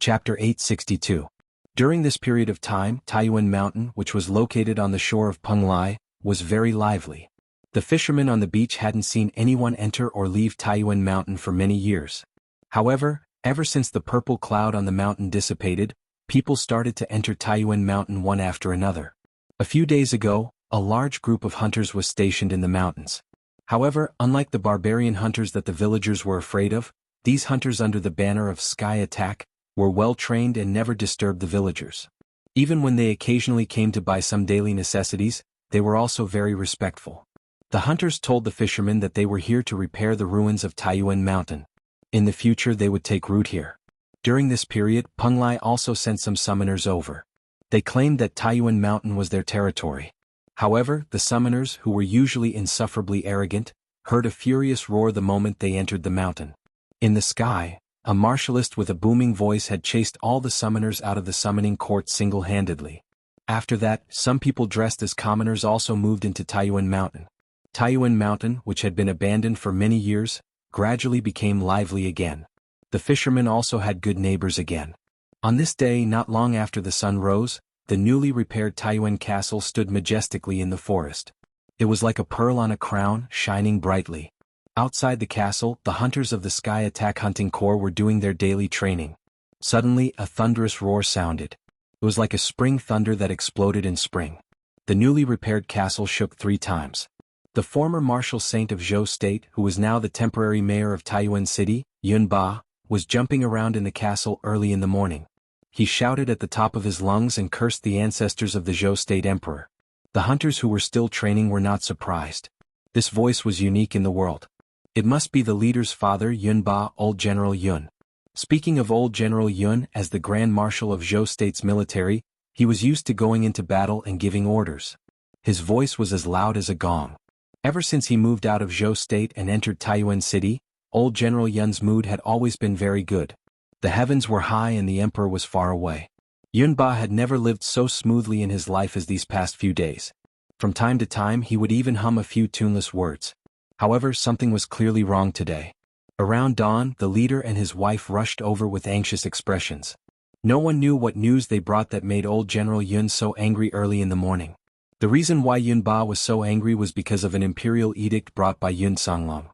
Chapter 862. During this period of time, Taiyuan Mountain, which was located on the shore of Penglai, was very lively. The fishermen on the beach hadn't seen anyone enter or leave Taiyuan Mountain for many years. However, ever since the purple cloud on the mountain dissipated, people started to enter Taiyuan Mountain one after another. A few days ago, a large group of hunters was stationed in the mountains. However, unlike the barbarian hunters that the villagers were afraid of, these hunters under the banner of Sky Attack were well-trained and never disturbed the villagers. Even when they occasionally came to buy some daily necessities, they were also very respectful. The hunters told the fishermen that they were here to repair the ruins of Taiyuan Mountain. In the future they would take root here. During this period, Penglai also sent some summoners over. They claimed that Taiyuan Mountain was their territory. However, the summoners, who were usually insufferably arrogant, heard a furious roar the moment they entered the mountain. In the sky, a martialist with a booming voice had chased all the summoners out of the summoning court single-handedly. After that, some people dressed as commoners also moved into Taiyuan Mountain. Taiyuan Mountain, which had been abandoned for many years, gradually became lively again. The fishermen also had good neighbors again. On this day, not long after the sun rose, the newly repaired Taiyuan castle stood majestically in the forest. It was like a pearl on a crown, shining brightly. Outside the castle, the hunters of the Sky Attack Hunting Corps were doing their daily training. Suddenly, a thunderous roar sounded. It was like a spring thunder that exploded in spring. The newly repaired castle shook 3 times. The former martial saint of Zhou State, who was now the temporary mayor of Taiyuan City, Yun Ba, was jumping around in the castle early in the morning. He shouted at the top of his lungs and cursed the ancestors of the Zhou State emperor. The hunters who were still training were not surprised. This voice was unique in the world. It must be the leader's father, Yun Ba, Old General Yun. Speaking of Old General Yun as the Grand Marshal of Zhou State's military, he was used to going into battle and giving orders. His voice was as loud as a gong. Ever since he moved out of Zhou State and entered Taiyuan City, Old General Yun's mood had always been very good. The heavens were high and the emperor was far away. Yun Ba had never lived so smoothly in his life as these past few days. From time to time he would even hum a few tuneless words. However, something was clearly wrong today. Around dawn, the leader and his wife rushed over with anxious expressions. No one knew what news they brought that made Old General Yun so angry early in the morning. The reason why Yun Ba was so angry was because of an imperial edict brought by Yun Songlong.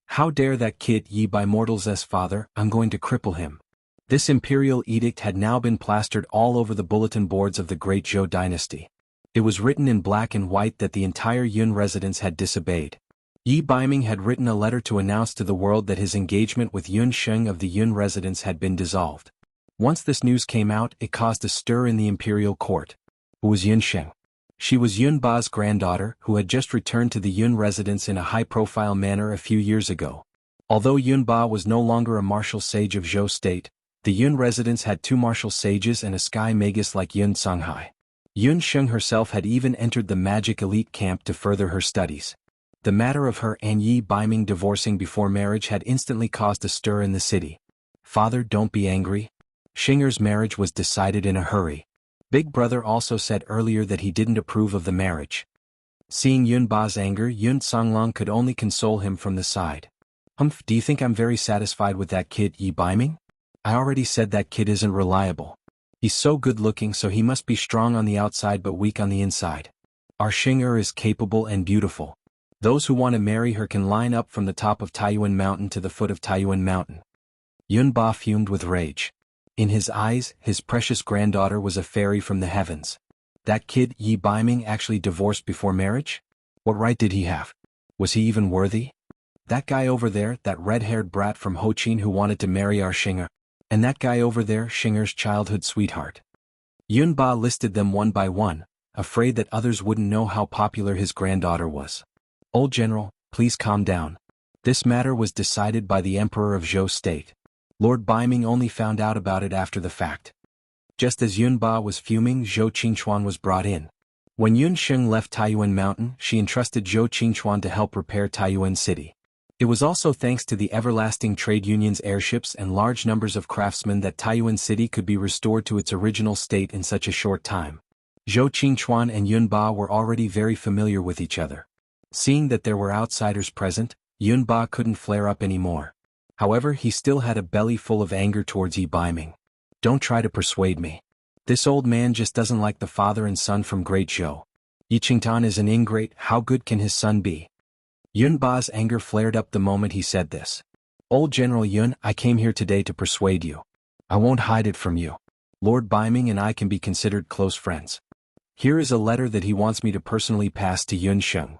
How dare that kid Yi by mortals' father, I'm going to cripple him. This imperial edict had now been plastered all over the bulletin boards of the great Zhou dynasty. It was written in black and white that the entire Yun residence had disobeyed. Yi Baiming had written a letter to announce to the world that his engagement with Yun Sheng of the Yun residence had been dissolved. Once this news came out, it caused a stir in the imperial court. Who was Yun Sheng? She was Yun Ba's granddaughter, who had just returned to the Yun residence in a high-profile manner a few years ago. Although Yun Ba was no longer a martial sage of Zhou State, the Yun residence had 2 martial sages and a sky magus like Yun Songhai. Yun Sheng herself had even entered the magic elite camp to further her studies. The matter of her and Yi Baiming divorcing before marriage had instantly caused a stir in the city. Father, don't be angry. Xinger's marriage was decided in a hurry. Big brother also said earlier that he didn't approve of the marriage. Seeing Yun Ba's anger, Yun Songlong could only console him from the side. Humph, do you think I'm very satisfied with that kid Yi Baiming? I already said that kid isn't reliable. He's so good-looking, so he must be strong on the outside but weak on the inside. Our Xinger is capable and beautiful. Those who want to marry her can line up from the top of Taiyuan Mountain to the foot of Taiyuan Mountain. Yun Ba fumed with rage. In his eyes, his precious granddaughter was a fairy from the heavens. That kid Yi Baiming actually divorced before marriage? What right did he have? Was he even worthy? That guy over there, that red-haired brat from Hochin who wanted to marry our Xinger. And that guy over there, Xinger's childhood sweetheart. Yun Ba listed them one by one, afraid that others wouldn't know how popular his granddaughter was. Old General, please calm down. This matter was decided by the Emperor of Zhou State. Lord Baiming only found out about it after the fact. Just as Yun Ba was fuming, Zhou Qingchuan was brought in. When Yun Sheng left Taiyuan Mountain, she entrusted Zhou Qingchuan to help repair Taiyuan City. It was also thanks to the everlasting trade union's airships and large numbers of craftsmen that Taiyuan City could be restored to its original state in such a short time. Zhou Qingchuan and Yun Ba were already very familiar with each other. Seeing that there were outsiders present, Yun Ba couldn't flare up anymore. However, he still had a belly full of anger towards Yi Baiming. Don't try to persuade me. This old man just doesn't like the father and son from Great Zhou. Yi Qingtan is an ingrate, how good can his son be? Yun Ba's anger flared up the moment he said this. Old General Yun, I came here today to persuade you. I won't hide it from you. Lord Baiming and I can be considered close friends. Here is a letter that he wants me to personally pass to Yun Sheng.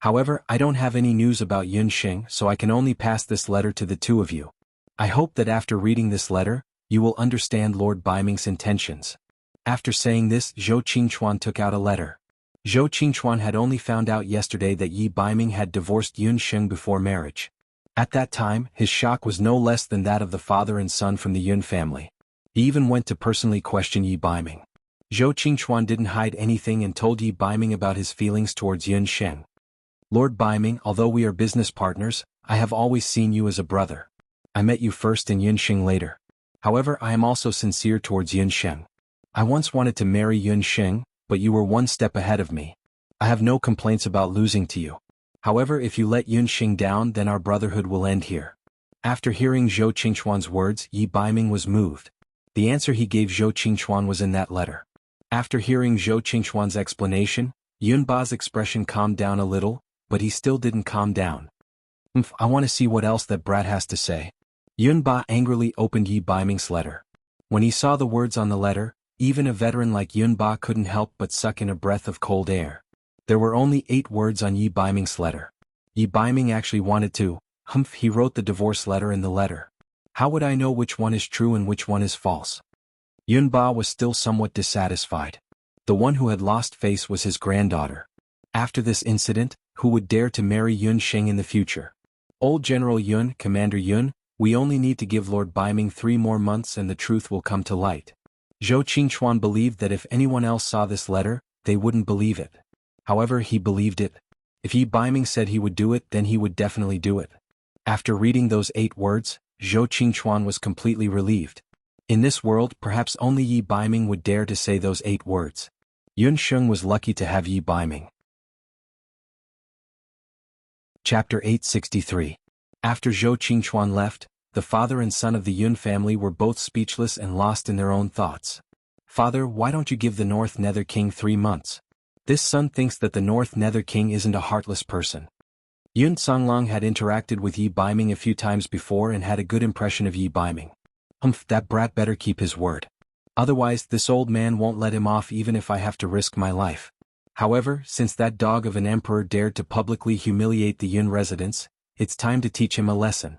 However, I don't have any news about Yun Sheng, so I can only pass this letter to the two of you. I hope that after reading this letter, you will understand Lord Baiming's intentions. After saying this, Zhou Qingchuan took out a letter. Zhou Qingchuan had only found out yesterday that Yi Baiming had divorced Yun Sheng before marriage. At that time, his shock was no less than that of the father and son from the Yun family. He even went to personally question Yi Baiming. Zhou Qingchuan didn't hide anything and told Yi Baiming about his feelings towards Yun Sheng. Lord Baiming, although we are business partners, I have always seen you as a brother. I met you first and Yun Sheng later. However, I am also sincere towards Yun Sheng. I once wanted to marry Yun Sheng, but you were one step ahead of me. I have no complaints about losing to you. However, if you let Yun Sheng down, then our brotherhood will end here. After hearing Zhou Qingchuan's words, Yi Baiming was moved. The answer he gave Zhou Qingchuan was in that letter. After hearing Zhou Qingchuan's explanation, Yun Ba's expression calmed down a little, but he still didn't calm down. I want to see what else that brat has to say. Yun Ba angrily opened Yi Baiming's letter. When he saw the words on the letter, even a veteran like Yun Ba couldn't help but suck in a breath of cold air. There were only 8 words on Yi Baiming's letter. Yi Baiming actually wanted to. He wrote the divorce letter in the letter. How would I know which one is true and which one is false? Yun Ba was still somewhat dissatisfied. The one who had lost face was his granddaughter. After this incident, who would dare to marry Yun Sheng in the future? Old General Yun, Commander Yun, we only need to give Lord Baiming 3 more months and the truth will come to light. Zhou Qingchuan believed that if anyone else saw this letter, they wouldn't believe it. However, he believed it. If Yi Baiming said he would do it, then he would definitely do it. After reading those 8 words, Zhou Qingchuan was completely relieved. In this world, perhaps only Yi Baiming would dare to say those 8 words. Yun Sheng was lucky to have Yi Baiming. Chapter 863. After Zhou Qingchuan left, the father and son of the Yun family were both speechless and lost in their own thoughts. Father, why don't you give the North Nether King 3 months? This son thinks that the North Nether King isn't a heartless person. Yun Songlong had interacted with Yi Baiming a few times before and had a good impression of Yi Baiming. That brat better keep his word. Otherwise, this old man won't let him off even if I have to risk my life. However, since that dog of an emperor dared to publicly humiliate the Yun residents, it's time to teach him a lesson.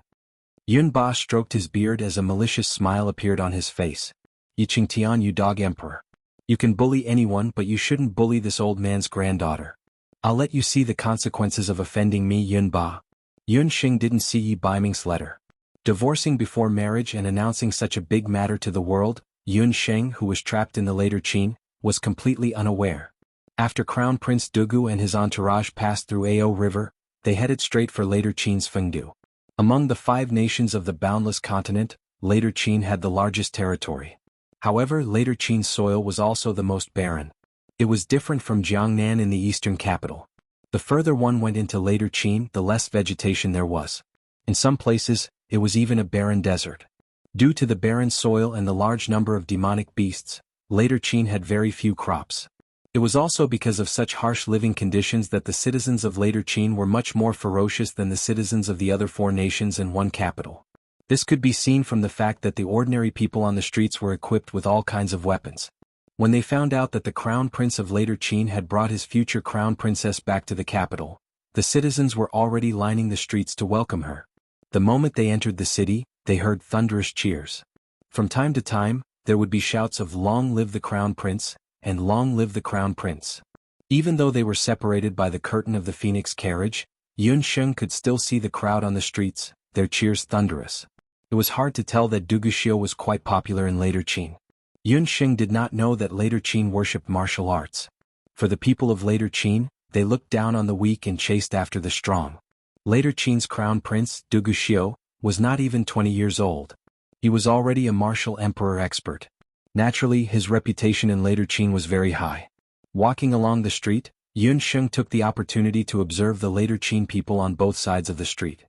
Yun Ba stroked his beard as a malicious smile appeared on his face. Yi Qingtian, you dog emperor. You can bully anyone, but you shouldn't bully this old man's granddaughter. I'll let you see the consequences of offending me, Yun Ba. Yun Sheng didn't see Yi Baiming's letter. Divorcing before marriage and announcing such a big matter to the world, Yun Sheng, who was trapped in the later Qin, was completely unaware. After Crown Prince Dugu and his entourage passed through Ao River, they headed straight for later Qin's Fengdu. Among the 5 nations of the boundless continent, later Qin had the largest territory. However, later Qin's soil was also the most barren. It was different from Jiangnan in the eastern capital. The further one went into later Qin, the less vegetation there was. In some places, it was even a barren desert. Due to the barren soil and the large number of demonic beasts, later Qin had very few crops. It was also because of such harsh living conditions that the citizens of later Qin were much more ferocious than the citizens of the other 4 nations and one capital. This could be seen from the fact that the ordinary people on the streets were equipped with all kinds of weapons. When they found out that the crown prince of later Qin had brought his future crown princess back to the capital, the citizens were already lining the streets to welcome her. The moment they entered the city, they heard thunderous cheers. From time to time, there would be shouts of "Long live the crown prince," and "Long live the crown prince." Even though they were separated by the curtain of the phoenix carriage, Yun Sheng could still see the crowd on the streets, their cheers thunderous. It was hard to tell that Duguxiu was quite popular in later Qin. Yun Sheng did not know that later Qin worshipped martial arts. For the people of later Qin, they looked down on the weak and chased after the strong. Later Qin's crown prince, Duguxiu, was not even 20 years old. He was already a martial emperor expert. Naturally, his reputation in later Qin was very high. Walking along the street, Yun Sheng took the opportunity to observe the later Qin people on both sides of the street.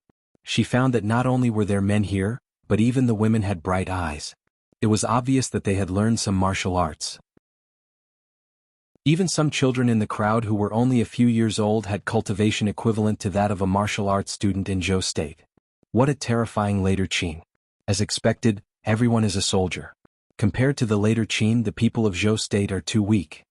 she found that not only were there men here, but even the women had bright eyes. It was obvious that they had learned some martial arts. Even some children in the crowd who were only a few years old had cultivation equivalent to that of a martial arts student in Zhou State. What a terrifying later Qin. As expected, everyone is a soldier. Compared to the later Qin, the people of Zhou State are too weak.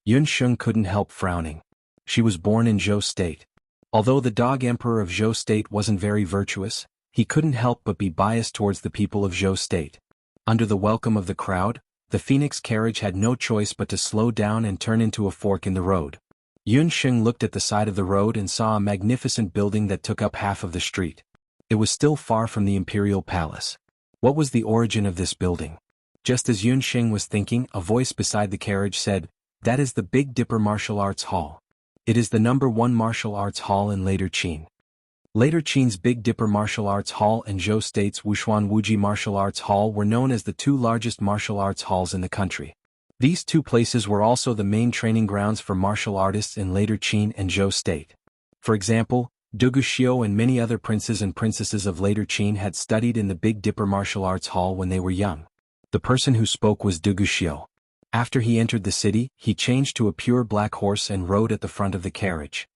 Yun Sheng couldn't help frowning. She was born in Zhou State. Although the dog emperor of Zhou State wasn't very virtuous, he couldn't help but be biased towards the people of Zhou State. Under the welcome of the crowd, the phoenix carriage had no choice but to slow down and turn into a fork in the road. Yun Sheng looked at the side of the road and saw a magnificent building that took up half of the street. It was still far from the imperial palace. What was the origin of this building? Just as Yun Sheng was thinking, a voice beside the carriage said, "That is the Big Dipper Martial Arts Hall. It is the #1 martial arts hall in Later Qin." Later Qin's Big Dipper Martial Arts Hall and Zhou State's Wuxuan Wuji Martial Arts Hall were known as the two largest martial arts halls in the country. These two places were also the main training grounds for martial artists in Later Qin and Zhou State. For example, Du Guxiu and many other princes and princesses of Later Qin had studied in the Big Dipper Martial Arts Hall when they were young. The person who spoke was Du Guxiu. After he entered the city, he changed to a pure black horse and rode at the front of the carriage.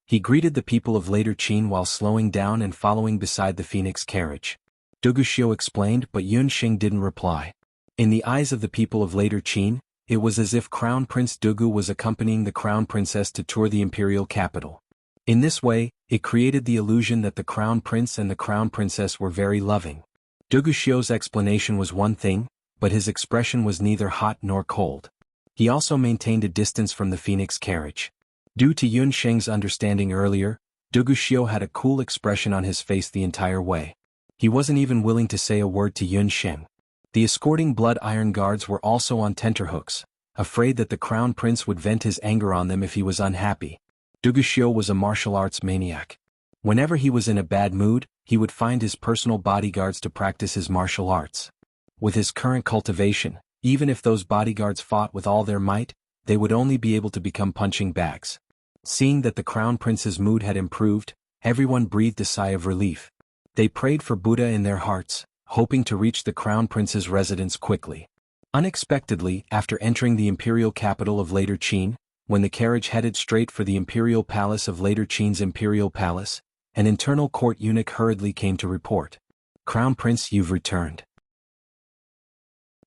He greeted the people of Later Qin while slowing down and following beside the phoenix carriage. Du Guxiu explained, but Yun Sheng didn't reply. In the eyes of the people of Later Qin, it was as if Crown Prince Dugu was accompanying the Crown Princess to tour the imperial capital. In this way, it created the illusion that the Crown Prince and the Crown Princess were very loving. Du Guxiu's explanation was one thing, but his expression was neither hot nor cold. He also maintained a distance from the phoenix carriage. Due to Yun Sheng's understanding earlier, Du Guxiu had a cool expression on his face the entire way. He wasn't even willing to say a word to Yun Sheng. The escorting blood iron guards were also on tenterhooks, afraid that the Crown Prince would vent his anger on them if he was unhappy. Du Guxiu was a martial arts maniac. Whenever he was in a bad mood, he would find his personal bodyguards to practice his martial arts. With his current cultivation, even if those bodyguards fought with all their might, they would only be able to become punching bags. Seeing that the Crown Prince's mood had improved, everyone breathed a sigh of relief. They prayed for Buddha in their hearts, hoping to reach the Crown Prince's residence quickly. Unexpectedly, after entering the imperial capital of Later Qin, when the carriage headed straight for the imperial palace of Later Qin's imperial palace, an internal court eunuch hurriedly came to report. "Crown Prince, you've returned.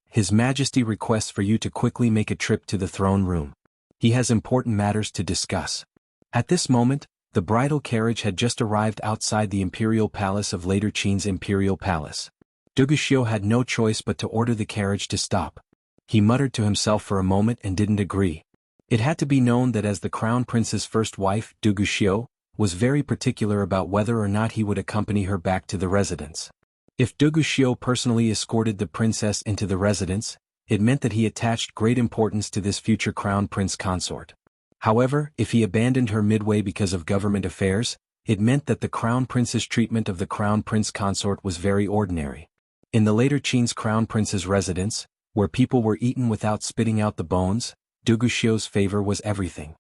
His Majesty requests for you to quickly make a trip to the throne room. He has important matters to discuss." At this moment, the bridal carriage had just arrived outside the imperial palace of Later Qin's imperial palace. Du Guxiu had no choice but to order the carriage to stop. He muttered to himself for a moment and didn't agree. It had to be known that as the Crown Prince's first wife, Du Guxiu was very particular about whether or not he would accompany her back to the residence. If Du Guxiu personally escorted the princess into the residence, it meant that he attached great importance to this future Crown Prince consort. However, if he abandoned her midway because of government affairs, it meant that the Crown Prince's treatment of the Crown Prince consort was very ordinary. In the Later Qin's Crown Prince's residence, where people were eaten without spitting out the bones, Du Guxiu's favor was everything.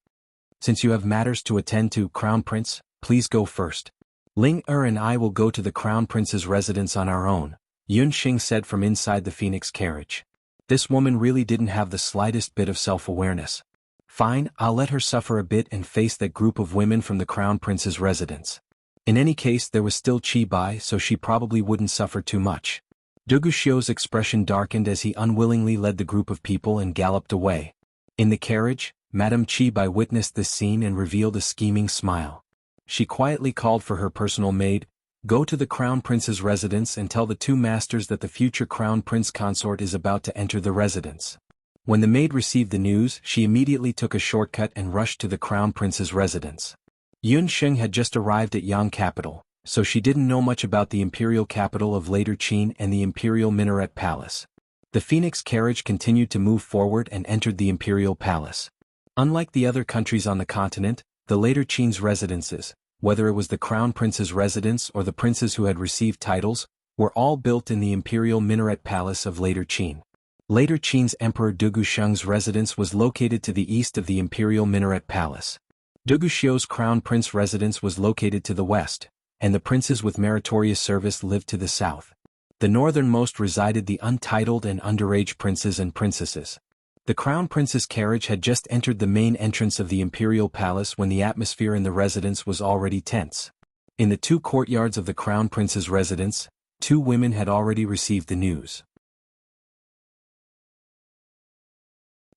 "Since you have matters to attend to, Crown Prince, please go first. Ling and I will go to the Crown Prince's residence on our own," Yun Sheng said from inside the phoenix carriage. This woman really didn't have the slightest bit of self-awareness. Fine, I'll let her suffer a bit and face that group of women from the Crown Prince's residence. In any case, there was still Qi Bai, so she probably wouldn't suffer too much. Du Guxiu's expression darkened as he unwillingly led the group of people and galloped away. In the carriage, Madame Qi Bai witnessed this scene and revealed a scheming smile. She quietly called for her personal maid, "Go to the Crown Prince's residence and tell the two masters that the future Crown Prince consort is about to enter the residence." When the maid received the news, she immediately took a shortcut and rushed to the Crown Prince's residence. Yun Sheng had just arrived at Yang capital, so she didn't know much about the imperial capital of Later Qin and the imperial minaret palace. The phoenix carriage continued to move forward and entered the imperial palace. Unlike the other countries on the continent, the Later Qin's residences, whether it was the Crown Prince's residence or the princes who had received titles, were all built in the imperial minaret palace of Later Qin. Later Qin's Emperor Du Guxiu's residence was located to the east of the imperial minaret palace. Du Guxiu's Crown Prince residence was located to the west, and the princes with meritorious service lived to the south. The northernmost resided the untitled and underage princes and princesses. The crown prince's carriage had just entered the main entrance of the imperial palace when the atmosphere in the residence was already tense. In the two courtyards of the crown prince's residence, two women had already received the news.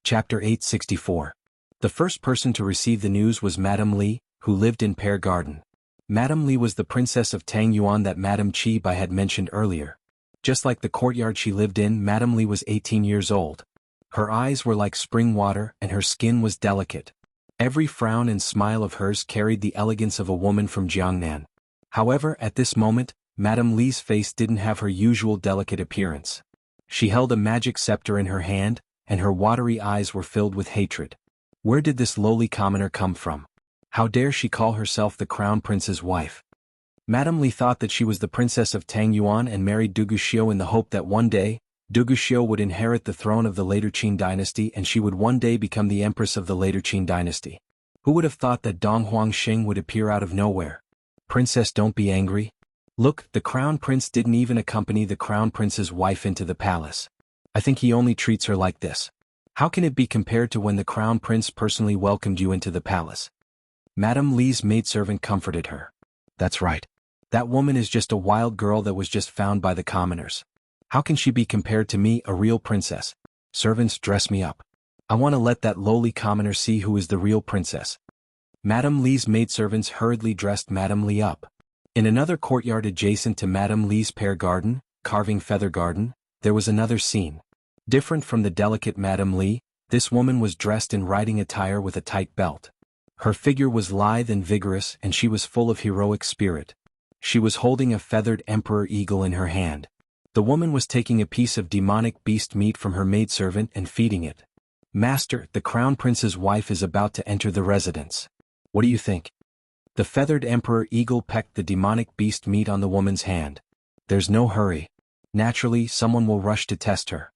Chapter 864. The first person to receive the news was Madame Li, who lived in Pear Garden. Madame Li was the princess of Tang Yuan that Madame Qi Bai had mentioned earlier. Just like the courtyard she lived in, Madame Li was 18 years old. Her eyes were like spring water and her skin was delicate. Every frown and smile of hers carried the elegance of a woman from Jiangnan. However, at this moment, Madame Li's face didn't have her usual delicate appearance. She held a magic scepter in her hand, and her watery eyes were filled with hatred. Where did this lowly commoner come from? How dare she call herself the crown prince's wife? Madame Li thought that she was the princess of Tang Yuan and married Du Guxiu in the hope that one day, Du Guxiu would inherit the throne of the later Qin dynasty and she would one day become the empress of the later Qin dynasty. Who would have thought that Dong Huangxing would appear out of nowhere? Princess, don't be angry. Look, the crown prince didn't even accompany the crown prince's wife into the palace. I think he only treats her like this. How can it be compared to when the crown prince personally welcomed you into the palace? Madame Li's maidservant comforted her. That's right. That woman is just a wild girl that was just found by the commoners. How can she be compared to me, a real princess? Servants, dress me up. I want to let that lowly commoner see who is the real princess. Madame Li's maidservants hurriedly dressed Madame Li up. In another courtyard adjacent to Madame Li's pear garden, carving feather garden, there was another scene. Different from the delicate Madame Li, this woman was dressed in riding attire with a tight belt. Her figure was lithe and vigorous and she was full of heroic spirit. She was holding a feathered emperor eagle in her hand. The woman was taking a piece of demonic beast meat from her maidservant and feeding it. Master, the crown prince's wife is about to enter the residence. What do you think? The feathered emperor eagle pecked the demonic beast meat on the woman's hand. There's no hurry. Naturally, someone will rush to test her.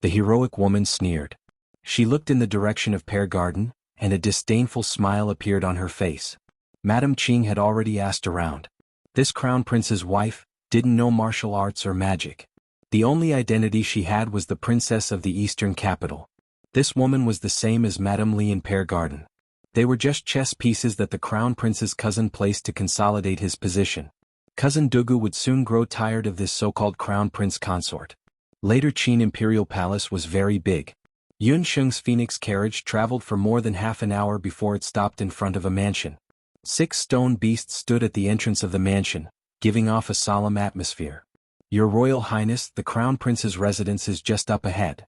The heroic woman sneered. She looked in the direction of Pear Garden, and a disdainful smile appeared on her face. Madame Qing had already asked around. This crown prince's wife didn't know martial arts or magic. The only identity she had was the princess of the eastern capital. This woman was the same as Madame Li in Pear Garden. They were just chess pieces that the crown prince's cousin placed to consolidate his position. Cousin Dugu would soon grow tired of this so-called crown prince consort. Later Qin imperial palace was very big. Yun Sheng's phoenix carriage traveled for more than half an hour before it stopped in front of a mansion. 6 stone beasts stood at the entrance of the mansion, giving off a solemn atmosphere. Your Royal Highness, the crown prince's residence is just up ahead.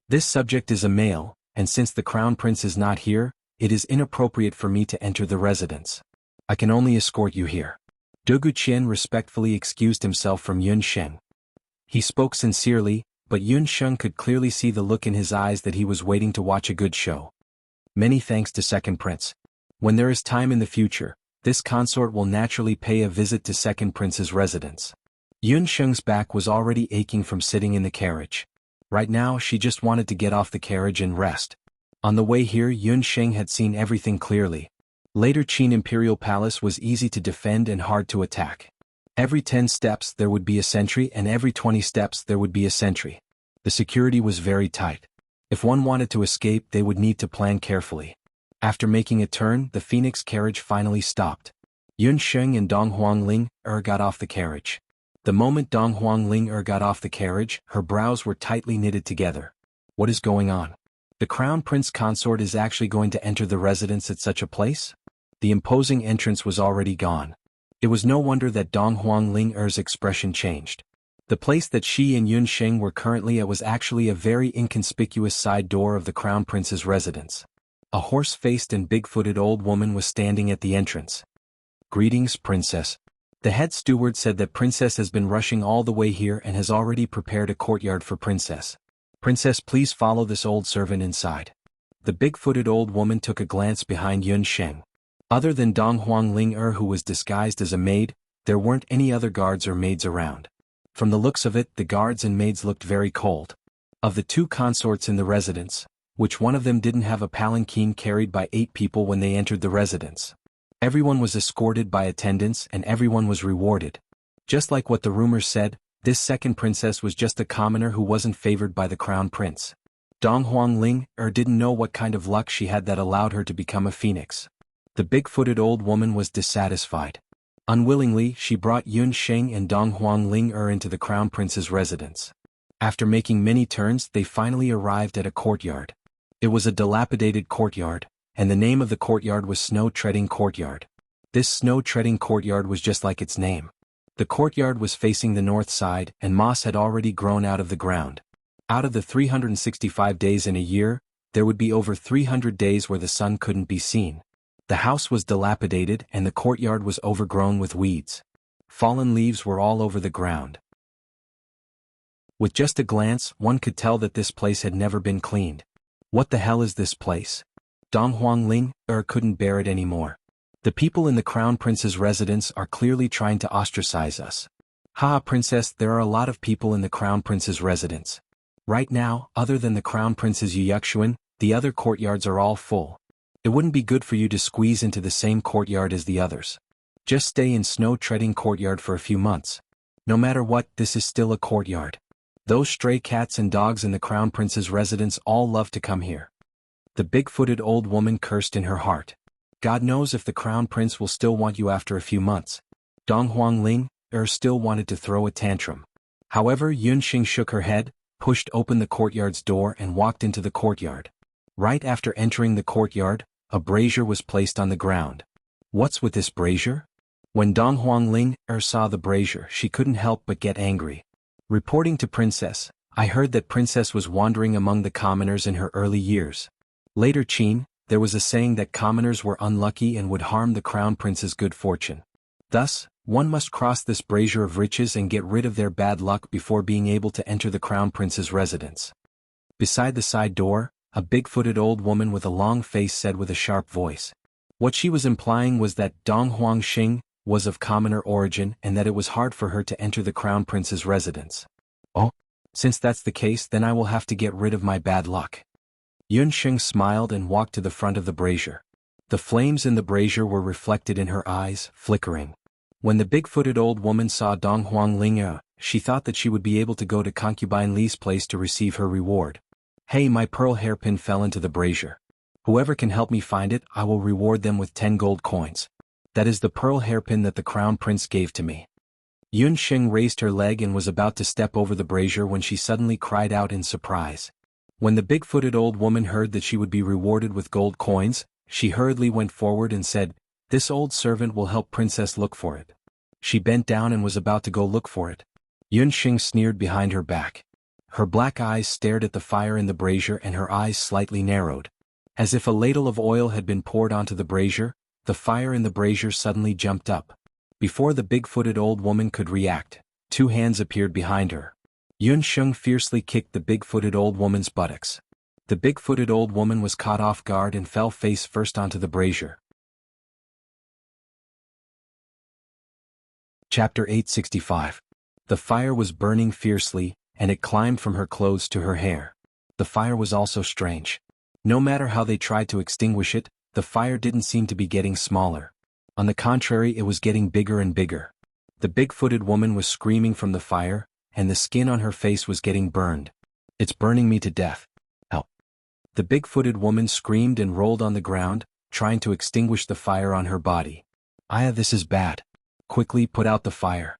This subject is a male, and since the crown prince is not here, it is inappropriate for me to enter the residence. I can only escort you here. Dugu Qian respectfully excused himself from Yun Sheng. He spoke sincerely, but Yun Sheng could clearly see the look in his eyes that he was waiting to watch a good show. Many thanks to Second Prince. When there is time in the future, this consort will naturally pay a visit to Second Prince's residence. Yun Sheng's back was already aching from sitting in the carriage. Right now she just wanted to get off the carriage and rest. On the way here Yun Sheng had seen everything clearly. Later Qin Imperial Palace was easy to defend and hard to attack. Every 10 steps there would be a sentry and every 20 steps there would be a sentry. The security was very tight. If one wanted to escape they would need to plan carefully. After making a turn, the phoenix carriage finally stopped. Yun Sheng and Dong Huangling got off the carriage. The moment Dong Huangling got off the carriage, her brows were tightly knitted together. What is going on? The crown prince consort is actually going to enter the residence at such a place? The imposing entrance was already gone. It was no wonder that Dong Huangling's expression changed. The place that she and Yun Sheng were currently at was actually a very inconspicuous side door of the crown prince's residence. A horse-faced and big-footed old woman was standing at the entrance. Greetings, princess. The head steward said that princess has been rushing all the way here and has already prepared a courtyard for princess. Princess, please follow this old servant inside. The big-footed old woman took a glance behind Yun Sheng. Other than Dong Huangling who was disguised as a maid, there weren't any other guards or maids around. From the looks of it, the guards and maids looked very cold. Of the 2 consorts in the residence, which one of them didn't have a palanquin carried by 8 people when they entered the residence? Everyone was escorted by attendants and everyone was rewarded. Just like what the rumors said, this second princess was just a commoner who wasn't favored by the crown prince. Dong Huangling didn't know what kind of luck she had that allowed her to become a phoenix. The big-footed old woman was dissatisfied. Unwillingly, she brought Yun Sheng and Dong Huangling into the crown prince's residence. After making many turns, they finally arrived at a courtyard. It was a dilapidated courtyard, and the name of the courtyard was Snow-Treading Courtyard. This snow-treading courtyard was just like its name. The courtyard was facing the north side, and moss had already grown out of the ground. Out of the 365 days in a year, there would be over 300 days where the sun couldn't be seen. The house was dilapidated and the courtyard was overgrown with weeds. Fallen leaves were all over the ground. With just a glance, one could tell that this place had never been cleaned. What the hell is this place? Dong Huangling couldn't bear it anymore. The people in the crown prince's residence are clearly trying to ostracize us. Haha, princess, there are a lot of people in the crown prince's residence. Right now, other than the crown prince's Yuxuan, the other courtyards are all full. It wouldn't be good for you to squeeze into the same courtyard as the others. Just stay in snow-treading courtyard for a few months. No matter what, this is still a courtyard. Those stray cats and dogs in the crown prince's residence all love to come here. The big-footed old woman cursed in her heart. God knows if the crown prince will still want you after a few months. Dong Huangling still wanted to throw a tantrum. However, Yun Xing shook her head, pushed open the courtyard's door and walked into the courtyard. Right after entering the courtyard, a brazier was placed on the ground. What's with this brazier? When Dong Huangling saw the brazier, she couldn't help but get angry. Reporting to Princess, I heard that Princess was wandering among the commoners in her early years. Later Qin, there was a saying that commoners were unlucky and would harm the crown prince's good fortune. Thus, one must cross this brazier of riches and get rid of their bad luck before being able to enter the crown prince's residence. Beside the side door, a big-footed old woman with a long face said with a sharp voice. What she was implying was that Dong Huangxing was of commoner origin and that it was hard for her to enter the crown prince's residence. Oh, since that's the case, then I will have to get rid of my bad luck. Yun Sheng smiled and walked to the front of the brazier. The flames in the brazier were reflected in her eyes, flickering. When the big-footed old woman saw Dong Huangling, she thought that she would be able to go to concubine Li's place to receive her reward. Hey, my pearl hairpin fell into the brazier. Whoever can help me find it, I will reward them with 10 gold coins. That is the pearl hairpin that the crown prince gave to me. Yun Sheng raised her leg and was about to step over the brazier when she suddenly cried out in surprise. When the big-footed old woman heard that she would be rewarded with gold coins, she hurriedly went forward and said, "This old servant will help Princess look for it." She bent down and was about to go look for it. Yun Sheng sneered behind her back. Her black eyes stared at the fire in the brazier and her eyes slightly narrowed. As if a ladle of oil had been poured onto the brazier, the fire in the brazier suddenly jumped up. Before the big-footed old woman could react, 2 hands appeared behind her. Yun Sheng fiercely kicked the big-footed old woman's buttocks. The big-footed old woman was caught off guard and fell face first onto the brazier. Chapter 865. The fire was burning fiercely, and it climbed from her clothes to her hair. The fire was also strange. No matter how they tried to extinguish it, the fire didn't seem to be getting smaller. On the contrary, it was getting bigger and bigger. The big-footed woman was screaming from the fire, and the skin on her face was getting burned. "It's burning me to death. Help." The big-footed woman screamed and rolled on the ground, trying to extinguish the fire on her body. This is bad. Quickly put out the fire."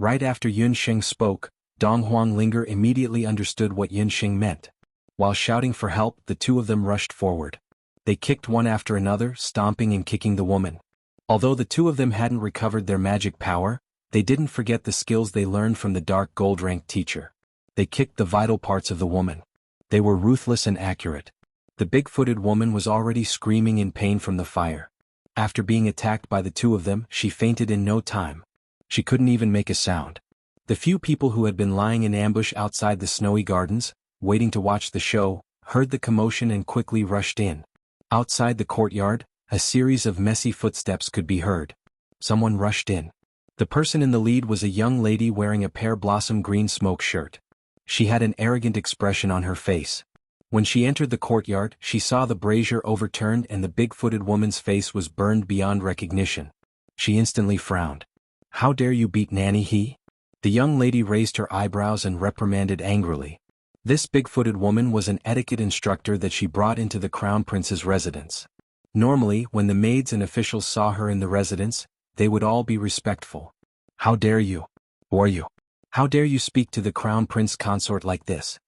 Right after Yun Sheng spoke, Dong Huangling immediately understood what Yun Sheng meant. While shouting for help, the 2 of them rushed forward. They kicked one after another, stomping and kicking the woman. Although the 2 of them hadn't recovered their magic power, they didn't forget the skills they learned from the dark gold-ranked teacher. They kicked the vital parts of the woman. They were ruthless and accurate. The big-footed woman was already screaming in pain from the fire. After being attacked by the 2 of them, she fainted in no time. She couldn't even make a sound. The few people who had been lying in ambush outside the snowy gardens, waiting to watch the show, heard the commotion and quickly rushed in. Outside the courtyard, a series of messy footsteps could be heard. Someone rushed in. The person in the lead was a young lady wearing a pear blossom green smoke shirt. She had an arrogant expression on her face. When she entered the courtyard, she saw the brazier overturned and the big-footed woman's face was burned beyond recognition. She instantly frowned. "How dare you beat Nanny he?" The young lady raised her eyebrows and reprimanded angrily. This big-footed woman was an etiquette instructor that she brought into the crown prince's residence. Normally, when the maids and officials saw her in the residence, they would all be respectful. "How dare you? Who are you? How dare you speak to the crown prince consort like this?"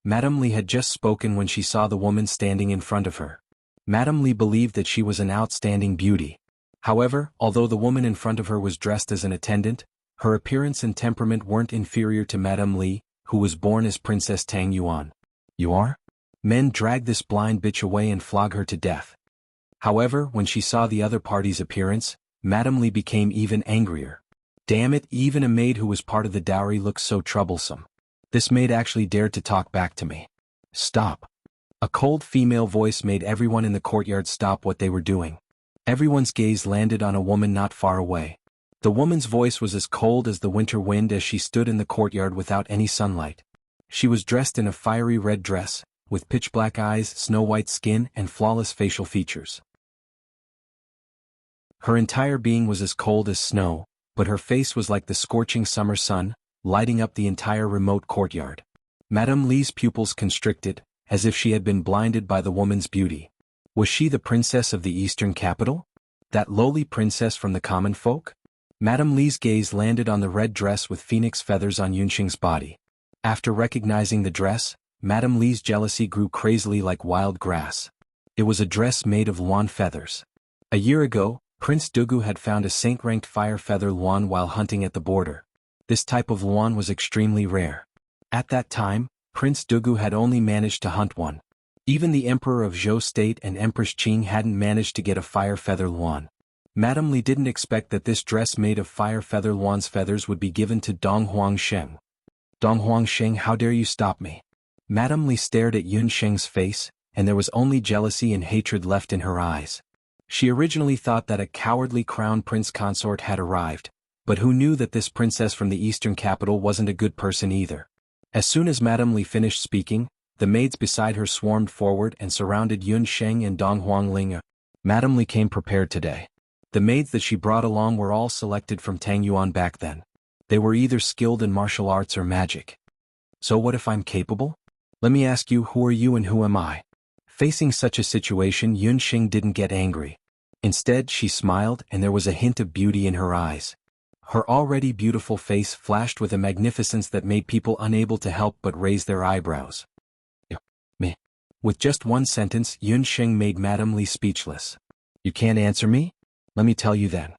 Madame Li had just spoken when she saw the woman standing in front of her. Madame Li believed that she was an outstanding beauty. However, although the woman in front of her was dressed as an attendant, her appearance and temperament weren't inferior to Madame Li, who was born as Princess Tang Yuan. "You are?" Men drag this blind bitch away and flog her to death. However, when she saw the other party's appearance, Madame Li became even angrier. Damn it, even a maid who was part of the dowry looks so troublesome. This maid actually dared to talk back to me. "Stop." A cold female voice made everyone in the courtyard stop what they were doing. Everyone's gaze landed on a woman not far away. The woman's voice was as cold as the winter wind as she stood in the courtyard without any sunlight. She was dressed in a fiery red dress, with pitch-black eyes, snow-white skin, and flawless facial features. Her entire being was as cold as snow, but her face was like the scorching summer sun, lighting up the entire remote courtyard. Madame Li's pupils constricted, as if she had been blinded by the woman's beauty. Was she the princess of the eastern capital? That lowly princess from the common folk? Madame Li's gaze landed on the red dress with phoenix feathers on Yunxing's body. After recognizing the dress, Madame Li's jealousy grew crazily like wild grass. It was a dress made of luan feathers. A year ago, Prince Dugu had found a saint-ranked fire feather luan while hunting at the border. This type of luan was extremely rare. At that time, Prince Dugu had only managed to hunt one. Even the Emperor of Zhou State and Empress Qing hadn't managed to get a fire feather luan. Madame Li didn't expect that this dress made of fire feather luan's feathers would be given to Dong Huangsheng. "Dong Huangsheng, how dare you stop me?" Madame Li stared at Yun Sheng's face, and there was only jealousy and hatred left in her eyes. She originally thought that a cowardly crown prince consort had arrived, but who knew that this princess from the eastern capital wasn't a good person either. As soon as Madame Li finished speaking, the maids beside her swarmed forward and surrounded Yun Sheng and Dong Huangling. Madame Li came prepared today. The maids that she brought along were all selected from Tang Yuan back then. They were either skilled in martial arts or magic. "So what if I'm capable? Let me ask you, who are you and who am I?" Facing such a situation, Yun Sheng didn't get angry. Instead, she smiled and there was a hint of beauty in her eyes. Her already beautiful face flashed with a magnificence that made people unable to help but raise their eyebrows. "Me." With just one sentence, Yun Sheng made Madame Li speechless. "You can't answer me? Let me tell you then.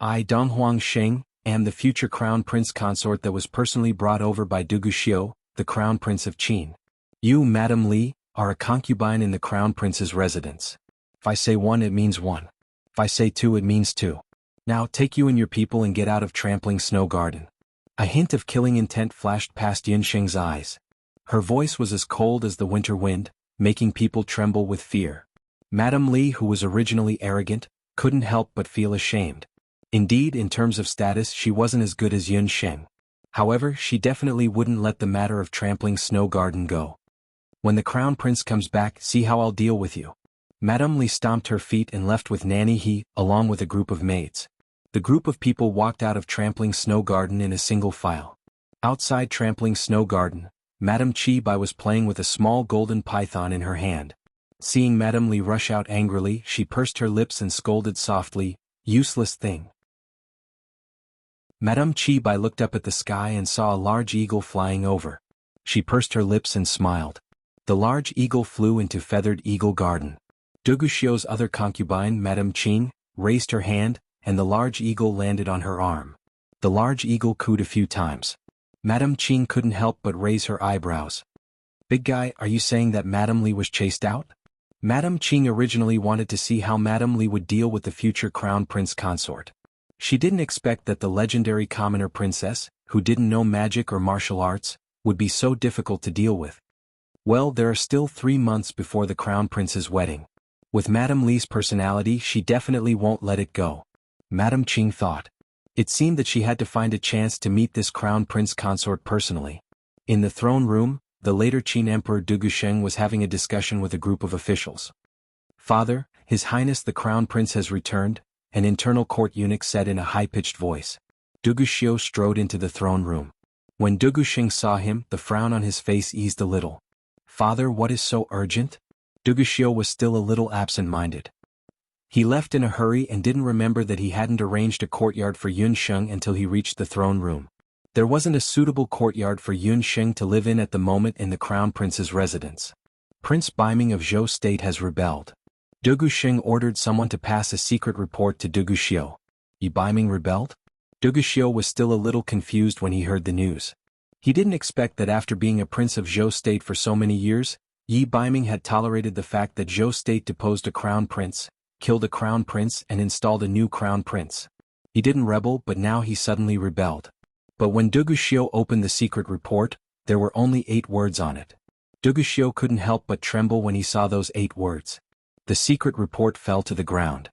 I, Dong Huangsheng, am the future crown prince consort that was personally brought over by Dugu Xiu, the crown prince of Qin. You, Madame Li, are a concubine in the crown prince's residence. If I say one, it means one. If I say two, it means two. Now take you and your people and get out of Trampling Snow Garden." A hint of killing intent flashed past Yun Sheng's eyes. Her voice was as cold as the winter wind, making people tremble with fear. Madame Li, who was originally arrogant, couldn't help but feel ashamed. Indeed, in terms of status, she wasn't as good as Yun Sheng. However, she definitely wouldn't let the matter of Trampling Snow Garden go. "When the crown prince comes back, see how I'll deal with you." Madame Li stomped her feet and left with Nanny He, along with a group of maids. The group of people walked out of Trampling Snow Garden in a single file. Outside Trampling Snow Garden, Madame Chi Bai was playing with a small golden python in her hand. Seeing Madame Li rush out angrily, she pursed her lips and scolded softly, "Useless thing." Madame Chi Bai looked up at the sky and saw a large eagle flying over. She pursed her lips and smiled. The large eagle flew into Feathered Eagle Garden. Dugu Xiu's other concubine, Madame Qing, raised her hand, and the large eagle landed on her arm. The large eagle cooed a few times. Madame Qing couldn't help but raise her eyebrows. "Big guy, are you saying that Madame Li was chased out?" Madame Qing originally wanted to see how Madame Li would deal with the future crown prince consort. She didn't expect that the legendary commoner princess, who didn't know magic or martial arts, would be so difficult to deal with. Well, there are still 3 months before the crown prince's wedding. With Madame Li's personality, she definitely won't let it go. Madame Qing thought. It seemed that she had to find a chance to meet this crown prince consort personally. In the throne room, the later Qin Emperor Dugusheng was having a discussion with a group of officials. "Father, His Highness the Crown Prince has returned," an internal court eunuch said in a high-pitched voice. Duguxiu strode into the throne room. When Dugusheng saw him, the frown on his face eased a little. "Father, what is so urgent?" Duguxiu was still a little absent-minded. He left in a hurry and didn't remember that he hadn't arranged a courtyard for Yun Sheng until he reached the throne room. There wasn't a suitable courtyard for Yun Sheng to live in at the moment in the Crown Prince's residence. Prince Baiming of Zhou State has rebelled. Dugusheng ordered someone to pass a secret report to Duguxiu. Yi Baiming rebelled? Duguxiu was still a little confused when he heard the news. He didn't expect that after being a prince of Zhou State for so many years, Yi Baiming had tolerated the fact that Zhou State deposed a crown prince, killed a crown prince and installed a new crown prince. He didn't rebel, but now he suddenly rebelled. But when Duguxiu opened the secret report, there were only 8 words on it. Duguxiu couldn't help but tremble when he saw those 8 words. The secret report fell to the ground.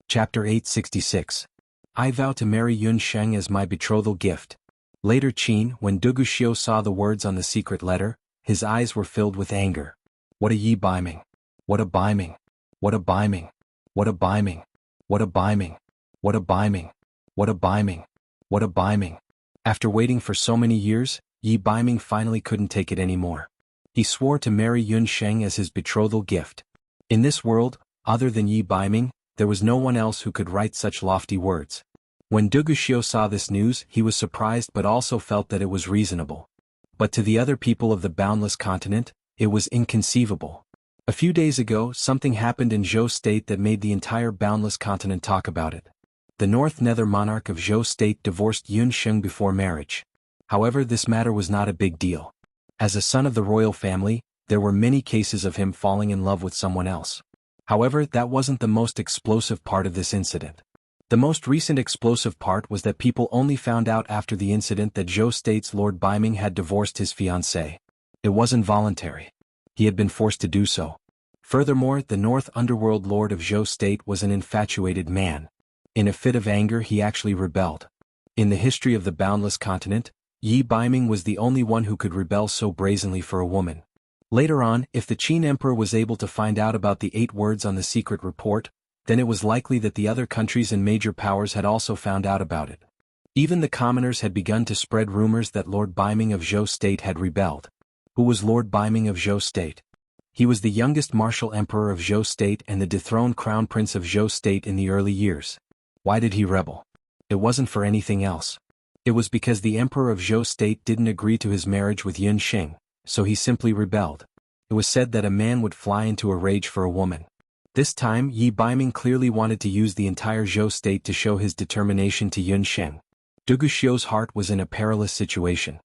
Chapter 866. I vow to marry Yun Sheng as my betrothal gift. Later Qin, when Duguxiu saw the words on the secret letter, his eyes were filled with anger. What a Yi Baiming! What a Baiming! What a Baiming! What a Baiming! What a Baiming! What a Baiming! What a Baiming! What a Baiming! After waiting for so many years, Yi Baiming finally couldn't take it anymore. He swore to marry Yun Sheng as his betrothal gift. In this world, other than Yi Baiming, there was no one else who could write such lofty words. When Duguxiu saw this news, he was surprised but also felt that it was reasonable. But to the other people of the boundless continent, it was inconceivable. A few days ago, something happened in Zhou State that made the entire boundless continent talk about it. The North Nether monarch of Zhou State divorced Yun Sheng before marriage. However, this matter was not a big deal. As a son of the royal family, there were many cases of him falling in love with someone else. However, that wasn't the most explosive part of this incident. The most recent explosive part was that people only found out after the incident that Zhou State's Lord Baiming had divorced his fiancée. It wasn't voluntary. He had been forced to do so. Furthermore, the North Underworld Lord of Zhou State was an infatuated man. In a fit of anger, he actually rebelled. In the history of the boundless continent, Yi Baiming was the only one who could rebel so brazenly for a woman. Later on, if the Qin Emperor was able to find out about the 8 words on the secret report, then it was likely that the other countries and major powers had also found out about it. Even the commoners had begun to spread rumors that Lord Baiming of Zhou State had rebelled. Who was Lord Baiming of Zhou State? He was the youngest martial emperor of Zhou State and the dethroned crown prince of Zhou State in the early years. Why did he rebel? It wasn't for anything else. It was because the emperor of Zhou State didn't agree to his marriage with Yun Sheng, so he simply rebelled. It was said that a man would fly into a rage for a woman. This time, Yi Baiming clearly wanted to use the entire Zhou State to show his determination to Yun Sheng. Duguxiu's heart was in a perilous situation.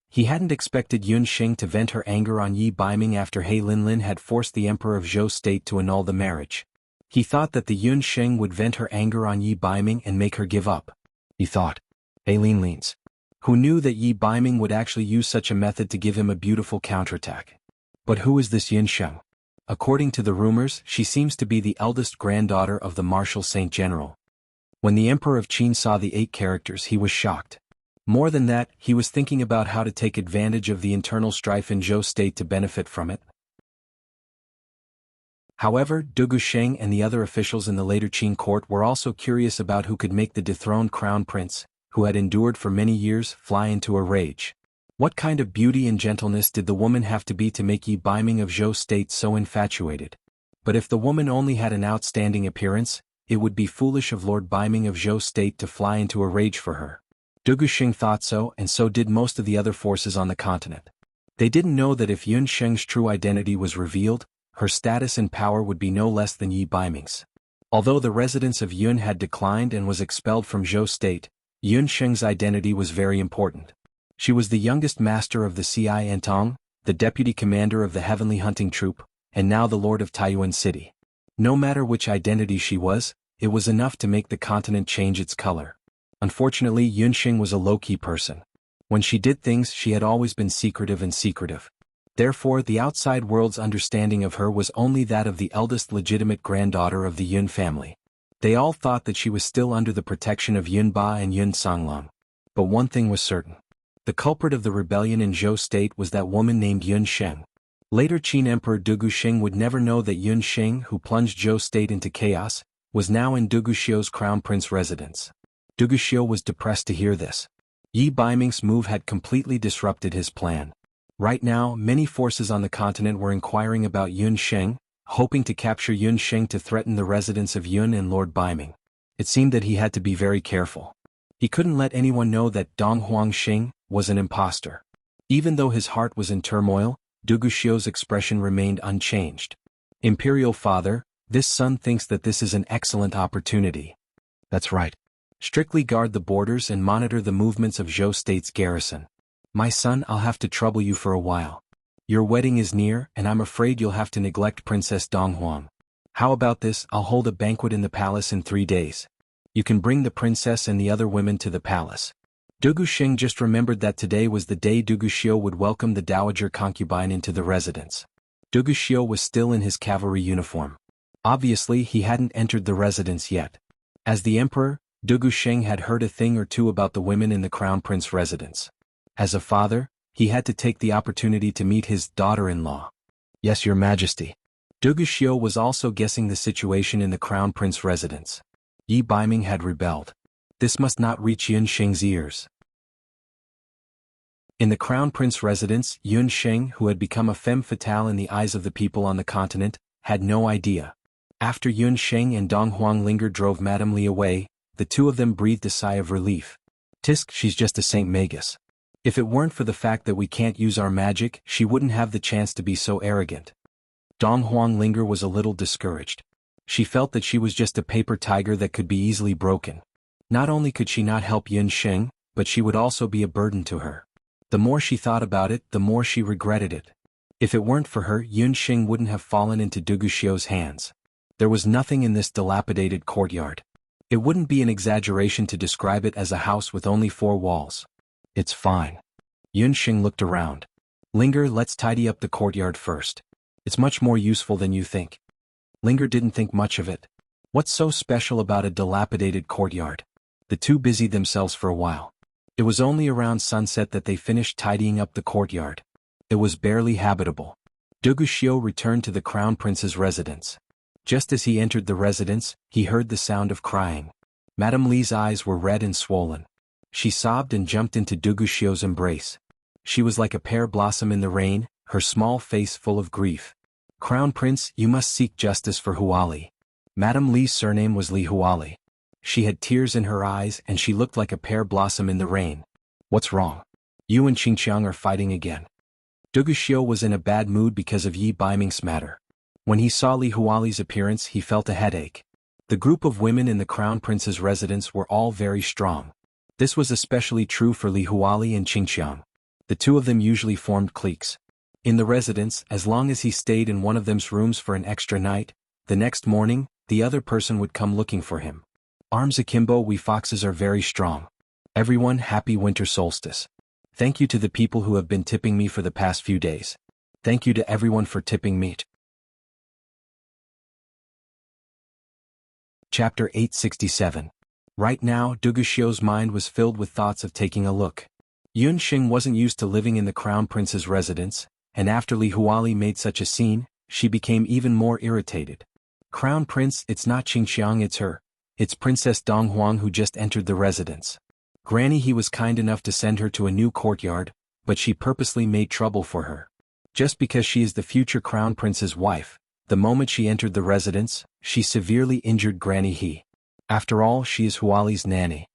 He hadn't expected Yun Sheng to vent her anger on Yi Baiming after He Linlin had forced the emperor of Zhou State to annul the marriage. He thought that the Yun Sheng would vent her anger on Yi Baiming and make her give up. He thought. He Linlin's. Who knew that Yi Baiming would actually use such a method to give him a beautiful counterattack? But who is this Yun Sheng? According to the rumors, she seems to be the eldest granddaughter of the martial Saint General. When the Emperor of Qin saw the 8 characters, he was shocked. More than that, he was thinking about how to take advantage of the internal strife in Zhou State to benefit from it. However, Dugusheng and the other officials in the later Qin court were also curious about who could make the dethroned crown prince, who had endured for many years, fly into a rage. What kind of beauty and gentleness did the woman have to be to make Yi Baiming of Zhou State so infatuated? But if the woman only had an outstanding appearance, it would be foolish of Lord Baiming of Zhou State to fly into a rage for her. Dugusheng thought so, and so did most of the other forces on the continent. They didn't know that if Yun Sheng's true identity was revealed, her status and power would be no less than Yi Baiming's. Although the residence of Yun had declined and was expelled from Zhou State, Yun Sheng's identity was very important. She was the youngest master of the Ci Entong, the deputy commander of the Heavenly Hunting Troop, and now the lord of Taiyuan City. No matter which identity she was, it was enough to make the continent change its color. Unfortunately, Yun Sheng was a low-key person. When she did things, she had always been secretive and secretive. Therefore, the outside world's understanding of her was only that of the eldest legitimate granddaughter of the Yun family. They all thought that she was still under the protection of Yun Ba and Yun Songlong. But one thing was certain. The culprit of the rebellion in Zhou state was that woman named Yun Sheng. Later Qin Emperor Duguxing would never know that Yun Sheng, who plunged Zhou state into chaos, was now in Duguxiu's crown prince residence. Duguxiu was depressed to hear this. Yi Baiming's move had completely disrupted his plan. Right now, many forces on the continent were inquiring about Yun Sheng, hoping to capture Yun Sheng to threaten the residence of Yun and Lord Baiming. It seemed that he had to be very careful. He couldn't let anyone know that Dong Huangxing was an impostor. Even though his heart was in turmoil, Duguxiu's expression remained unchanged. Imperial Father, this son thinks that this is an excellent opportunity. That's right. Strictly guard the borders and monitor the movements of Zhou State's garrison. My son, I'll have to trouble you for a while. Your wedding is near, and I'm afraid you'll have to neglect Princess Donghuang. How about this? I'll hold a banquet in the palace in 3 days. You can bring the princess and the other women to the palace. Duguxing just remembered that today was the day Duguxiu would welcome the dowager concubine into the residence. Duguxiu was still in his cavalry uniform. Obviously, he hadn't entered the residence yet. As the emperor, Duguxing had heard a thing or two about the women in the crown prince residence. As a father, he had to take the opportunity to meet his daughter-in-law. Yes, Your Majesty. Duguxiu was also guessing the situation in the crown prince residence. Yi Baiming had rebelled. This must not reach Yun Sheng's ears. In the crown prince residence, Yun Sheng, who had become a femme fatale in the eyes of the people on the continent, had no idea. After Yun Sheng and Dong Huanglinger drove Madame Li away, the two of them breathed a sigh of relief. Tisk, she's just a Saint Magus. If it weren't for the fact that we can't use our magic, she wouldn't have the chance to be so arrogant. Dong Huanglinger was a little discouraged. She felt that she was just a paper tiger that could be easily broken. Not only could she not help Yun Sheng, but she would also be a burden to her. The more she thought about it, the more she regretted it. If it weren't for her, Yun Sheng wouldn't have fallen into Duguxiu's hands. There was nothing in this dilapidated courtyard. It wouldn't be an exaggeration to describe it as a house with only 4 walls. It's fine. Yun Sheng looked around. Linger, let's tidy up the courtyard first. It's much more useful than you think. Linger didn't think much of it. What's so special about a dilapidated courtyard? The two busied themselves for a while. It was only around sunset that they finished tidying up the courtyard. It was barely habitable. Duguxiu returned to the crown prince's residence. Just as he entered the residence, he heard the sound of crying. Madame Li's eyes were red and swollen. She sobbed and jumped into Duguxiu's embrace. She was like a pear blossom in the rain, her small face full of grief. Crown Prince, you must seek justice for Huali. Madame Li's surname was Li Huali. She had tears in her eyes and she looked like a pear blossom in the rain. What's wrong? You and Qingqiang are fighting again. Duguxiu was in a bad mood because of Yi Baiming's matter. When he saw Li Huali's appearance, he felt a headache. The group of women in the Crown Prince's residence were all very strong. This was especially true for Li Huali and Qingqiang. The two of them usually formed cliques. In the residence, as long as he stayed in one of them's rooms for an extra night, the next morning, the other person would come looking for him. Arms akimbo, we foxes are very strong. Everyone, happy winter solstice. Thank you to the people who have been tipping me for the past few days. Thank you to everyone for tipping me. Chapter 867. Right now, Duguxiu's mind was filled with thoughts of taking a look. Yun Sheng wasn't used to living in the Crown Prince's residence, and after Li Huali made such a scene, she became even more irritated. Crown Prince, it's not Qingqiang, it's her. It's Princess Donghuang who just entered the residence. Granny, he was kind enough to send her to a new courtyard, but she purposely made trouble for her. Just because she is the future Crown Prince's wife, the moment she entered the residence, she severely injured Granny He. After all, she is Huali's nanny.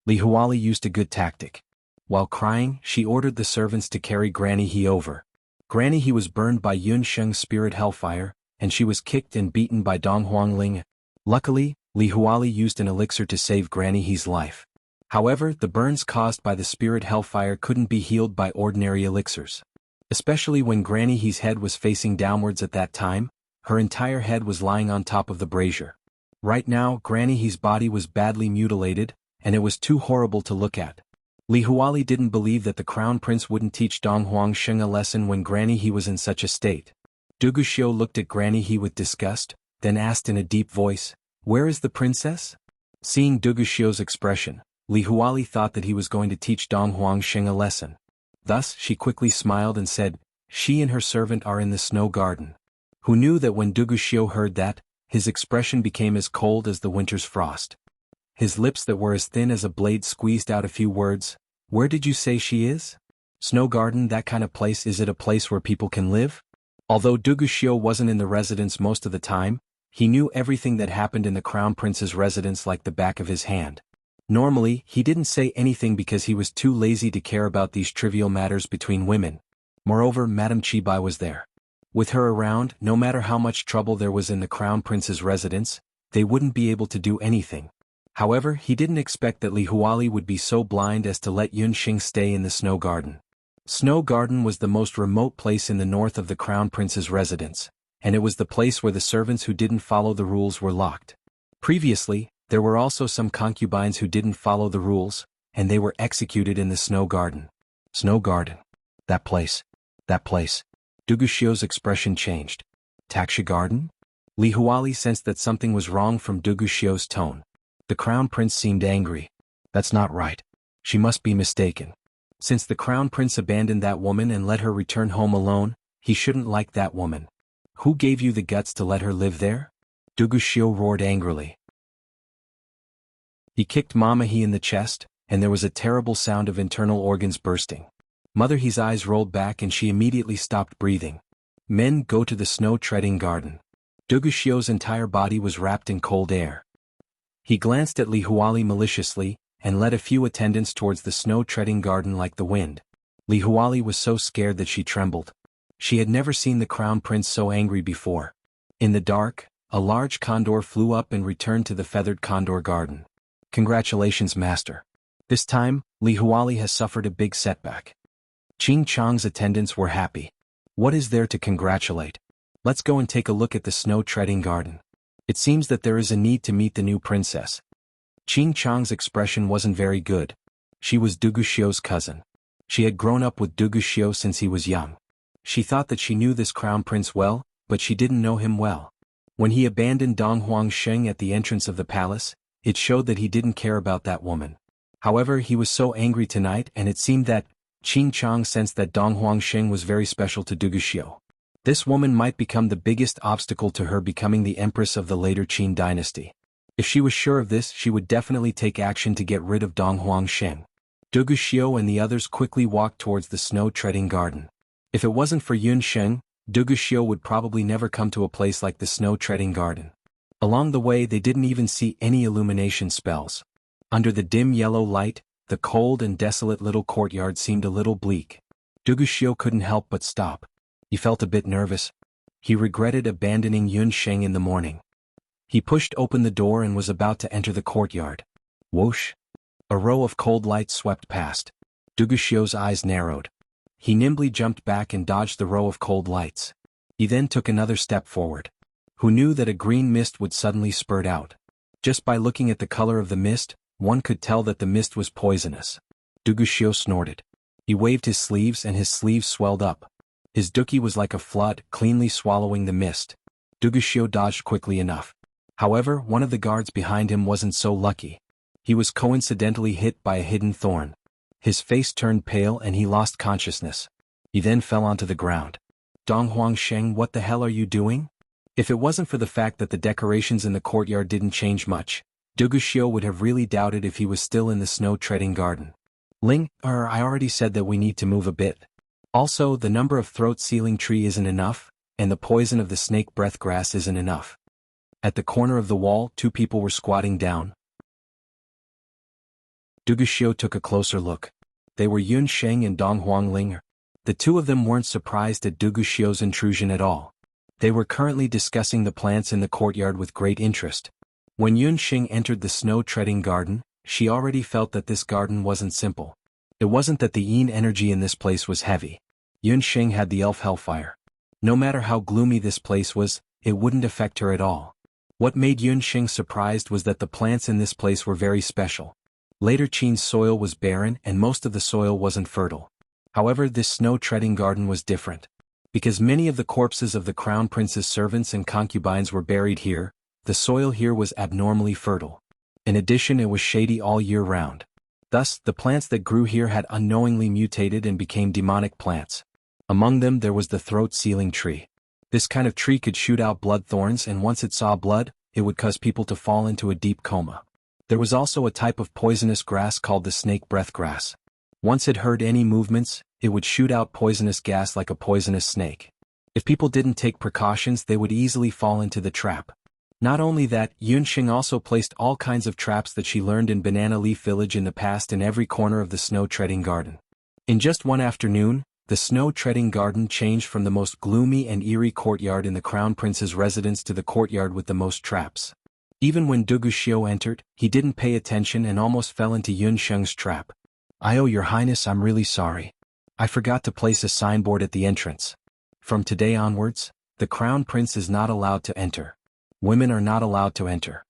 Li Huali used a good tactic. While crying, she ordered the servants to carry Granny He over. Granny He was burned by Yun Sheng's spirit hellfire, and she was kicked and beaten by Dong Huangling. Luckily, Li Huali used an elixir to save Granny He's life. However, the burns caused by the spirit hellfire couldn't be healed by ordinary elixirs. Especially when Granny He's head was facing downwards at that time, her entire head was lying on top of the brazier. Right now, Granny He's body was badly mutilated, and it was too horrible to look at. Li Huali didn't believe that the Crown Prince wouldn't teach Dong Huangsheng a lesson when Granny He was in such a state. Duguxiu looked at Granny He with disgust, then asked in a deep voice, "Where is the princess?" Seeing Duguxiu's expression, Li Huali thought that he was going to teach Dong Huangsheng a lesson. Thus, she quickly smiled and said, "She and her servant are in the snow garden." Who knew that when Duguxiu heard that, his expression became as cold as the winter's frost. His lips that were as thin as a blade squeezed out a few words. "Where did you say she is? Snow garden, that kind of place. Is it a place where people can live?" Although Duguxiu wasn't in the residence most of the time, he knew everything that happened in the Crown Prince's residence like the back of his hand. Normally, he didn't say anything because he was too lazy to care about these trivial matters between women. Moreover, Madame Chibai was there. With her around, no matter how much trouble there was in the Crown Prince's residence, they wouldn't be able to do anything. However, he didn't expect that Li Huali would be so blind as to let Yunxing stay in the snow garden. Snow garden was the most remote place in the north of the Crown Prince's residence, and it was the place where the servants who didn't follow the rules were locked. Previously, there were also some concubines who didn't follow the rules, and they were executed in the snow garden. Snow garden. That place. That place. Duguxiu's expression changed. Taxia garden? Li Huali sensed that something was wrong from Duguxiu's tone. The Crown Prince seemed angry. That's not right. She must be mistaken. Since the Crown Prince abandoned that woman and let her return home alone, he shouldn't like that woman. Who gave you the guts to let her live there? Duguxiu roared angrily. He kicked Mama He in the chest, and there was a terrible sound of internal organs bursting. Mother He's eyes rolled back and she immediately stopped breathing. Men, go to the snow-treading garden. Duguxiu's entire body was wrapped in cold air. He glanced at Li Huali maliciously, and led a few attendants towards the snow-treading garden like the wind. Li Huali was so scared that she trembled. She had never seen the Crown Prince so angry before. In the dark, a large condor flew up and returned to the feathered condor garden. Congratulations, master. This time, Li Huali has suffered a big setback. Qing Chang's attendants were happy. What is there to congratulate? Let's go and take a look at the snow-treading garden. It seems that there is a need to meet the new princess. Qing Chang's expression wasn't very good. She was Duguxiu's cousin. She had grown up with Duguxiu since he was young. She thought that she knew this crown prince well, but she didn't know him well. When he abandoned Dong Huangsheng at the entrance of the palace, it showed that he didn't care about that woman. However, he was so angry tonight, and it seemed that Qing Chang sensed that Dong Huangsheng was very special to Duguxiu. This woman might become the biggest obstacle to her becoming the empress of the later Qin dynasty. If she was sure of this, she would definitely take action to get rid of Dong Huangsheng. Duguxiu and the others quickly walked towards the snow-treading garden. If it wasn't for Yunsheng, Duguxiu would probably never come to a place like the snow-treading garden. Along the way they didn't even see any illumination spells. Under the dim yellow light, the cold and desolate little courtyard seemed a little bleak. Duguxiu couldn't help but stop. He felt a bit nervous. He regretted abandoning Yunsheng in the morning. He pushed open the door and was about to enter the courtyard. Whoosh! A row of cold lights swept past. Duguxiu's eyes narrowed. He nimbly jumped back and dodged the row of cold lights. He then took another step forward. Who knew that a green mist would suddenly spurt out? Just by looking at the color of the mist, one could tell that the mist was poisonous. Duguxiu snorted. He waved his sleeves and his sleeves swelled up. His duki was like a flood, cleanly swallowing the mist. Duguxiu dodged quickly enough. However, one of the guards behind him wasn't so lucky. He was coincidentally hit by a hidden thorn. His face turned pale and he lost consciousness. He then fell onto the ground. Dong Huangsheng, what the hell are you doing? If it wasn't for the fact that the decorations in the courtyard didn't change much, Duguxiu would have really doubted if he was still in the snow-treading garden. I already said that we need to move a bit. Also, the number of throat-sealing tree isn't enough, and the poison of the snake breath grass isn't enough. At the corner of the wall, two people were squatting down. Duguxiu took a closer look. They were Yunsheng and Dong Huangling. The two of them weren't surprised at Duguxiu's intrusion at all. They were currently discussing the plants in the courtyard with great interest. When Yunsheng entered the snow-treading garden, she already felt that this garden wasn't simple. It wasn't that the yin energy in this place was heavy. Yunsheng had the elf hellfire. No matter how gloomy this place was, it wouldn't affect her at all. What made Yunsheng surprised was that the plants in this place were very special. Later Qin's soil was barren and most of the soil wasn't fertile. However, this snow-treading garden was different. Because many of the corpses of the crown prince's servants and concubines were buried here, the soil here was abnormally fertile. In addition, it was shady all year round. Thus, the plants that grew here had unknowingly mutated and became demonic plants. Among them there was the throat-sealing tree. This kind of tree could shoot out blood thorns, and once it saw blood, it would cause people to fall into a deep coma. There was also a type of poisonous grass called the snake breath grass. Once it heard any movements, it would shoot out poisonous gas like a poisonous snake. If people didn't take precautions, they would easily fall into the trap. Not only that, Yunxing also placed all kinds of traps that she learned in Banana Leaf Village in the past in every corner of the snow-treading garden. In just one afternoon, the snow-treading garden changed from the most gloomy and eerie courtyard in the Crown Prince's residence to the courtyard with the most traps. Even when Duguxiu entered, he didn't pay attention and almost fell into Yunsheng's trap. Your Highness, I'm really sorry. I forgot to place a signboard at the entrance. From today onwards, the Crown Prince is not allowed to enter. Women are not allowed to enter.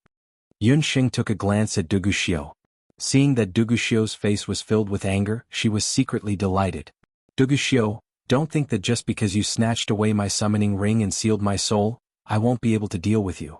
Yunxing took a glance at Duguxiu. Seeing that Duguxiu's face was filled with anger, she was secretly delighted. Duguxiu, don't think that just because you snatched away my summoning ring and sealed my soul, I won't be able to deal with you.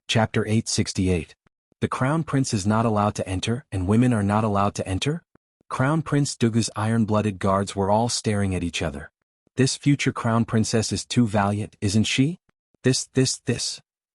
Chapter 868. The Crown Prince is not allowed to enter, and women are not allowed to enter? Crown Prince Dugu's iron-blooded guards were all staring at each other. This future Crown Princess is too valiant, isn't she? This.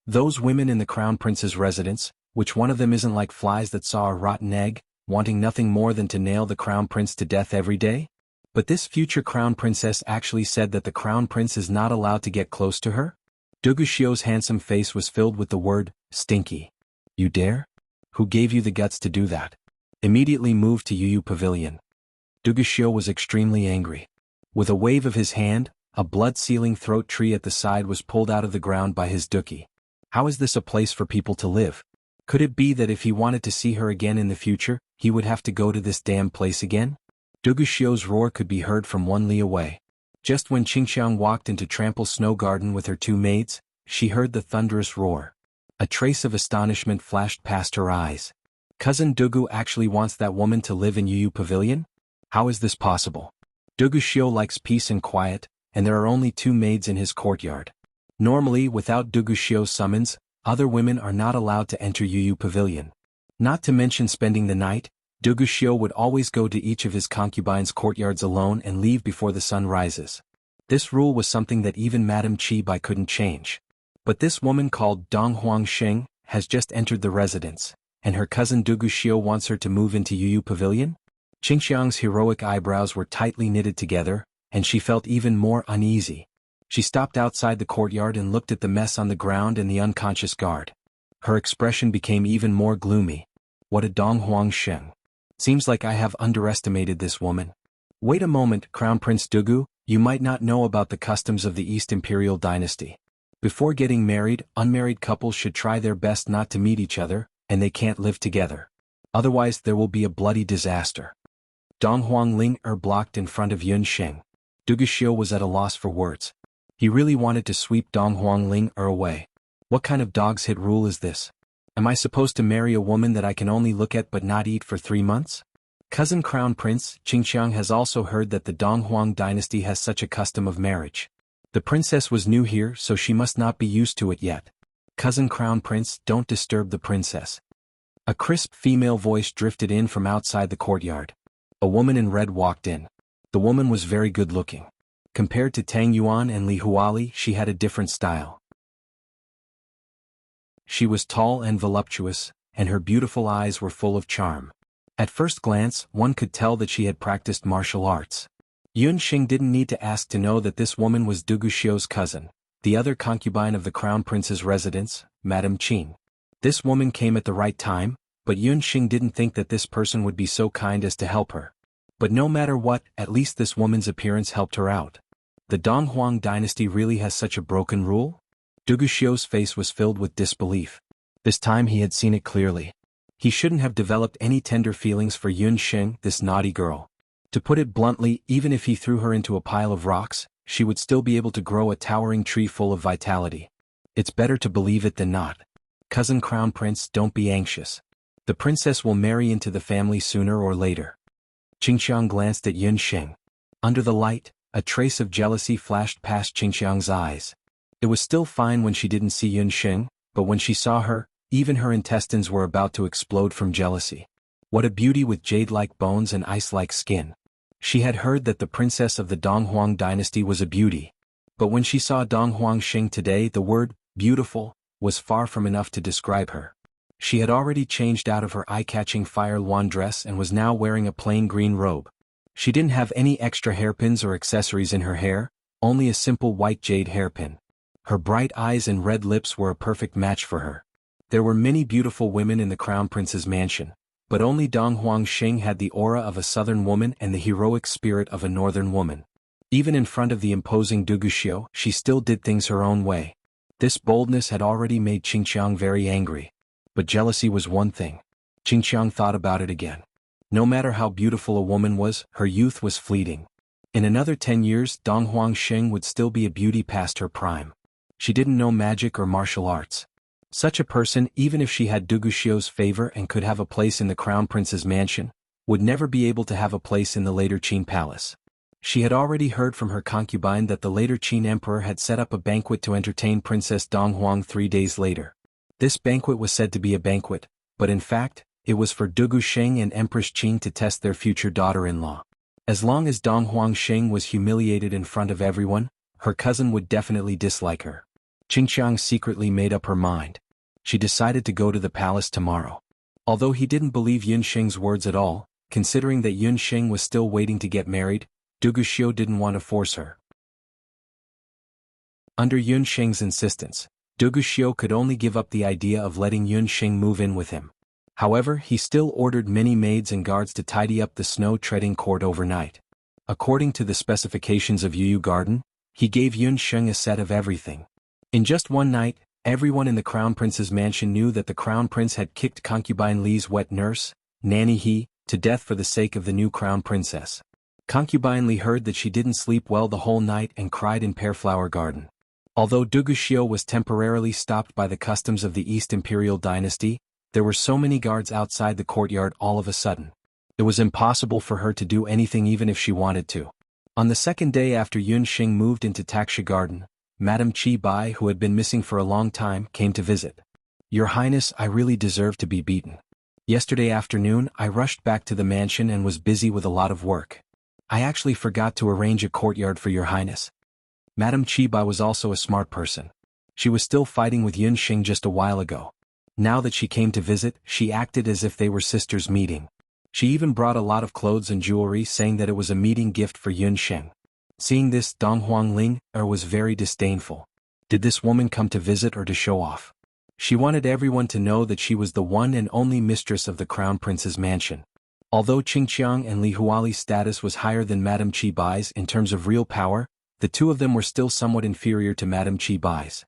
Those women in the Crown Prince's residence, which one of them isn't like flies that saw a rotten egg, wanting nothing more than to nail the Crown Prince to death every day? But this future Crown Princess actually said that the Crown Prince is not allowed to get close to her? Duguxiu's handsome face was filled with the word, stinky. You dare? Who gave you the guts to do that? Immediately move to Yu Pavilion. Duguxiu was extremely angry. With a wave of his hand, a blood-sealing throat tree at the side was pulled out of the ground by his duki. How is this a place for people to live? Could it be that if he wanted to see her again in the future, he would have to go to this damn place again? Duguxiu's roar could be heard from 1 li away. Just when Qingxiang walked into Trample's snow garden with her 2 maids, she heard the thunderous roar. A trace of astonishment flashed past her eyes. Cousin Dugu actually wants that woman to live in Yu Pavilion? How is this possible? Duguxiu likes peace and quiet, and there are only 2 maids in his courtyard. Normally, without Duguxiu's summons, other women are not allowed to enter Yu Pavilion. Not to mention spending the night, Duguxiu would always go to each of his concubines' courtyards alone and leave before the sun rises. This rule was something that even Madame Qi Bai couldn't change. But this woman called Dong Huangxing has just entered the residence, and her cousin Duguxiu wants her to move into Yu Pavilion? Qingxiang's heroic eyebrows were tightly knitted together, and she felt even more uneasy. She stopped outside the courtyard and looked at the mess on the ground and the unconscious guard. Her expression became even more gloomy. What a Dong Huangxing. Seems like I have underestimated this woman. Wait a moment, Crown Prince Dugu, you might not know about the customs of the East Imperial Dynasty. Before getting married, unmarried couples should try their best not to meet each other, and they can't live together. Otherwise there will be a bloody disaster. Dong Huangling blocked in front of Yunxing. Duguxiu was at a loss for words. He really wanted to sweep Dong Huangling away. What kind of dog's hit rule is this? Am I supposed to marry a woman that I can only look at but not eat for 3 months? Cousin Crown Prince Qingxiang has also heard that the Dong Huang dynasty has such a custom of marriage. The princess was new here, so she must not be used to it yet. Cousin Crown Prince, don't disturb the princess. A crisp female voice drifted in from outside the courtyard. A woman in red walked in. The woman was very good-looking. Compared to Tang Yuan and Li Huali, she had a different style. She was tall and voluptuous, and her beautiful eyes were full of charm. At first glance, one could tell that she had practiced martial arts. Yunxing didn't need to ask to know that this woman was Duguxiu's cousin, the other concubine of the Crown Prince's residence, Madame Qin. This woman came at the right time, but Yunxing didn't think that this person would be so kind as to help her. But no matter what, at least this woman's appearance helped her out. The Dong Huang dynasty really has such a broken rule? Duguxiu's face was filled with disbelief. This time he had seen it clearly. He shouldn't have developed any tender feelings for Yunxing, this naughty girl. To put it bluntly, even if he threw her into a pile of rocks, she would still be able to grow a towering tree full of vitality. It's better to believe it than not. Cousin Crown Prince, don't be anxious. The princess will marry into the family sooner or later. Qingxiang glanced at Yunxing. Under the light, a trace of jealousy flashed past Qingxiang's eyes. It was still fine when she didn't see Yunxing, but when she saw her, Even her intestines were about to explode from jealousy. What a beauty with jade-like bones and ice-like skin. She had heard that the princess of the Donghuang dynasty was a beauty. But when she saw Dong Huangxing today, the word, beautiful, was far from enough to describe her. She had already changed out of her eye-catching fire luan dress and was now wearing a plain green robe. She didn't have any extra hairpins or accessories in her hair, only a simple white jade hairpin. Her bright eyes and red lips were a perfect match for her. There were many beautiful women in the crown prince's mansion, but only Dong Huangxing had the aura of a southern woman and the heroic spirit of a northern woman. Even in front of the imposing Duguxiu, she still did things her own way. This boldness had already made Qingqiang very angry. But jealousy was one thing. Qingqiang thought about it again. No matter how beautiful a woman was, her youth was fleeting. In another 10 years, Dong Huangxing would still be a beauty past her prime. She didn't know magic or martial arts. Such a person, even if she had Duguxiu's favor and could have a place in the crown prince's mansion, would never be able to have a place in the later Qin palace. She had already heard from her concubine that the later Qin emperor had set up a banquet to entertain Princess Donghuang 3 days later. This banquet was said to be a banquet, but in fact, it was for Duguxiang and Empress Qing to test their future daughter-in-law. As long as Dong Huangxing was humiliated in front of everyone, her cousin would definitely dislike her. Qingqiang secretly made up her mind. She decided to go to the palace tomorrow. Although he didn't believe Yunxing's words at all, considering that Yunxing was still waiting to get married, Duguxiu didn't want to force her. Under Yunxing's insistence, Duguxiu could only give up the idea of letting Yunxing move in with him. However, he still ordered many maids and guards to tidy up the snow-treading court overnight. According to the specifications of Yu Garden, he gave Yunxing a set of everything. In just one night, everyone in the Crown Prince's mansion knew that the Crown Prince had kicked concubine Li's wet nurse, Nanny He, to death for the sake of the new Crown Princess. Concubine Li heard that she didn't sleep well the whole night and cried in Pearflower Garden. Although Duguxiu was temporarily stopped by the customs of the East Imperial Dynasty, there were so many guards outside the courtyard all of a sudden. It was impossible for her to do anything even if she wanted to. On the second day after Yunxing moved into Taxia Garden, Madame Qi Bai, who had been missing for a long time, came to visit. Your Highness, I really deserve to be beaten. Yesterday afternoon, I rushed back to the mansion and was busy with a lot of work. I actually forgot to arrange a courtyard for Your Highness. Madame Qi Bai was also a smart person. She was still fighting with Yunxing just a while ago. Now that she came to visit, she acted as if they were sisters meeting. She even brought a lot of clothes and jewelry, saying that it was a meeting gift for Yunxing. Seeing this, Dong Huangling was very disdainful. Did this woman come to visit or to show off? She wanted everyone to know that she was the one and only mistress of the Crown Prince's mansion. Although Qingqiang and Li Huali's status was higher than Madame Qi Bai's in terms of real power, the two of them were still somewhat inferior to Madame Qi Bai's.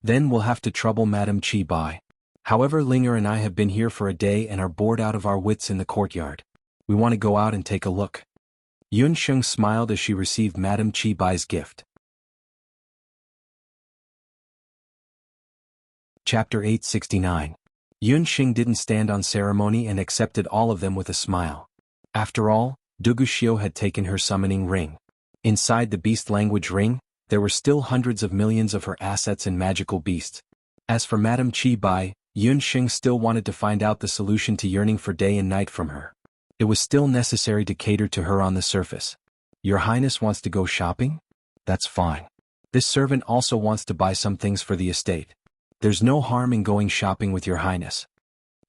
Then we'll have to trouble Madame Qi Bai. However, Linger and I have been here for a day and are bored out of our wits in the courtyard. We want to go out and take a look. Yunxing smiled as she received Madame Qi Bai's gift. Chapter 869. Yunxing didn't stand on ceremony and accepted all of them with a smile. After all, Duguxiu had taken her summoning ring. Inside the beast language ring, there were still hundreds of millions of her assets and magical beasts. As for Madame Qi Bai, Yunxing still wanted to find out the solution to yearning for day and night from her. It was still necessary to cater to her on the surface. Your Highness wants to go shopping? That's fine. This servant also wants to buy some things for the estate. There's no harm in going shopping with Your Highness.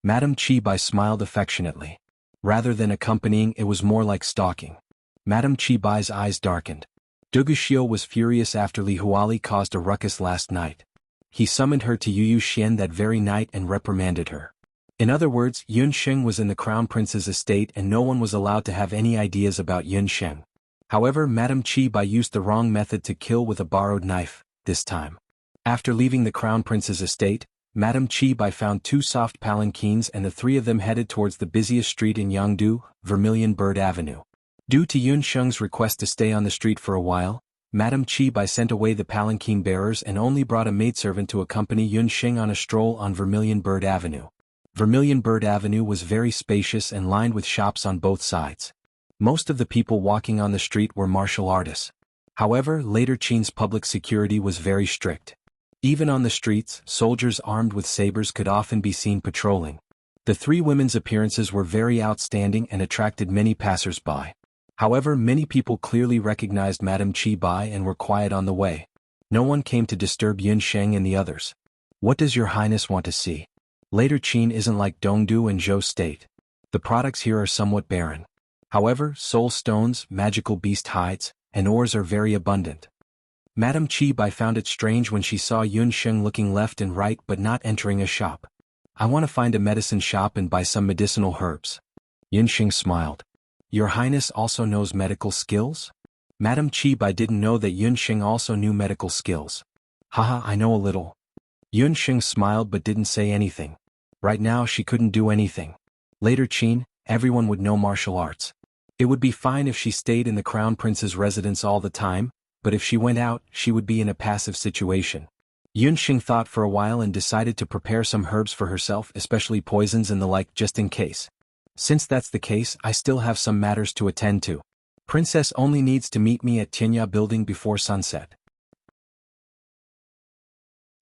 Madame Qi Bai smiled affectionately. Rather than accompanying, it was more like stalking. Madame Qi Bai's eyes darkened. Duguxiu was furious after Li Huali caused a ruckus last night. He summoned her to Yu Xian that very night and reprimanded her. In other words, Yunxing was in the Crown Prince's estate and no one was allowed to have any ideas about Yunxing. However, Madame Qi Bai used the wrong method to kill with a borrowed knife, this time. After leaving the Crown Prince's estate, Madame Qi Bai found 2 soft palanquins and the 3 of them headed towards the busiest street in Jianghu, Vermilion Bird Avenue. Due to Yunxing's request to stay on the street for a while, Madame Qi Bai sent away the palanquin bearers and only brought a maidservant to accompany Yunxing on a stroll on Vermilion Bird Avenue. Vermilion Bird Avenue was very spacious and lined with shops on both sides. Most of the people walking on the street were martial artists. However, later Qin's public security was very strict. Even on the streets, soldiers armed with sabers could often be seen patrolling. The three women's appearances were very outstanding and attracted many passers-by. However, many people clearly recognized Madame Qi Bai and were quiet on the way. No one came to disturb Yun Sheng and the others. What does your highness want to see? Later Qin isn't like Dongdu and Zhou State. The products here are somewhat barren. However, soul stones, magical beast hides, and ores are very abundant. Madame Qi Bai found it strange when she saw Yun Sheng looking left and right but not entering a shop. I want to find a medicine shop and buy some medicinal herbs. Yun Sheng smiled. Your highness also knows medical skills? Madame Qi Bai didn't know that Yun Sheng also knew medical skills. Haha, I know a little. Yun Sheng smiled but didn't say anything. Right now she couldn't do anything. Later Qin, everyone would know martial arts. It would be fine if she stayed in the crown prince's residence all the time, but if she went out, she would be in a passive situation. Yun Sheng thought for a while and decided to prepare some herbs for herself, especially poisons and the like, just in case. Since that's the case, I still have some matters to attend to. Princess only needs to meet me at Tianya building before sunset.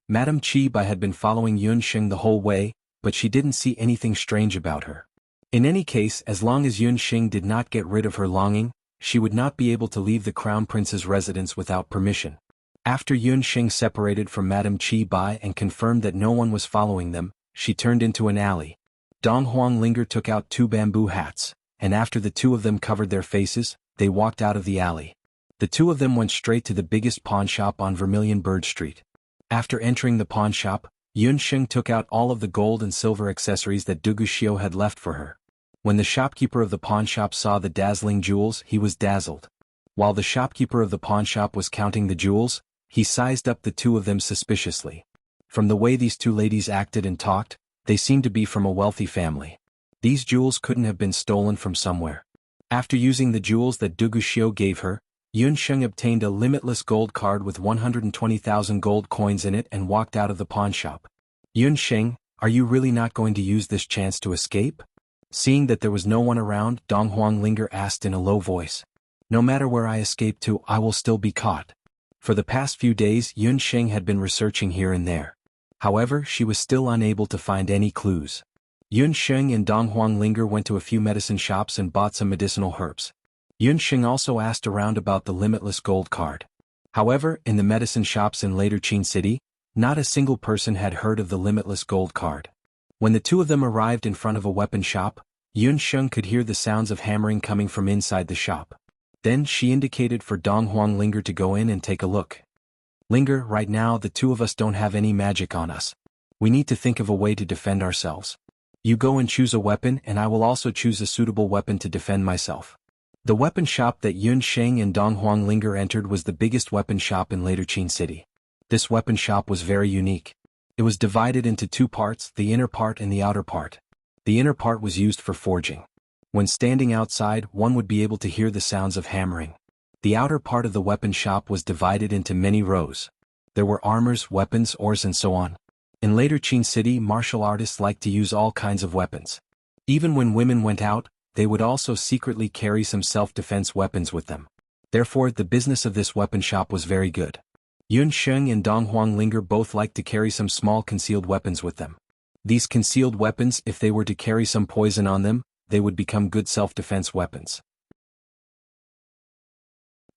Madame Qi Bai had been following Yun Sheng the whole way, but she didn't see anything strange about her. In any case, as long as Yun Sheng did not get rid of her longing, she would not be able to leave the crown prince's residence without permission. After Yun Sheng separated from Madame Qi Bai and confirmed that no one was following them, she turned into an alley. Dong Huanglinger took out 2 bamboo hats, and after the 2 of them covered their faces, they walked out of the alley. The 2 of them went straight to the biggest pawn shop on Vermilion Bird Street. After entering the pawn shop, Yun Sheng took out all of the gold and silver accessories that Du Guxiu had left for her. When the shopkeeper of the pawn shop saw the dazzling jewels, he was dazzled. While the shopkeeper of the pawn shop was counting the jewels, he sized up the 2 of them suspiciously. From the way these 2 ladies acted and talked, they seemed to be from a wealthy family. These jewels couldn't have been stolen from somewhere. After using the jewels that Du Guxiu gave her, Yun Sheng obtained a limitless gold card with 120,000 gold coins in it and walked out of the pawn shop. Yun Sheng, are you really not going to use this chance to escape? Seeing that there was no one around, Dong Huanglinger asked in a low voice. No matter where I escape to, I will still be caught. For the past few days, Yun Sheng had been researching here and there. However, she was still unable to find any clues. Yun Sheng and Dong Huanglinger went to a few medicine shops and bought some medicinal herbs. Yun Sheng also asked around about the limitless gold card. However, in the medicine shops in Later Qin City, not a single person had heard of the limitless gold card. When the 2 of them arrived in front of a weapon shop, Yun Sheng could hear the sounds of hammering coming from inside the shop. Then she indicated for Dong Huanglinger to go in and take a look. Linger, right now the 2 of us don't have any magic on us. We need to think of a way to defend ourselves. You go and choose a weapon and I will also choose a suitable weapon to defend myself. The weapon shop that Yun Sheng and Dong Huanglinger entered was the biggest weapon shop in Later Qin City. This weapon shop was very unique. It was divided into 2 parts, the inner part and the outer part. The inner part was used for forging. When standing outside, one would be able to hear the sounds of hammering. The outer part of the weapon shop was divided into many rows. There were armors, weapons, ores and so on. In Later Qin City, martial artists liked to use all kinds of weapons. Even when women went out, they would also secretly carry some self-defense weapons with them. Therefore, the business of this weapon shop was very good. Yun Sheng and Dong Huanglinger both liked to carry some small concealed weapons with them. These concealed weapons, if they were to carry some poison on them, they would become good self-defense weapons.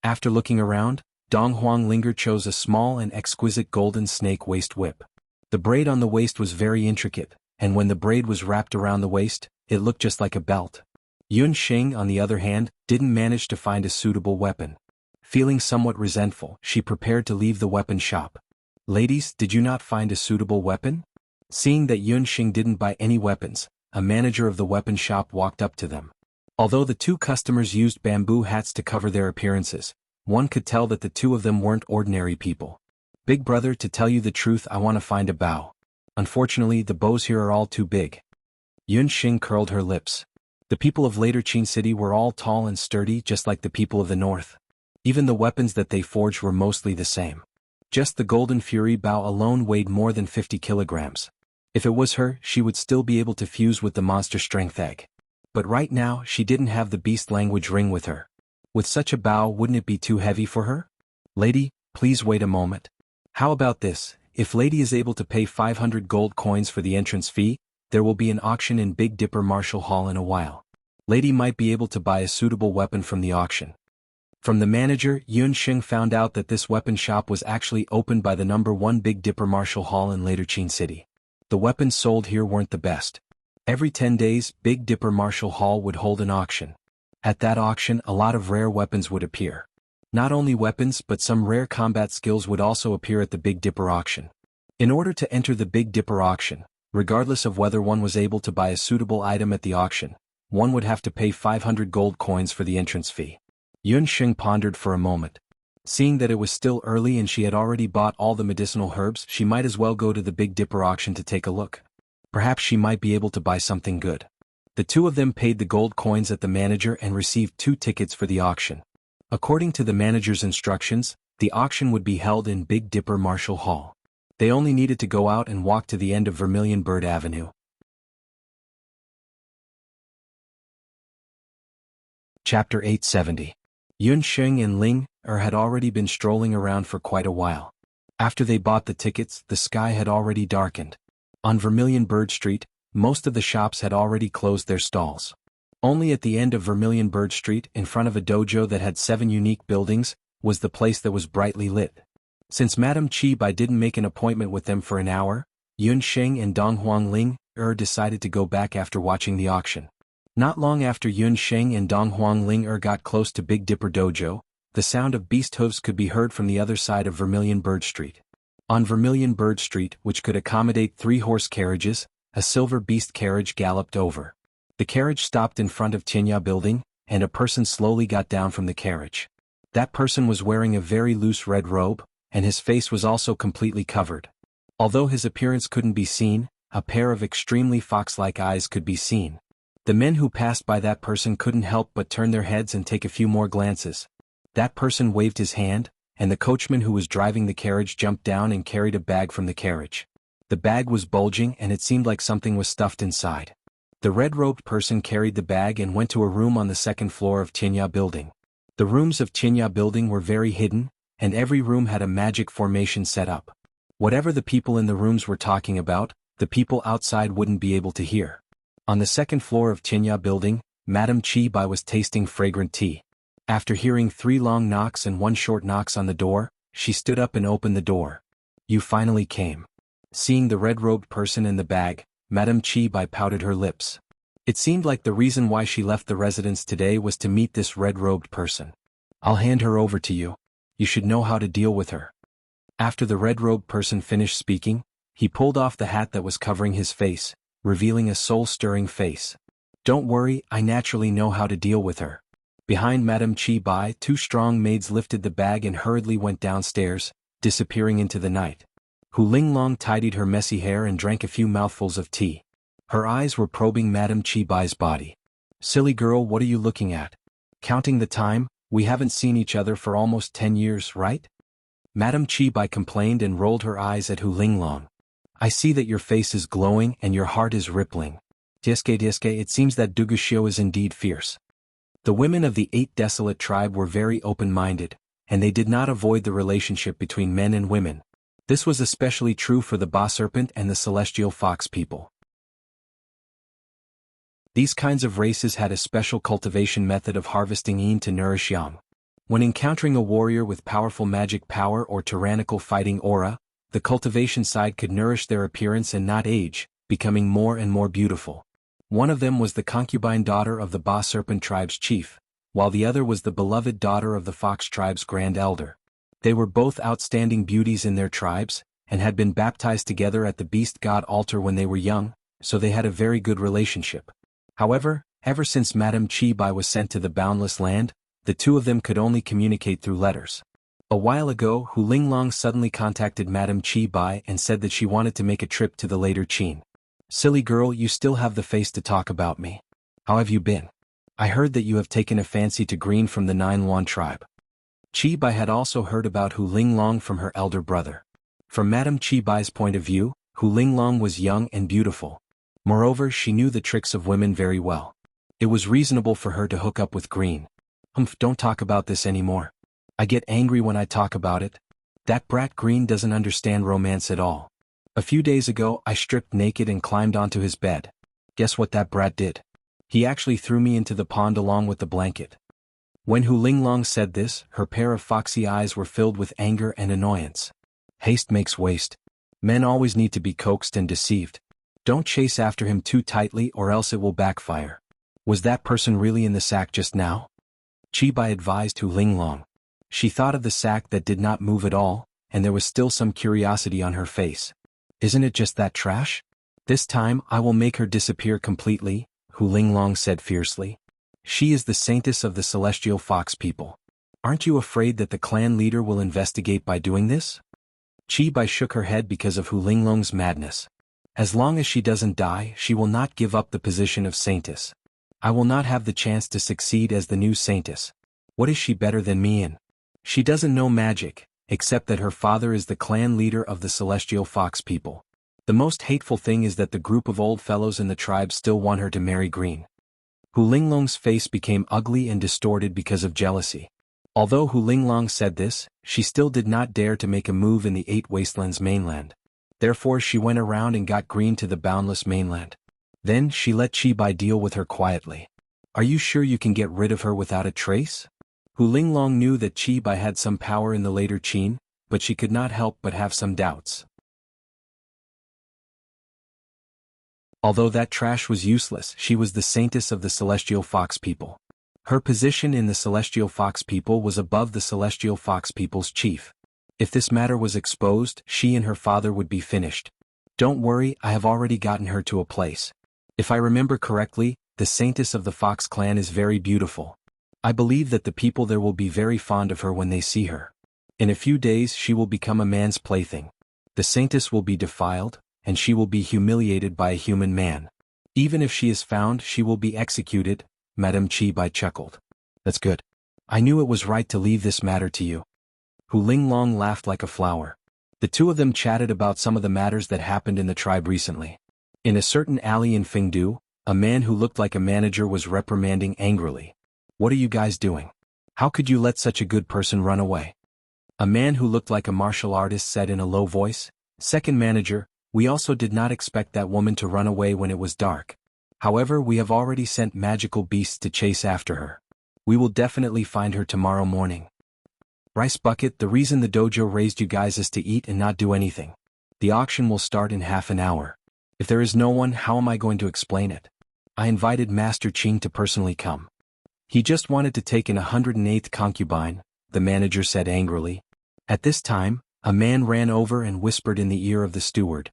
After looking around, Dong Huanglinger chose a small and exquisite golden snake waist whip. The braid on the waist was very intricate, and when the braid was wrapped around the waist, it looked just like a belt. Yun Sheng, on the other hand, didn't manage to find a suitable weapon. Feeling somewhat resentful, she prepared to leave the weapon shop. Ladies, did you not find a suitable weapon? Seeing that Yun Sheng didn't buy any weapons, a manager of the weapon shop walked up to them. Although the 2 customers used bamboo hats to cover their appearances, one could tell that the 2 of them weren't ordinary people. Big brother, to tell you the truth, I want to find a bow. Unfortunately, the bows here are all too big. Yun Sheng curled her lips. The people of Later Qin City were all tall and sturdy just like the people of the north. Even the weapons that they forged were mostly the same. Just the Golden Fury bow alone weighed more than 50 kilograms. If it was her, she would still be able to fuse with the monster strength egg. But right now, she didn't have the beast language ring with her. With such a bow, wouldn't it be too heavy for her? Lady, please wait a moment. How about this? If lady is able to pay 500 gold coins for the entrance fee, there will be an auction in Big Dipper Martial Hall in a while. Lady might be able to buy a suitable weapon from the auction. From the manager, Yun Sheng found out that this weapon shop was actually opened by the number 1 Big Dipper Martial Hall in Later Qin City. The weapons sold here weren't the best. Every 10 days, Big Dipper Martial Hall would hold an auction. At that auction, a lot of rare weapons would appear. Not only weapons but some rare combat skills would also appear at the Big Dipper auction. In order to enter the Big Dipper auction, regardless of whether one was able to buy a suitable item at the auction, one would have to pay 500 gold coins for the entrance fee. Yun Sheng pondered for a moment. Seeing that it was still early and she had already bought all the medicinal herbs, she might as well go to the Big Dipper auction to take a look. Perhaps she might be able to buy something good. The two of them paid the gold coins at the manager and received 2 tickets for the auction. According to the manager's instructions, the auction would be held in Big Dipper Martial Hall. They only needed to go out and walk to the end of Vermilion Bird Avenue. Chapter 870. Yun Sheng and Ling had already been strolling around for quite a while. After they bought the tickets, the sky had already darkened. On Vermilion Bird Street, most of the shops had already closed their stalls. Only at the end of Vermilion Bird Street, in front of a dojo that had 7 unique buildings, was the place that was brightly lit. Since Madame Chi Bai didn't make an appointment with them for an hour, Yun Sheng and Donghuang Ling decided to go back after watching the auction. Not long after Yun Sheng and Donghuang Ling got close to Big Dipper Dojo, the sound of beast hooves could be heard from the other side of Vermilion Bird Street. On Vermilion Bird Street, which could accommodate 3 horse carriages, a silver beast carriage galloped over. The carriage stopped in front of Tinya Building, and a person slowly got down from the carriage. That person was wearing a very loose red robe, and his face was also completely covered. Although his appearance couldn't be seen, a pair of extremely fox-like eyes could be seen. The men who passed by that person couldn't help but turn their heads and take a few more glances. That person waved his hand, and the coachman who was driving the carriage jumped down and carried a bag from the carriage. The bag was bulging and it seemed like something was stuffed inside. The red-robed person carried the bag and went to a room on the 2nd floor of Tinya Building. The rooms of Tinya Building were very hidden, and every room had a magic formation set up. Whatever the people in the rooms were talking about, the people outside wouldn't be able to hear. On the 2nd floor of Tinya Building, Madame Chi Bai was tasting fragrant tea. After hearing 3 long knocks and 1 short knocks on the door, she stood up and opened the door. "You finally came." Seeing the red-robed person in the bag, Madame Chi Bai pouted her lips. It seemed like the reason why she left the residence today was to meet this red-robed person. "I'll hand her over to you. You should know how to deal with her." After the red-robed person finished speaking, he pulled off the hat that was covering his face, revealing a soul-stirring face. "Don't worry, I naturally know how to deal with her." Behind Madame Chi Bai, 2 strong maids lifted the bag and hurriedly went downstairs, disappearing into the night. Hu Linglong tidied her messy hair and drank a few mouthfuls of tea. Her eyes were probing Madame Chi Bai's body. "Silly girl, what are you looking at? Counting the time, we haven't seen each other for almost 10 years, right?" Madame Chi Bai complained and rolled her eyes at Hu Linglong. "I see that your face is glowing and your heart is rippling. Tieske, it seems that Dugushio is indeed fierce." The women of the 8 Desolate tribe were very open-minded, and they did not avoid the relationship between men and women. This was especially true for the Ba Serpent and the Celestial Fox people. These kinds of races had a special cultivation method of harvesting yin to nourish yang. When encountering a warrior with powerful magic power or tyrannical fighting aura, the cultivation side could nourish their appearance and not age, becoming more and more beautiful. One of them was the concubine daughter of the Ba Serpent tribe's chief, while the other was the beloved daughter of the Fox tribe's grand elder. They were both outstanding beauties in their tribes, and had been baptized together at the beast god altar when they were young, so they had a very good relationship. However, ever since Madame Chi Bai was sent to the Boundless Land, the two of them could only communicate through letters. A while ago, Hu Linglong suddenly contacted Madame Chi Bai and said that she wanted to make a trip to the Later Qin. "Silly girl, you still have the face to talk about me. How have you been? I heard that you have taken a fancy to Green from the 9 Luan tribe." Chi Bai had also heard about Hu Linglong from her elder brother. From Madame Chi Bai's point of view, Hu Linglong was young and beautiful. Moreover, she knew the tricks of women very well. It was reasonable for her to hook up with Green. Don't talk about this anymore. I get angry when I talk about it. That brat Green doesn't understand romance at all. A few days ago I stripped naked and climbed onto his bed. Guess what that brat did? He actually threw me into the pond along with the blanket. When Hu Linglong said this, her pair of foxy eyes were filled with anger and annoyance. Haste makes waste. Men always need to be coaxed and deceived. Don't chase after him too tightly or else it will backfire. Was that person really in the sack just now? Chi Bai advised Hu Linglong. She thought of the sack that did not move at all, and there was still some curiosity on her face. Isn't it just that trash? This time I will make her disappear completely, Hu Linglong said fiercely. She is the saintess of the celestial fox people. Aren't you afraid that the clan leader will investigate by doing this? Chi Bai shook her head because of Hu Linglong's madness. As long as she doesn't die, she will not give up the position of saintess. I will not have the chance to succeed as the new saintess. What is she better than me in? She doesn't know magic, except that her father is the clan leader of the celestial fox people. The most hateful thing is that the group of old fellows in the tribe still want her to marry Green. Hu Linglong's face became ugly and distorted because of jealousy. Although Hu Linglong said this, she still did not dare to make a move in the Eight Wastelands mainland. Therefore she went around and got Green to the boundless mainland. Then she let Chi Bai deal with her quietly. Are you sure you can get rid of her without a trace? Hu Linglong knew that Chi Bai had some power in the later Qin, but she could not help but have some doubts. Although that trash was useless, she was the saintess of the celestial fox people. Her position in the celestial fox people was above the celestial fox people's chief. If this matter was exposed, she and her father would be finished. Don't worry, I have already gotten her to a place. If I remember correctly, the saintess of the Fox clan is very beautiful. I believe that the people there will be very fond of her when they see her. In a few days she will become a man's plaything. The saintess will be defiled, and she will be humiliated by a human man. Even if she is found, she will be executed, Madame Chi Bai chuckled. That's good. I knew it was right to leave this matter to you. Hu Linglong laughed like a flower. The two of them chatted about some of the matters that happened in the tribe recently. In a certain alley in Fengdu, a man who looked like a manager was reprimanding angrily. What are you guys doing? How could you let such a good person run away? A man who looked like a martial artist said in a low voice, Second manager, we also did not expect that woman to run away when it was dark. However, we have already sent magical beasts to chase after her. We will definitely find her tomorrow morning. Rice Bucket, the reason the dojo raised you guys is to eat and not do anything. The auction will start in half an hour. If there is no one, how am I going to explain it? I invited Master Qing to personally come. He just wanted to take an 108th concubine, the manager said angrily. At this time, a man ran over and whispered in the ear of the steward.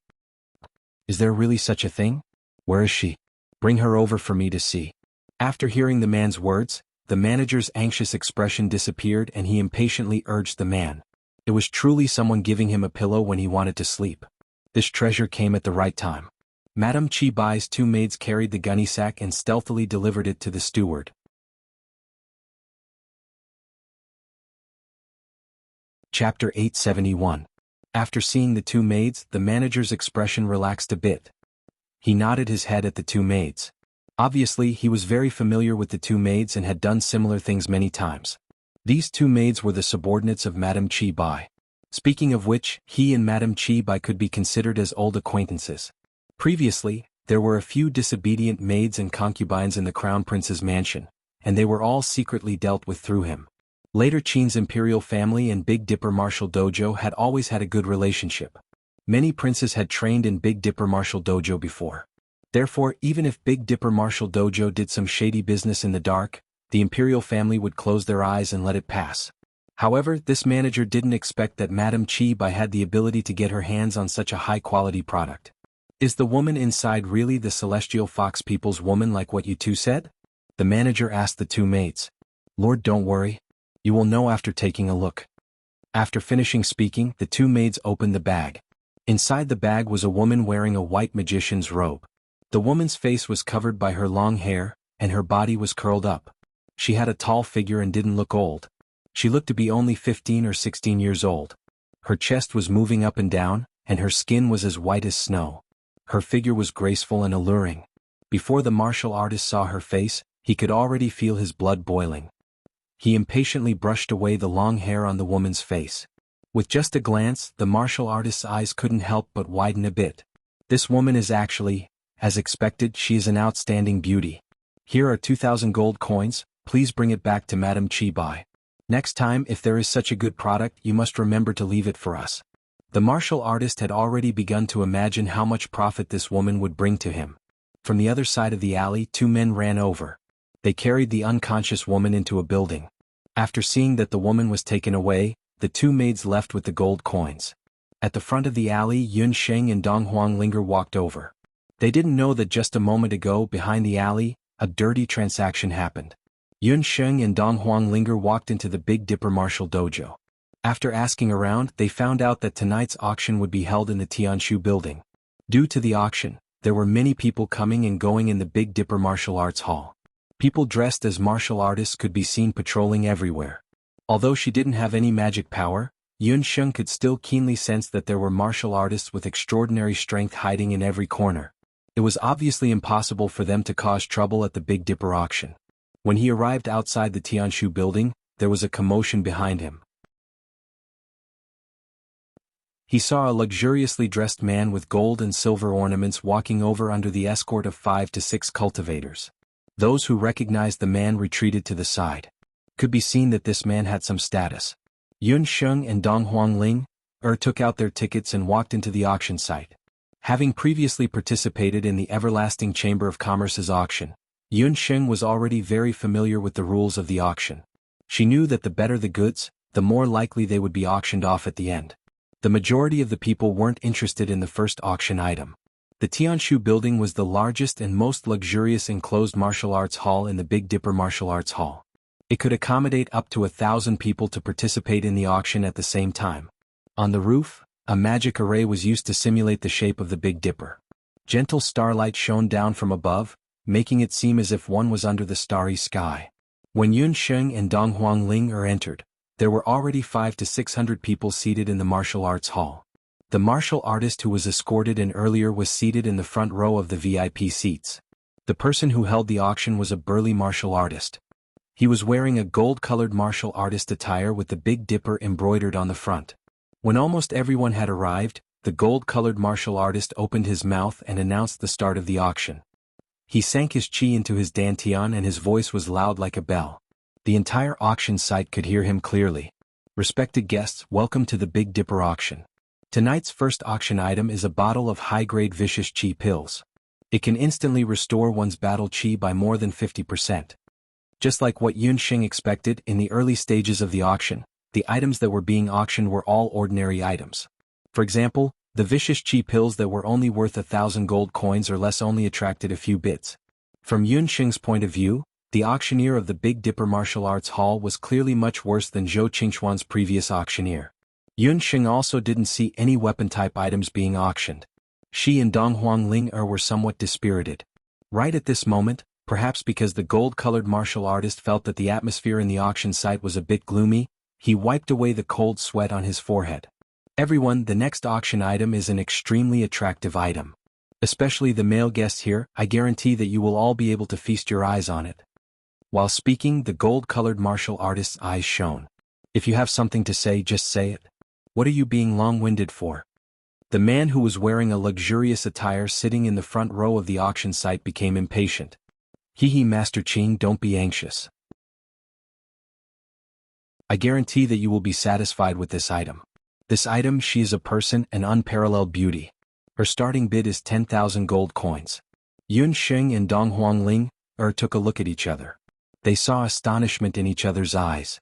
Is there really such a thing? Where is she? Bring her over for me to see. After hearing the man's words, the manager's anxious expression disappeared and he impatiently urged the man. It was truly someone giving him a pillow when he wanted to sleep. This treasure came at the right time. Madame Chi Bai's two maids carried the gunny sack and stealthily delivered it to the steward. Chapter 871. After seeing the two maids, the manager's expression relaxed a bit. He nodded his head at the two maids. Obviously, he was very familiar with the two maids and had done similar things many times. These two maids were the subordinates of Madame Chi Bai. Speaking of which, he and Madame Chi Bai could be considered as old acquaintances. Previously, there were a few disobedient maids and concubines in the Crown Prince's mansion, and they were all secretly dealt with through him. Later Qin's imperial family and Big Dipper Martial Dojo had always had a good relationship. Many princes had trained in Big Dipper Martial Dojo before. Therefore, even if Big Dipper Martial Dojo did some shady business in the dark, the imperial family would close their eyes and let it pass. However, this manager didn't expect that Madame Chi Bai had the ability to get her hands on such a high-quality product. Is the woman inside really the Celestial Fox People's woman like what you two said? The manager asked the two maids. Lord, don't worry. You will know after taking a look. After finishing speaking, the two maids opened the bag. Inside the bag was a woman wearing a white magician's robe. The woman's face was covered by her long hair, and her body was curled up. She had a tall figure and didn't look old. She looked to be only 15 or 16 years old. Her chest was moving up and down, and her skin was as white as snow. Her figure was graceful and alluring. Before the martial artist saw her face, he could already feel his blood boiling. He impatiently brushed away the long hair on the woman's face. With just a glance, the martial artist's eyes couldn't help but widen a bit. This woman is actually, as expected, she is an outstanding beauty. Here are 2,000 gold coins, please bring it back to Madame Chibai. Next time if there is such a good product you must remember to leave it for us. The martial artist had already begun to imagine how much profit this woman would bring to him. From the other side of the alley 2 men ran over. They carried the unconscious woman into a building. After seeing that the woman was taken away, the 2 maids left with the gold coins. At the front of the alley Yun Sheng and Dong Huanglinger walked over. They didn't know that just a moment ago behind the alley, a dirty transaction happened. Yun Sheng and Dong Huanglinger walked into the Big Dipper Martial Dojo. After asking around, they found out that tonight's auction would be held in the Tianshu building. Due to the auction, there were many people coming and going in the Big Dipper Martial Arts Hall. People dressed as martial artists could be seen patrolling everywhere. Although she didn't have any magic power, Yun Sheng could still keenly sense that there were martial artists with extraordinary strength hiding in every corner. It was obviously impossible for them to cause trouble at the Big Dipper auction. When he arrived outside the Tianshu building, there was a commotion behind him. He saw a luxuriously dressed man with gold and silver ornaments walking over under the escort of 5 to 6 cultivators. Those who recognized the man retreated to the side. Could be seen that this man had some status. Yun Sheng and Dong Huangling took out their tickets and walked into the auction site. Having previously participated in the Everlasting Chamber of Commerce's auction, Yun Sheng was already very familiar with the rules of the auction. She knew that the better the goods, the more likely they would be auctioned off at the end. The majority of the people weren't interested in the first auction item. The Tianshu building was the largest and most luxurious enclosed martial arts hall in the Big Dipper Martial Arts Hall. It could accommodate up to 1,000 people to participate in the auction at the same time. On the roof, a magic array was used to simulate the shape of the Big Dipper. Gentle starlight shone down from above, making it seem as if one was under the starry sky. When Yun Sheng and Dong Huangling entered, there were already 500 to 600 people seated in the martial arts hall. The martial artist who was escorted in earlier was seated in the front row of the VIP seats. The person who held the auction was a burly martial artist. He was wearing a gold-colored martial artist attire with the Big Dipper embroidered on the front. When almost everyone had arrived, the gold-colored martial artist opened his mouth and announced the start of the auction. He sank his chi into his dantian and his voice was loud like a bell. The entire auction site could hear him clearly. Respected guests, welcome to the Big Dipper auction. Tonight's first auction item is a bottle of high-grade vicious chi pills. It can instantly restore one's battle chi by more than 50%. Just like what Yun Sheng expected in the early stages of the auction, the items that were being auctioned were all ordinary items. For example, the vicious chi pills that were only worth 1,000 gold coins or less only attracted a few bits. From Yun Sheng's point of view, the auctioneer of the Big Dipper Martial Arts Hall was clearly much worse than Zhou Qingchuan's previous auctioneer. Yun Sheng also didn't see any weapon-type items being auctioned. She and Dong Huangling were somewhat dispirited. Right at this moment, perhaps because the gold-colored martial artist felt that the atmosphere in the auction site was a bit gloomy, he wiped away the cold sweat on his forehead. Everyone, the next auction item is an extremely attractive item. Especially the male guests here, I guarantee that you will all be able to feast your eyes on it. While speaking, the gold-colored martial artist's eyes shone. If you have something to say, just say it. What are you being long-winded for? The man who was wearing a luxurious attire sitting in the front row of the auction site became impatient. Master Qing, don't be anxious. I guarantee that you will be satisfied with this item. This item, she is a person, an unparalleled beauty. Her starting bid is 10,000 gold coins. Yun Sheng and Dong Huangling took a look at each other. They saw astonishment in each other's eyes.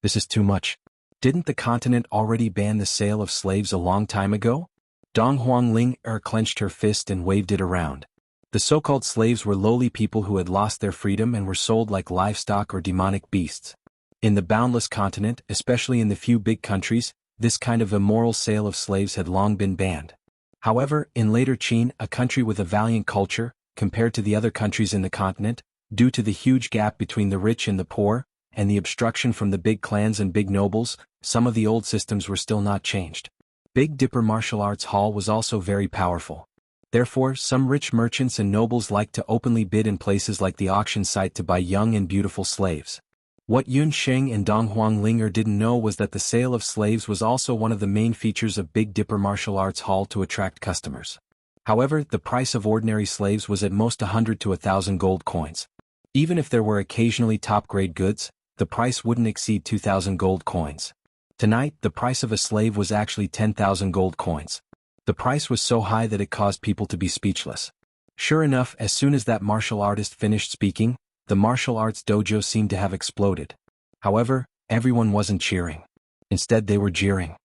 This is too much. Didn't the continent already ban the sale of slaves a long time ago? Dong Huangling clenched her fist and waved it around. The so-called slaves were lowly people who had lost their freedom and were sold like livestock or demonic beasts. In the boundless continent, especially in the few big countries, this kind of immoral sale of slaves had long been banned. However, in later Qin, a country with a valiant culture, compared to the other countries in the continent, due to the huge gap between the rich and the poor, and the obstruction from the big clans and big nobles, some of the old systems were still not changed. Big Dipper Martial Arts Hall was also very powerful. Therefore, some rich merchants and nobles liked to openly bid in places like the auction site to buy young and beautiful slaves. What Yun Sheng and Dong Huanglinger didn't know was that the sale of slaves was also one of the main features of Big Dipper Martial Arts Hall to attract customers. However, the price of ordinary slaves was at most 100 to 1,000 gold coins. Even if there were occasionally top-grade goods, the price wouldn't exceed 2,000 gold coins. Tonight, the price of a slave was actually 10,000 gold coins. The price was so high that it caused people to be speechless. Sure enough, as soon as that martial artist finished speaking, the martial arts dojo seemed to have exploded. However, everyone wasn't cheering. Instead, they were jeering.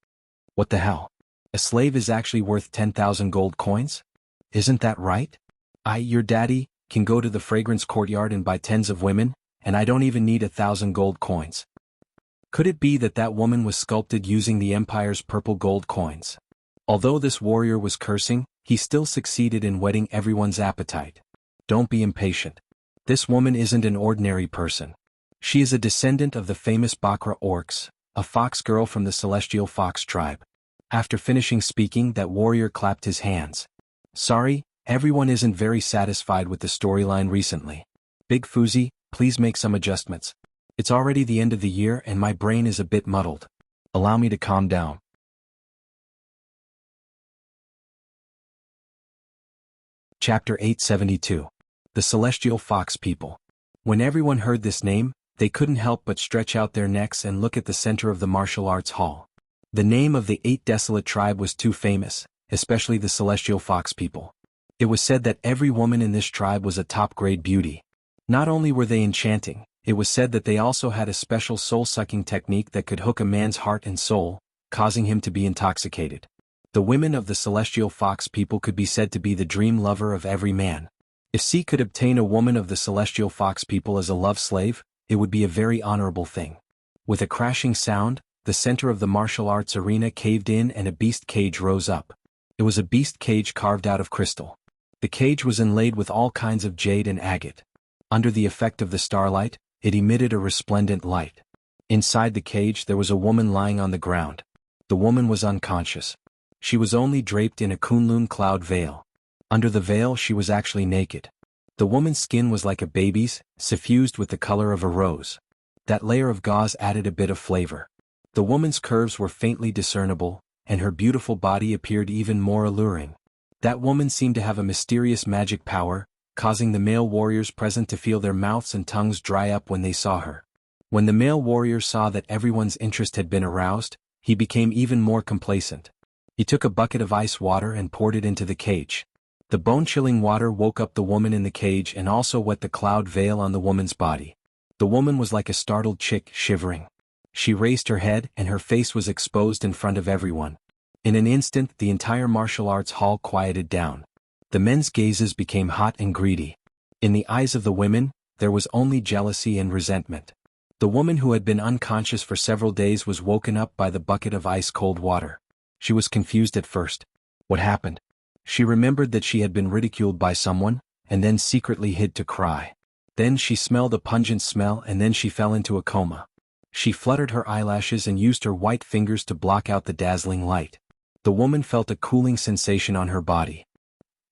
What the hell? A slave is actually worth 10,000 gold coins? Isn't that right? Your daddy, can go to the fragrance courtyard and buy tens of women, and I don't even need 1,000 gold coins. Could it be that that woman was sculpted using the Empire's purple gold coins? Although this warrior was cursing, he still succeeded in whetting everyone's appetite. Don't be impatient. This woman isn't an ordinary person. She is a descendant of the famous Bakra orcs, a fox girl from the celestial fox tribe. After finishing speaking, that warrior clapped his hands. Sorry, everyone isn't very satisfied with the storyline recently. Big Fuzi, please make some adjustments. It's already the end of the year and my brain is a bit muddled. Allow me to calm down. Chapter 872. The Celestial Fox People. When everyone heard this name, they couldn't help but stretch out their necks and look at the center of the martial arts hall. The name of the 8 desolate tribe was too famous, especially the Celestial Fox People. It was said that every woman in this tribe was a top-grade beauty. Not only were they enchanting, it was said that they also had a special soul-sucking technique that could hook a man's heart and soul, causing him to be intoxicated. The women of the Celestial Fox People could be said to be the dream lover of every man. If C could obtain a woman of the Celestial Fox People as a love slave, it would be a very honorable thing. With a crashing sound, the center of the martial arts arena caved in and a beast cage rose up. It was a beast cage carved out of crystal. The cage was inlaid with all kinds of jade and agate. Under the effect of the starlight, it emitted a resplendent light. Inside the cage there was a woman lying on the ground. The woman was unconscious. She was only draped in a Kunlun cloud veil. Under the veil she was actually naked. The woman's skin was like a baby's, suffused with the color of a rose. That layer of gauze added a bit of flavor. The woman's curves were faintly discernible, and her beautiful body appeared even more alluring. That woman seemed to have a mysterious magic power, causing the male warriors present to feel their mouths and tongues dry up when they saw her. When the male warrior saw that everyone's interest had been aroused, he became even more complacent. He took a bucket of ice water and poured it into the cage. The bone-chilling water woke up the woman in the cage and also wet the cloud veil on the woman's body. The woman was like a startled chick shivering. She raised her head and her face was exposed in front of everyone. In an instant the entire martial arts hall quieted down. The men's gazes became hot and greedy. In the eyes of the women, there was only jealousy and resentment. The woman who had been unconscious for several days was woken up by the bucket of ice-cold water. She was confused at first. What happened? She remembered that she had been ridiculed by someone, and then secretly hid to cry. Then she smelled a pungent smell and then she fell into a coma. She fluttered her eyelashes and used her white fingers to block out the dazzling light. The woman felt a cooling sensation on her body.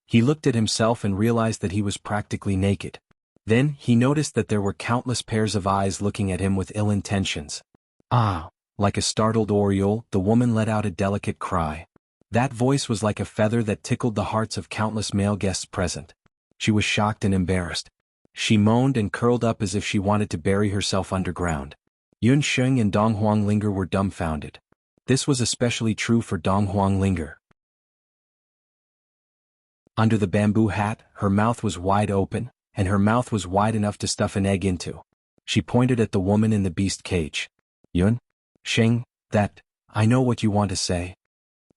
He looked at himself and realized that he was practically naked. Then he noticed that there were countless pairs of eyes looking at him with ill intentions. Ah! Like a startled oriole, the woman let out a delicate cry. That voice was like a feather that tickled the hearts of countless male guests present. She was shocked and embarrassed. She moaned and curled up as if she wanted to bury herself underground. Yun Sheng and Dong Huanglinger were dumbfounded. This was especially true for Dong Huanglinger. Under the bamboo hat, her mouth was wide open, and her mouth was wide enough to stuff an egg into. She pointed at the woman in the beast cage. Yun Sheng, I know what you want to say.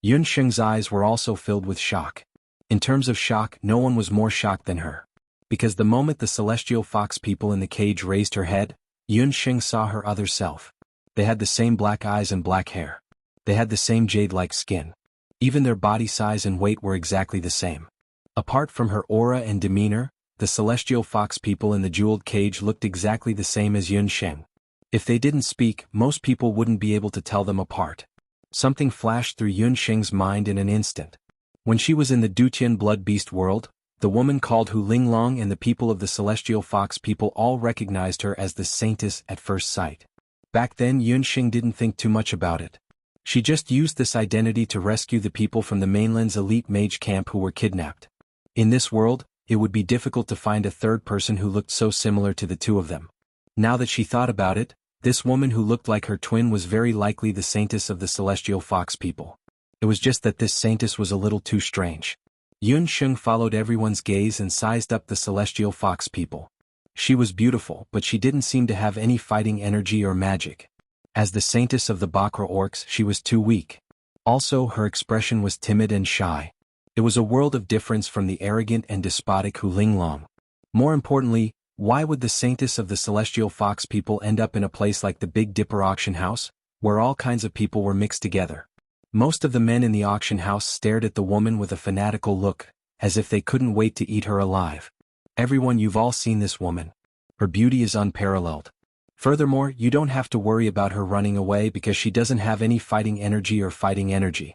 Yun Sheng's eyes were also filled with shock. In terms of shock, no one was more shocked than her. Because the moment the Celestial Fox People in the cage raised her head, Yun Sheng saw her other self. They had the same black eyes and black hair. They had the same jade-like skin. Even their body size and weight were exactly the same. Apart from her aura and demeanor, the Celestial Fox People in the jeweled cage looked exactly the same as Yun Sheng. If they didn't speak, most people wouldn't be able to tell them apart. Something flashed through Yun Sheng's mind in an instant. When she was in the Dutian blood beast world, The woman called Hu Linglong and the people of the Celestial Fox people all recognized her as the saintess at first sight. Back then Yunxing didn't think too much about it. She just used this identity to rescue the people from the mainland's elite mage camp who were kidnapped. In this world, it would be difficult to find a third person who looked so similar to the two of them. Now that she thought about it, this woman who looked like her twin was very likely the saintess of the Celestial Fox people. It was just that this saintess was a little too strange. Yunxing followed everyone's gaze and sized up the Celestial Fox people. She was beautiful, but she didn't seem to have any fighting energy or magic. As the saintess of the Bakra orcs, she was too weak. Also, her expression was timid and shy. It was a world of difference from the arrogant and despotic Hu Linglong. More importantly, why would the saintess of the Celestial Fox people end up in a place like the Big Dipper auction house, where all kinds of people were mixed together? Most of the men in the auction house stared at the woman with a fanatical look, as if they couldn't wait to eat her alive. Everyone, you've all seen this woman. Her beauty is unparalleled. Furthermore, you don't have to worry about her running away because she doesn't have any fighting energy or fighting energy.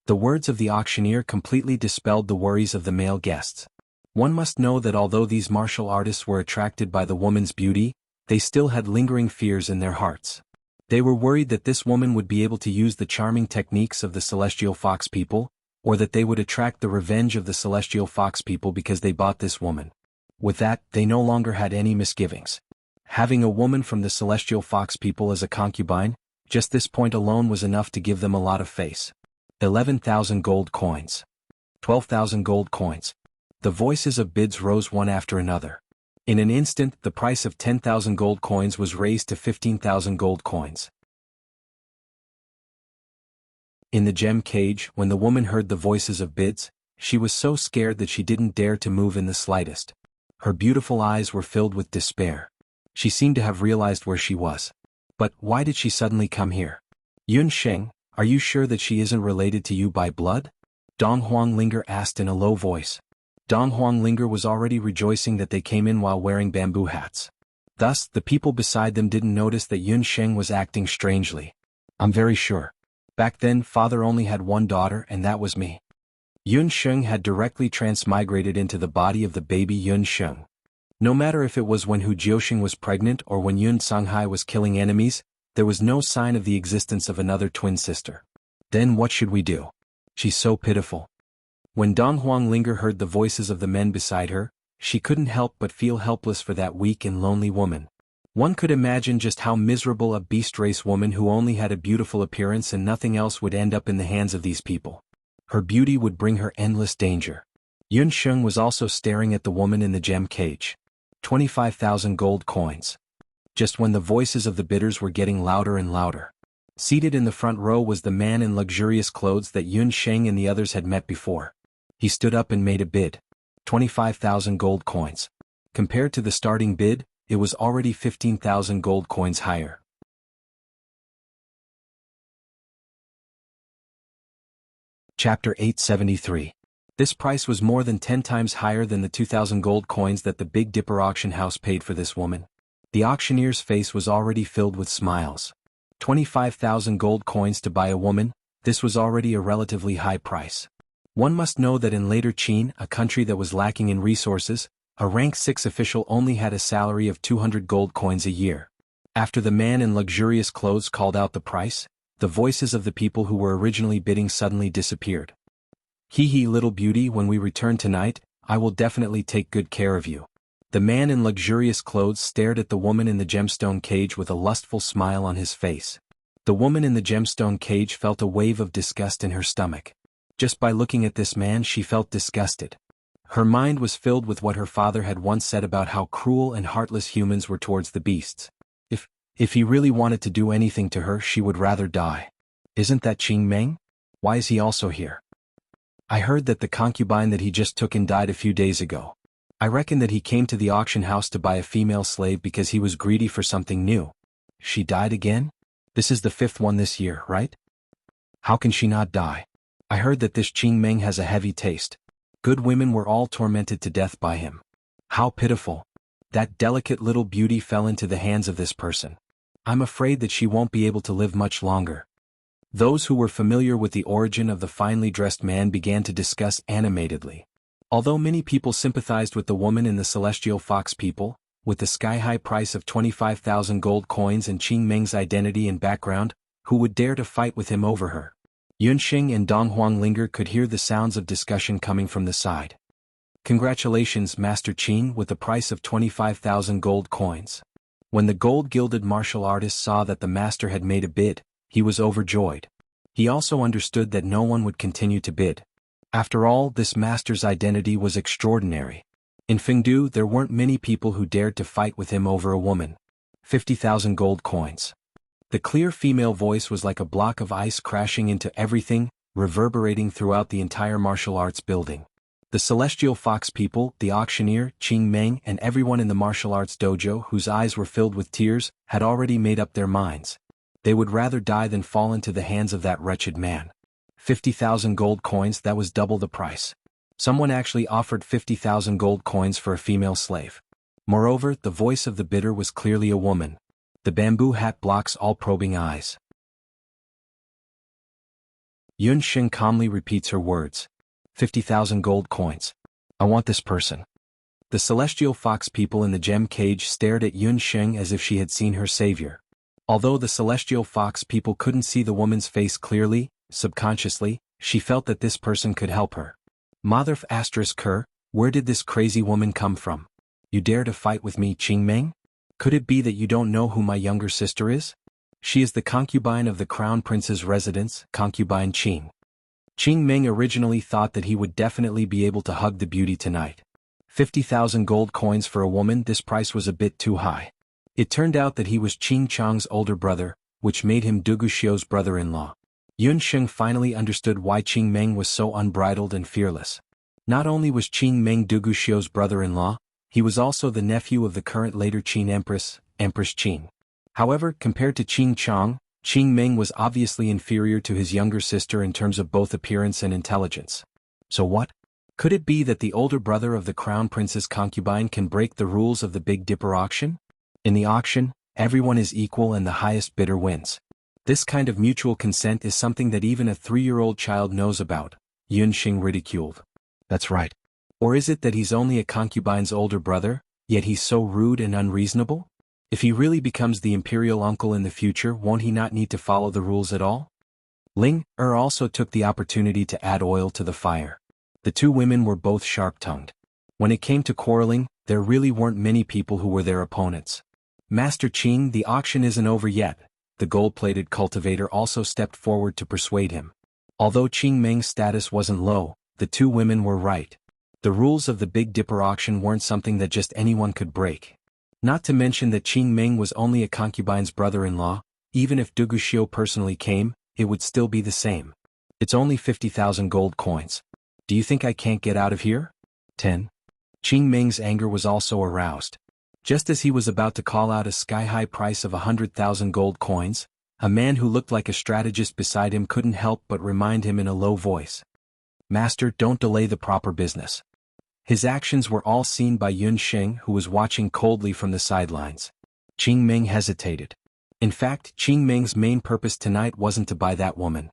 The words of the auctioneer completely dispelled the worries of the male guests. One must know that although these martial artists were attracted by the woman's beauty, they still had lingering fears in their hearts. They were worried that this woman would be able to use the charming techniques of the Celestial Fox people, or that they would attract the revenge of the Celestial Fox people because they bought this woman. With that, they no longer had any misgivings. Having a woman from the Celestial Fox people as a concubine, just this point alone was enough to give them a lot of face. 11,000 gold coins. 12,000 gold coins. The voices of bids rose one after another. In an instant, the price of 10,000 gold coins was raised to 15,000 gold coins. In the gem cage, when the woman heard the voices of bids, she was so scared that she didn't dare to move in the slightest. Her beautiful eyes were filled with despair. She seemed to have realized where she was. But why did she suddenly come here? Yunxing, are you sure that she isn't related to you by blood? Dong Huanglinger asked in a low voice. Dong Huanglinger was already rejoicing that they came in while wearing bamboo hats. Thus, the people beside them didn't notice that Yunxing was acting strangely. I'm very sure. Back then, father only had one daughter and that was me. Yunxing had directly transmigrated into the body of the baby Yunxing. No matter if it was when Hu Jiuxing was pregnant or when Yun Songhai was killing enemies, there was no sign of the existence of another twin sister. Then what should we do? She's so pitiful. When Dong Huanglinger heard the voices of the men beside her, she couldn't help but feel helpless for that weak and lonely woman. One could imagine just how miserable a beast-race woman who only had a beautiful appearance and nothing else would end up in the hands of these people. Her beauty would bring her endless danger. Yunxing was also staring at the woman in the gem cage. 25,000 gold coins. Just when the voices of the bidders were getting louder and louder. Seated in the front row was the man in luxurious clothes that Yunxing and the others had met before. He stood up and made a bid. 25,000 gold coins. Compared to the starting bid, it was already 15,000 gold coins higher. Chapter 873. This price was more than 10 times higher than the 2,000 gold coins that the Big Dipper auction house paid for this woman. The auctioneer's face was already filled with smiles. 25,000 gold coins to buy a woman, this was already a relatively high price. One must know that in later Qin, a country that was lacking in resources, a rank 6 official only had a salary of 200 gold coins a year. After the man in luxurious clothes called out the price, the voices of the people who were originally bidding suddenly disappeared. Hee hee, little beauty, when we return tonight, I will definitely take good care of you. The man in luxurious clothes stared at the woman in the gemstone cage with a lustful smile on his face. The woman in the gemstone cage felt a wave of disgust in her stomach. Just by looking at this man, she felt disgusted. Her mind was filled with what her father had once said about how cruel and heartless humans were towards the beasts. If he really wanted to do anything to her, she would rather die. Isn't that Qing Meng? Why is he also here? I heard that the concubine that he just took in died a few days ago. I reckon that he came to the auction house to buy a female slave because he was greedy for something new. She died again? This is the 5th one this year, right? How can she not die? I heard that this Qing Meng has a heavy taste. Good women were all tormented to death by him. How pitiful. That delicate little beauty fell into the hands of this person. I'm afraid that she won't be able to live much longer. Those who were familiar with the origin of the finely dressed man began to discuss animatedly. Although many people sympathized with the woman in the Celestial Fox people, with the sky-high price of 25,000 gold coins and Qing Meng's identity and background, who would dare to fight with him over her? Yunxing and Dong Huanglinger could hear the sounds of discussion coming from the side. Congratulations, Master Qing, with the price of 25,000 gold coins. When the gold-gilded martial artist saw that the master had made a bid, he was overjoyed. He also understood that no one would continue to bid. After all, this master's identity was extraordinary. In Fengdu there weren't many people who dared to fight with him over a woman. 50,000 gold coins. The clear female voice was like a block of ice crashing into everything, reverberating throughout the entire martial arts building. The Celestial Fox people, the auctioneer, Qing Meng, and everyone in the martial arts dojo whose eyes were filled with tears, had already made up their minds. They would rather die than fall into the hands of that wretched man. 50,000 gold coins, that was double the price. Someone actually offered 50,000 gold coins for a female slave. Moreover, the voice of the bidder was clearly a woman. The bamboo hat blocks all probing eyes. Yunxing calmly repeats her words. 50,000 gold coins. I want this person. The Celestial Fox people in the gem cage stared at Yunxing as if she had seen her savior. Although the Celestial Fox people couldn't see the woman's face clearly, subconsciously, she felt that this person could help her. Mother Ker, where did this crazy woman come from? You dare to fight with me, Qing Meng? Could it be that you don't know who my younger sister is? She is the concubine of the Crown Prince's residence, concubine Qing. Qing Meng originally thought that he would definitely be able to hug the beauty tonight. 50,000 gold coins for a woman, this price was a bit too high. It turned out that he was Qing Chang's older brother, which made him Du Guxiu's brother-in-law. Yunxing finally understood why Qing Meng was so unbridled and fearless. Not only was Qing Meng Du Guxiu's brother-in-law, he was also the nephew of the current later Qing Empress, Empress Qing. However, compared to Qing Chang, Qing Meng was obviously inferior to his younger sister in terms of both appearance and intelligence. So what? Could it be that the older brother of the Crown Prince's concubine can break the rules of the Big Dipper auction? In the auction, everyone is equal and the highest bidder wins. This kind of mutual consent is something that even a 3-year-old child knows about, Yunxing ridiculed. That's right. Or is it that he's only a concubine's older brother, yet he's so rude and unreasonable? If he really becomes the imperial uncle in the future, won't he not need to follow the rules at all? Ling also took the opportunity to add oil to the fire. The two women were both sharp-tongued. When it came to quarreling, there really weren't many people who were their opponents. Master Qing, the auction isn't over yet. The gold-plated cultivator also stepped forward to persuade him. Although Qing Meng's status wasn't low, the two women were right. The rules of the Big Dipper auction weren't something that just anyone could break. Not to mention that Qing Meng was only a concubine's brother-in-law. Even if Du Guxiu personally came, it would still be the same. It's only 50,000 gold coins. Do you think I can't get out of here? 10. Qing Meng's anger was also aroused. Just as he was about to call out a sky-high price of 100,000 gold coins, a man who looked like a strategist beside him couldn't help but remind him in a low voice. Master, don't delay the proper business. His actions were all seen by Yunxing, who was watching coldly from the sidelines. Qing Meng hesitated. In fact, Qing Meng's main purpose tonight wasn't to buy that woman.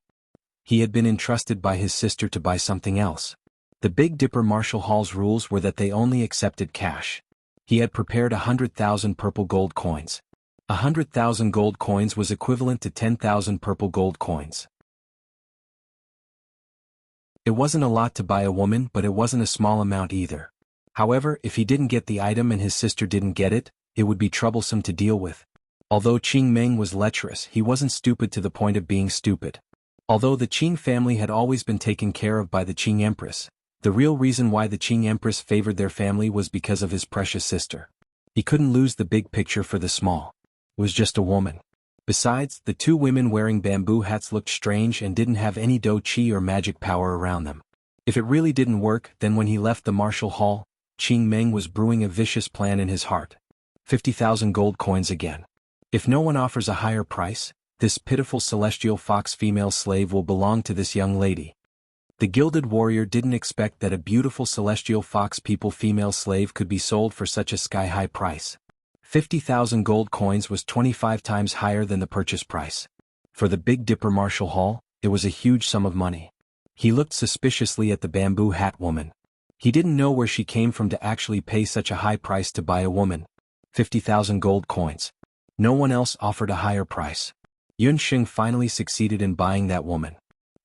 He had been entrusted by his sister to buy something else. The Big Dipper Martial Hall's rules were that they only accepted cash. He had prepared 100,000 purple gold coins. 100,000 gold coins was equivalent to 10,000 purple gold coins. It wasn't a lot to buy a woman, but it wasn't a small amount either. However, if he didn't get the item and his sister didn't get it, it would be troublesome to deal with. Although Qing Meng was lecherous, he wasn't stupid to the point of being stupid. Although the Qing family had always been taken care of by the Qing Empress, the real reason why the Qing Empress favored their family was because of his precious sister. He couldn't lose the big picture for the small. It was just a woman. Besides, the two women wearing bamboo hats looked strange and didn't have any do chi or magic power around them. If it really didn't work, then when he left the martial hall, Qing Meng was brewing a vicious plan in his heart. 50,000 gold coins again. If no one offers a higher price, this pitiful Celestial Fox female slave will belong to this young lady. The Gilded Warrior didn't expect that a beautiful Celestial Fox people female slave could be sold for such a sky-high price. 50,000 gold coins was 25 times higher than the purchase price. For the Big Dipper Martial Hall, it was a huge sum of money. He looked suspiciously at the bamboo hat woman. He didn't know where she came from to actually pay such a high price to buy a woman. 50,000 gold coins. No one else offered a higher price. Yun Sheng finally succeeded in buying that woman.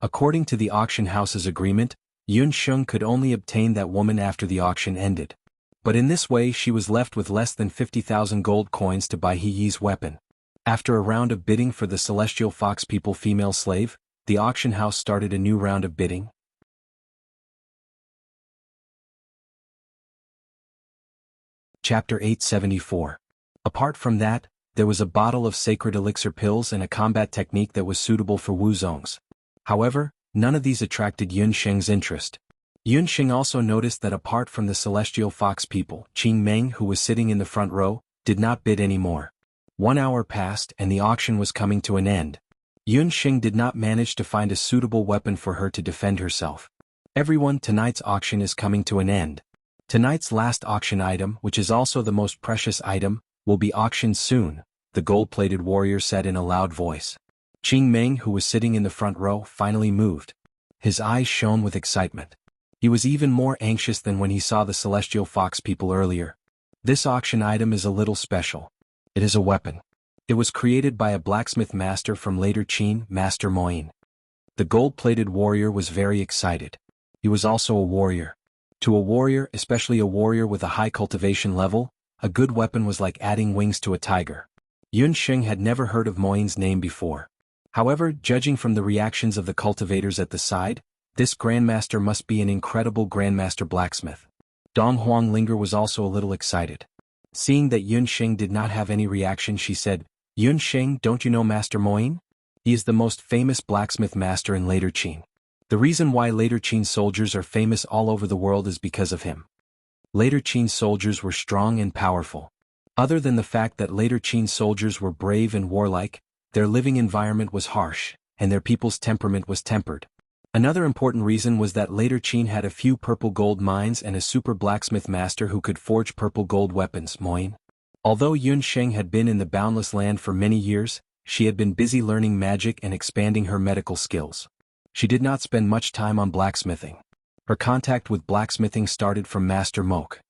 According to the auction house's agreement, Yun Sheng could only obtain that woman after the auction ended. But in this way she was left with less than 50,000 gold coins to buy He Yi's weapon. After a round of bidding for the Celestial Fox People female slave, the auction house started a new round of bidding. Chapter 874. Apart from that, there was a bottle of sacred elixir pills and a combat technique that was suitable for Wu Zong's. However, none of these attracted Yun Sheng's interest. Yun Sheng also noticed that apart from the Celestial Fox People, Qing Meng, who was sitting in the front row, did not bid anymore. 1 hour passed and the auction was coming to an end. Yun Sheng did not manage to find a suitable weapon for her to defend herself. Everyone, tonight's auction is coming to an end. Tonight's last auction item, which is also the most precious item, will be auctioned soon, the gold-plated warrior said in a loud voice. Qing Meng, who was sitting in the front row, finally moved. His eyes shone with excitement. He was even more anxious than when he saw the Celestial Fox People earlier. This auction item is a little special. It is a weapon. It was created by a blacksmith master from later Qin, Master Moyin. The gold-plated warrior was very excited. He was also a warrior. To a warrior, especially a warrior with a high cultivation level, a good weapon was like adding wings to a tiger. Yun Sheng had never heard of Moyin's name before. However, judging from the reactions of the cultivators at the side, this grandmaster must be an incredible grandmaster blacksmith. Dong Huanglinger was also a little excited. Seeing that Yun Sheng did not have any reaction, she said, "Yun Sheng, don't you know Master Moyin? He is the most famous blacksmith master in later Qin. The reason why later Qin soldiers are famous all over the world is because of him." Later Qin soldiers were strong and powerful. Other than the fact that later Qin soldiers were brave and warlike, their living environment was harsh, and their people's temperament was tempered. Another important reason was that later Qin had a few purple gold mines and a super blacksmith master who could forge purple gold weapons, Moyin. Although Yun Sheng had been in the Boundless Land for many years, she had been busy learning magic and expanding her medical skills. She did not spend much time on blacksmithing. Her contact with blacksmithing started from Master Mok.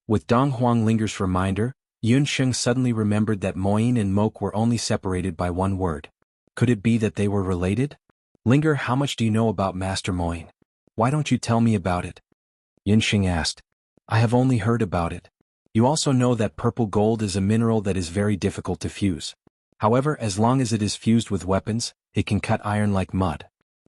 With Dong Huanglinger's reminder, Yun Sheng suddenly remembered that Moyin and Mok were only separated by one word. Could it be that they were related? "Linger, how much do you know about Master Moyin? Why don't you tell me about it?" Yun Sheng asked. "I have only heard about it. You also know that purple gold is a mineral that is very difficult to fuse. However, as long as it is fused with weapons, it can cut iron like mud."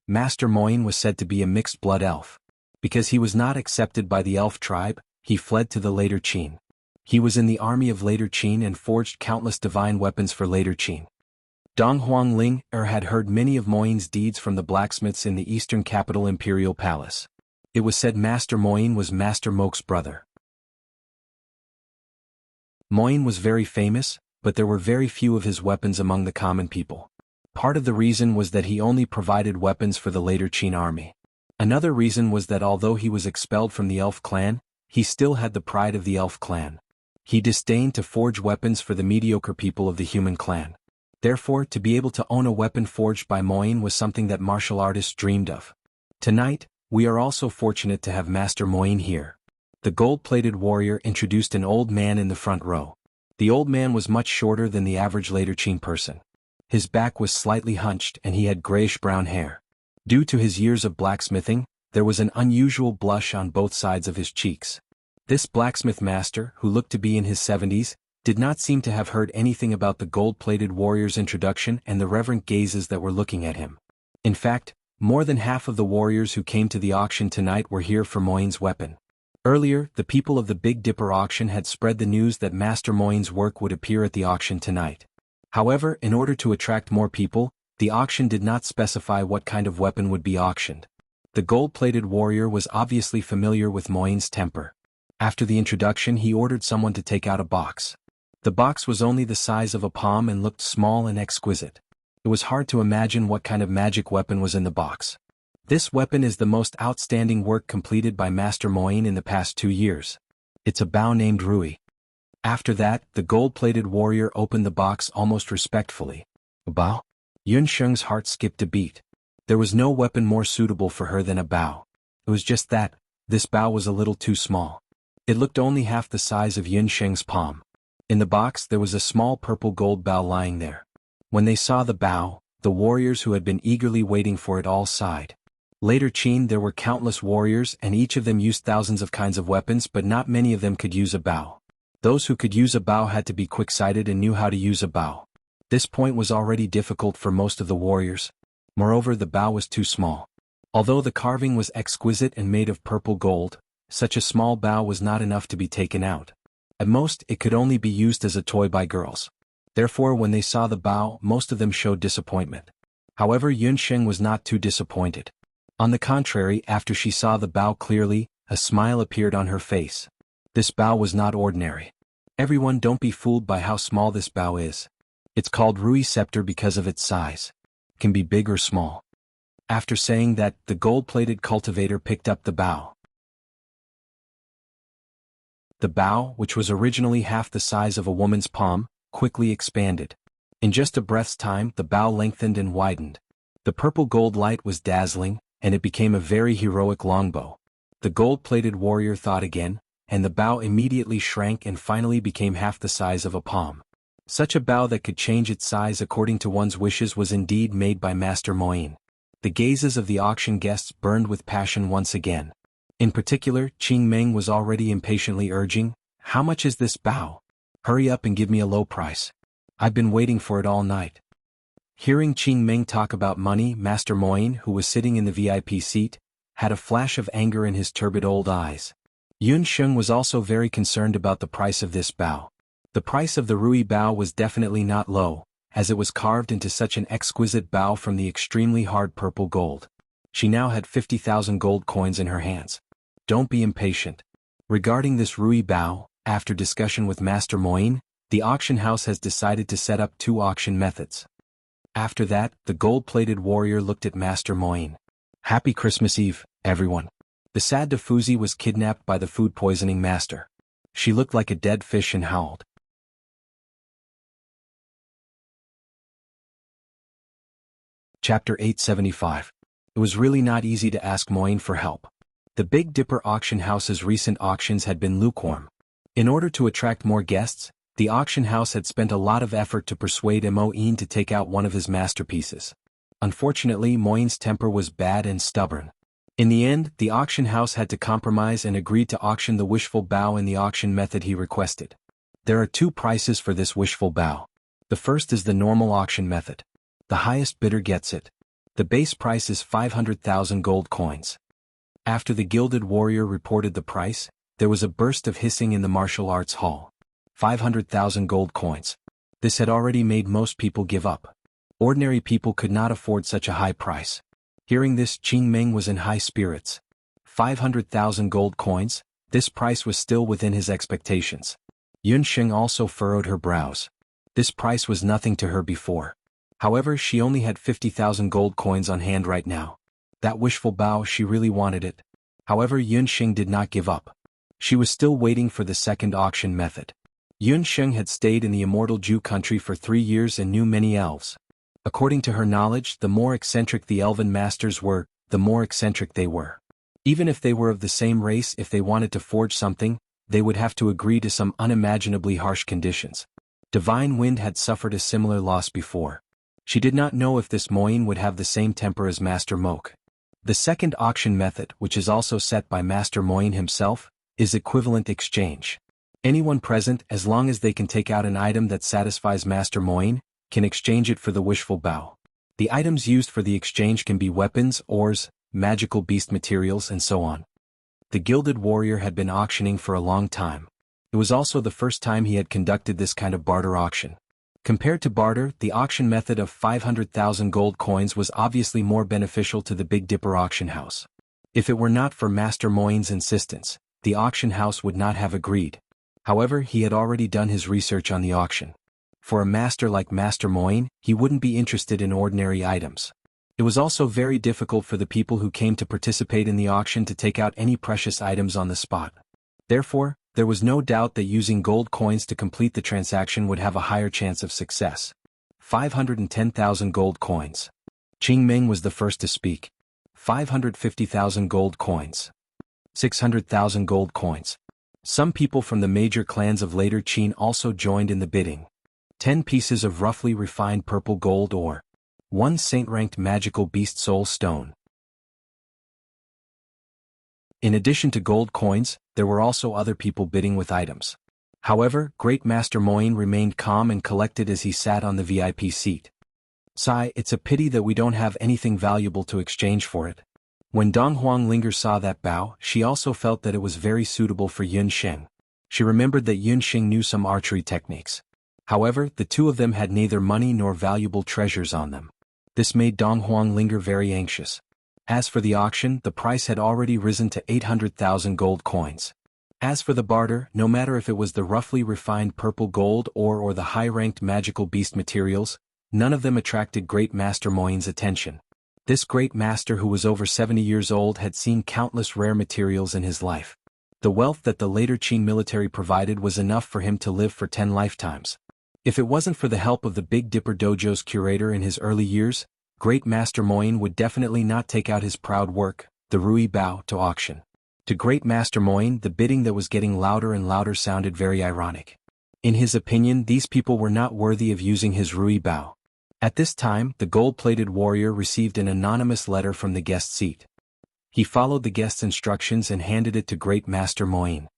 Master Moyin was said to be a mixed-blood elf. Because he was not accepted by the elf tribe, he fled to the later Qin. He was in the army of later Qin and forged countless divine weapons for later Qin. Dong Huanglinger had heard many of Moyin's deeds from the blacksmiths in the eastern capital Imperial Palace. It was said Master Moyin was Master Mok's brother. Moyin was very famous, but there were very few of his weapons among the common people. Part of the reason was that he only provided weapons for the later Qin army. Another reason was that although he was expelled from the elf clan, he still had the pride of the elf clan. He disdained to forge weapons for the mediocre people of the human clan. Therefore, to be able to own a weapon forged by Moyin was something that martial artists dreamed of. Tonight, we are also fortunate to have Master Moyin here. The gold-plated warrior introduced an old man in the front row. The old man was much shorter than the average later Qin person. His back was slightly hunched and he had grayish-brown hair. Due to his years of blacksmithing, there was an unusual blush on both sides of his cheeks. This blacksmith master, who looked to be in his 70s, did not seem to have heard anything about the gold-plated warrior's introduction and the reverent gazes that were looking at him. In fact, more than half of the warriors who came to the auction tonight were here for Moyin's weapon. Earlier, the people of the Big Dipper auction had spread the news that Master Moyin's work would appear at the auction tonight. However, in order to attract more people, the auction did not specify what kind of weapon would be auctioned. The gold-plated warrior was obviously familiar with Moyin's temper. After the introduction, he ordered someone to take out a box. The box was only the size of a palm and looked small and exquisite. It was hard to imagine what kind of magic weapon was in the box. This weapon is the most outstanding work completed by Master Moyin in the past 2 years. It's a bow named Rui. After that, the gold-plated warrior opened the box almost respectfully. A bow? Yun Sheng's heart skipped a beat. There was no weapon more suitable for her than a bow. It was just that, This bao was a little too small. It looked only half the size of Yun Sheng's palm. In the box there was a small purple gold bao lying there. When they saw the bao, the warriors who had been eagerly waiting for it all sighed. Later there were countless warriors and each of them used thousands of kinds of weapons, but not many of them could use a bao. Those who could use a bao had to be quick-sighted and knew how to use a bao. This point was already difficult for most of the warriors. Moreover, the bao was too small. Although the carving was exquisite and made of purple gold, such a small bao was not enough to be taken out. At most, it could only be used as a toy by girls. Therefore, when they saw the bao, most of them showed disappointment. However, Yun Sheng was not too disappointed. On the contrary, after she saw the bao clearly, a smile appeared on her face. This bao was not ordinary. Everyone, don't be fooled by how small this bao is. It's called Rui Scepter because of its size. It can be big or small. After saying that, the gold-plated cultivator picked up the bao. The bao, which was originally half the size of a woman's palm, quickly expanded. In just a breath's time, the bao lengthened and widened. The purple gold light was dazzling, and it became a very heroic longbow. The gold-plated warrior thought again, and the bao immediately shrank and finally became half the size of a palm. Such a bao that could change its size according to one's wishes was indeed made by Master Moyin. The gazes of the auction guests burned with passion once again. In particular, Qing Meng was already impatiently urging, "How much is this bao? Hurry up and give me a low price. I've been waiting for it all night." Hearing Qing Meng talk about money, Master Moyin, who was sitting in the VIP seat, had a flash of anger in his turbid old eyes. Yun Sheng was also very concerned about the price of this bao. The price of the Rui bao was definitely not low, as it was carved into such an exquisite bao from the extremely hard purple gold. She now had 50,000 gold coins in her hands. Don't be impatient. Regarding this Rui bao, after discussion with Master Moyin, the auction house has decided to set up 2 auction methods. After that, the gold-plated warrior looked at Master Moyin. "Happy Christmas Eve, everyone." The sad Dafuzi was kidnapped by the food-poisoning master. She looked like a dead fish and howled. Chapter 875. It was really not easy to ask Moyin for help. The Big Dipper auction house's recent auctions had been lukewarm. In order to attract more guests, the auction house had spent a lot of effort to persuade Moyin to take out one of his masterpieces. Unfortunately, Moyin's temper was bad and stubborn. In the end, the auction house had to compromise and agreed to auction the wishful bao in the auction method he requested. There are 2 prices for this wishful bao. The first is the normal auction method. The highest bidder gets it. The base price is 500,000 gold coins. After the gilded warrior reported the price, there was a burst of hissing in the martial arts hall. 500,000 gold coins. This had already made most people give up. Ordinary people could not afford such a high price. Hearing this, Qing Meng was in high spirits. 500,000 gold coins, this price was still within his expectations. Yun Sheng also furrowed her brows. This price was nothing to her before. However, she only had 50,000 gold coins on hand right now. That wishful bao, she really wanted it. However, Yun Sheng did not give up. She was still waiting for the second auction method. Yun Sheng had stayed in the immortal Jiu country for 3 years and knew many elves. According to her knowledge, the more eccentric the elven masters were, the more eccentric they were. Even if they were of the same race, if they wanted to forge something, they would have to agree to some unimaginably harsh conditions. Divine Wind had suffered a similar loss before. She did not know if this Moyin would have the same temper as Master Mok. The second auction method, which is also set by Master Moyin himself, is equivalent exchange. Anyone present, as long as they can take out an item that satisfies Master Moyin, can exchange it for the wishful bao. The items used for the exchange can be weapons, ores, magical beast materials, and so on. The gilded warrior had been auctioning for a long time. It was also the first time he had conducted this kind of barter auction. Compared to barter, the auction method of 500,000 gold coins was obviously more beneficial to the Big Dipper auction house. If it were not for Master Moyin's insistence, the auction house would not have agreed. However, he had already done his research on the auction. For a master like Master Moyin, he wouldn't be interested in ordinary items. It was also very difficult for the people who came to participate in the auction to take out any precious items on the spot. Therefore, there was no doubt that using gold coins to complete the transaction would have a higher chance of success. 510,000 gold coins. Qing Meng was the first to speak. 550,000 gold coins. 600,000 gold coins. Some people from the major clans of later Qin also joined in the bidding. 10 pieces of roughly refined purple gold ore. 1 saint-ranked magical beast soul stone. In addition to gold coins, there were also other people bidding with items. However, Great Master Moyin remained calm and collected as he sat on the VIP seat. "Sai, it's a pity that we don't have anything valuable to exchange for it." When Dong Huanglinger saw that bow, she also felt that it was very suitable for Yun Sheng. She remembered that Yun Sheng knew some archery techniques. However, the two of them had neither money nor valuable treasures on them. This made Dong Huanglinger very anxious. As for the auction, the price had already risen to 800,000 gold coins. As for the barter, no matter if it was the roughly refined purple gold ore or the high-ranked magical beast materials, none of them attracted Great Master Moyin's attention. This great master, who was over 70 years old, had seen countless rare materials in his life. The wealth that the later Qin military provided was enough for him to live for 10 lifetimes. If it wasn't for the help of the Big Dipper Dojo's curator in his early years, Great Master Moyin would definitely not take out his proud work, the Rui Bao, to auction. To Great Master Moyin, the bidding that was getting louder and louder sounded very ironic. In his opinion, these people were not worthy of using his Rui Bao. At this time, the gold-plated warrior received an anonymous letter from the guest seat. He followed the guest's instructions and handed it to Great Master Moyin.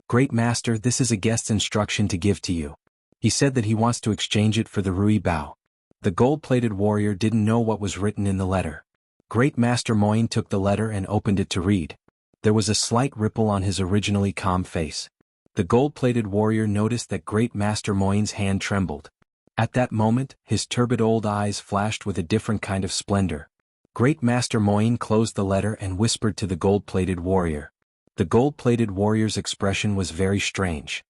"Great Master, this is a guest's instruction to give to you. He said that he wants to exchange it for the Rui Bao." The gold-plated warrior didn't know what was written in the letter. Great Master Moyin took the letter and opened it to read. There was a slight ripple on his originally calm face. The gold-plated warrior noticed that Great Master Moyin's hand trembled. At that moment, his turbid old eyes flashed with a different kind of splendor. Great Master Moyin closed the letter and whispered to the gold-plated warrior. The gold-plated warrior's expression was very strange.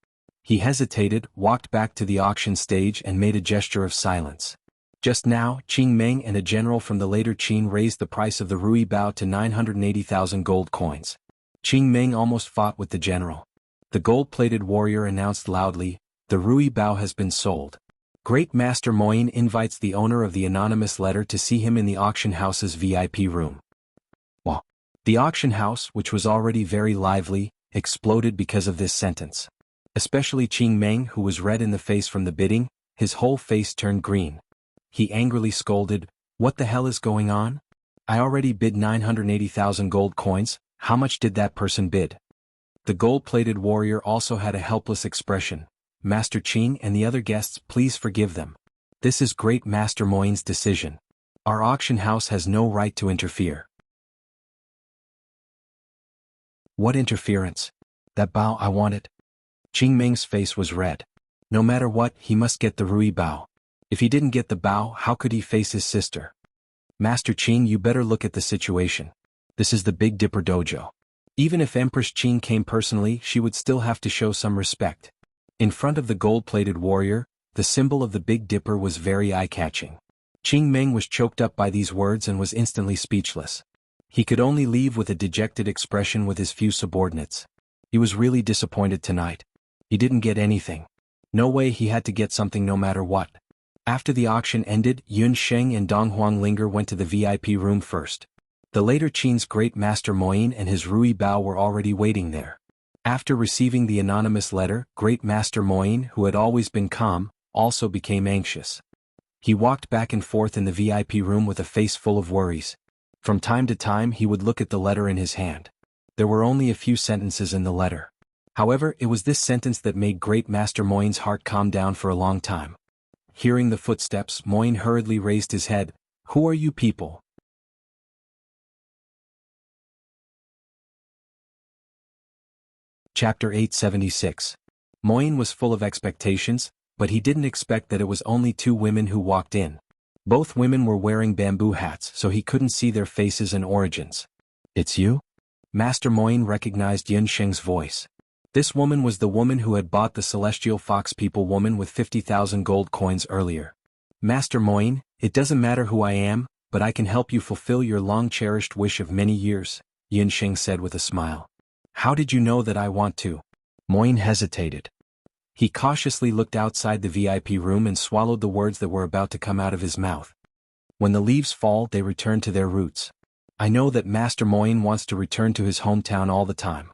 He hesitated, walked back to the auction stage and made a gesture of silence. Just now, Qing Meng and a general from the later Qin raised the price of the Rui Bao to 980,000 gold coins. Qing Meng almost fought with the general. The gold-plated warrior announced loudly, "The Rui Bao has been sold." Great Master Moyin invites the owner of the anonymous letter to see him in the auction house's VIP room. Wow. The auction house, which was already very lively, exploded because of this sentence. Especially Qing Meng, who was red in the face from the bidding, his whole face turned green. He angrily scolded, "What the hell is going on? I already bid 980,000 gold coins, how much did that person bid?" The gold-plated warrior also had a helpless expression. "Master Qing and the other guests, please forgive them. This is Great Master Moyin's decision. Our auction house has no right to interfere." "What interference? That Bao, I want it." Qing Meng's face was red. No matter what, he must get the Rui Bao. If he didn't get the Bao, how could he face his sister? "Master Qing, you better look at the situation. This is the Big Dipper Dojo. Even if Empress Qing came personally, she would still have to show some respect." In front of the gold-plated warrior, the symbol of the Big Dipper was very eye-catching. Qing Meng was choked up by these words and was instantly speechless. He could only leave with a dejected expression with his few subordinates. He was really disappointed tonight. He didn't get anything. No way, he had to get something no matter what. After the auction ended, Yun Sheng and Dong Huanglinger went to the VIP room first. The later Qin's Great Master Moyin and his Rui Bao were already waiting there. After receiving the anonymous letter, Great Master Moyin, who had always been calm, also became anxious. He walked back and forth in the VIP room with a face full of worries. From time to time he would look at the letter in his hand. There were only a few sentences in the letter. However, it was this sentence that made Great Master Moyin's heart calm down for a long time. Hearing the footsteps, Moyin hurriedly raised his head. "Who are you people?" Chapter 876. Moyin was full of expectations, but he didn't expect that it was only two women who walked in. Both women were wearing bamboo hats, so he couldn't see their faces and origins. "It's you?" Master Moyin recognized Yun Sheng's voice. This woman was the woman who had bought the Celestial Fox People woman with 50,000 gold coins earlier. "Master Moyin, it doesn't matter who I am, but I can help you fulfill your long-cherished wish of many years," Yun Sheng said with a smile. "How did you know that I want to?" Moyin hesitated. He cautiously looked outside the VIP room and swallowed the words that were about to come out of his mouth. "When the leaves fall, they return to their roots. I know that Master Moyin wants to return to his hometown all the time.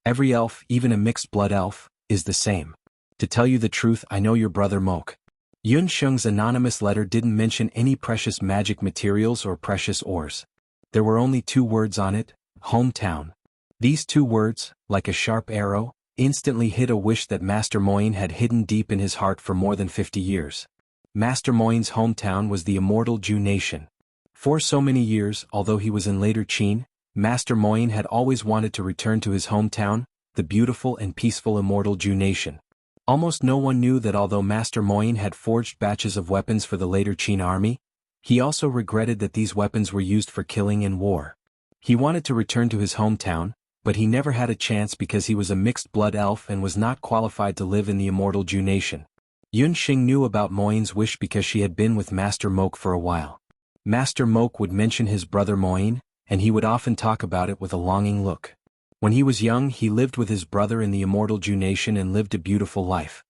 Every elf, even a mixed blood elf, is the same. To tell you the truth, I know your brother Moke. Yun Sheng's anonymous letter didn't mention any precious magic materials or precious ores. There were only 2 words on it: hometown. These 2 words, like a sharp arrow, instantly hit a wish that Master Moyin had hidden deep in his heart for more than 50 years. Master Moyin's hometown was the immortal Jiu nation. For so many years, although he was in later Qin, Master Moyin had always wanted to return to his hometown, the beautiful and peaceful immortal Jiu nation. Almost no one knew that although Master Moyin had forged batches of weapons for the later Qin army, he also regretted that these weapons were used for killing and war. He wanted to return to his hometown, but he never had a chance because he was a mixed blood elf and was not qualified to live in the immortal Jiu nation. Yun Xing knew about Moyin's wish because she had been with Master Moke for a while. Master Moke would mention his brother Moyin, and he would often talk about it with a longing look. When he was young, he lived with his brother in the immortal Jiu nation and lived a beautiful life.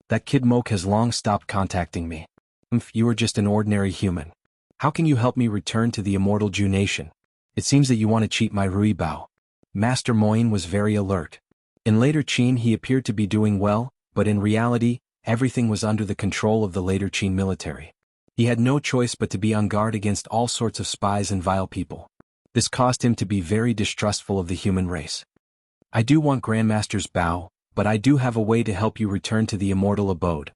That kid Moke has long stopped contacting me. You are just an ordinary human. How can you help me return to the immortal Jiu nation? It seems that you want to cheat my Rui Bao. Master Moyin was very alert. In later Qin he appeared to be doing well, but in reality, everything was under the control of the later Qin military. He had no choice but to be on guard against all sorts of spies and vile people. This caused him to be very distrustful of the human race. I do want Grandmaster's Bao, but I do have a way to help you return to the immortal abode.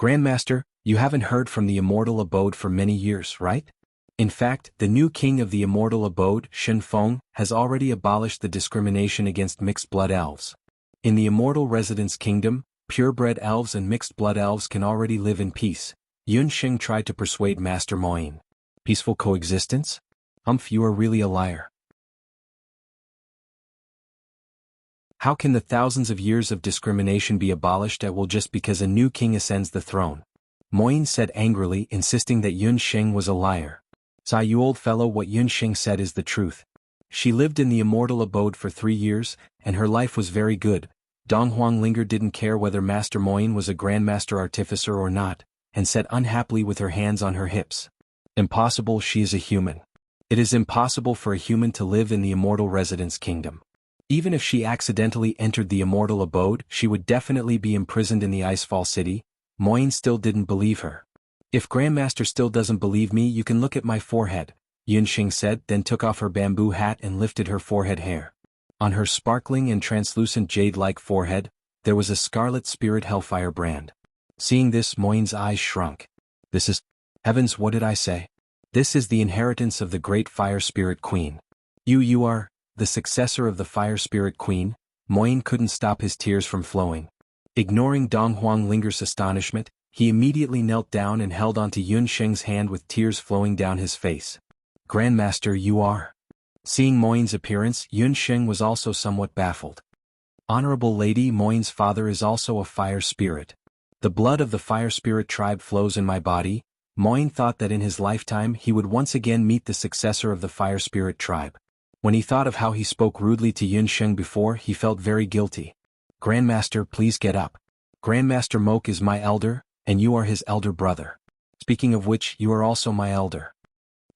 Grandmaster, you haven't heard from the immortal abode for many years, right? In fact, the new king of the immortal abode, Shen Feng, has already abolished the discrimination against mixed blood elves. In the immortal residence kingdom, purebred elves and mixed blood elves can already live in peace. Yun Xing tried to persuade Master Moyin. Peaceful coexistence? You are really a liar. How can the thousands of years of discrimination be abolished at will just because a new king ascends the throne? Moyin said angrily, insisting that Yun Xing was a liar. Sai, you old fellow, what Yun Xing said is the truth. She lived in the immortal abode for 3 years, and her life was very good. Dong Huanglinger didn't care whether Master Moyin was a grandmaster artificer or not, and said unhappily with her hands on her hips. Impossible, she is a human. It is impossible for a human to live in the immortal residence kingdom. Even if she accidentally entered the immortal abode, she would definitely be imprisoned in the Icefall City. Moyin still didn't believe her. If Grandmaster still doesn't believe me, you can look at my forehead, Yun Xing said, then took off her bamboo hat and lifted her forehead hair. On her sparkling and translucent jade-like forehead, there was a scarlet spirit hellfire brand. Seeing this, Moyin's eyes shrunk. This is... Heavens, what did I say? This is the inheritance of the great Fire Spirit Queen. You are the successor of the Fire Spirit Queen. Moyin couldn't stop his tears from flowing. Ignoring Dong Huanglinger's astonishment, he immediately knelt down and held onto Yun Xing's hand with tears flowing down his face. Grandmaster, you are... Seeing Moyin's appearance, Yun Xing was also somewhat baffled. Honorable lady, Moyin's father is also a fire spirit. The blood of the fire spirit tribe flows in my body. Moyin thought that in his lifetime he would once again meet the successor of the fire spirit tribe. When he thought of how he spoke rudely to Yun Xing before, he felt very guilty. Grandmaster, please get up. Grandmaster Moke is my elder, and you are his elder brother. Speaking of which, you are also my elder.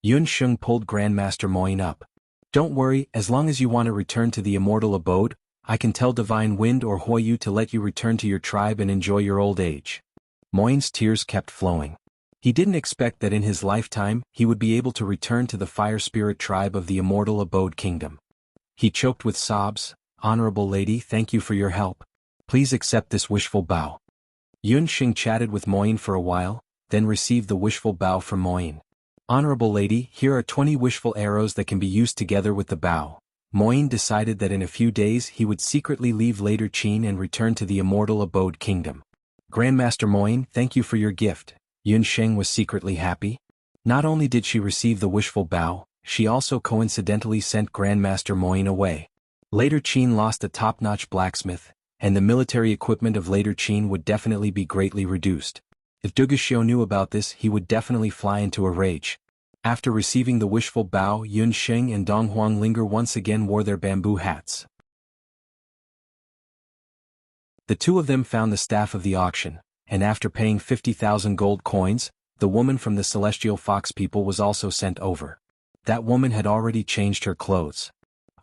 Yun Xing pulled Grandmaster Moyin up. Don't worry, as long as you want to return to the immortal abode, I can tell Divine Wind or Huoyu to let you return to your tribe and enjoy your old age. Moyin's tears kept flowing. He didn't expect that in his lifetime he would be able to return to the fire spirit tribe of the immortal abode kingdom. He choked with sobs. Honorable lady, thank you for your help. Please accept this wishful bow. Yun Xing chatted with Moyin for a while, then received the wishful bow from Moyin. Honorable lady, here are 20 wishful arrows that can be used together with the bow. Moyin decided that in a few days he would secretly leave later Qin and return to the immortal abode kingdom. Grandmaster Moyin, thank you for your gift. Yun Xing was secretly happy. Not only did she receive the wishful bow, she also coincidentally sent Grandmaster Moyin away. Later Qin lost a top-notch blacksmith, and the military equipment of later Qin would definitely be greatly reduced. If Duguxiu knew about this, he would definitely fly into a rage. After receiving the wishful bow, Yun Xing and Dong Huanglinger once again wore their bamboo hats. The two of them found the staff of the auction, and after paying 50,000 gold coins, the woman from the Celestial Fox people was also sent over. That woman had already changed her clothes.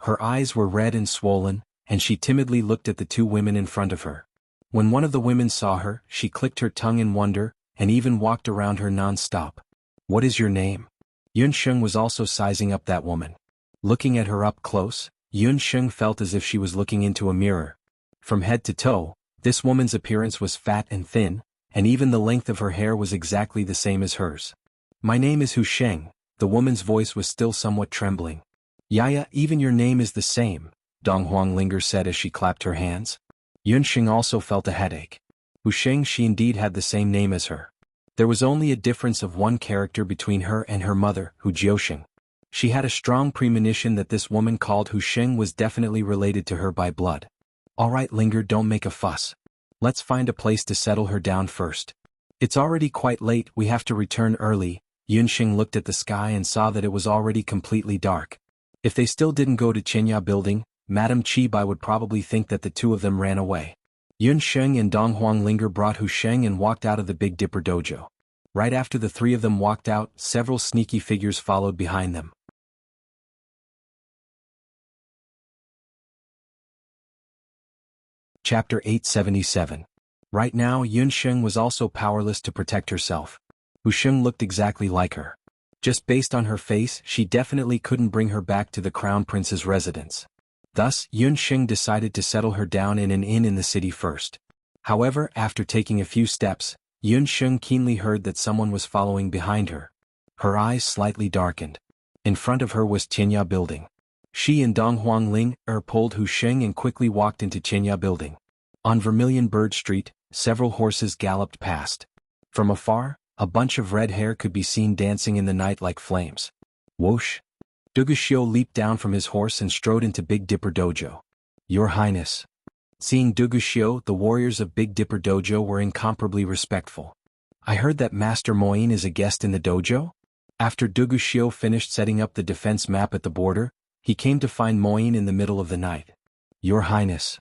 Her eyes were red and swollen, and she timidly looked at the two women in front of her. When one of the women saw her, she clicked her tongue in wonder, and even walked around her non-stop. "What is your name?" Yun Sheng was also sizing up that woman. Looking at her up close, Yun Sheng felt as if she was looking into a mirror. From head to toe, this woman's appearance was fat and thin, and even the length of her hair was exactly the same as hers. "My name is Hu Sheng," the woman's voice was still somewhat trembling. "Yaya, even your name is the same," Dong Huanglinger said as she clapped her hands. Yun Sheng also felt a headache. Hu Sheng, she indeed had the same name as her. There was only a difference of one character between her and her mother, Hu Jiusheng. She had a strong premonition that this woman called Hu Sheng was definitely related to her by blood. "All right, Linger, don't make a fuss. Let's find a place to settle her down first. It's already quite late, we have to return early." Yun Sheng looked at the sky and saw that it was already completely dark. If they still didn't go to Qinya building, Madame Chibai would probably think that the two of them ran away. Yun Sheng and Dong Huanglinger brought Hu Sheng and walked out of the Big Dipper dojo. Right after the three of them walked out, several sneaky figures followed behind them. Chapter 877. Right now Yun Sheng was also powerless to protect herself. Hu Sheng looked exactly like her. Just based on her face, she definitely couldn't bring her back to the Crown Prince's residence. Thus, Yun Sheng decided to settle her down in an inn in the city first. However, after taking a few steps, Yun Sheng keenly heard that someone was following behind her. Her eyes slightly darkened. In front of her was Qinya building. She and Dong Huangling pulled Hu Sheng and quickly walked into Qinya building. On Vermilion Bird Street, several horses galloped past. From afar, a bunch of red hair could be seen dancing in the night like flames. Whoosh! Duguxiu leaped down from his horse and strode into Big Dipper Dojo. "Your Highness." Seeing Duguxiu, the warriors of Big Dipper Dojo were incomparably respectful. "I heard that Master Moyin is a guest in the dojo?" After Duguxiu finished setting up the defense map at the border, he came to find Moyin in the middle of the night. "Your Highness."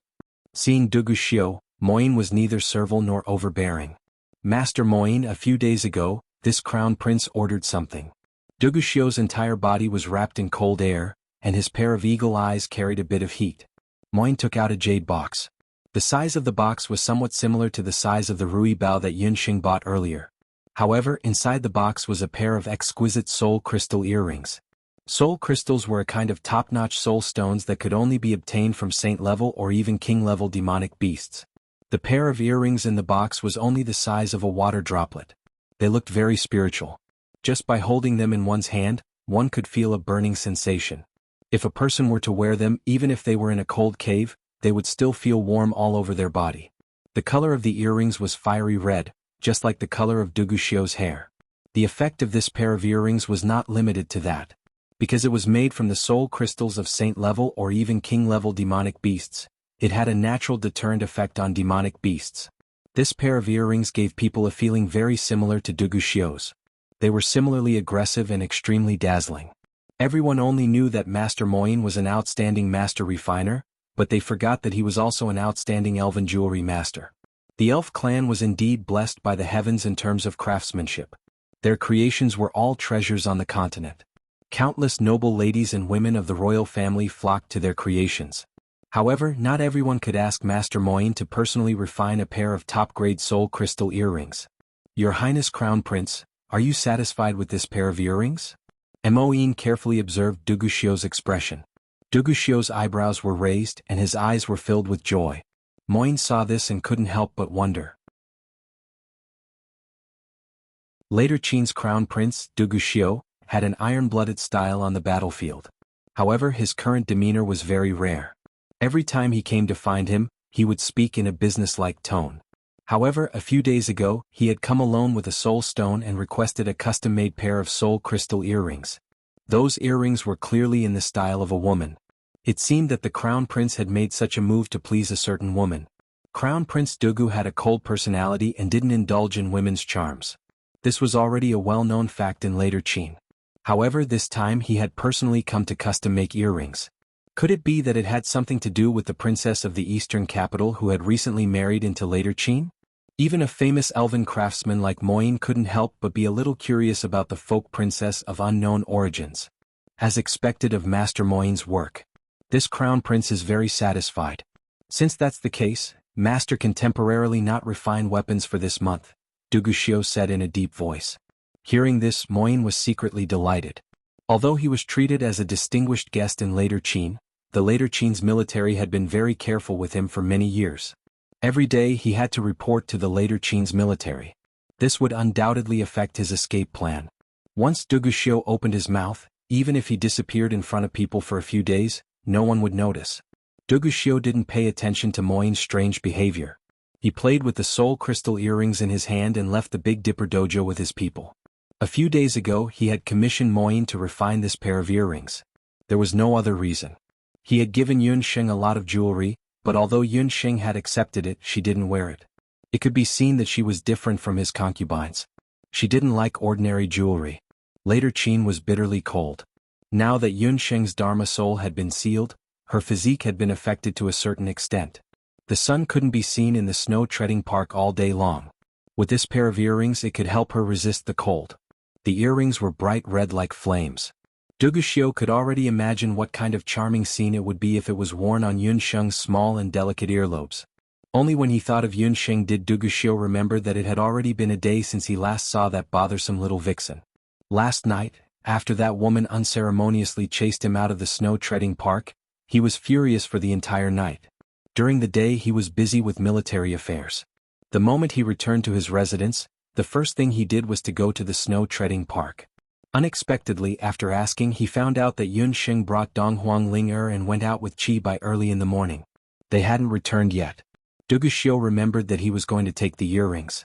Seeing Duguxiu, Moyin was neither servile nor overbearing. "Master Moyin, a few days ago, this crown prince ordered something." Duguxiu's entire body was wrapped in cold air, and his pair of eagle eyes carried a bit of heat. Moyin took out a jade box. The size of the box was somewhat similar to the size of the Rui Bao that Yun Sheng bought earlier. However, inside the box was a pair of exquisite soul crystal earrings. Soul crystals were a kind of top-notch soul stones that could only be obtained from saint-level or even king-level demonic beasts. The pair of earrings in the box was only the size of a water droplet. They looked very spiritual. Just by holding them in one's hand, one could feel a burning sensation. If a person were to wear them, even if they were in a cold cave, they would still feel warm all over their body. The color of the earrings was fiery red, just like the color of Duguxiu's hair. The effect of this pair of earrings was not limited to that. Because it was made from the soul crystals of saint-level or even king-level demonic beasts, it had a natural deterrent effect on demonic beasts. This pair of earrings gave people a feeling very similar to Duguxiu's. They were similarly aggressive and extremely dazzling. Everyone only knew that Master Moyin was an outstanding master refiner, but they forgot that he was also an outstanding elven jewelry master. The elf clan was indeed blessed by the heavens in terms of craftsmanship. Their creations were all treasures on the continent. Countless noble ladies and women of the royal family flocked to their creations. However, not everyone could ask Master Moyin to personally refine a pair of top-grade soul crystal earrings. "Your Highness Crown Prince, are you satisfied with this pair of earrings?" Moyin carefully observed Duguxiu's expression. Duguxiu's eyebrows were raised and his eyes were filled with joy. Moyin saw this and couldn't help but wonder. Later Qin's crown prince, Duguxiu, had an iron-blooded style on the battlefield. However, his current demeanor was very rare. Every time he came to find him, he would speak in a business-like tone. However, a few days ago, he had come alone with a soul stone and requested a custom-made pair of soul crystal earrings. Those earrings were clearly in the style of a woman. It seemed that the crown prince had made such a move to please a certain woman. Crown Prince Dugu had a cold personality and didn't indulge in women's charms. This was already a well-known fact in later Qin. However, this time he had personally come to custom-make earrings. Could it be that it had something to do with the princess of the eastern capital who had recently married into later Qin? Even a famous elven craftsman like Moyin couldn't help but be a little curious about the folk princess of unknown origins. as expected of Master Moyin's work. This crown prince is very satisfied. Since that's the case, Master can temporarily not refine weapons for this month, Duguxiu said in a deep voice. Hearing this, Moyin was secretly delighted. Although he was treated as a distinguished guest in later Qin, the later Qin's military had been very careful with him for many years. Every day he had to report to the later Qin's military. This would undoubtedly affect his escape plan. Once Duguxiu opened his mouth, even if he disappeared in front of people for a few days, no one would notice. Duguxiu didn't pay attention to Moyin's strange behavior. He played with the soul crystal earrings in his hand and left the Big Dipper dojo with his people. A few days ago he had commissioned Moyin to refine this pair of earrings. There was no other reason. He had given Yunsheng a lot of jewelry, but although Yunsheng had accepted it, she didn't wear it. It could be seen that she was different from his concubines. She didn't like ordinary jewelry. Later Qin was bitterly cold. Now that Yunsheng's Dharma soul had been sealed, her physique had been affected to a certain extent. The sun couldn't be seen in the snow-treading park all day long. With this pair of earrings it could help her resist the cold. The earrings were bright red like flames. Duguxiu could already imagine what kind of charming scene it would be if it was worn on Yunsheng's small and delicate earlobes. Only when he thought of Yunsheng did Duguxiu remember that it had already been a day since he last saw that bothersome little vixen. Last night, after that woman unceremoniously chased him out of the snow-treading park, he was furious for the entire night. During the day he was busy with military affairs. The moment he returned to his residence, the first thing he did was to go to the snow-treading park. Unexpectedly, after asking, he found out that Yunsheng brought Donghuang Ling and went out with Qi by early in the morning. They hadn't returned yet. Duguxiu remembered that he was going to take the earrings.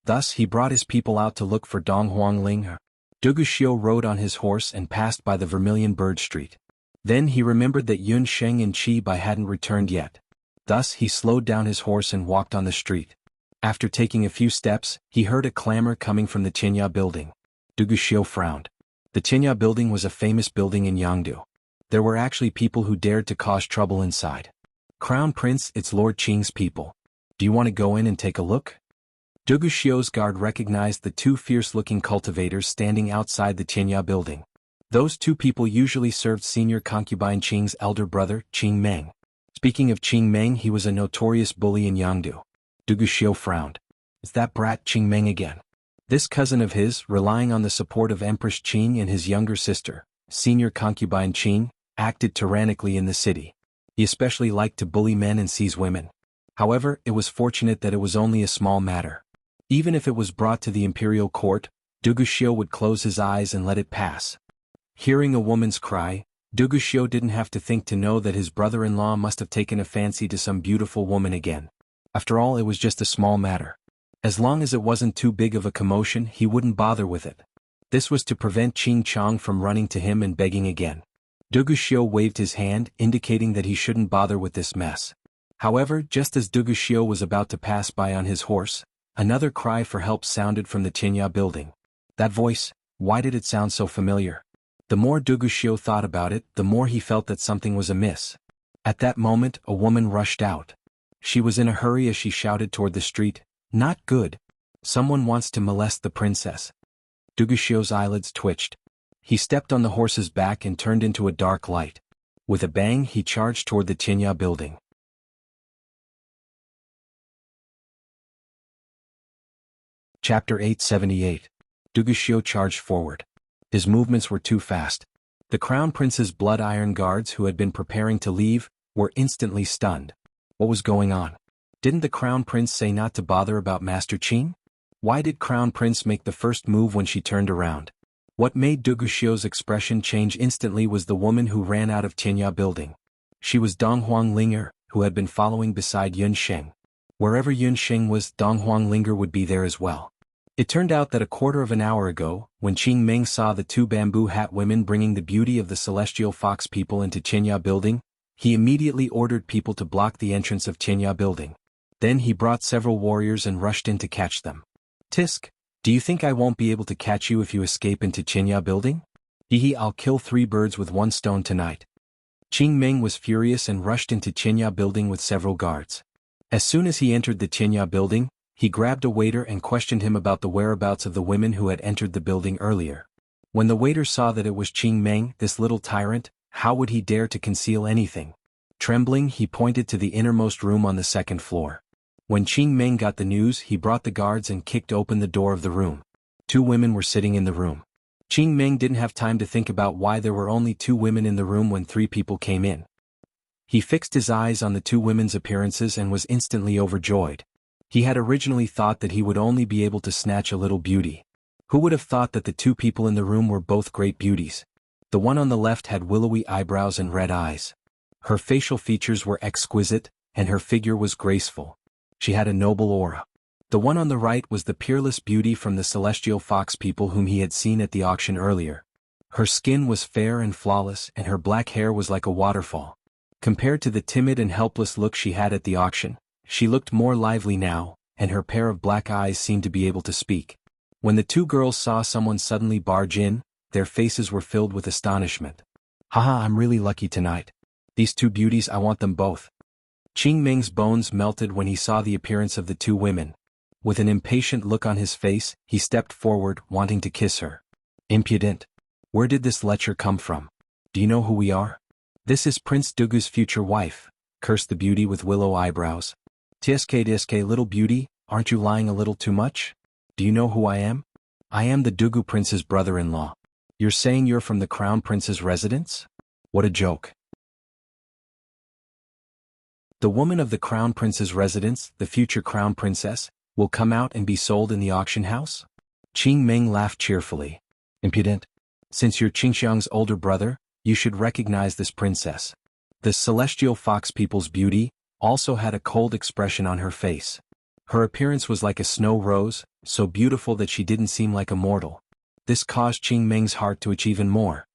Thus he brought his people out to look for Donghuang Ling. Duguxiu rode on his horse and passed by the Vermilion Bird Street. Then he remembered that Yunsheng and Qi Bai hadn't returned yet. Thus he slowed down his horse and walked on the street. After taking a few steps, he heard a clamor coming from the Qinya building. Duguxiu frowned. The Qinya building was a famous building in Jianghu. There were actually people who dared to cause trouble inside. Crown Prince, it's Lord Qing's people. Do you want to go in and take a look? Duguxiu's guard recognized the two fierce-looking cultivators standing outside the Qinya building. Those two people usually served senior concubine Qing's elder brother, Qing Meng. Speaking of Qing Meng, he was a notorious bully in Jianghu. Duguxiu frowned. It's that brat Qing Meng again. This cousin of his, relying on the support of Empress Qing and his younger sister, senior concubine Qing, acted tyrannically in the city. He especially liked to bully men and seize women. However, it was fortunate that it was only a small matter. Even if it was brought to the imperial court, Duguxiu would close his eyes and let it pass. Hearing a woman's cry, Duguxiu didn't have to think to know that his brother-in-law must have taken a fancy to some beautiful woman again. After all, it was just a small matter. As long as it wasn't too big of a commotion, he wouldn't bother with it. This was to prevent Qing Chong from running to him and begging again. Duguxiu waved his hand, indicating that he shouldn't bother with this mess. However, just as Duguxiu was about to pass by on his horse, another cry for help sounded from the Qinya building. That voice, why did it sound so familiar? The more Duguxiu thought about it, the more he felt that something was amiss. At that moment, a woman rushed out. She was in a hurry as she shouted toward the street, "Not good. Someone wants to molest the princess." Duguxiu's eyelids twitched. He stepped on the horse's back and turned into a dark light. With a bang, he charged toward the Qinya building. Chapter 878. Duguxiu charged forward. His movements were too fast. The Crown Prince's blood iron guards who had been preparing to leave, were instantly stunned. What was going on? Didn't the Crown Prince say not to bother about Master Qing? Why did Crown Prince make the first move when she turned around? What made Duguxiu's expression change instantly was the woman who ran out of Qinya building. She was Donghuang Linger, who had been following beside Yunsheng. Wherever Yunsheng was, Donghuang Linger would be there as well. It turned out that a quarter of an hour ago, when Qing Meng saw the two bamboo hat women bringing the beauty of the celestial fox people into Qinya building, he immediately ordered people to block the entrance of Qinya building. Then he brought several warriors and rushed in to catch them. "Tisk, do you think I won't be able to catch you if you escape into Qinya building? Hehe, I'll kill 3 birds with 1 stone tonight." Qing Meng was furious and rushed into Qinya building with several guards. As soon as he entered the Qinya building, he grabbed a waiter and questioned him about the whereabouts of the women who had entered the building earlier. When the waiter saw that it was Qing Meng, this little tyrant, how would he dare to conceal anything? Trembling, he pointed to the innermost room on the second floor. When Qing Meng got the news, he brought the guards and kicked open the door of the room. 2 women were sitting in the room. Qing Meng didn't have time to think about why there were only 2 women in the room when 3 people came in. He fixed his eyes on the 2 women's appearances and was instantly overjoyed. He had originally thought that he would only be able to snatch a little beauty. Who would have thought that the 2 people in the room were both great beauties? The one on the left had willowy eyebrows and red eyes. Her facial features were exquisite, and her figure was graceful. She had a noble aura. The one on the right was the peerless beauty from the celestial fox people whom he had seen at the auction earlier. Her skin was fair and flawless, and her black hair was like a waterfall. Compared to the timid and helpless look she had at the auction, she looked more lively now, and her pair of black eyes seemed to be able to speak. When the 2 girls saw someone suddenly barge in, their faces were filled with astonishment. Haha, I'm really lucky tonight. These 2 beauties, I want them both. Qing Meng's bones melted when he saw the appearance of the 2 women. With an impatient look on his face, he stepped forward, wanting to kiss her. Impudent. Where did this lecher come from? Do you know who we are? This is Prince Dugu's future wife, cursed the beauty with willow eyebrows. Tsk, little beauty, aren't you lying a little too much? Do you know who I am? I am the Dugu prince's brother-in-law. You're saying you're from the crown prince's residence? What a joke. The woman of the crown prince's residence, the future crown princess, will come out and be sold in the auction house? Qing Meng laughed cheerfully. Impudent. Since you're Qingxiang's older brother, you should recognize this princess. The celestial fox people's beauty also had a cold expression on her face. Her appearance was like a snow rose, so beautiful that she didn't seem like a mortal. This caused Qing Meng's heart to ache even more.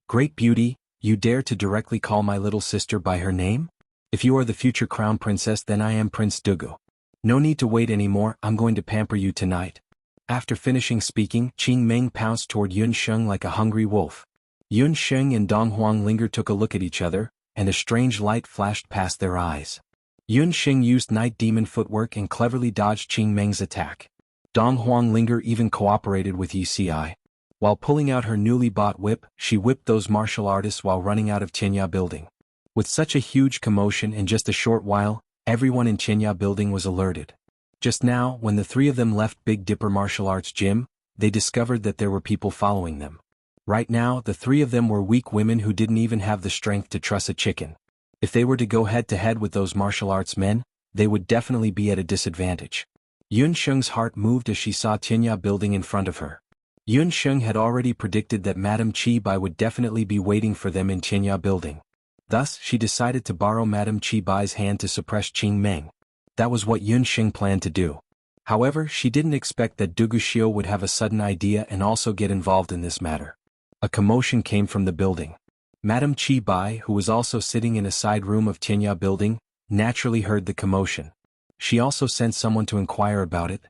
Great beauty, you dare to directly call my little sister by her name? If you are the future crown princess, then I am Prince Dugu. No need to wait anymore, I'm going to pamper you tonight. After finishing speaking, Qing Meng pounced toward Yun Sheng like a hungry wolf. Yun Sheng and Dong Huanglinger took a look at each other, and a strange light flashed past their eyes. Yun Sheng used night demon footwork and cleverly dodged Qing Meng's attack. Dong Huanglinger even cooperated with Wuxia. While pulling out her newly bought whip, she whipped those martial artists while running out of Tianya building. With such a huge commotion in just a short while, everyone in Tianya building was alerted. Just now, when the 3 of them left Big Dipper Martial Arts Gym, they discovered that there were people following them. Right now, the 3 of them were weak women who didn't even have the strength to truss a chicken. If they were to go head-to-head with those martial arts men, they would definitely be at a disadvantage. Yun Sheng's heart moved as she saw Tianya building in front of her. Yun Sheng had already predicted that Madame Chi Bai would definitely be waiting for them in Tianya building. Thus, she decided to borrow Madame Chi Bai's hand to suppress Qing Meng. That was what Yun Sheng planned to do. However, she didn't expect that Dugu Xiu would have a sudden idea and also get involved in this matter. A commotion came from the building. Madame Chi Bai, who was also sitting in a side room of Tianya building, naturally heard the commotion. She also sent someone to inquire about it.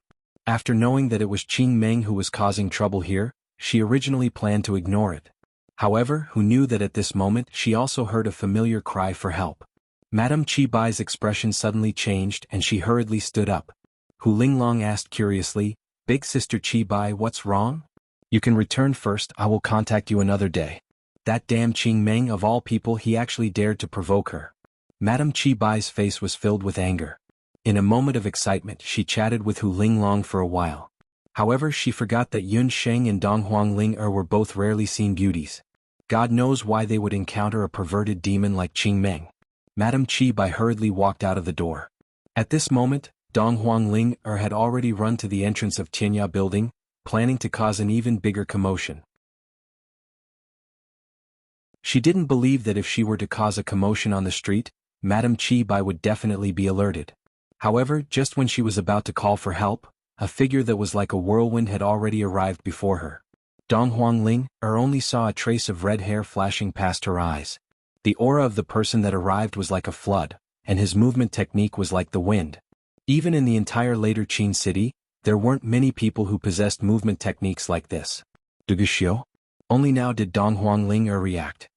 After knowing that it was Qing Meng who was causing trouble here, she originally planned to ignore it. However, who knew that at this moment she also heard a familiar cry for help. Madame Chi Bai's expression suddenly changed and she hurriedly stood up. Hu Linglong asked curiously, "Big sister Chi Bai, what's wrong? You can return first, I will contact you another day." That damn Qing Meng, of all people, he actually dared to provoke her. Madame Chi Bai's face was filled with anger. In a moment of excitement, she chatted with Hu Linglong for a while. However, she forgot that Yun Sheng and Dong Huangling were both rarely seen beauties. God knows why they would encounter a perverted demon like Qing Meng. Madame Chi Bai hurriedly walked out of the door. At this moment, Dong Huangling had already run to the entrance of Tianya building, planning to cause an even bigger commotion. She didn't believe that if she were to cause a commotion on the street, Madame Chi Bai would definitely be alerted. However, just when she was about to call for help, a figure that was like a whirlwind had already arrived before her. Dong Huangling only saw a trace of red hair flashing past her eyes. The aura of the person that arrived was like a flood, and his movement technique was like the wind. Even in the entire later Qin city, there weren't many people who possessed movement techniques like this. Dugu Xiu? Only now did Dong Huangling react.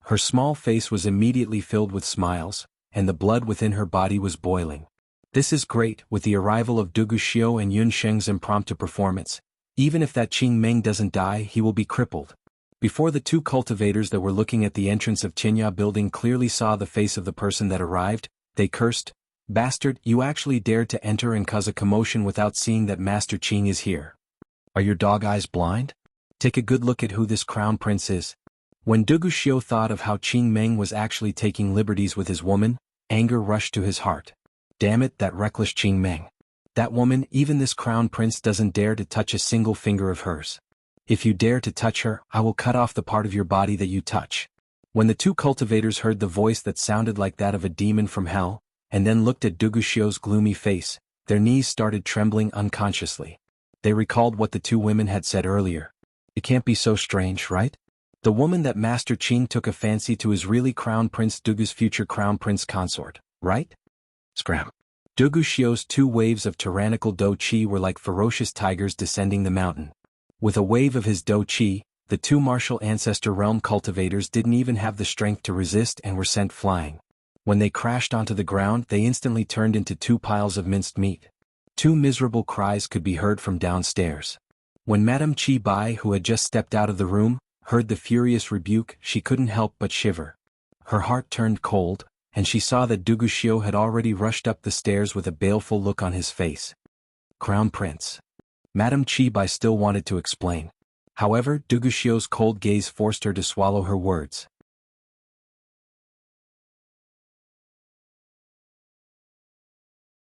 Her small face was immediately filled with smiles, and the blood within her body was boiling. This is great. With the arrival of Dugu Xiu and Yun Sheng's impromptu performance, Even if that Qing Meng doesn't die, he will be crippled. Before the two cultivators that were looking at the entrance of Qinya building clearly saw the face of the person that arrived, they cursed, "Bastard, you actually dared to enter and cause a commotion without seeing that Master Qing is here. Are your dog eyes blind? Take a good look at who this crown prince is." When Dugu Xiu thought of how Qing Meng was actually taking liberties with his woman, anger rushed to his heart. Damn it, that reckless Qing Meng. That woman, even this crown prince doesn't dare to touch a single finger of hers. If you dare to touch her, I will cut off the part of your body that you touch. When the two cultivators heard the voice that sounded like that of a demon from hell, and then looked at Dugu Xiu's gloomy face, their knees started trembling unconsciously. They recalled what the two women had said earlier. It can't be so strange, right? The woman that Master Qing took a fancy to is really Crown Prince Dugu's future Crown Prince consort, right? Scram. Dugu Xiu's two waves of tyrannical Do Qi were like ferocious tigers descending the mountain. With a wave of his Do Qi, the two martial ancestor realm cultivators didn't even have the strength to resist and were sent flying. When they crashed onto the ground, they instantly turned into two piles of minced meat. Two miserable cries could be heard from downstairs. When Madame Qi Bai, who had just stepped out of the room, heard the furious rebuke, she couldn't help but shiver. Her heart turned cold, and she saw that Dugu Xiu had already rushed up the stairs with a baleful look on his face. Crown Prince. Madame Qi Bai still wanted to explain. However, Dugu Xiu's cold gaze forced her to swallow her words.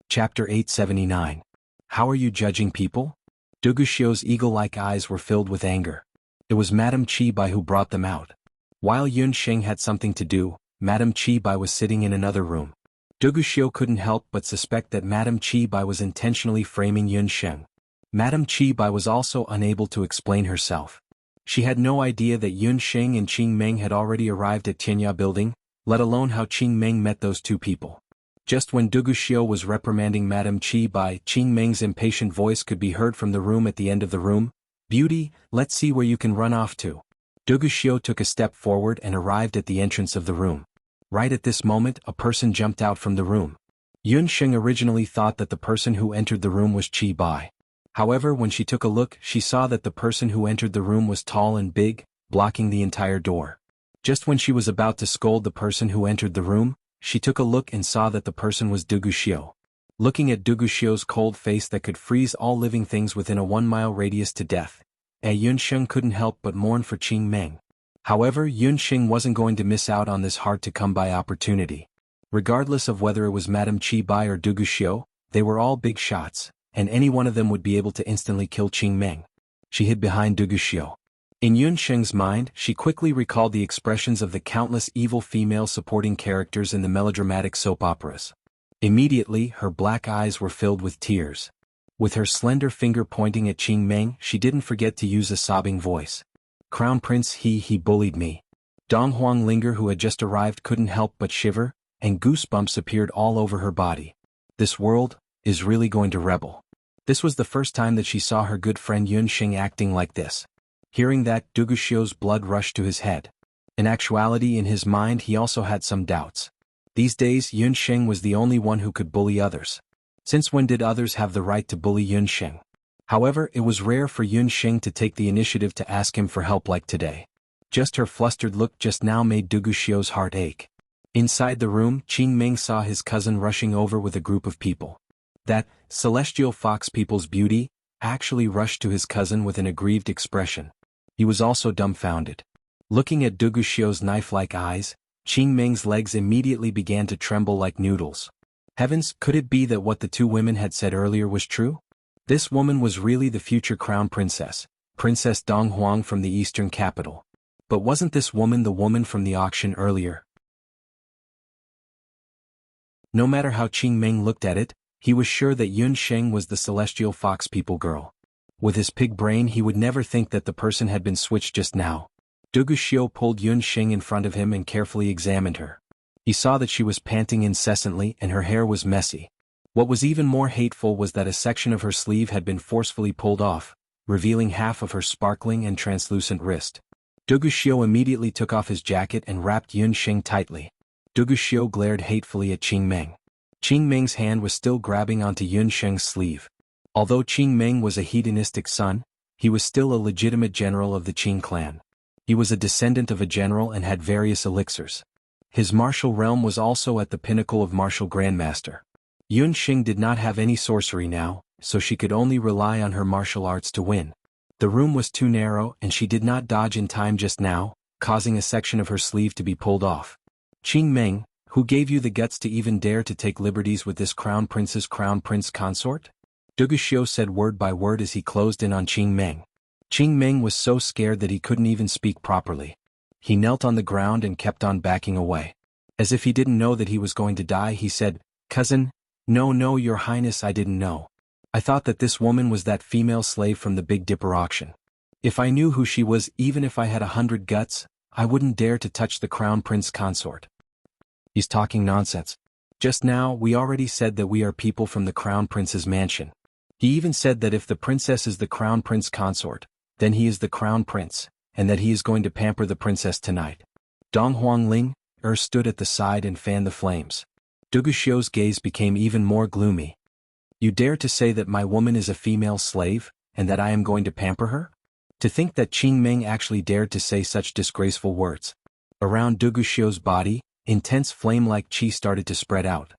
Chapter 879. How are you judging people? Dugu Xiu's eagle-like eyes were filled with anger. It was Madame Qi Bai who brought them out. While Yun Sheng had something to do, Madame Qi Bai was sitting in another room. Dugu Xiu couldn't help but suspect that Madame Qi Bai was intentionally framing Yun Sheng. Madame Qi Bai was also unable to explain herself. She had no idea that Yun Sheng and Qing Meng had already arrived at Qinya building, let alone how Qing Meng met those two people. Just when Dugu Xiu was reprimanding Madame Qi Bai, Qing Meng's impatient voice could be heard from the room at the end of the room. "Beauty, let's see where you can run off to." Dugu Xiu took a step forward and arrived at the entrance of the room. Right at this moment, a person jumped out from the room. Yun Sheng originally thought that the person who entered the room was Qi Bai. However, when she took a look, she saw that the person who entered the room was tall and big, blocking the entire door. Just when she was about to scold the person who entered the room, she took a look and saw that the person was Dugu Xiu. Looking at Dugu Xiu's cold face that could freeze all living things within a 1-mile radius to death, Yun Sheng couldn't help but mourn for Qing Meng. However, Yun Sheng wasn't going to miss out on this hard-to-come-by opportunity. Regardless of whether it was Madame Qi Bai or Dugu Xiu, they were all big shots, and any one of them would be able to instantly kill Qing Meng. She hid behind Dugu Xiu. In Yun Sheng's mind, she quickly recalled the expressions of the countless evil female supporting characters in the melodramatic soap operas. Immediately, her black eyes were filled with tears. With her slender finger pointing at Qing Meng, she didn't forget to use a sobbing voice. "Crown Prince, he bullied me." Dong Huanglinger, who had just arrived, couldn't help but shiver, and goosebumps appeared all over her body. This world is really going to rebel. This was the first time that she saw her good friend Yun Sheng acting like this. Hearing that, Dugu Xiu's blood rushed to his head. In actuality, in his mind he also had some doubts. These days, Yun Sheng was the only one who could bully others. Since when did others have the right to bully Yun Sheng? However, it was rare for Yun Sheng to take the initiative to ask him for help like today. Just her flustered look just now made Dugu Xiu's heart ache. Inside the room, Qing Meng saw his cousin rushing over with a group of people. That celestial fox people's beauty actually rushed to his cousin with an aggrieved expression. He was also dumbfounded. Looking at Dugu Xiu's knife-like eyes, Qing Meng's legs immediately began to tremble like noodles. Heavens, could it be that what the two women had said earlier was true? This woman was really the future crown princess, Princess Dong Huang from the eastern capital. But wasn't this woman the woman from the auction earlier? No matter how Qing Meng looked at it, he was sure that Yun Sheng was the celestial fox people girl. With his pig brain, he would never think that the person had been switched just now. Dugu Xiu pulled Yun Sheng in front of him and carefully examined her. He saw that she was panting incessantly and her hair was messy. What was even more hateful was that a section of her sleeve had been forcefully pulled off, revealing half of her sparkling and translucent wrist. Dugu Xiu immediately took off his jacket and wrapped Yun Sheng tightly. Dugu Xiu glared hatefully at Qing Meng. Qing Meng's hand was still grabbing onto Yun Sheng's sleeve. Although Qing Meng was a hedonistic son, He was still a legitimate general of the Qing clan. He was a descendant of a general and had various elixirs. His martial realm was also at the pinnacle of martial grandmaster. Yun Xing did not have any sorcery now, so she could only rely on her martial arts to win. The room was too narrow and she did not dodge in time just now, causing a section of her sleeve to be pulled off. Qing Meng, who gave you the guts to even dare to take liberties with this crown prince's crown prince consort? Dugu Xiu said word by word as he closed in on Qing Meng. Qing Meng was so scared that he couldn't even speak properly. He knelt on the ground and kept on backing away. As if he didn't know that he was going to die, he said, "Cousin, no, your highness, I didn't know. I thought that this woman was that female slave from the Big Dipper auction. If I knew who she was, even if I had 100 guts, I wouldn't dare to touch the crown prince consort." He's talking nonsense. Just now we already said that we are people from the crown prince's mansion. He even said that if the princess is the crown prince consort, then he is the crown prince, and that he is going to pamper the princess tonight. Dong Huangling stood at the side and fanned the flames. Dugu Xiu's gaze became even more gloomy. "You dare to say that my woman is a female slave, and that I am going to pamper her?" To think that Qing Meng actually dared to say such disgraceful words. Around Dugu Xiu's body, intense flame-like qi started to spread out.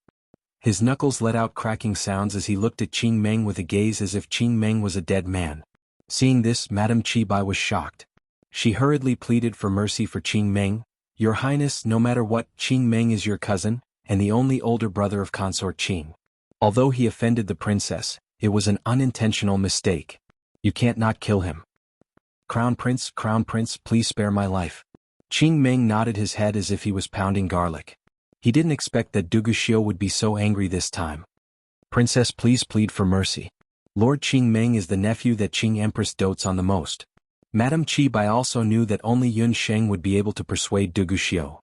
His knuckles let out cracking sounds as he looked at Qing Meng with a gaze as if Qing Meng was a dead man. Seeing this, Madame Qi Bai was shocked. She hurriedly pleaded for mercy for Qing Meng. "Your Highness, no matter what, Qing Meng is your cousin, and the only older brother of Consort Qing. Although he offended the princess, it was an unintentional mistake. You can't not kill him. Crown Prince, please spare my life." Qing Meng nodded his head as if he was pounding garlic. He didn't expect that Dugu Xiu would be so angry this time. "Princess, please plead for mercy. Lord Qing Meng is the nephew that Qing Empress dotes on the most." Madame Qi Bai also knew that only Yun Sheng would be able to persuade Dugu Xiu.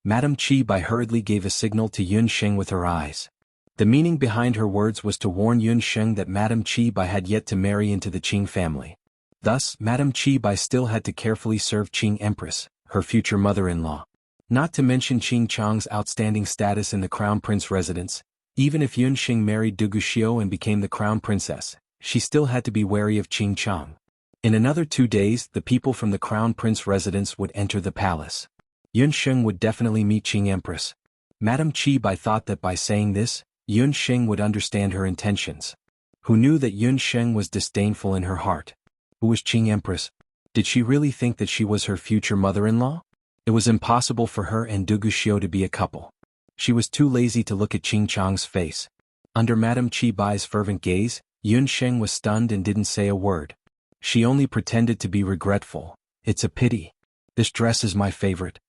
Madame Qi Bai hurriedly gave a signal to Yun Sheng with her eyes. The meaning behind her words was to warn Yun Sheng that Madame Qi Bai had yet to marry into the Qing family. Thus, Madame Qi Bai still had to carefully serve Qing Empress, her future mother-in-law. Not to mention Qing Chang's outstanding status in the Crown Prince residence. Even if Yun Sheng married Dugu Xiu and became the Crown Princess, she still had to be wary of Qing Chang. In another 2 days, the people from the Crown Prince residence would enter the palace. Yun Sheng would definitely meet Qing Empress. Madame Qi Bai thought that by saying this, Yun Sheng would understand her intentions. Who knew that Yun Sheng was disdainful in her heart? Who was Qing Empress? Did she really think that she was her future mother-in-law? It was impossible for her and Dugu Xiu to be a couple. She was too lazy to look at Qing Chang's face. Under Madame Qi Bai's fervent gaze, Yun Sheng was stunned and didn't say a word. She only pretended to be regretful. "It's a pity. This dress is my favorite."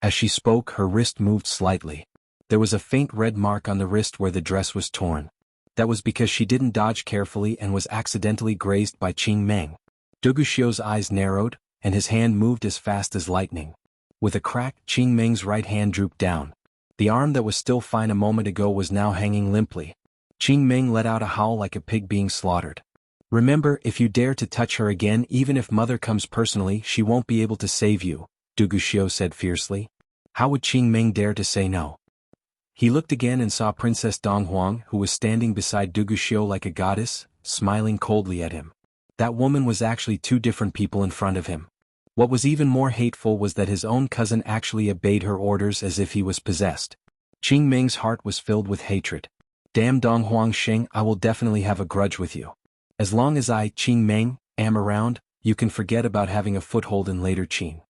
As she spoke, her wrist moved slightly. There was a faint red mark on the wrist where the dress was torn. That was because she didn't dodge carefully and was accidentally grazed by Qing Meng. Dugu Xiu's eyes narrowed, and his hand moved as fast as lightning. With a crack, Qing Meng's right hand drooped down. The arm that was still fine a moment ago was now hanging limply. Qing Meng let out a howl like a pig being slaughtered. "Remember, if you dare to touch her again, even if Mother comes personally, she won't be able to save you," Dugu Xiu said fiercely. How would Qing Meng dare to say no? He looked again and saw Princess Donghuang, who was standing beside Dugu Xiu like a goddess, smiling coldly at him. That woman was actually 2 different people in front of him. What was even more hateful was that his own cousin actually obeyed her orders as if he was possessed. Qing Meng's heart was filled with hatred. "Damn Donghuang Sheng, I will definitely have a grudge with you. As long as I, Qing Meng, am around, you can forget about having a foothold in later Qing."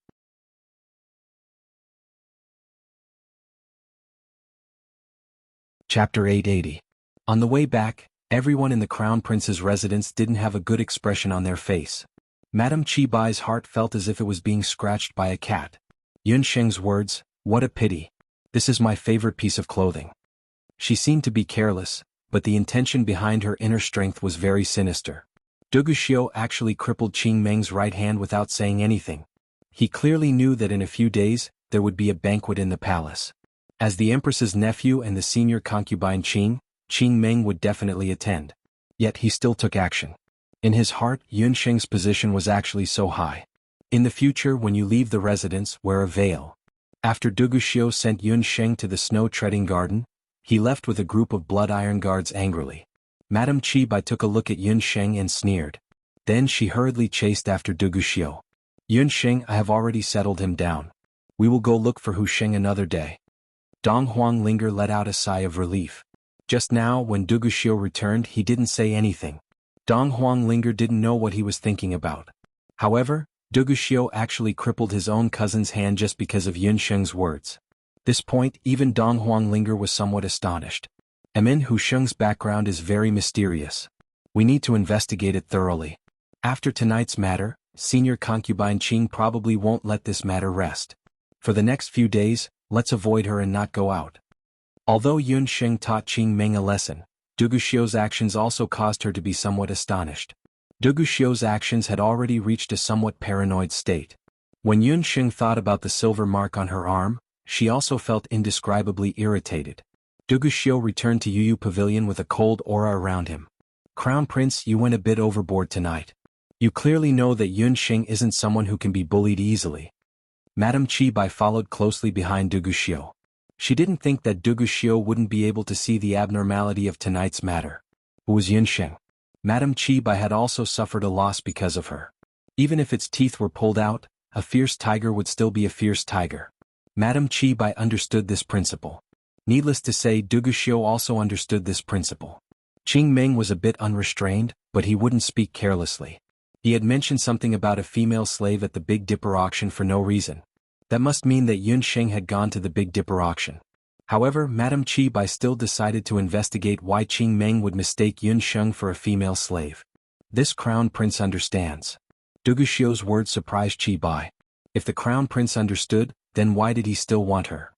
Chapter 880. On the way back, everyone in the Crown Prince's residence didn't have a good expression on their face. Madame Qi Bai's heart felt as if it was being scratched by a cat. Yun Sheng's words, "What a pity. This is my favorite piece of clothing." She seemed to be careless, but the intention behind her inner strength was very sinister. Dugu Xiu actually crippled Qing Meng's right hand without saying anything. He clearly knew that in a few days, there would be a banquet in the palace. As the Empress's nephew and the senior concubine Qing Meng would definitely attend. Yet he still took action. In his heart, Yun Sheng's position was actually so high. "In the future, when you leave the residence, wear a veil." After Dugu Xiu sent Yun Sheng to the snow-treading garden, he left with a group of blood iron guards angrily. Madame Bai took a look at Yun Sheng and sneered. Then she hurriedly chased after Du Guxiu. Yun Sheng, I have already settled him down. We will go look for Hu Sheng another day. Dong Huang Linger let out a sigh of relief. Just now, when Du Guxiu returned, he didn't say anything. Dong Huang Linger didn't know what he was thinking about. However, Du Guxiu actually crippled his own cousin's hand just because of Yun Sheng's words. This point, even Dong Huang Linger was somewhat astonished. Hu Sheng's background is very mysterious. We need to investigate it thoroughly. After tonight's matter, senior concubine Qing probably won't let this matter rest. For the next few days, let's avoid her and not go out. Although Yun Sheng taught Qing Meng a lesson, Du Guxiu's actions also caused her to be somewhat astonished. Du Guxiu's actions had already reached a somewhat paranoid state. When Yun Sheng thought about the silver mark on her arm, she also felt indescribably irritated. Du Guxiu returned to Yu Pavilion with a cold aura around him. Crown Prince, you went a bit overboard tonight. You clearly know that Yun Sheng isn't someone who can be bullied easily. Madame Bai followed closely behind Du Guxiu. She didn't think that Du Guxiu wouldn't be able to see the abnormality of tonight's matter. Who was Yun Sheng? Madame Bai had also suffered a loss because of her. Even if its teeth were pulled out, a fierce tiger would still be a fierce tiger. Madame Bai understood this principle. Needless to say, Du Guxiu also understood this principle. Qing Meng was a bit unrestrained, but he wouldn't speak carelessly. He had mentioned something about a female slave at the Big Dipper auction for no reason. That must mean that Yun Sheng had gone to the Big Dipper auction. However, Madame Bai still decided to investigate why Qing Meng would mistake Yun Sheng for a female slave. This Crown Prince understands. Du Guxiu's words surprised Bai. If the Crown Prince understood, then why did he still want her?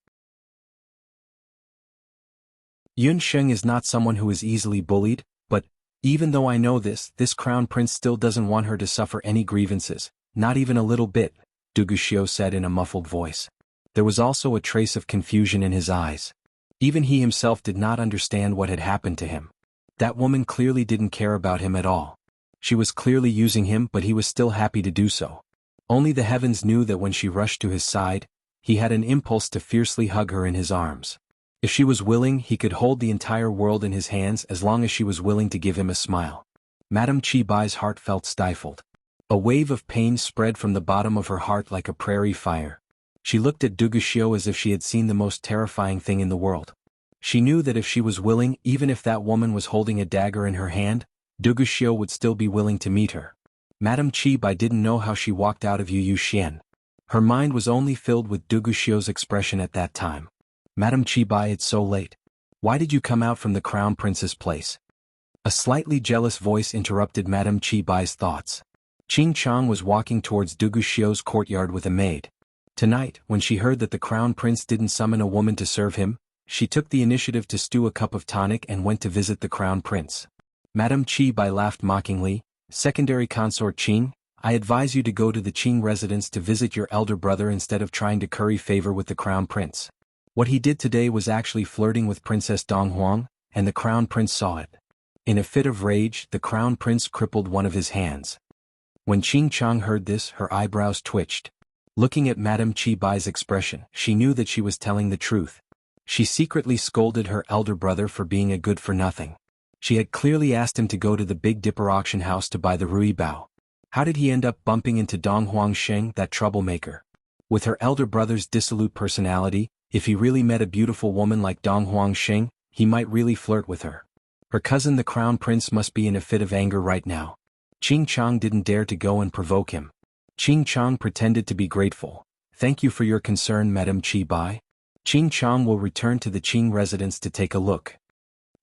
Yun Sheng is not someone who is easily bullied, but, even though I know this Crown Prince still doesn't want her to suffer any grievances, not even a little bit, Du Guxiu said in a muffled voice. There was also a trace of confusion in his eyes. Even he himself did not understand what had happened to him. That woman clearly didn't care about him at all. She was clearly using him, but he was still happy to do so. Only the heavens knew that when she rushed to his side, he had an impulse to fiercely hug her in his arms. If she was willing, he could hold the entire world in his hands as long as she was willing to give him a smile. Madame Bai's heart felt stifled. A wave of pain spread from the bottom of her heart like a prairie fire. She looked at Du Guxiu as if she had seen the most terrifying thing in the world. She knew that if she was willing, even if that woman was holding a dagger in her hand, Du Guxiu would still be willing to meet her. Madame Bai didn't know how she walked out of Yu Xian. Her mind was only filled with Du Guxiu's expression at that time. Madame Bai, it's so late. Why did you come out from the Crown Prince's place? A slightly jealous voice interrupted Madame Bai's thoughts. Qing Chang was walking towards Du Guxiu's courtyard with a maid. Tonight, when she heard that the Crown Prince didn't summon a woman to serve him, she took the initiative to stew a cup of tonic and went to visit the Crown Prince. Madame Bai laughed mockingly. Secondary consort Qing, I advise you to go to the Qing residence to visit your elder brother instead of trying to curry favor with the Crown Prince. What he did today was actually flirting with Princess Dong Huang, and the Crown Prince saw it. In a fit of rage, the Crown Prince crippled one of his hands. When Qing Chang heard this, her eyebrows twitched. Looking at Madame Bai's expression, she knew that she was telling the truth. She secretly scolded her elder brother for being a good-for-nothing. She had clearly asked him to go to the Big Dipper auction house to buy the Rui Bao. How did he end up bumping into Dong Huang Sheng, that troublemaker? With her elder brother's dissolute personality, if he really met a beautiful woman like Dong Huang Sheng, he might really flirt with her. Her cousin the Crown Prince must be in a fit of anger right now. Qing Chang didn't dare to go and provoke him. Qing Chang pretended to be grateful. Thank you for your concern, Madame Bai. Qing Chang will return to the Qing residence to take a look.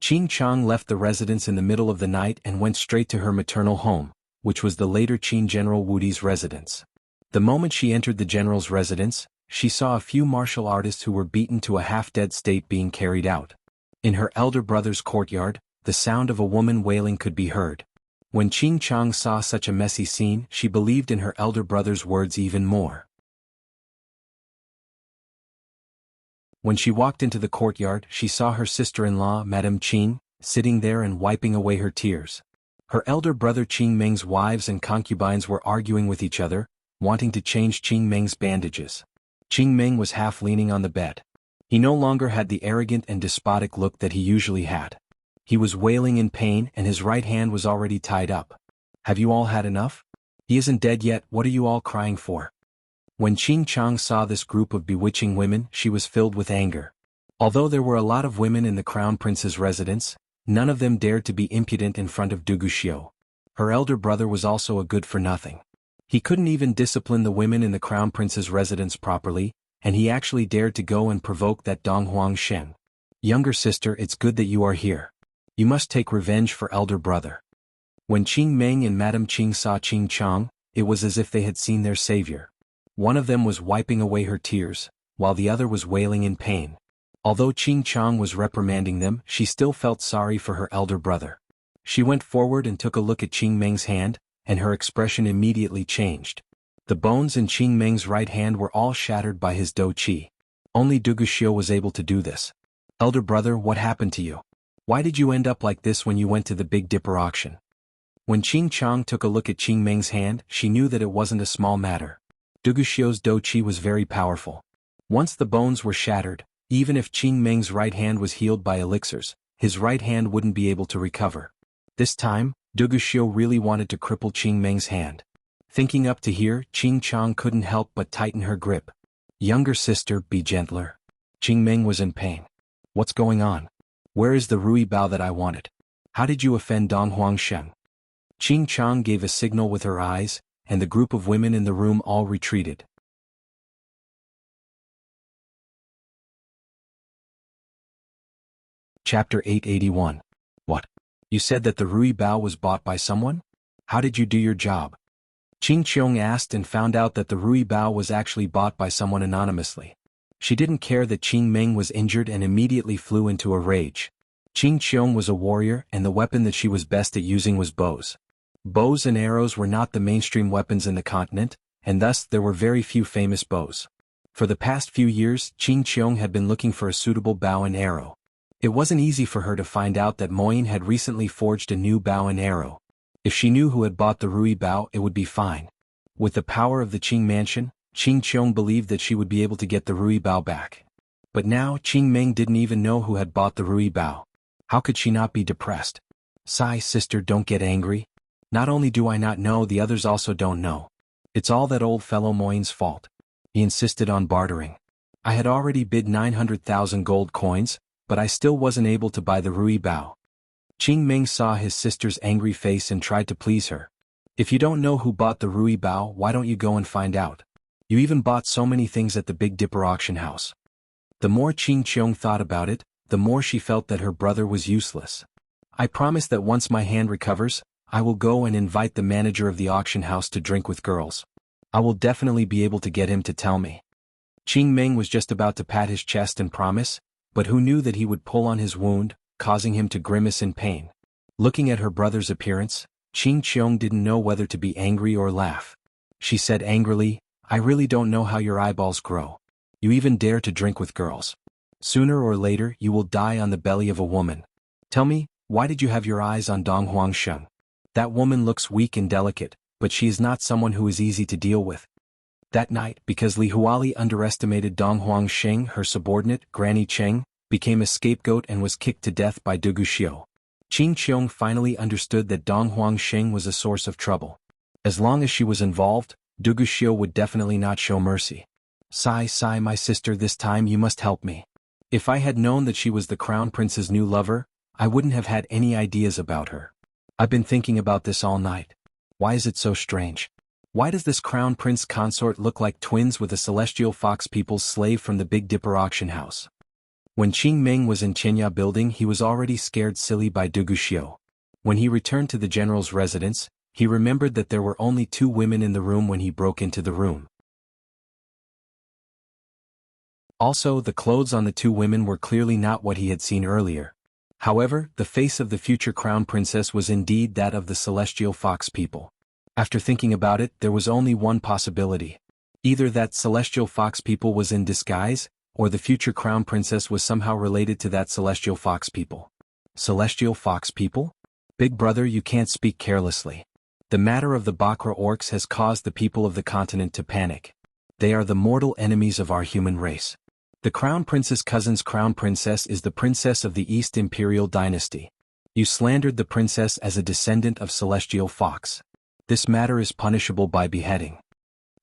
Qing Chang left the residence in the middle of the night and went straight to her maternal home, which was the later Qing General Wudi's residence. The moment she entered the general's residence, she saw a few martial artists who were beaten to a half-dead state being carried out. In her elder brother's courtyard, the sound of a woman wailing could be heard. When Qing Chang saw such a messy scene, she believed in her elder brother's words even more. When she walked into the courtyard, she saw her sister-in-law, Madame Qing, sitting there and wiping away her tears. Her elder brother Qing Meng's wives and concubines were arguing with each other, wanting to change Qing Meng's bandages. Qing Meng was half leaning on the bed. He no longer had the arrogant and despotic look that he usually had. He was wailing in pain and his right hand was already tied up. Have you all had enough? He isn't dead yet, what are you all crying for? When Qing Chang saw this group of bewitching women, she was filled with anger. Although there were a lot of women in the crown prince's residence, none of them dared to be impudent in front of Duguxiu. Her elder brother was also a good-for-nothing. He couldn't even discipline the women in the crown prince's residence properly, and he actually dared to go and provoke that Dong Huangsheng. Younger sister, it's good that you are here. You must take revenge for elder brother. When Qing Meng and Madame Qing saw Qing Chang, it was as if they had seen their savior. One of them was wiping away her tears, while the other was wailing in pain. Although Qing Chang was reprimanding them, she still felt sorry for her elder brother. She went forward and took a look at Qing Meng's hand, and her expression immediately changed. The bones in Qing Meng's right hand were all shattered by his dou qi. Only Duguxiu was able to do this. Elder brother, what happened to you? Why did you end up like this when you went to the Big Dipper auction? When Qing Chang took a look at Qing Meng's hand, she knew that it wasn't a small matter. Duguxiu's dou qi was very powerful. Once the bones were shattered, even if Qing Meng's right hand was healed by elixirs, his right hand wouldn't be able to recover. This time, Duguxiu really wanted to cripple Qing Meng's hand. Thinking up to here, Qing Chang couldn't help but tighten her grip. Younger sister, be gentler. Qing Meng was in pain. What's going on? Where is the Rui Bao that I wanted? How did you offend Dong Huangsheng? Qing Chang gave a signal with her eyes, and the group of women in the room all retreated. Chapter 881. What? You said that the Rui Bao was bought by someone? How did you do your job? Qing Qiong asked and found out that the Rui Bao was actually bought by someone anonymously. She didn't care that Qing Meng was injured and immediately flew into a rage. Qing Qiong was a warrior and the weapon that she was best at using was bows. Bows and arrows were not the mainstream weapons in the continent, and thus there were very few famous bows. For the past few years, Qing Qiong had been looking for a suitable bow and arrow. It wasn't easy for her to find out that Moyin had recently forged a new bow and arrow. If she knew who had bought the Rui Bao, it would be fine. With the power of the Qing mansion, Qing Qiong believed that she would be able to get the Rui Bao back. But now Qing Meng didn't even know who had bought the Rui Bao. How could she not be depressed? Sigh, sister, don't get angry. Not only do I not know, the others also don't know. It's all that old fellow Moyin's fault. He insisted on bartering. I had already bid 900,000 gold coins, but I still wasn't able to buy the Rui Bao. Qing Meng saw his sister's angry face and tried to please her. If you don't know who bought the Rui Bao, why don't you go and find out? You even bought so many things at the Big Dipper auction house. The more Qing Qiong thought about it, the more she felt that her brother was useless. I promise that once my hand recovers, I will go and invite the manager of the auction house to drink with girls. I will definitely be able to get him to tell me. Qing Meng was just about to pat his chest and promise, but who knew that he would pull on his wound, causing him to grimace in pain. Looking at her brother's appearance, Qing Qiong didn't know whether to be angry or laugh. She said angrily, I really don't know how your eyeballs grow. You even dare to drink with girls. Sooner or later you will die on the belly of a woman. Tell me, why did you have your eyes on Dong Huangsheng? That woman looks weak and delicate, but she is not someone who is easy to deal with. That night, because Li Huali underestimated Dong Huangsheng, her subordinate, Granny Cheng, became a scapegoat and was kicked to death by Duguxiu. Qing Qiong finally understood that Dong Huangsheng was a source of trouble. As long as she was involved, Duguxiu would definitely not show mercy. Sigh, my sister, this time you must help me. If I had known that she was the crown prince's new lover, I wouldn't have had any ideas about her. I've been thinking about this all night. Why is it so strange? Why does this crown prince consort look like twins with a celestial fox people's slave from the Big Dipper auction house? When Qing Meng was in Qinya building, he was already scared silly by Duguxiu. When he returned to the general's residence, he remembered that there were only 2 women in the room when he broke into the room. Also, the clothes on the 2 women were clearly not what he had seen earlier. However, the face of the future crown princess was indeed that of the celestial fox people. After thinking about it, there was only one possibility. Either that celestial fox people was in disguise, or the future crown princess was somehow related to that celestial fox people. Celestial fox people? Big brother, you can't speak carelessly. The matter of the Bakra orcs has caused the people of the continent to panic. They are the mortal enemies of our human race. The crown prince's cousin's crown princess is the princess of the East Imperial dynasty. You slandered the princess as a descendant of celestial fox. This matter is punishable by beheading.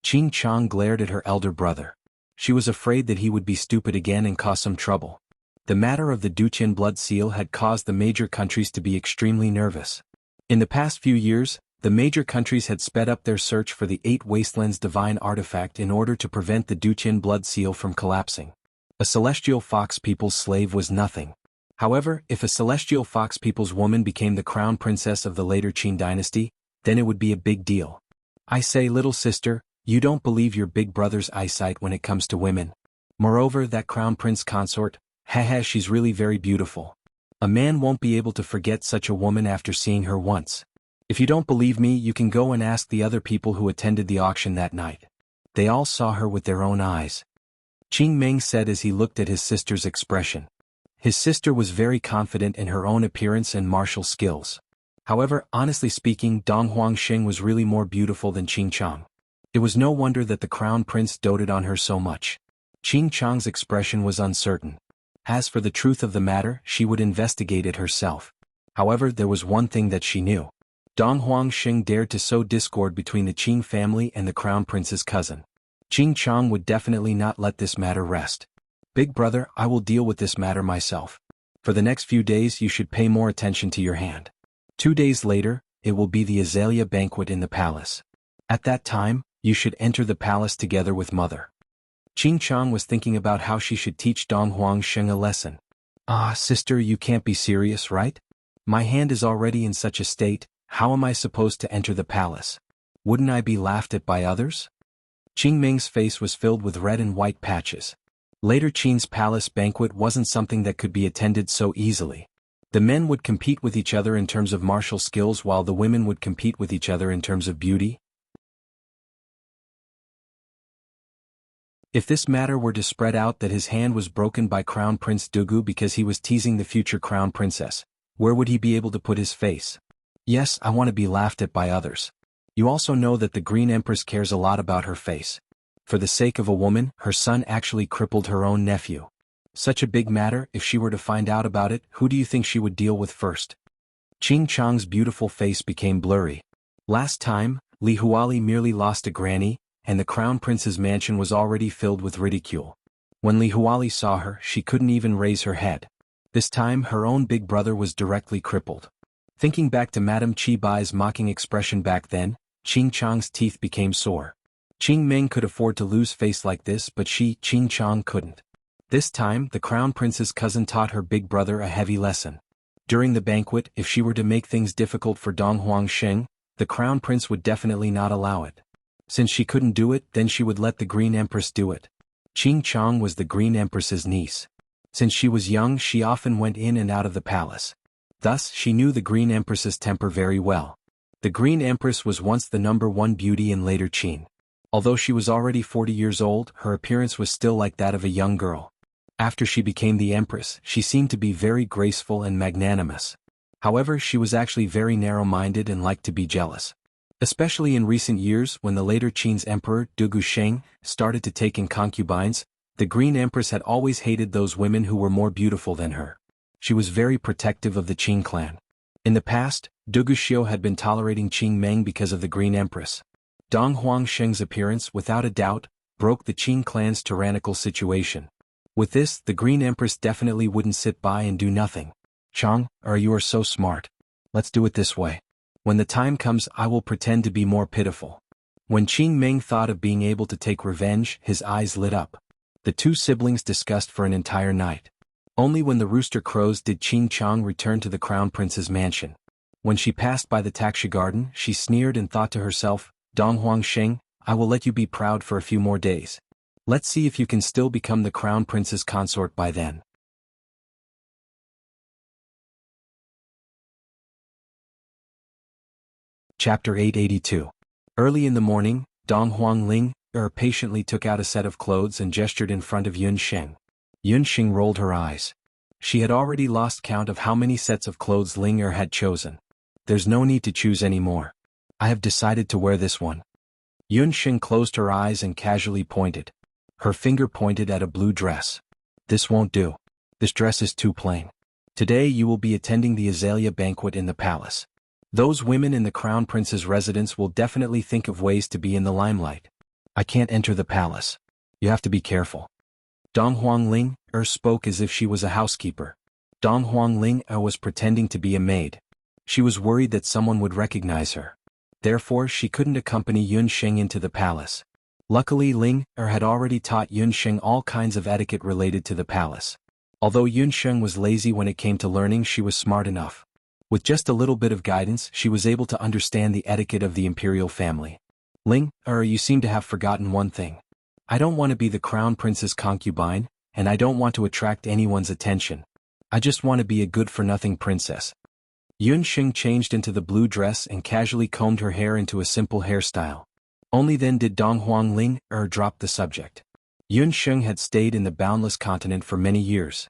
Qing Chang glared at her elder brother. She was afraid that he would be stupid again and cause some trouble. The matter of the Duqian blood seal had caused the major countries to be extremely nervous. In the past few years, the major countries had sped up their search for the 8 Wastelands divine artifact in order to prevent the Duqian blood seal from collapsing. A celestial fox people's slave was nothing. However, if a celestial fox people's woman became the crown princess of the later Qin dynasty, then it would be a big deal. I say, little sister, you don't believe your big brother's eyesight when it comes to women. Moreover, that crown prince consort, haha, she's really very beautiful. A man won't be able to forget such a woman after seeing her once. If you don't believe me, you can go and ask the other people who attended the auction that night. They all saw her with their own eyes. Qing Meng said as he looked at his sister's expression. His sister was very confident in her own appearance and martial skills. However, honestly speaking, Dong Huangxing was really more beautiful than Qing Chang. It was no wonder that the crown prince doted on her so much. Qing Chang's expression was uncertain. As for the truth of the matter, she would investigate it herself. However, there was one thing that she knew. Dong Huangxing dared to sow discord between the Qing family and the crown prince's cousin. Qing Chang would definitely not let this matter rest. Big brother, I will deal with this matter myself. For the next few days you should pay more attention to your hand. 2 days later, it will be the Azalea banquet in the palace. At that time, you should enter the palace together with mother. Qing Chang was thinking about how she should teach Dong Huangxing a lesson. Ah, sister, you can't be serious, right? My hand is already in such a state, how am I supposed to enter the palace? Wouldn't I be laughed at by others? Qing Ming's face was filled with red and white patches. Later Qin's palace banquet wasn't something that could be attended so easily. The men would compete with each other in terms of martial skills while the women would compete with each other in terms of beauty. If this matter were to spread out that his hand was broken by Crown Prince Dugu because he was teasing the future crown princess, where would he be able to put his face? Yes, I want to be laughed at by others. You also know that the Green Empress cares a lot about her face. For the sake of a woman, her son actually crippled her own nephew. Such a big matter, if she were to find out about it, who do you think she would deal with first? Qing Chang's beautiful face became blurry. Last time, Li Huali merely lost a granny, and the crown prince's mansion was already filled with ridicule. When Li Huali saw her, she couldn't even raise her head. This time, her own big brother was directly crippled. Thinking back to Madame Qi Bai's mocking expression back then, Qing Chang's teeth became sore. Qing Ming could afford to lose face like this, but Qing Chang, couldn't. This time, the crown prince's cousin taught her big brother a heavy lesson. During the banquet, if she were to make things difficult for Dong Huangxing, the crown prince would definitely not allow it. Since she couldn't do it, then she would let the Green Empress do it. Qing Chang was the Green Empress's niece. Since she was young, she often went in and out of the palace. Thus, she knew the Green Empress's temper very well. The Green Empress was once the #1 beauty in later Qin. Although she was already 40 years old, her appearance was still like that of a young girl. After she became the Empress, she seemed to be very graceful and magnanimous. However, she was actually very narrow-minded and liked to be jealous. Especially in recent years when the later Qin's emperor, Dugu Sheng, started to take in concubines, the Green Empress had always hated those women who were more beautiful than her. She was very protective of the Qing clan. In the past, Dugu Xiu had been tolerating Qing Meng because of the Green Empress. Dong Huangxing's appearance, without a doubt, broke the Qing clan's tyrannical situation. With this, the Green Empress definitely wouldn't sit by and do nothing. Chang, you are so smart. Let's do it this way. When the time comes, I will pretend to be more pitiful. When Qing Ming thought of being able to take revenge, his eyes lit up. The two siblings discussed for an entire night. Only when the rooster crows did Qing Chang return to the crown prince's mansion. When she passed by the taxi garden, she sneered and thought to herself, Dong Huangxing, I will let you be proud for a few more days. Let's see if you can still become the crown prince's consort by then. Chapter 882. Early in the morning, Dong Huangling patiently took out a set of clothes and gestured in front of Yun Sheng. Yun Sheng rolled her eyes. She had already lost count of how many sets of clothes Ling had chosen. There's no need to choose any more. I have decided to wear this one. Yun Sheng closed her eyes and casually pointed. Her finger pointed at a blue dress. This won't do. This dress is too plain. Today you will be attending the Azalea banquet in the palace. Those women in the crown prince's residence will definitely think of ways to be in the limelight. I can't enter the palace. You have to be careful. Dong Huangling spoke as if she was a housekeeper. Dong Huangling was pretending to be a maid. She was worried that someone would recognize her. Therefore she couldn't accompany Yun Sheng into the palace. Luckily Ling had already taught Yun Sheng all kinds of etiquette related to the palace. Although Yun Sheng was lazy when it came to learning, she was smart enough. With just a little bit of guidance, she was able to understand the etiquette of the imperial family. Ling, you seem to have forgotten one thing. I don't want to be the crown prince's concubine, and I don't want to attract anyone's attention. I just want to be a good-for-nothing princess. Yun Sheng changed into the blue dress and casually combed her hair into a simple hairstyle. Only then did Dong Huangling drop the subject. Yun Sheng had stayed in the boundless continent for many years.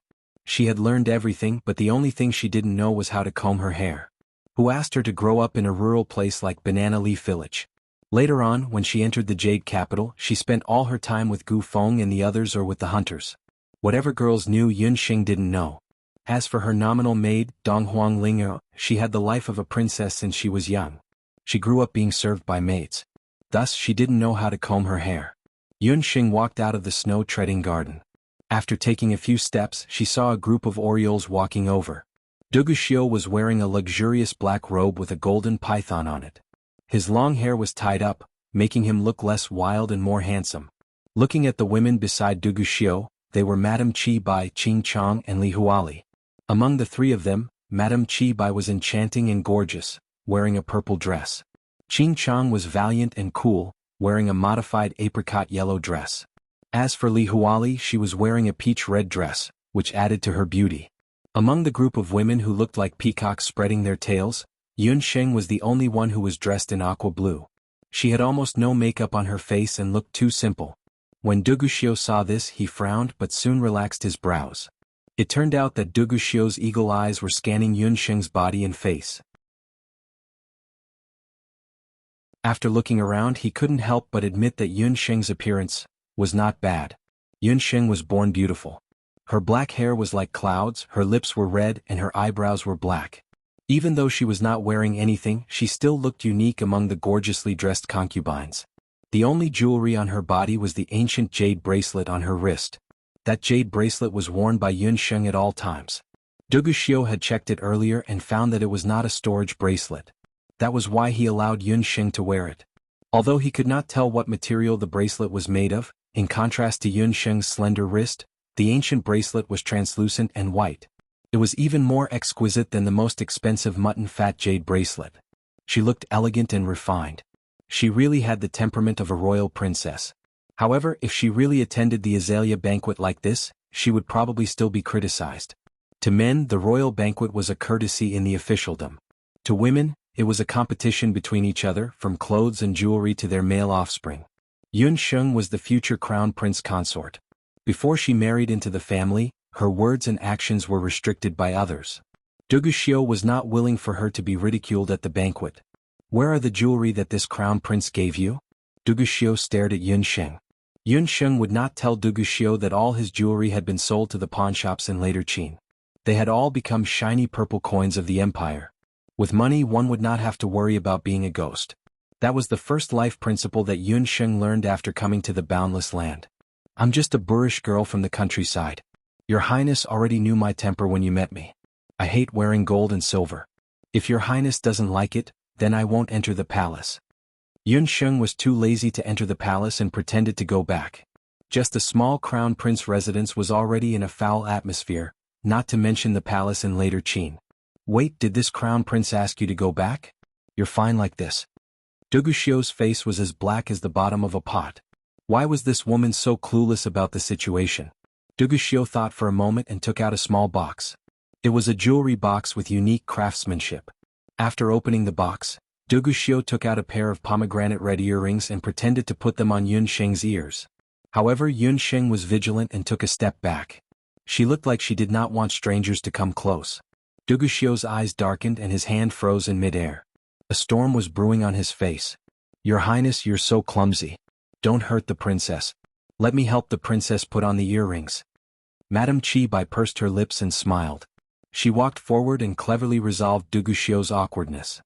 She had learned everything, but the only thing she didn't know was how to comb her hair. Who asked her to grow up in a rural place like Banana Leaf Village? Later on, when she entered the Jade Capital, she spent all her time with Gu Feng and the others or with the hunters. Whatever girls knew, Yun Sheng didn't know. As for her nominal maid, Dong Huangling, she had the life of a princess since she was young. She grew up being served by maids. Thus, she didn't know how to comb her hair. Yun Sheng walked out of the snow-treading garden. After taking a few steps, she saw a group of Orioles walking over. Duguxiu was wearing a luxurious black robe with a golden python on it. His long hair was tied up, making him look less wild and more handsome. Looking at the women beside Duguxiu, they were Madame Qi Bai, Qing Chong, and Li Huali. Among the three of them, Madame Qi Bai was enchanting and gorgeous, wearing a purple dress. Qing Chong was valiant and cool, wearing a modified apricot yellow dress. As for Li Huali, she was wearing a peach-red dress, which added to her beauty. Among the group of women who looked like peacocks spreading their tails, Yun Sheng was the only one who was dressed in aqua blue. She had almost no makeup on her face and looked too simple. When Duguxiu saw this, he frowned but soon relaxed his brows. It turned out that Duguxiu's eagle eyes were scanning Yun Sheng's body and face. After looking around, he couldn't help but admit that Yun Sheng's appearance was not bad. Yun Sheng was born beautiful. Her black hair was like clouds, her lips were red, and her eyebrows were black. Even though she was not wearing anything, she still looked unique among the gorgeously dressed concubines. The only jewelry on her body was the ancient jade bracelet on her wrist. That jade bracelet was worn by Yun Sheng at all times. Duguxiu had checked it earlier and found that it was not a storage bracelet. That was why he allowed Yun Sheng to wear it. Although he could not tell what material the bracelet was made of, in contrast to Yun Sheng's slender wrist, the ancient bracelet was translucent and white. It was even more exquisite than the most expensive mutton fat jade bracelet. She looked elegant and refined. She really had the temperament of a royal princess. However, if she really attended the Azalea banquet like this, she would probably still be criticized. To men, the royal banquet was a courtesy in the officialdom. To women, it was a competition between each other, from clothes and jewelry to their male offspring. Yun Sheng was the future crown prince consort. Before she married into the family, her words and actions were restricted by others. Duguxiu was not willing for her to be ridiculed at the banquet. "Where are the jewelry that this crown prince gave you?" Duguxiu stared at Yun Sheng. Yun Sheng would not tell Duguxiu that all his jewelry had been sold to the pawnshops in later Qin. They had all become shiny purple coins of the empire. With money, one would not have to worry about being a ghost. That was the first life principle that Yun Sheng learned after coming to the boundless land. "I'm just a boorish girl from the countryside. Your Highness already knew my temper when you met me. I hate wearing gold and silver. If your Highness doesn't like it, then I won't enter the palace." Yun Sheng was too lazy to enter the palace and pretended to go back. Just a small crown prince residence was already in a foul atmosphere, not to mention the palace in later Qin. "Wait, did this crown prince ask you to go back? You're fine like this." Duguxiu's face was as black as the bottom of a pot. Why was this woman so clueless about the situation? Duguxiu thought for a moment and took out a small box. It was a jewelry box with unique craftsmanship. After opening the box, Duguxiu took out a pair of pomegranate red earrings and pretended to put them on Yun Sheng's ears. However, Yun Sheng was vigilant and took a step back. She looked like she did not want strangers to come close. Duguxiu's eyes darkened and his hand froze in midair. A storm was brewing on his face. "Your Highness, you're so clumsy. Don't hurt the princess. Let me help the princess put on the earrings." Madame Qi Bai pursed her lips and smiled. She walked forward and cleverly resolved Duguxiu's awkwardness.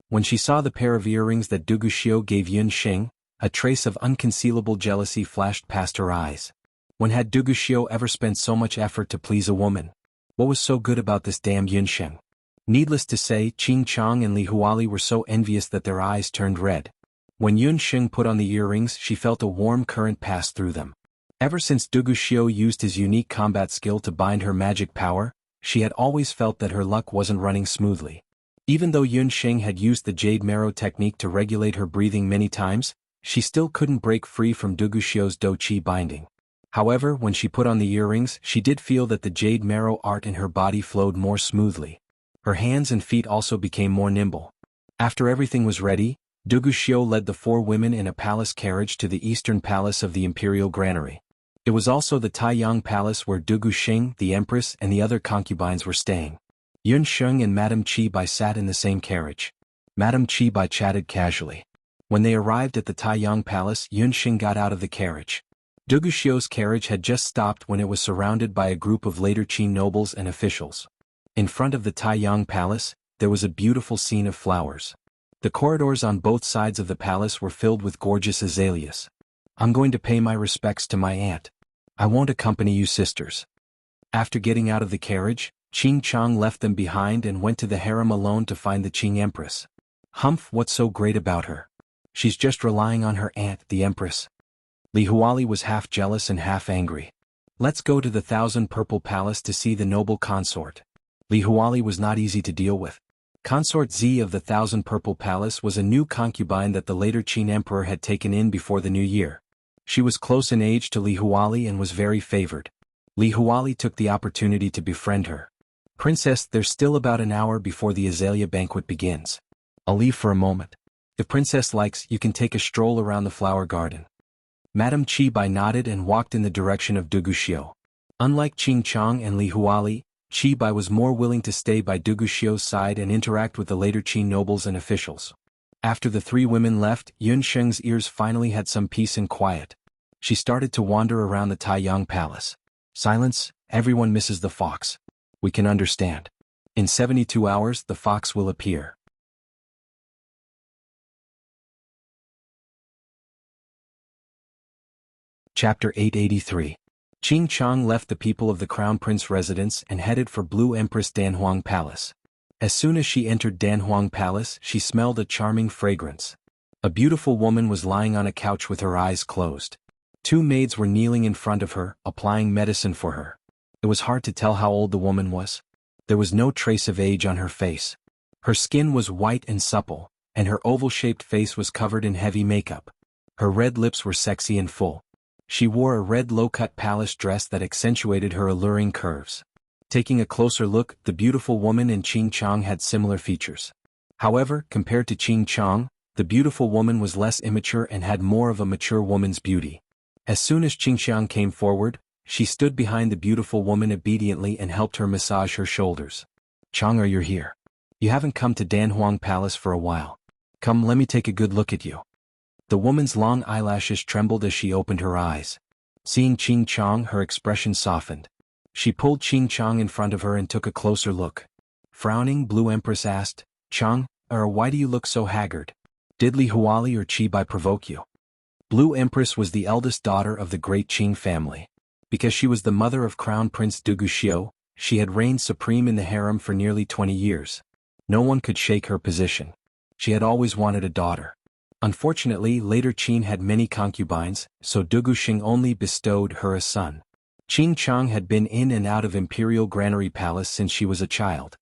When she saw the pair of earrings that Duguxiu gave Yunxing, a trace of unconcealable jealousy flashed past her eyes. When had Duguxiu ever spent so much effort to please a woman? What was so good about this damn Yunxing? Needless to say, Qing Chang and Li Huali were so envious that their eyes turned red. When Yunxing put on the earrings, she felt a warm current pass through them. Ever since Duguxiu used his unique combat skill to bind her magic power, she had always felt that her luck wasn't running smoothly. Even though Yunxing had used the Jade Marrow technique to regulate her breathing many times, she still couldn't break free from Duguxiu's Do-Chi binding. However, when she put on the earrings, she did feel that the Jade Marrow art in her body flowed more smoothly. Her hands and feet also became more nimble. After everything was ready, Duguxiu led the 4 women in a palace carriage to the eastern palace of the imperial granary. It was also the Taiyang Palace where Duguxing, the Empress, and the other concubines were staying. Yunxing and Madame Qibai sat in the same carriage. Madame Qibai chatted casually. When they arrived at the Taiyang Palace, Yunxing got out of the carriage. Duguxiu's carriage had just stopped when it was surrounded by a group of later Qing nobles and officials. In front of the Taiyang Palace, there was a beautiful scene of flowers. The corridors on both sides of the palace were filled with gorgeous azaleas. "I'm going to pay my respects to my aunt. I won't accompany you sisters." After getting out of the carriage, Qing Chang left them behind and went to the harem alone to find the Qing Empress. "Humph, what's so great about her? She's just relying on her aunt, the Empress." Li Huali was half jealous and half angry. "Let's go to the 1,000 Purple Palace to see the noble consort." Li Huali was not easy to deal with. Consort Z of the 1,000 Purple Palace was a new concubine that the later Qing Emperor had taken in before the new year. She was close in age to Li Huali and was very favored. Li Huali took the opportunity to befriend her. "Princess, there's still about an hour before the Azalea banquet begins. I'll leave for a moment. If Princess likes, you can take a stroll around the flower garden." Madame Qibai nodded and walked in the direction of Duguxiu. Unlike Qing Chang and Li Huali, Qibai was more willing to stay by Duguxiu's side and interact with the later Qing nobles and officials. After the 3 women left, Yunxing's ears finally had some peace and quiet. She started to wander around the Taiyang Palace. "Silence, everyone misses the fox. We can understand. In 72 hours the fox will appear." Chapter 883. Qing Chang left the people of the Crown Prince residence and headed for Blue Empress Danhuang Palace. As soon as she entered Danhuang Palace, she smelled a charming fragrance. A beautiful woman was lying on a couch with her eyes closed. 2 maids were kneeling in front of her, applying medicine for her. It was hard to tell how old the woman was. There was no trace of age on her face. Her skin was white and supple, and her oval-shaped face was covered in heavy makeup. Her red lips were sexy and full. She wore a red low-cut palace dress that accentuated her alluring curves. Taking a closer look, the beautiful woman and Qing Chang had similar features. However, compared to Qing Chang, the beautiful woman was less immature and had more of a mature woman's beauty. As soon as Qing Chang came forward, she stood behind the beautiful woman obediently and helped her massage her shoulders. "Chang, you're here. You haven't come to Danhuang Palace for a while. Come, let me take a good look at you." The woman's long eyelashes trembled as she opened her eyes. Seeing Qing Chang, her expression softened. She pulled Qing Chang in front of her and took a closer look. Frowning, Blue Empress asked, "Chang, why do you look so haggard? Did Li Huali or Qibai provoke you?" Blue Empress was the eldest daughter of the great Qing family. Because she was the mother of Crown Prince Duguxiu, she had reigned supreme in the harem for nearly 20 years. No one could shake her position. She had always wanted a daughter. Unfortunately, later Qin had many concubines, so Duguxing only bestowed her a son. Qing Chang had been in and out of Imperial Granary Palace since she was a child.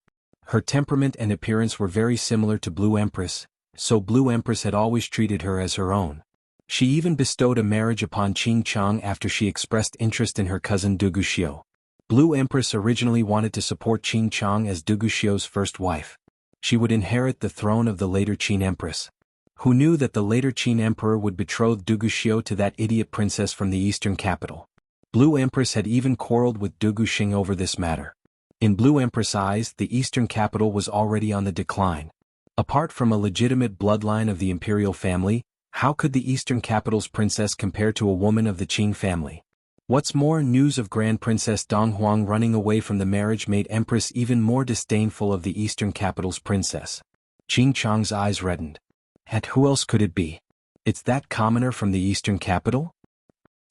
Her temperament and appearance were very similar to Blue Empress, so Blue Empress had always treated her as her own. She even bestowed a marriage upon Qing Chang after she expressed interest in her cousin Duguxiu. Blue Empress originally wanted to support Qing Chang as Duguxiu's first wife. She would inherit the throne of the later Qin Empress. Who knew that the later Qin Emperor would betroth Duguxiu to that idiot princess from the eastern capital? Blue Empress had even quarreled with Duguxing over this matter. In Blue Empress' eyes, the eastern capital was already on the decline. Apart from a legitimate bloodline of the imperial family, how could the eastern capital's princess compare to a woman of the Qing family? What's more, news of Grand Princess Donghuang running away from the marriage made Empress even more disdainful of the eastern capital's princess. Qing Chang's eyes reddened. And who else could it be? It's that commoner from the eastern capital?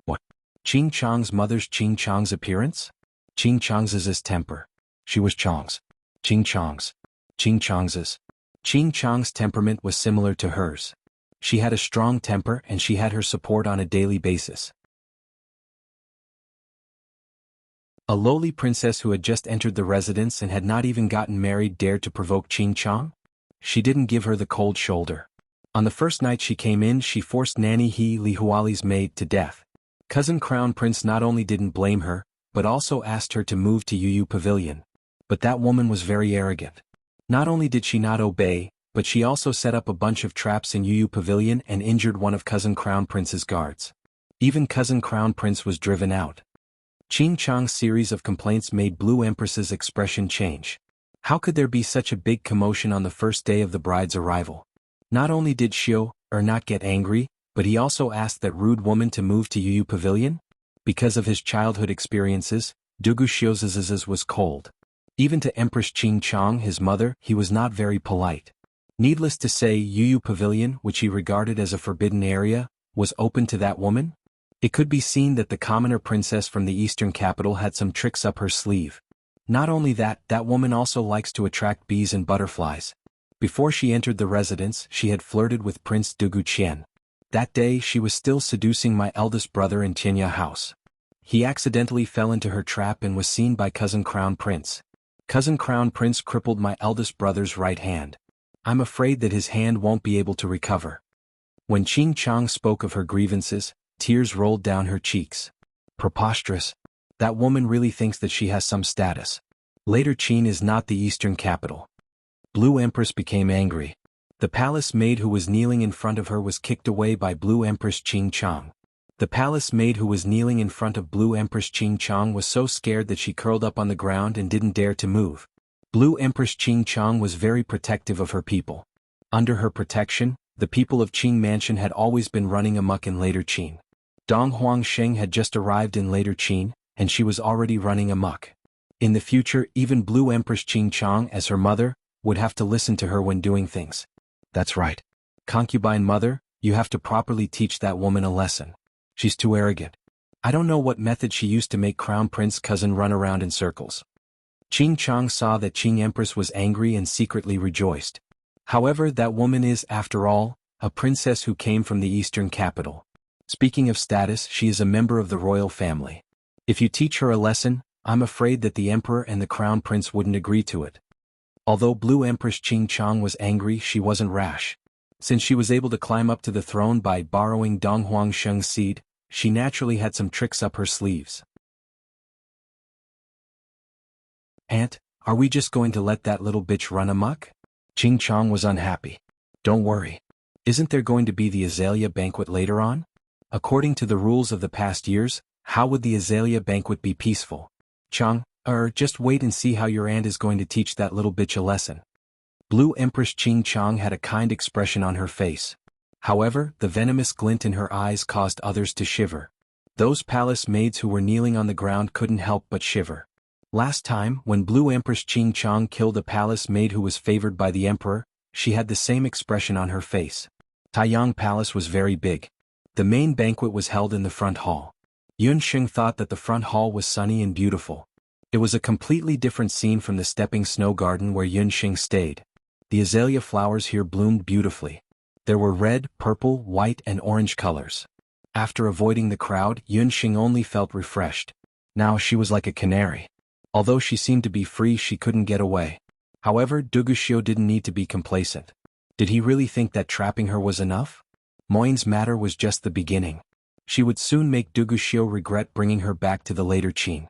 What? Qing Chang's mother's Qing Chang's appearance? Qing Chang's temper. She was Chang's. Qing Chang's. Qing Chang's. Qing Chang's temperament was similar to hers. She had a strong temper and she had her support on a daily basis. A lowly princess who had just entered the residence and had not even gotten married dared to provoke Qing Chang? She didn't give her the cold shoulder. On the first night she came in, she forced Nanny He Li Huali's maid to death. Cousin Crown Prince not only didn't blame her, but also asked her to move to Yu Pavilion. But that woman was very arrogant. Not only did she not obey, but she also set up a bunch of traps in Yu Pavilion and injured one of Cousin Crown Prince's guards. Even Cousin Crown Prince was driven out. Qing Chang's series of complaints made Blue Empress's expression change. How could there be such a big commotion on the first day of the bride's arrival? Not only did Xiu not get angry, but he also asked that rude woman to move to Yu Pavilion? Because of his childhood experiences, Dugu Xiu's was cold. Even to Empress Qing Chang, his mother, he was not very polite. Needless to say, Yu Pavilion, which he regarded as a forbidden area, was open to that woman? It could be seen that the commoner princess from the eastern capital had some tricks up her sleeve. Not only that, that woman also likes to attract bees and butterflies. Before she entered the residence, she had flirted with Prince Dugu Qian. That day she was still seducing my eldest brother in Tianya house. He accidentally fell into her trap and was seen by Cousin Crown Prince. Cousin Crown Prince crippled my eldest brother's right hand. I'm afraid that his hand won't be able to recover. When Qing Chang spoke of her grievances, tears rolled down her cheeks. Preposterous. That woman really thinks that she has some status. Later, Qin is not the eastern capital. Blue Empress became angry. The palace maid who was kneeling in front of her was kicked away by Blue Empress Qing Chang. The palace maid who was kneeling in front of Blue Empress Qing Chang was so scared that she curled up on the ground and didn't dare to move. Blue Empress Qing Chang was very protective of her people. Under her protection, the people of Qing Mansion had always been running amok in later Qin. Dong Huangsheng had just arrived in later Qin, and she was already running amok. In the future, even Blue Empress Qing Chang, as her mother, would have to listen to her when doing things. That's right. Concubine mother, you have to properly teach that woman a lesson. She's too arrogant. I don't know what method she used to make Crown Prince cousin run around in circles. Qing Chang saw that Qing Empress was angry and secretly rejoiced. However, that woman is, after all, a princess who came from the eastern capital. Speaking of status, she is a member of the royal family. If you teach her a lesson, I'm afraid that the emperor and the crown prince wouldn't agree to it. Although Blue Empress Qing Chang was angry, she wasn't rash. Since she was able to climb up to the throne by borrowing Dong Huangsheng's seed, she naturally had some tricks up her sleeves. Aunt, are we just going to let that little bitch run amok? Qing Chang was unhappy. Don't worry. Isn't there going to be the Azalea banquet later on? According to the rules of the past years, how would the Azalea banquet be peaceful? Chang, just wait and see how your aunt is going to teach that little bitch a lesson. Blue Empress Qing Chang had a kind expression on her face. However, the venomous glint in her eyes caused others to shiver. Those palace maids who were kneeling on the ground couldn't help but shiver. Last time, when Blue Empress Qing Chang killed a palace maid who was favored by the emperor, she had the same expression on her face. Taiyang Palace was very big. The main banquet was held in the front hall. Yun Sheng thought that the front hall was sunny and beautiful. It was a completely different scene from the stepping snow garden where Yun Sheng stayed. The azalea flowers here bloomed beautifully. There were red, purple, white and orange colors. After avoiding the crowd, Yun Sheng only felt refreshed. Now she was like a canary. Although she seemed to be free, she couldn't get away. However, Duguxiu didn't need to be complacent. Did he really think that trapping her was enough? Moyne's matter was just the beginning. She would soon make Duguxiu regret bringing her back to the later Qin.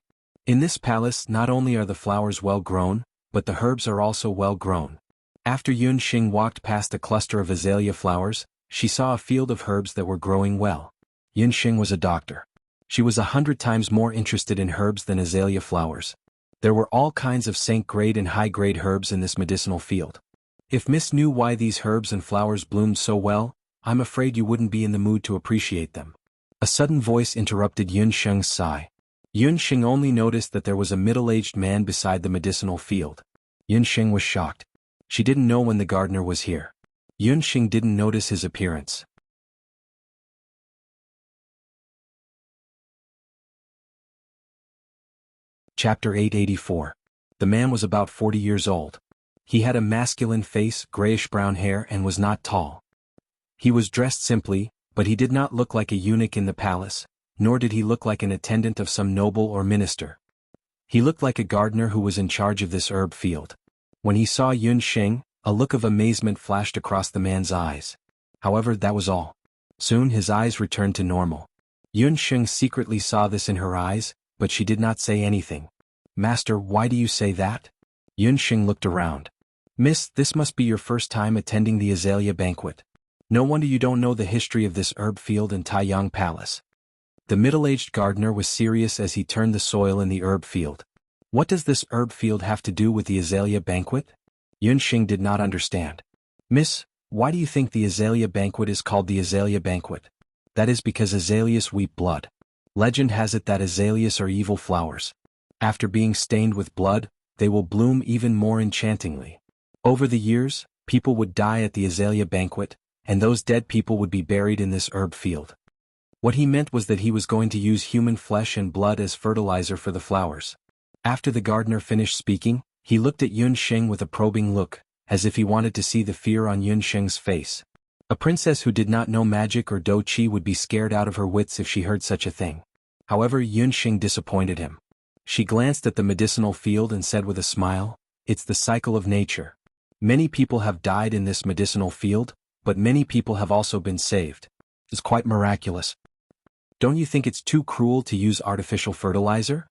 In this palace, not only are the flowers well grown, but the herbs are also well grown. After Yun Xing walked past a cluster of azalea flowers, she saw a field of herbs that were growing well. Yun Xing was a doctor. She was 100 times more interested in herbs than azalea flowers. There were all kinds of saint-grade and high-grade herbs in this medicinal field. If Miss knew why these herbs and flowers bloomed so well, I'm afraid you wouldn't be in the mood to appreciate them. A sudden voice interrupted Yun Sheng's sigh. Yun Sheng only noticed that there was a middle-aged man beside the medicinal field. Yun Sheng was shocked. She didn't know when the gardener was here. Yun Sheng didn't notice his appearance. Chapter 884. The man was about 40 years old. He had a masculine face, grayish-brown hair, and was not tall. He was dressed simply, but he did not look like a eunuch in the palace, nor did he look like an attendant of some noble or minister. He looked like a gardener who was in charge of this herb field. When he saw Yun Sheng, a look of amazement flashed across the man's eyes. However, that was all. Soon his eyes returned to normal. Yun Sheng secretly saw this in her eyes, but she did not say anything. "Master, why do you say that?" Yun Sheng looked around. "Miss, this must be your first time attending the Azalea banquet. No wonder you don't know the history of this herb field in Taiyang Palace." The middle-aged gardener was serious as he turned the soil in the herb field. "What does this herb field have to do with the Azalea banquet?" Yun Sheng did not understand. "Miss, why do you think the Azalea banquet is called the Azalea banquet?" "That is because azaleas weep blood. Legend has it that azaleas are evil flowers. After being stained with blood, they will bloom even more enchantingly. Over the years, people would die at the Azalea banquet, and those dead people would be buried in this herb field." What he meant was that he was going to use human flesh and blood as fertilizer for the flowers. After the gardener finished speaking, he looked at Yun Sheng with a probing look, as if he wanted to see the fear on Yun Sheng's face. A princess who did not know magic or do qi would be scared out of her wits if she heard such a thing. However, Yun Sheng disappointed him. She glanced at the medicinal field and said with a smile, "It's the cycle of nature. Many people have died in this medicinal field, but many people have also been saved. It's quite miraculous. Don't you think it's too cruel to use artificial fertilizer?"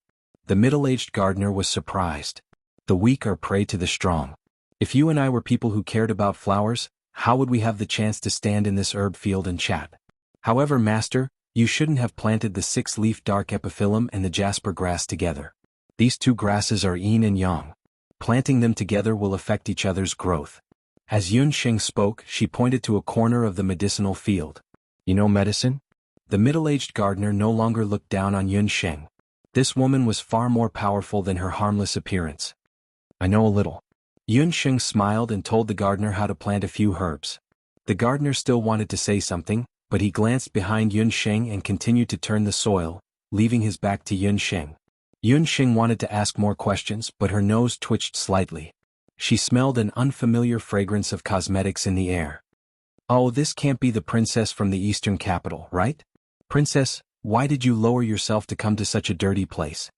The middle-aged gardener was surprised. "The weak are prey to the strong. If you and I were people who cared about flowers, how would we have the chance to stand in this herb field and chat? However, master, you shouldn't have planted the 6-leaf dark epiphyllum and the jasper grass together. These two grasses are yin and yang. Planting them together will affect each other's growth." As Yun Sheng spoke, she pointed to a corner of the medicinal field. "You know medicine?" The middle-aged gardener no longer looked down on Yun Sheng. This woman was far more powerful than her harmless appearance. "I know a little." Yun Sheng smiled and told the gardener how to plant a few herbs. The gardener still wanted to say something, but he glanced behind Yun Sheng and continued to turn the soil, leaving his back to Yun Sheng. Yun Sheng wanted to ask more questions, but her nose twitched slightly. She smelled an unfamiliar fragrance of cosmetics in the air. "Oh, this can't be the princess from the eastern capital, right? Princess, why did you lower yourself to come to such a dirty place?"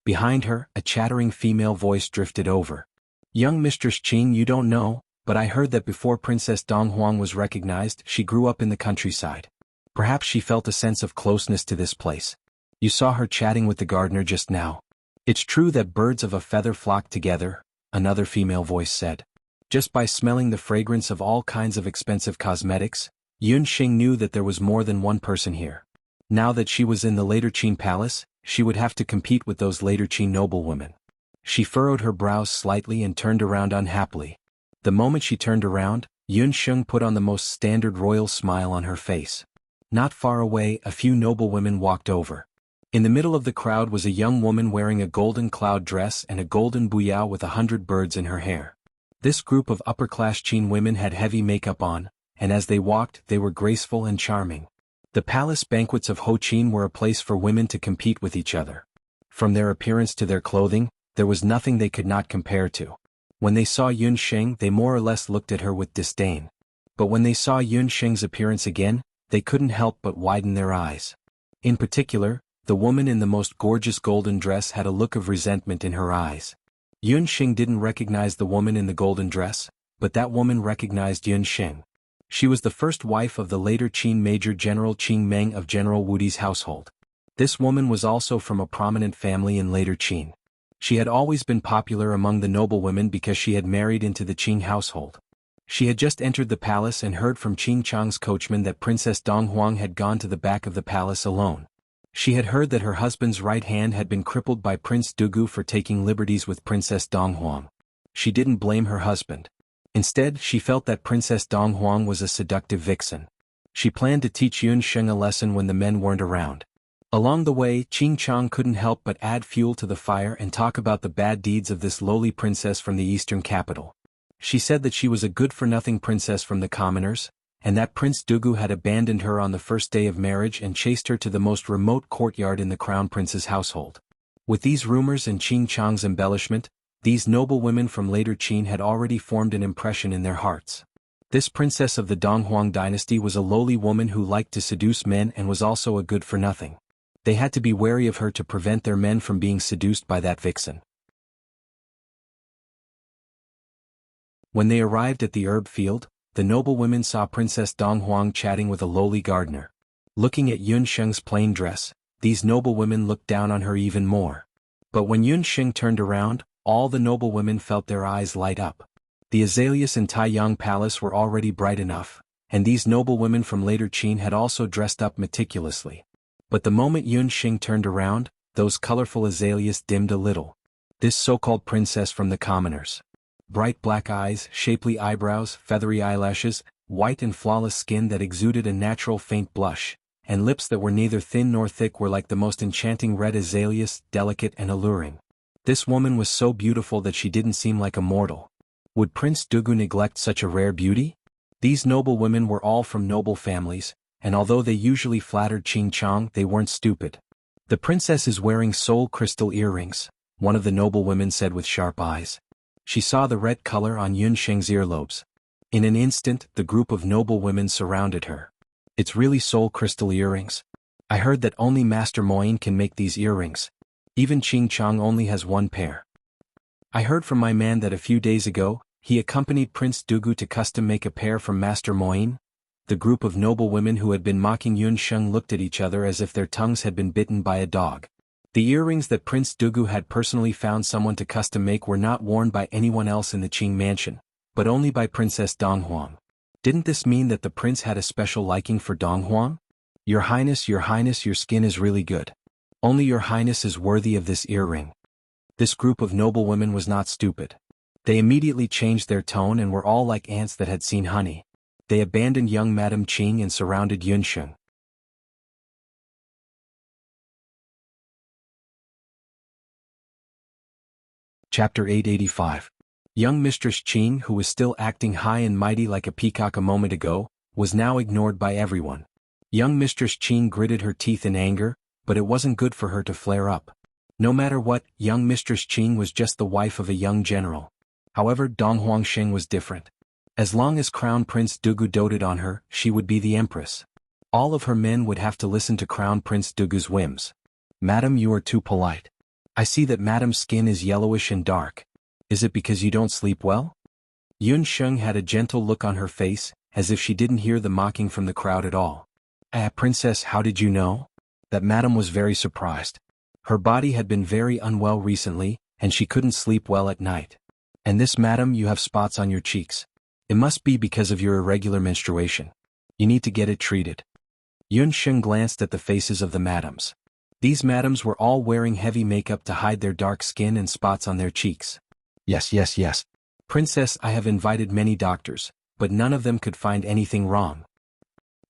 Behind her, a chattering female voice drifted over. "Young Mistress Qing, you don't know, but I heard that before Princess Donghuang was recognized, she grew up in the countryside. Perhaps she felt a sense of closeness to this place. You saw her chatting with the gardener just now. It's true that birds of a feather flock together," another female voice said. Just by smelling the fragrance of all kinds of expensive cosmetics, Yun Sheng knew that there was more than one person here. Now that she was in the later Qin palace, she would have to compete with those later Qin noblewomen. She furrowed her brows slightly and turned around unhappily. The moment she turned around, Yun Sheng put on the most standard royal smile on her face. Not far away, a few noblewomen walked over. In the middle of the crowd was a young woman wearing a golden cloud dress and a golden buyao with 100 birds in her hair. This group of upper-class Qin women had heavy makeup on, and as they walked, they were graceful and charming. The palace banquets of Ho Qin were a place for women to compete with each other. From their appearance to their clothing, there was nothing they could not compare to. When they saw Yun Sheng, they more or less looked at her with disdain. But when they saw Yun Sheng's appearance again, they couldn't help but widen their eyes. In particular, the woman in the most gorgeous golden dress had a look of resentment in her eyes. Yun Sheng didn't recognize the woman in the golden dress, but that woman recognized Yun Sheng. She was the first wife of the later Qin Major General Qing Meng of General Wudi's household. This woman was also from a prominent family in later Qin. She had always been popular among the noblewomen because she had married into the Qing household. She had just entered the palace and heard from Qing Chang's coachman that Princess Donghuang had gone to the back of the palace alone. She had heard that her husband's right hand had been crippled by Prince Dugu for taking liberties with Princess Donghuang. She didn't blame her husband. Instead, she felt that Princess Donghuang was a seductive vixen. She planned to teach Yun Sheng a lesson when the men weren't around. Along the way, Qing Chang couldn't help but add fuel to the fire and talk about the bad deeds of this lowly princess from the eastern capital. She said that she was a good-for-nothing princess from the commoners, and that Prince Dugu had abandoned her on the first day of marriage and chased her to the most remote courtyard in the crown prince's household. With these rumors and Qing Chang's embellishment, these noble women from later Qin had already formed an impression in their hearts. This princess of the Donghuang dynasty was a lowly woman who liked to seduce men and was also a good-for-nothing. They had to be wary of her to prevent their men from being seduced by that vixen. When they arrived at the herb field, the noble women saw Princess Donghuang chatting with a lowly gardener. Looking at Yun Sheng's plain dress, these noble women looked down on her even more. But when Yun Sheng turned around, all the noble women felt their eyes light up. The azaleas in Taiyang Palace were already bright enough, and these noble women from later Qin had also dressed up meticulously. But the moment Yun Sheng turned around, those colorful azaleas dimmed a little. This so-called princess from the commoners. Bright black eyes, shapely eyebrows, feathery eyelashes, white and flawless skin that exuded a natural faint blush, and lips that were neither thin nor thick were like the most enchanting red azaleas, delicate and alluring. This woman was so beautiful that she didn't seem like a mortal. Would Prince Dugu neglect such a rare beauty? These noble women were all from noble families, and although they usually flattered Qing Chang, they weren't stupid. The princess is wearing soul crystal earrings, one of the noble women said with sharp eyes. She saw the red color on Yun Sheng's earlobes. In an instant, the group of noble women surrounded her. It's really soul crystal earrings. I heard that only Master Moyin can make these earrings. Even Qing Chang only has one pair. I heard from my man that a few days ago, he accompanied Prince Dugu to custom make a pair from Master Moyin. The group of noble women who had been mocking Yun Sheng looked at each other as if their tongues had been bitten by a dog. The earrings that Prince Dugu had personally found someone to custom make were not worn by anyone else in the Qing mansion, but only by Princess Donghuang. Didn't this mean that the prince had a special liking for Donghuang? Your Highness, your skin is really good. Only your Highness is worthy of this earring. This group of noble women was not stupid. They immediately changed their tone and were all like ants that had seen honey. They abandoned young Madame Qing and surrounded Yun Sheng. Chapter 885. Young Mistress Qing, who was still acting high and mighty like a peacock a moment ago, was now ignored by everyone. Young Mistress Qing gritted her teeth in anger, but it wasn't good for her to flare up. No matter what, young Mistress Qing was just the wife of a young general. However, Donghuang Sheng was different. As long as Crown Prince Dugu doted on her, she would be the Empress. All of her men would have to listen to Crown Prince Dugu's whims. Madam, you are too polite. I see that Madam's skin is yellowish and dark. Is it because you don't sleep well? Yun Sheng had a gentle look on her face, as if she didn't hear the mocking from the crowd at all. Princess, how did you know? That Madam was very surprised. Her body had been very unwell recently, and she couldn't sleep well at night. And this, Madam, you have spots on your cheeks. It must be because of your irregular menstruation. You need to get it treated. Yun Sheng glanced at the faces of the madams. These madams were all wearing heavy makeup to hide their dark skin and spots on their cheeks. Yes. Princess, I have invited many doctors, but none of them could find anything wrong.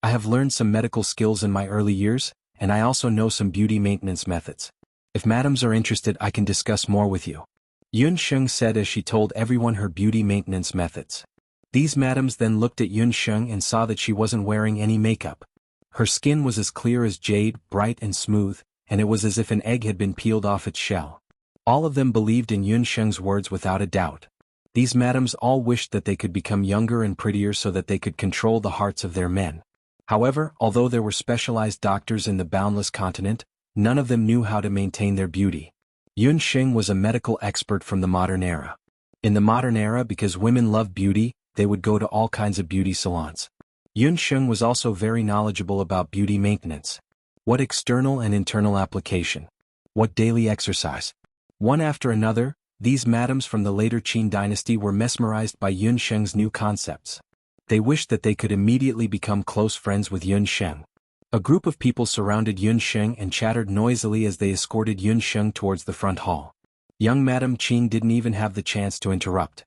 I have learned some medical skills in my early years, and I also know some beauty maintenance methods. If madams are interested, I can discuss more with you. Yun Sheng said as she told everyone her beauty maintenance methods. These madams then looked at Yun Sheng and saw that she wasn't wearing any makeup. Her skin was as clear as jade, bright and smooth, and it was as if an egg had been peeled off its shell. All of them believed in Yun Sheng's words without a doubt. These madams all wished that they could become younger and prettier so that they could control the hearts of their men. However, although there were specialized doctors in the boundless continent, none of them knew how to maintain their beauty. Yun Sheng was a medical expert from the modern era. In the modern era, because women love beauty, they would go to all kinds of beauty salons. Yun Sheng was also very knowledgeable about beauty maintenance. What external and internal application? What daily exercise? One after another, these madams from the later Qin dynasty were mesmerized by Yun Sheng's new concepts. They wished that they could immediately become close friends with Yun Sheng. A group of people surrounded Yun Sheng and chattered noisily as they escorted Yun Sheng towards the front hall. Young Madame Qing didn't even have the chance to interrupt.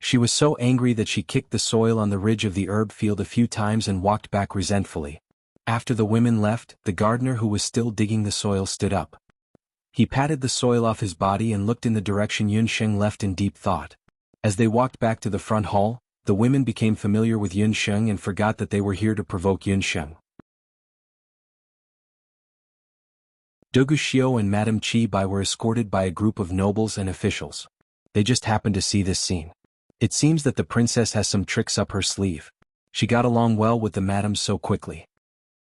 She was so angry that she kicked the soil on the ridge of the herb field a few times and walked back resentfully. After the women left, the gardener who was still digging the soil stood up. He patted the soil off his body and looked in the direction Yunsheng left in deep thought. As they walked back to the front hall, the women became familiar with Yunsheng and forgot that they were here to provoke Yunsheng. Dugu Xiu and Madame Qi Bai were escorted by a group of nobles and officials. They just happened to see this scene. It seems that the princess has some tricks up her sleeve. She got along well with the madams so quickly.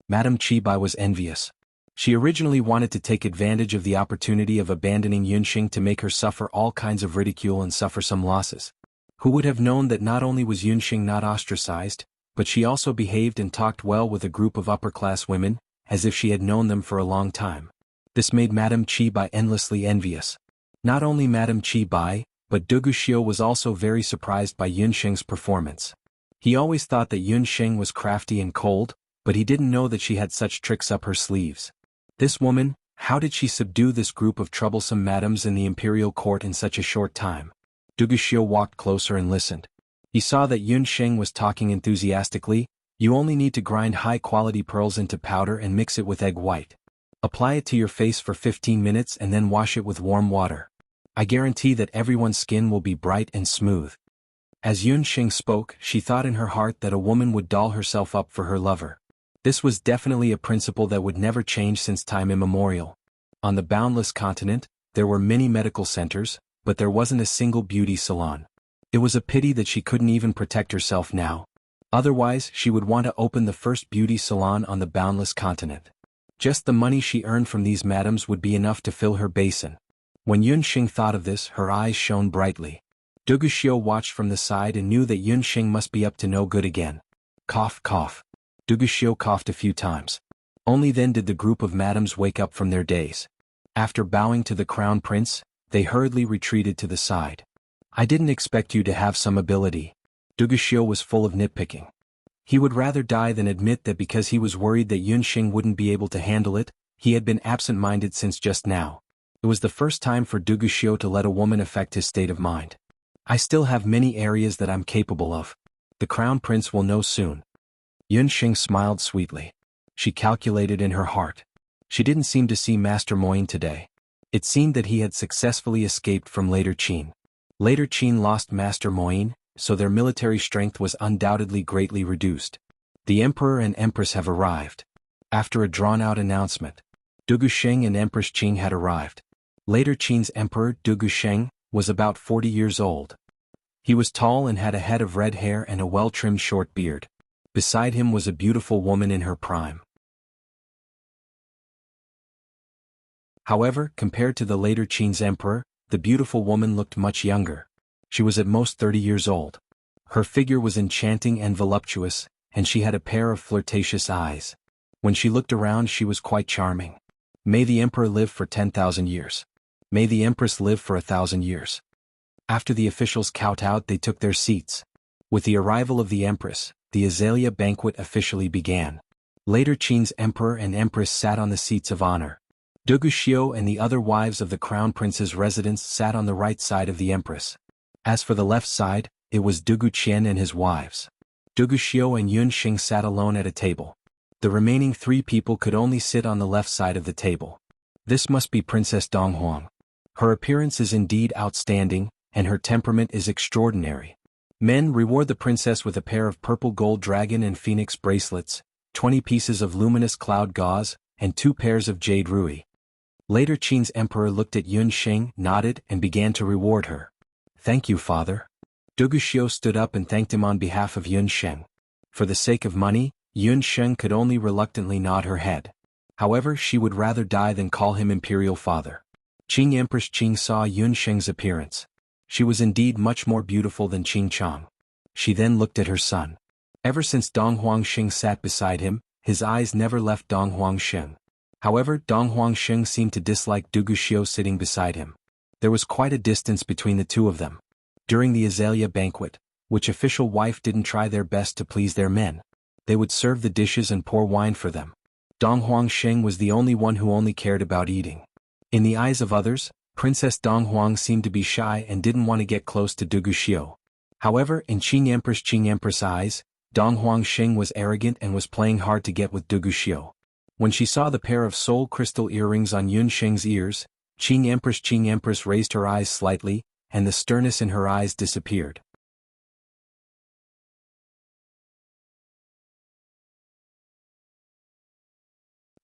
Madame Qi Bai was envious. She originally wanted to take advantage of the opportunity of abandoning Yunsheng to make her suffer all kinds of ridicule and suffer some losses. Who would have known that not only was Yunsheng not ostracized, but she also behaved and talked well with a group of upper-class women, as if she had known them for a long time. This made Madame Qi Bai endlessly envious. Not only Madame Qi Bai, but Dugu Xiu was also very surprised by Yunsheng's performance. He always thought that Yunsheng was crafty and cold, but he didn't know that she had such tricks up her sleeves. This woman, how did she subdue this group of troublesome madams in the imperial court in such a short time? Dugu Xiu walked closer and listened. He saw that Yunsheng was talking enthusiastically. You only need to grind high-quality pearls into powder and mix it with egg white. Apply it to your face for 15 minutes and then wash it with warm water. I guarantee that everyone's skin will be bright and smooth. As Yunsheng spoke, she thought in her heart that a woman would doll herself up for her lover. This was definitely a principle that would never change since time immemorial. On the boundless continent, there were many medical centers, but there wasn't a single beauty salon. It was a pity that she couldn't even protect herself now. Otherwise, she would want to open the first beauty salon on the boundless continent. Just the money she earned from these madams would be enough to fill her basin. When Yunsheng thought of this, her eyes shone brightly. Dugu Xiu watched from the side and knew that Yunsheng must be up to no good again. Cough, cough. Dugu Xiu coughed a few times. Only then did the group of madams wake up from their daze. After bowing to the crown prince, they hurriedly retreated to the side. I didn't expect you to have some ability. Dugu Xiu was full of nitpicking. He would rather die than admit that because he was worried that Yunsheng wouldn't be able to handle it, he had been absent-minded since just now. It was the first time for Dugu Xiu to let a woman affect his state of mind. I still have many areas that I'm capable of. The crown prince will know soon. Yunsheng smiled sweetly. She calculated in her heart. She didn't seem to see Master Moyin today. It seemed that he had successfully escaped from Later Qin. Later Qin lost Master Moyin, so their military strength was undoubtedly greatly reduced. The Emperor and Empress have arrived. After a drawn-out announcement, Dugu Sheng and Empress Qing had arrived. Later Qin's Emperor, Dugu Sheng, was about 40 years old. He was tall and had a head of red hair and a well-trimmed short beard. Beside him was a beautiful woman in her prime. However, compared to the Later Qin's emperor, the beautiful woman looked much younger. She was at most 30 years old. Her figure was enchanting and voluptuous, and she had a pair of flirtatious eyes. When she looked around, she was quite charming. May the emperor live for 10,000 years. May the empress live for 1,000 years. After the officials kowtowed, they took their seats. With the arrival of the empress, the Azalea banquet officially began. Later Qin's emperor and empress sat on the seats of honor. Dugu Xiu and the other wives of the crown prince's residence sat on the right side of the empress. As for the left side, it was Dugu Qian and his wives. Dugu Xiu and Yunsheng sat alone at a table. The remaining 3 people could only sit on the left side of the table. This must be Princess Donghuang. Her appearance is indeed outstanding, and her temperament is extraordinary. Men reward the princess with a pair of purple gold dragon and phoenix bracelets, 20 pieces of luminous cloud gauze, and 2 pairs of jade rui. Later Qin's emperor looked at Yunsheng, nodded, and began to reward her. Thank you, father. Dugu Xiu stood up and thanked him on behalf of Yunsheng. For the sake of money, Yunsheng could only reluctantly nod her head. However, she would rather die than call him imperial father. Qing Empress Qing saw Yunsheng's appearance. She was indeed much more beautiful than Qing Chang. She then looked at her son. Ever since Dong Huangxing sat beside him, his eyes never left Dong Huangxing. However, Dong Huangxing seemed to dislike Dugu Xiu sitting beside him. There was quite a distance between the two of them. During the Azalea banquet, which official wife didn't try their best to please their men? They would serve the dishes and pour wine for them. Dong Huangxing was the only one who only cared about eating. In the eyes of others, Princess Donghuang seemed to be shy and didn't want to get close to Dugu Xiu. However, in Qing Empress' eyes, Dong Huangsheng was arrogant and was playing hard to get with Du Guxiu. When she saw the pair of soul crystal earrings on Yun Sheng's ears, Qing Empress raised her eyes slightly, and the sternness in her eyes disappeared.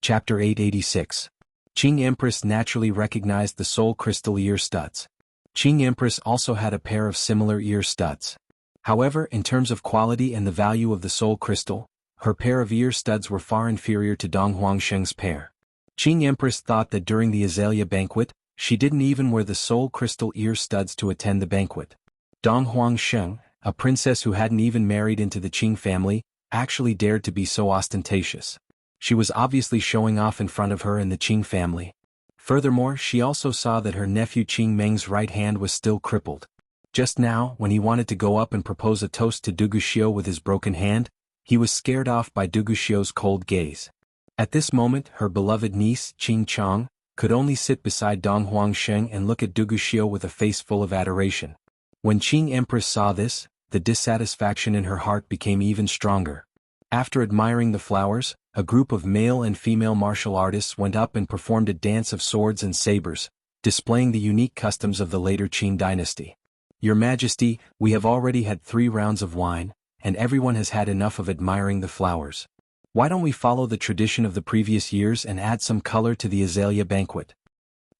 Chapter 886. Qing Empress naturally recognized the soul crystal ear studs. Qing Empress also had a pair of similar ear studs. However, in terms of quality and the value of the soul crystal, her pair of ear studs were far inferior to Dong Huangsheng's pair. Qing Empress thought that during the Azalea banquet, she didn't even wear the soul crystal ear studs to attend the banquet. Dong Huangsheng, a princess who hadn't even married into the Qing family, actually dared to be so ostentatious. She was obviously showing off in front of her and the Qing family. Furthermore, she also saw that her nephew Qing Meng's right hand was still crippled. Just now, when he wanted to go up and propose a toast to Du Guxiu with his broken hand, he was scared off by Du Guxiu's cold gaze. At this moment, her beloved niece, Qing Chong, could only sit beside Dong Huangsheng and look at Du Guxiu with a face full of adoration. When Qing Empress saw this, the dissatisfaction in her heart became even stronger. After admiring the flowers, a group of male and female martial artists went up and performed a dance of swords and sabers, displaying the unique customs of the later Qing dynasty. Your Majesty, we have already had 3 rounds of wine, and everyone has had enough of admiring the flowers. Why don't we follow the tradition of the previous years and add some color to the Azalea banquet?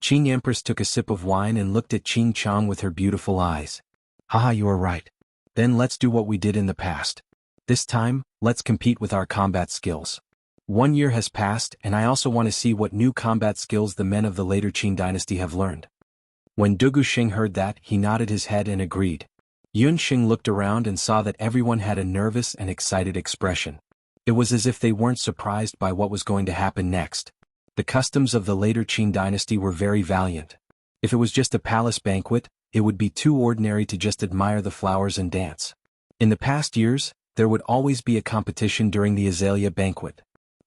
Qing Empress took a sip of wine and looked at Qing Chong with her beautiful eyes. Haha, you are right. Then let's do what we did in the past. This time, let's compete with our combat skills. 1 year has passed, and I also want to see what new combat skills the men of the later Qing dynasty have learned. When Du Guxing heard that, he nodded his head and agreed. Yun Xing looked around and saw that everyone had a nervous and excited expression. It was as if they weren't surprised by what was going to happen next. The customs of the later Qing dynasty were very valiant. If it was just a palace banquet, it would be too ordinary to just admire the flowers and dance. In the past years, there would always be a competition during the Azalea banquet.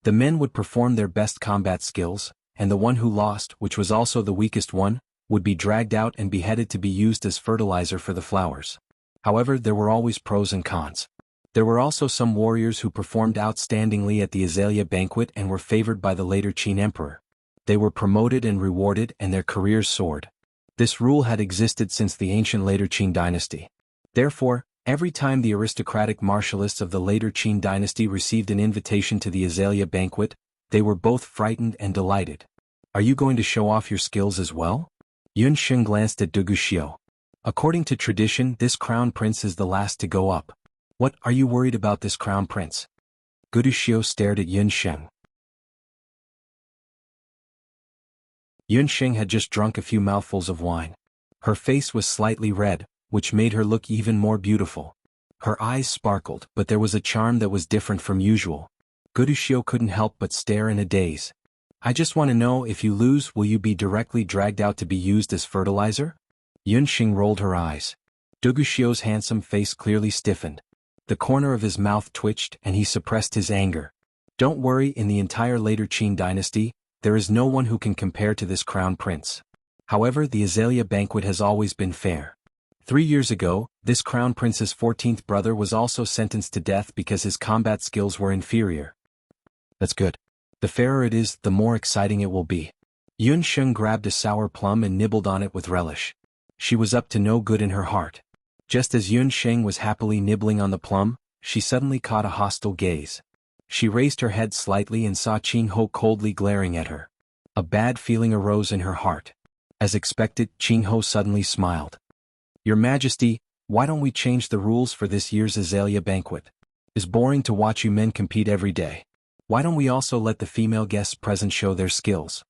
The men would perform their best combat skills, and the one who lost, which was also the weakest one, would be dragged out and beheaded to be used as fertilizer for the flowers. However, there were always pros and cons. There were also some warriors who performed outstandingly at the Azalea banquet and were favored by the later Qing emperor. They were promoted and rewarded and their careers soared. This rule had existed since the ancient later Qing dynasty. Therefore, every time the aristocratic martialists of the later Qing dynasty received an invitation to the Azalea banquet, they were both frightened and delighted. Are you going to show off your skills as well? Yun Sheng glanced at Du Guxiu. According to tradition, this crown prince is the last to go up. What are you worried about this crown prince? Du Guxiu stared at Yun Sheng. Yun Sheng had just drunk a few mouthfuls of wine. Her face was slightly red, which made her look even more beautiful. Her eyes sparkled, but there was a charm that was different from usual. Du Guxiu couldn't help but stare in a daze. I just want to know, if you lose, will you be directly dragged out to be used as fertilizer? Yun Sheng rolled her eyes. Du Guxiu's handsome face clearly stiffened. The corner of his mouth twitched and he suppressed his anger. Don't worry, in the entire later Qing dynasty, there is no one who can compare to this crown prince. However, the Azalea banquet has always been fair. 3 years ago, this crown prince's 14th brother was also sentenced to death because his combat skills were inferior. That's good. The fairer it is, the more exciting it will be. Yun Sheng grabbed a sour plum and nibbled on it with relish. She was up to no good in her heart. Just as Yun Sheng was happily nibbling on the plum, she suddenly caught a hostile gaze. She raised her head slightly and saw Qing Ho coldly glaring at her. A bad feeling arose in her heart. As expected, Qing Ho suddenly smiled. Your Majesty, why don't we change the rules for this year's Azalea banquet? It's boring to watch you men compete every day. Why don't we also let the female guests present show their skills?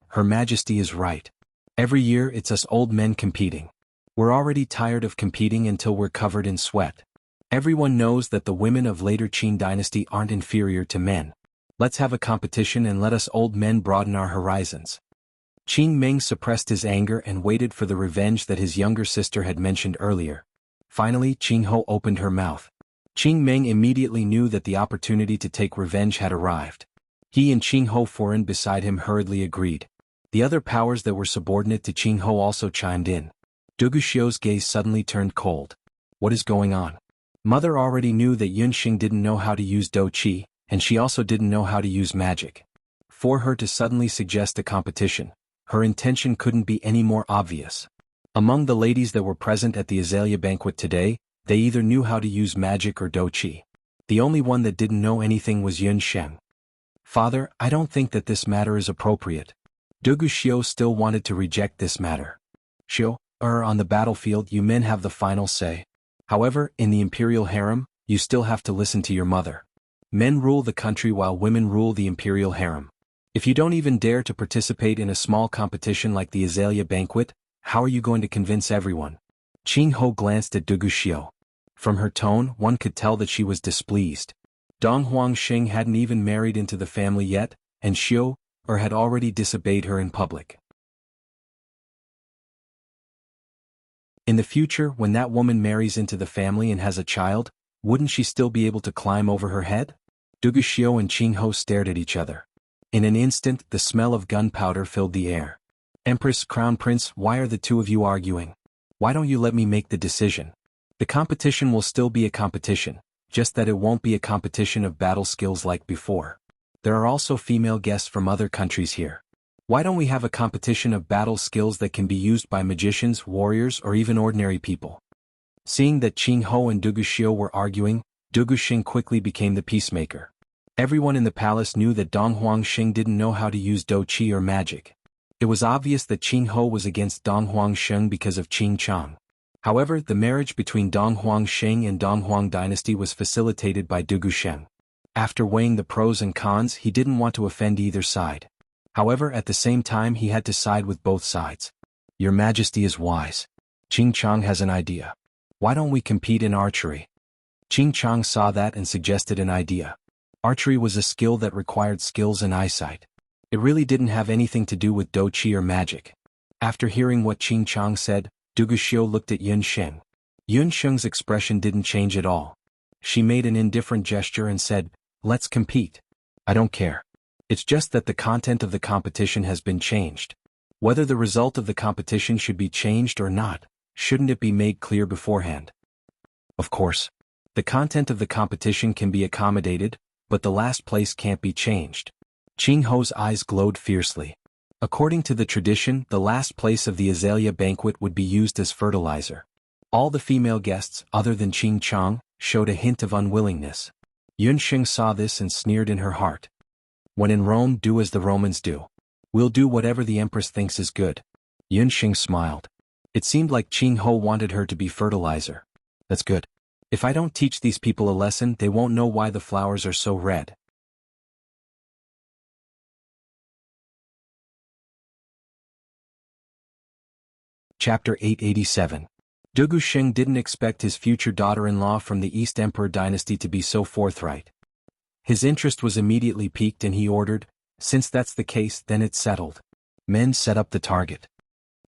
Her Majesty is right. Every year it's us old men competing. We're already tired of competing until we're covered in sweat. Everyone knows that the women of later Qing dynasty aren't inferior to men. Let's have a competition and let us old men broaden our horizons. Qing Meng suppressed his anger and waited for the revenge that his younger sister had mentioned earlier. Finally, Qing Ho opened her mouth. Qing Meng immediately knew that the opportunity to take revenge had arrived. He and Qing Ho Foreign beside him hurriedly agreed. The other powers that were subordinate to Qing Ho also chimed in. Du Guxiu's gaze suddenly turned cold. What is going on? Mother already knew that Yunxing didn't know how to use Do Qi, and she also didn't know how to use magic. For her to suddenly suggest a competition, her intention couldn't be any more obvious. Among the ladies that were present at the Azalea banquet today, they either knew how to use magic or Do Qi. The only one that didn't know anything was Yunxing. Father, I don't think that this matter is appropriate. Dugu Xiu still wanted to reject this matter. Xiu, on the battlefield you men have the final say. However, in the imperial harem, you still have to listen to your mother. Men rule the country while women rule the imperial harem. If you don't even dare to participate in a small competition like the Azalea banquet, how are you going to convince everyone? Jianghu glanced at Dugu Xiu. From her tone, one could tell that she was displeased. Dong Huangxing hadn't even married into the family yet, and Xiu, had already disobeyed her in public. In the future, when that woman marries into the family and has a child, wouldn't she still be able to climb over her head? Dugu Xiu and Jianghu stared at each other. In an instant, the smell of gunpowder filled the air. Empress, Crown Prince, why are the two of you arguing? Why don't you let me make the decision? The competition will still be a competition, just that it won't be a competition of battle skills like before. There are also female guests from other countries here. Why don't we have a competition of battle skills that can be used by magicians, warriors, or even ordinary people? Seeing that Jianghu and Dugu Xiu were arguing, Dugu Xing quickly became the peacemaker. Everyone in the palace knew that Dong Huangxing didn't know how to use Do Qi or magic. It was obvious that Jianghu was against Dong Huangxing because of Qing Chang. However, the marriage between Dong Huangxing and Dong Huang dynasty was facilitated by Dugu Sheng. After weighing the pros and cons, he didn't want to offend either side. However, at the same time he had to side with both sides. Your Majesty is wise. Qing Chang has an idea. Why don't we compete in archery? Qing Chang saw that and suggested an idea. Archery was a skill that required skills and eyesight. It really didn't have anything to do with Do Qi or magic. After hearing what Qing Chang said, Dugu Xiu looked at Yunxing. Yunxing's expression didn't change at all. She made an indifferent gesture and said, "Let's compete." I don't care. It's just that the content of the competition has been changed. Whether the result of the competition should be changed or not, shouldn't it be made clear beforehand? Of course. The content of the competition can be accommodated, but the last place can't be changed. Jianghu's eyes glowed fiercely. According to the tradition, the last place of the Azalea banquet would be used as fertilizer. All the female guests, other than Qing Chang, showed a hint of unwillingness. Yunxing saw this and sneered in her heart. When in Rome, do as the Romans do. We'll do whatever the Empress thinks is good. Yunxing smiled. It seemed like Jianghu wanted her to be fertilizer. That's good. If I don't teach these people a lesson, they won't know why the flowers are so red. Chapter 887. Dugu Sheng didn't expect his future daughter-in-law from the East Emperor dynasty to be so forthright. His interest was immediately piqued and he ordered, "Since that's the case, then it's settled." Men set up the target.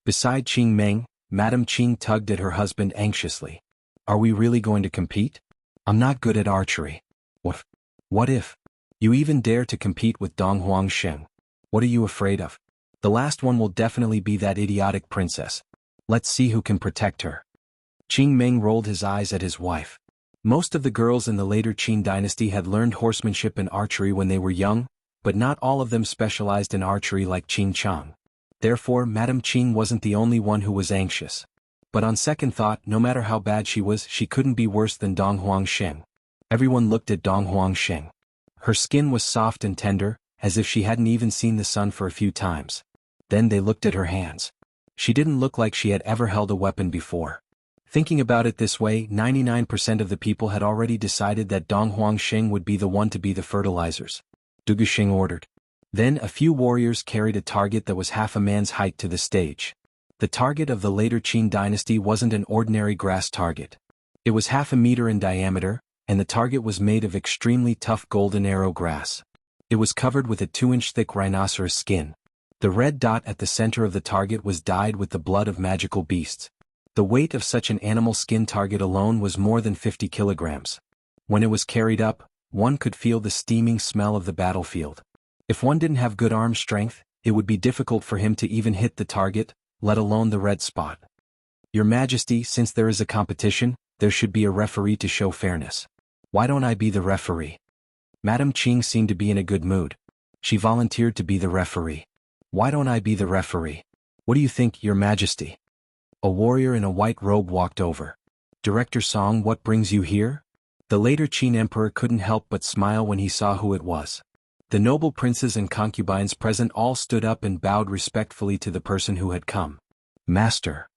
Beside Qing Meng, Madame Qing tugged at her husband anxiously. Are we really going to compete? I'm not good at archery. What if? You even dare to compete with Dong Huangxing? What are you afraid of? The last one will definitely be that idiotic princess. Let's see who can protect her. Qing Meng rolled his eyes at his wife. Most of the girls in the later Qing dynasty had learned horsemanship and archery when they were young, but not all of them specialized in archery like Qing Chang. Therefore, Madame Qing wasn't the only one who was anxious. But on second thought, no matter how bad she was, she couldn't be worse than Dong Huangxing. Everyone looked at Dong Huangxing. Her skin was soft and tender, as if she hadn't even seen the sun for a few times. Then they looked at her hands. She didn't look like she had ever held a weapon before. Thinking about it this way, 99% of the people had already decided that Dong Huangxing would be the one to be the fertilizers. Dugu Xing ordered. Then a few warriors carried a target that was half a man's height to the stage. The target of the later Qing dynasty wasn't an ordinary grass target. It was half a meter in diameter, and the target was made of extremely tough golden arrow grass. It was covered with a 2-inch thick rhinoceros skin. The red dot at the center of the target was dyed with the blood of magical beasts. The weight of such an animal skin target alone was more than 50 kilograms. When it was carried up, one could feel the steaming smell of the battlefield. If one didn't have good arm strength, it would be difficult for him to even hit the target, let alone the red spot. Your Majesty, since there is a competition, there should be a referee to show fairness. Why don't I be the referee? Madame Qing seemed to be in a good mood. She volunteered to be the referee. Why don't I be the referee? What do you think, Your Majesty? A warrior in a white robe walked over. Director Song, what brings you here? The later Qin emperor couldn't help but smile when he saw who it was. The noble princes and concubines present all stood up and bowed respectfully to the person who had come. Master.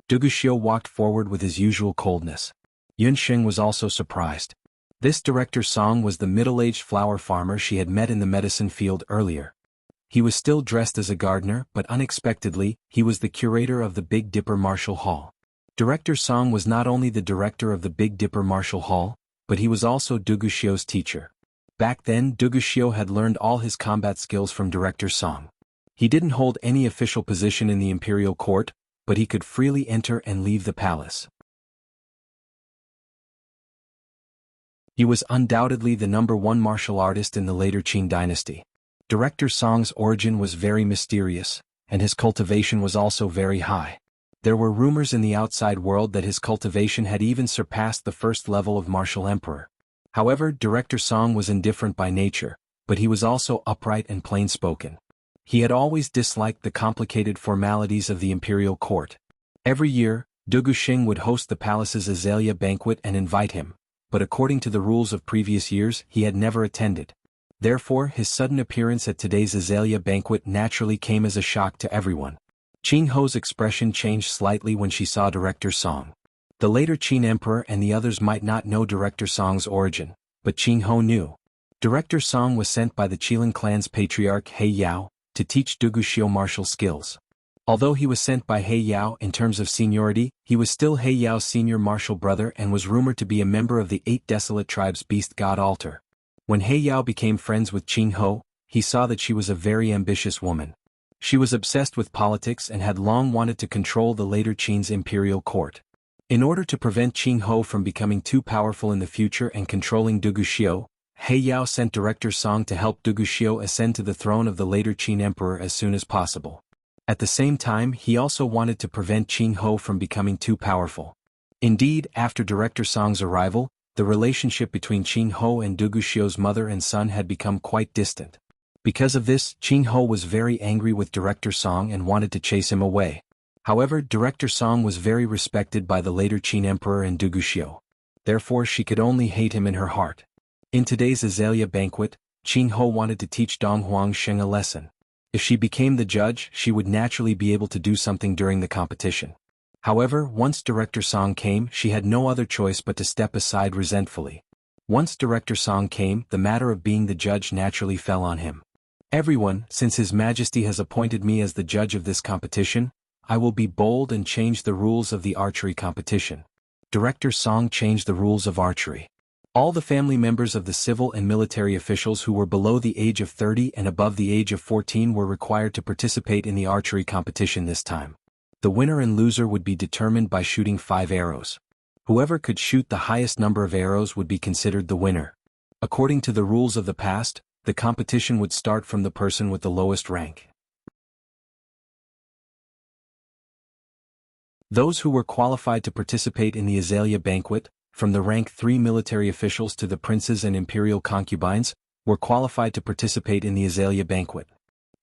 Duguxiu walked forward with his usual coldness. Yunsheng was also surprised. This Director Song was the middle-aged flower farmer she had met in the medicine field earlier. He was still dressed as a gardener, but unexpectedly, he was the curator of the Big Dipper Martial Hall. Director Song was not only the director of the Big Dipper Martial Hall, but he was also Duguxiu's teacher. Back then, Duguxiu had learned all his combat skills from Director Song. He didn't hold any official position in the imperial court, but he could freely enter and leave the palace. He was undoubtedly the #1 martial artist in the later Qin dynasty. Director Song's origin was very mysterious, and his cultivation was also very high. There were rumors in the outside world that his cultivation had even surpassed the first level of martial emperor. However, Director Song was indifferent by nature, but he was also upright and plain-spoken. He had always disliked the complicated formalities of the imperial court. Every year, Duguxing would host the palace's Azalea banquet and invite him, but according to the rules of previous years, he had never attended. Therefore, his sudden appearance at today's Azalea banquet naturally came as a shock to everyone. Qing Ho's expression changed slightly when she saw Director Song. The later Qin emperor and the others might not know Director Song's origin, but Qing Ho knew. Director Song was sent by the Qilin clan's patriarch He Yao to teach Duguxiu martial skills. Although he was sent by He Yao in terms of seniority, he was still He Yao's senior martial brother and was rumored to be a member of the 8 Desolate Tribes' Beast God Altar. When He Yao became friends with Qing Ho, he saw that she was a very ambitious woman. She was obsessed with politics and had long wanted to control the later Qin's imperial court. In order to prevent Qing Ho from becoming too powerful in the future and controlling Duguxiu, He Yao sent Director Song to help Duguxiu ascend to the throne of the later Qin emperor as soon as possible. At the same time, he also wanted to prevent Qing Ho from becoming too powerful. Indeed, after Director Song's arrival, the relationship between Qing Ho and Duguxiu's mother and son had become quite distant. Because of this, Qing Ho was very angry with Director Song and wanted to chase him away. However, Director Song was very respected by the later Qin emperor and Duguxiu. Therefore, she could only hate him in her heart. In today's Azalea banquet, Qing Ho wanted to teach Dong Huangsheng a lesson. If she became the judge, she would naturally be able to do something during the competition. However, once Director Song came, she had no other choice but to step aside resentfully. Once Director Song came, the matter of being the judge naturally fell on him. Everyone, since His Majesty has appointed me as the judge of this competition, I will be bold and change the rules of the archery competition. Director Song changed the rules of archery. All the family members of the civil and military officials who were below the age of 30 and above the age of 14 were required to participate in the archery competition this time. The winner and loser would be determined by shooting 5 arrows. Whoever could shoot the highest number of arrows would be considered the winner. According to the rules of the past, the competition would start from the person with the lowest rank. Those who were qualified to participate in the Azalea banquet, from the rank 3 military officials to the princes and imperial concubines, were qualified to participate in the Azalea banquet.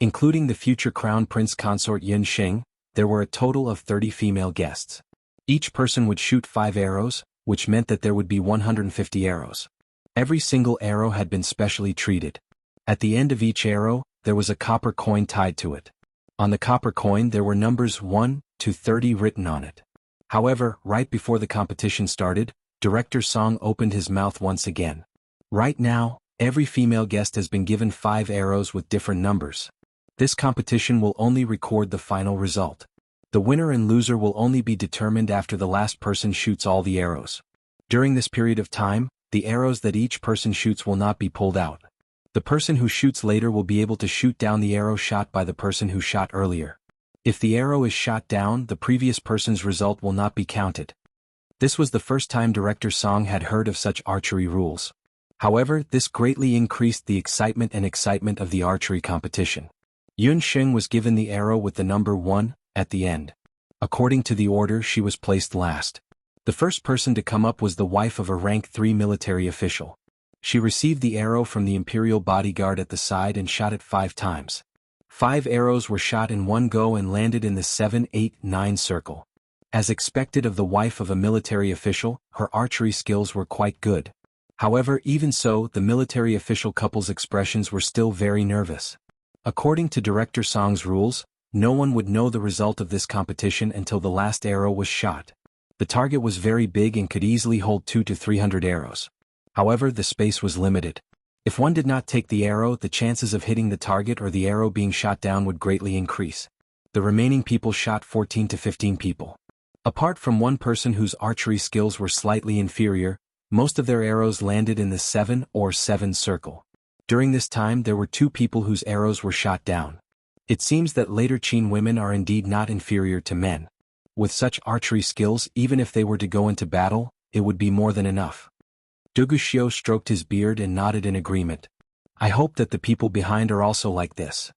Including the future crown prince consort Yun Sheng, there were a total of 30 female guests. Each person would shoot 5 arrows, which meant that there would be 150 arrows. Every single arrow had been specially treated. At the end of each arrow, there was a copper coin tied to it. On the copper coin there were numbers 1 to 30 written on it. However, right before the competition started, Director Song opened his mouth once again. Right now, every female guest has been given 5 arrows with different numbers. This competition will only record the final result. The winner and loser will only be determined after the last person shoots all the arrows. During this period of time, the arrows that each person shoots will not be pulled out. The person who shoots later will be able to shoot down the arrow shot by the person who shot earlier. If the arrow is shot down, the previous person's result will not be counted. This was the first time Director Song had heard of such archery rules. However, this greatly increased the excitement of the archery competition. Yun Sheng was given the arrow with the number 1 at the end. According to the order, she was placed last. The The first person to come up was the wife of a rank 3 military official. She received the arrow from the imperial bodyguard at the side and shot it 5 times. 5 arrows were shot in one go and landed in the 7, 8, 9 circle. As expected of the wife of a military official, her archery skills were quite good. However, even so, the military official couple's expressions were still very nervous. According to Director Song's rules, no one would know the result of this competition until the last arrow was shot. The target was very big and could easily hold 200 to 300 arrows. However, the space was limited. If one did not take the arrow, the chances of hitting the target or the arrow being shot down would greatly increase. The remaining people shot 14 to 15 people. Apart from one person whose archery skills were slightly inferior, most of their arrows landed in the 7 or 7 circle. During this time there were 2 people whose arrows were shot down. It seems that later Qin women are indeed not inferior to men. With such archery skills, even if they were to go into battle, it would be more than enough. Duguxiu stroked his beard and nodded in agreement. I hope that the people behind are also like this.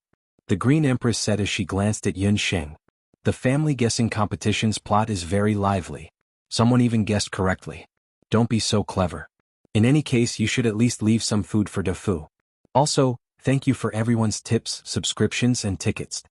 The Green Empress said as she glanced at Yun Sheng. The family guessing competition's plot is very lively. Someone even guessed correctly. Don't be so clever. In any case, you should at least leave some food for Defu. Also, thank you for everyone's tips, subscriptions and tickets.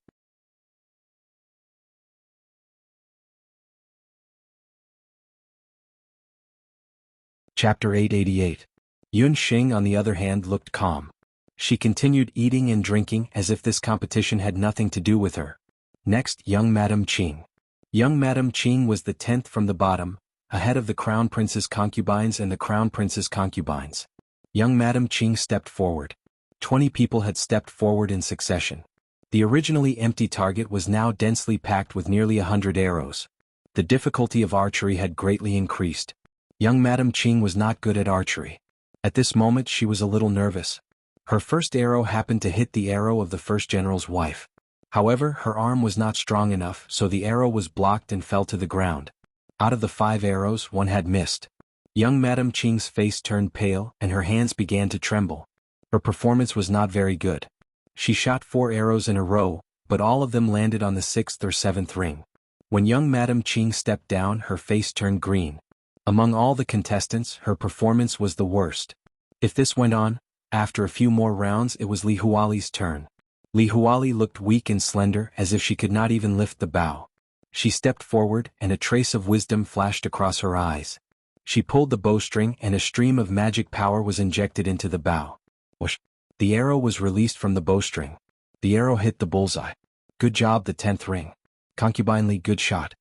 Chapter 888. Yun Sheng on the other hand looked calm. She continued eating and drinking as if this competition had nothing to do with her. Next, young Madame Qing. Young Madame Qing was the 10th from the bottom, ahead of the Crown Prince's concubines and the Crown Prince's concubines. Young Madame Qing stepped forward. 20 people had stepped forward in succession. The originally empty target was now densely packed with nearly 100 arrows. The difficulty of archery had greatly increased. Young Madame Qing was not good at archery. At this moment she was a little nervous. Her first arrow happened to hit the arrow of the first general's wife. However, her arm was not strong enough, so the arrow was blocked and fell to the ground. Out of the 5 arrows, 1 had missed. Young Madame Qing's face turned pale and her hands began to tremble. Her performance was not very good. She shot 4 arrows in a row, but all of them landed on the 6th or 7th ring. When young Madame Qing stepped down, her face turned green. Among all the contestants, her performance was the worst. If this went on, after a few more rounds it was Li Huali's turn. Li Huali looked weak and slender, as if she could not even lift the bow. She stepped forward, and a trace of wisdom flashed across her eyes. She pulled the bowstring and a stream of magic power was injected into the bow. Whoosh! The arrow was released from the bowstring. The arrow hit the bullseye. Good job, the 10th ring. Concubine Li, good shot.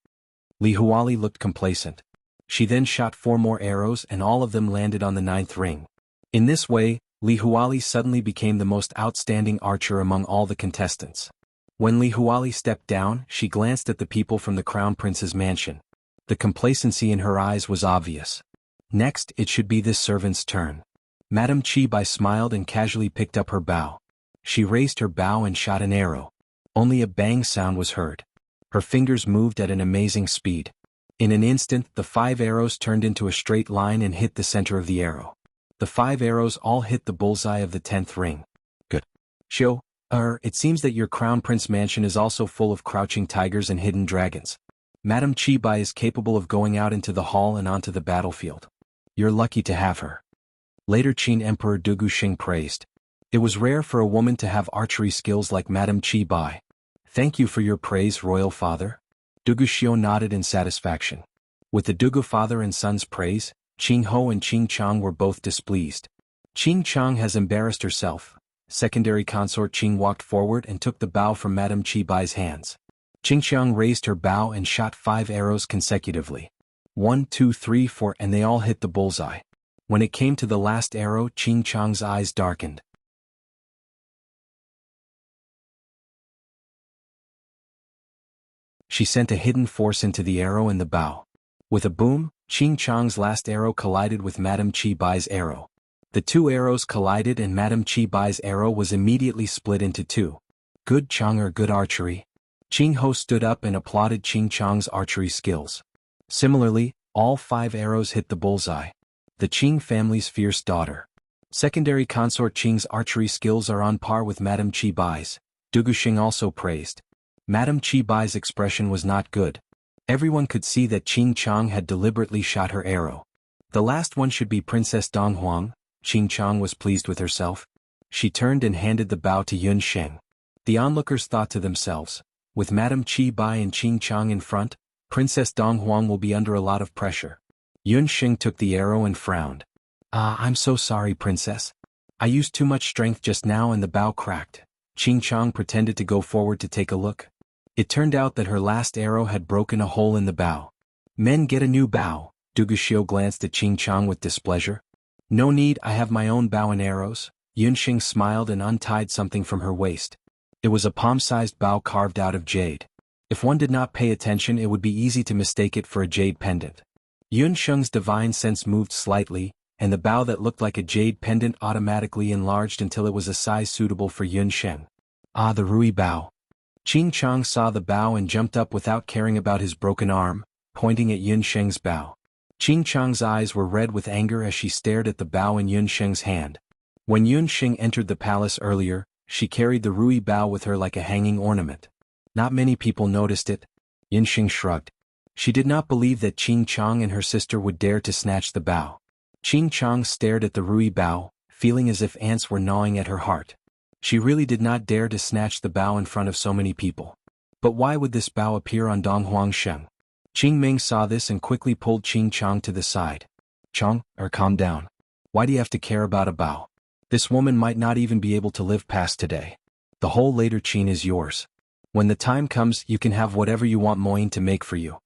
Li Huali looked complacent. She then shot 4 more arrows and all of them landed on the 9th ring. In this way, Li Huali suddenly became the most outstanding archer among all the contestants. When Li Huali stepped down, she glanced at the people from the Crown Prince's mansion. The complacency in her eyes was obvious. Next, it should be this servant's turn. Madame Qibai smiled and casually picked up her bow. She raised her bow and shot an arrow. Only a bang sound was heard. Her fingers moved at an amazing speed. In an instant, the 5 arrows turned into a straight line and hit the center of the arrow. The 5 arrows all hit the bullseye of the 10th ring. Good. Xiu, it seems that your Crown Prince mansion is also full of crouching tigers and hidden dragons. Madame Qibai is capable of going out into the hall and onto the battlefield. You're lucky to have her. Later Qin Emperor Duguxing praised. It was rare for a woman to have archery skills like Madame Qibai. Thank you for your praise, royal father. Duguxiu nodded in satisfaction. With the Dugu father and son's praise, Qing Ho and Qing Chang were both displeased. Qing Chang has embarrassed herself. Secondary consort Qing walked forward and took the bow from Madame Qibai's hands. Qing Chang raised her bow and shot 5 arrows consecutively. 1, 2, 3, 4, and they all hit the bullseye. When it came to the last arrow, Qing Chang's eyes darkened. She sent a hidden force into the arrow and the bow. With a boom, Qing Chang's last arrow collided with Madame Qibai's arrow. The 2 arrows collided and Madame Qibai's arrow was immediately split into 2. Good Chang, good archery. Qing Ho stood up and applauded Qing Chang's archery skills. Similarly, all 5 arrows hit the bullseye. The Qing family's fierce daughter. Secondary consort Qing's archery skills are on par with Madame Qibai's. Duguxing also praised. Madame Qibai's expression was not good. Everyone could see that Qing Chang had deliberately shot her arrow. The last one should be Princess Donghuang. Qing Chang was pleased with herself. She turned and handed the bow to Yun Sheng. The onlookers thought to themselves, with Madame Qi Bai and Qing Chang in front, Princess Donghuang will be under a lot of pressure. Yun Sheng took the arrow and frowned. I'm so sorry, Princess. I used too much strength just now and the bow cracked. Qing Chang pretended to go forward to take a look. It turned out that her last arrow had broken a hole in the bow. Men get a new bow. Du Guxiu glanced at Qing Chang with displeasure. No need, I have my own bow and arrows. Yun Sheng smiled and untied something from her waist. It was a palm-sized bow carved out of jade. If one did not pay attention, it would be easy to mistake it for a jade pendant. Yun Sheng's divine sense moved slightly, and the bow that looked like a jade pendant automatically enlarged until it was a size suitable for Yun Sheng. The Rui bow. Qing Chang saw the bow and jumped up without caring about his broken arm, pointing at Yun Sheng's bow. Qing Chang's eyes were red with anger as she stared at the bow in Yun Sheng's hand. When Yun Sheng entered the palace earlier, she carried the Rui bow with her like a hanging ornament. Not many people noticed it. Yun Sheng shrugged. She did not believe that Qing Chang and her sister would dare to snatch the bow. Qing Chang stared at the Rui bow, feeling as if ants were gnawing at her heart. She really did not dare to snatch the bow in front of so many people. But why would this bow appear on Donghuang Sheng? Qing Ming saw this and quickly pulled Qing Chang to the side. Chang, calm down. Why do you have to care about a bow? This woman might not even be able to live past today. The whole later Qin is yours. When the time comes, you can have whatever you want Moyin to make for you.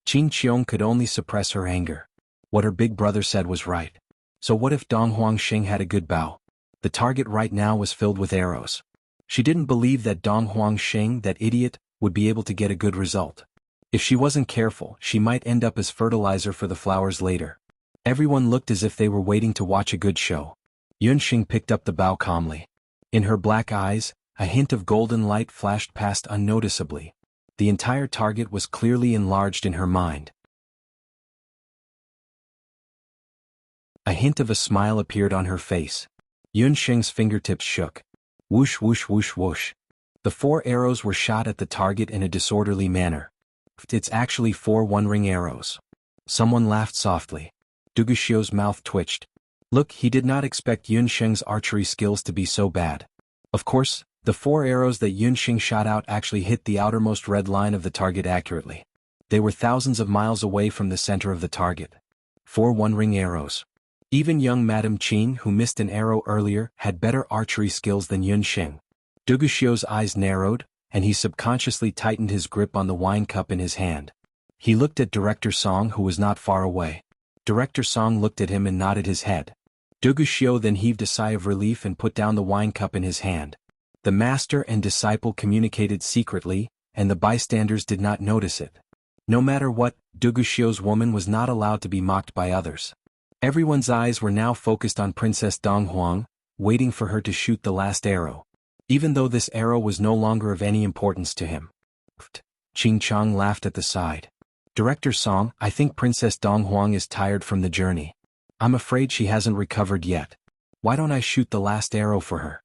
Qing Qiong could only suppress her anger. What her big brother said was right. So what if Donghuang Sheng had a good bow? The target right now was filled with arrows. She didn't believe that Donghuang Sheng, that idiot, would be able to get a good result. If she wasn't careful, she might end up as fertilizer for the flowers later. Everyone looked as if they were waiting to watch a good show. Yun Sheng picked up the bow calmly. In her black eyes, a hint of golden light flashed past unnoticeably. The entire target was clearly enlarged in her mind. A hint of a smile appeared on her face. Yun Sheng's fingertips shook. Whoosh whoosh whoosh whoosh. The 4 arrows were shot at the target in a disorderly manner. It's actually 4 one-ring arrows. Someone laughed softly. Du Guxiu's mouth twitched. Look, he did not expect Yun Sheng's archery skills to be so bad. Of course, the 4 arrows that Yun Sheng shot out actually hit the outermost red line of the target accurately. They were thousands of miles away from the center of the target. 4 one-ring arrows. Even young Madame Qin, who missed an arrow earlier, had better archery skills than Yun Sheng. Du Guxiu's eyes narrowed, and he subconsciously tightened his grip on the wine cup in his hand. He looked at Director Song, who was not far away. Director Song looked at him and nodded his head. Du Guxiu then heaved a sigh of relief and put down the wine cup in his hand. The master and disciple communicated secretly, and the bystanders did not notice it. No matter what, Du Guxiu's woman was not allowed to be mocked by others. Everyone's eyes were now focused on Princess Donghuang, waiting for her to shoot the last arrow. Even though this arrow was no longer of any importance to him. Qing Chang laughed at the side. Director Song, I think Princess Donghuang is tired from the journey. I'm afraid she hasn't recovered yet. Why don't I shoot the last arrow for her?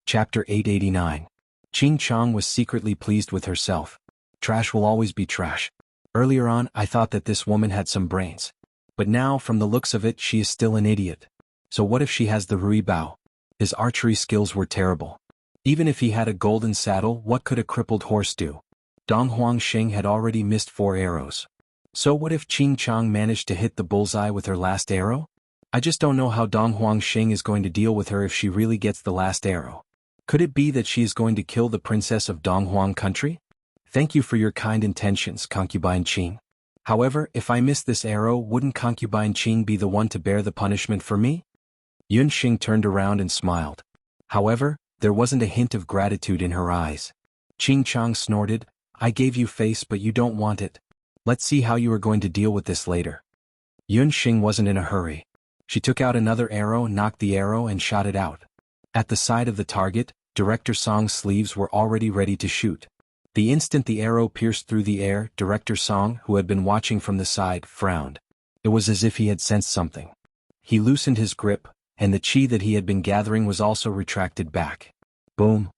Chapter 889. Qing Chang was secretly pleased with herself. Trash will always be trash. Earlier on, I thought that this woman had some brains. But now, from the looks of it, she is still an idiot. So what if she has the Rui Bao? His archery skills were terrible. Even if he had a golden saddle, what could a crippled horse do? Donghuang Sheng had already missed 4 arrows. So what if Qing Chang managed to hit the bullseye with her last arrow? I just don't know how Donghuang Sheng is going to deal with her if she really gets the last arrow. Could it be that she is going to kill the princess of Donghuang country? Thank you for your kind intentions, concubine Qing. However, if I miss this arrow, wouldn't concubine Qing be the one to bear the punishment for me? Yun Sheng turned around and smiled. However, there wasn't a hint of gratitude in her eyes. Qing Chang snorted, I gave you face but you don't want it. Let's see how you are going to deal with this later. Yun Sheng wasn't in a hurry. She took out another arrow, knocked the arrow and shot it out. At the side of the target, Director Song's sleeves were already ready to shoot. The instant the arrow pierced through the air, Director Song, who had been watching from the side, frowned. It was as if he had sensed something. He loosened his grip, and the chi that he had been gathering was also retracted back. Boom!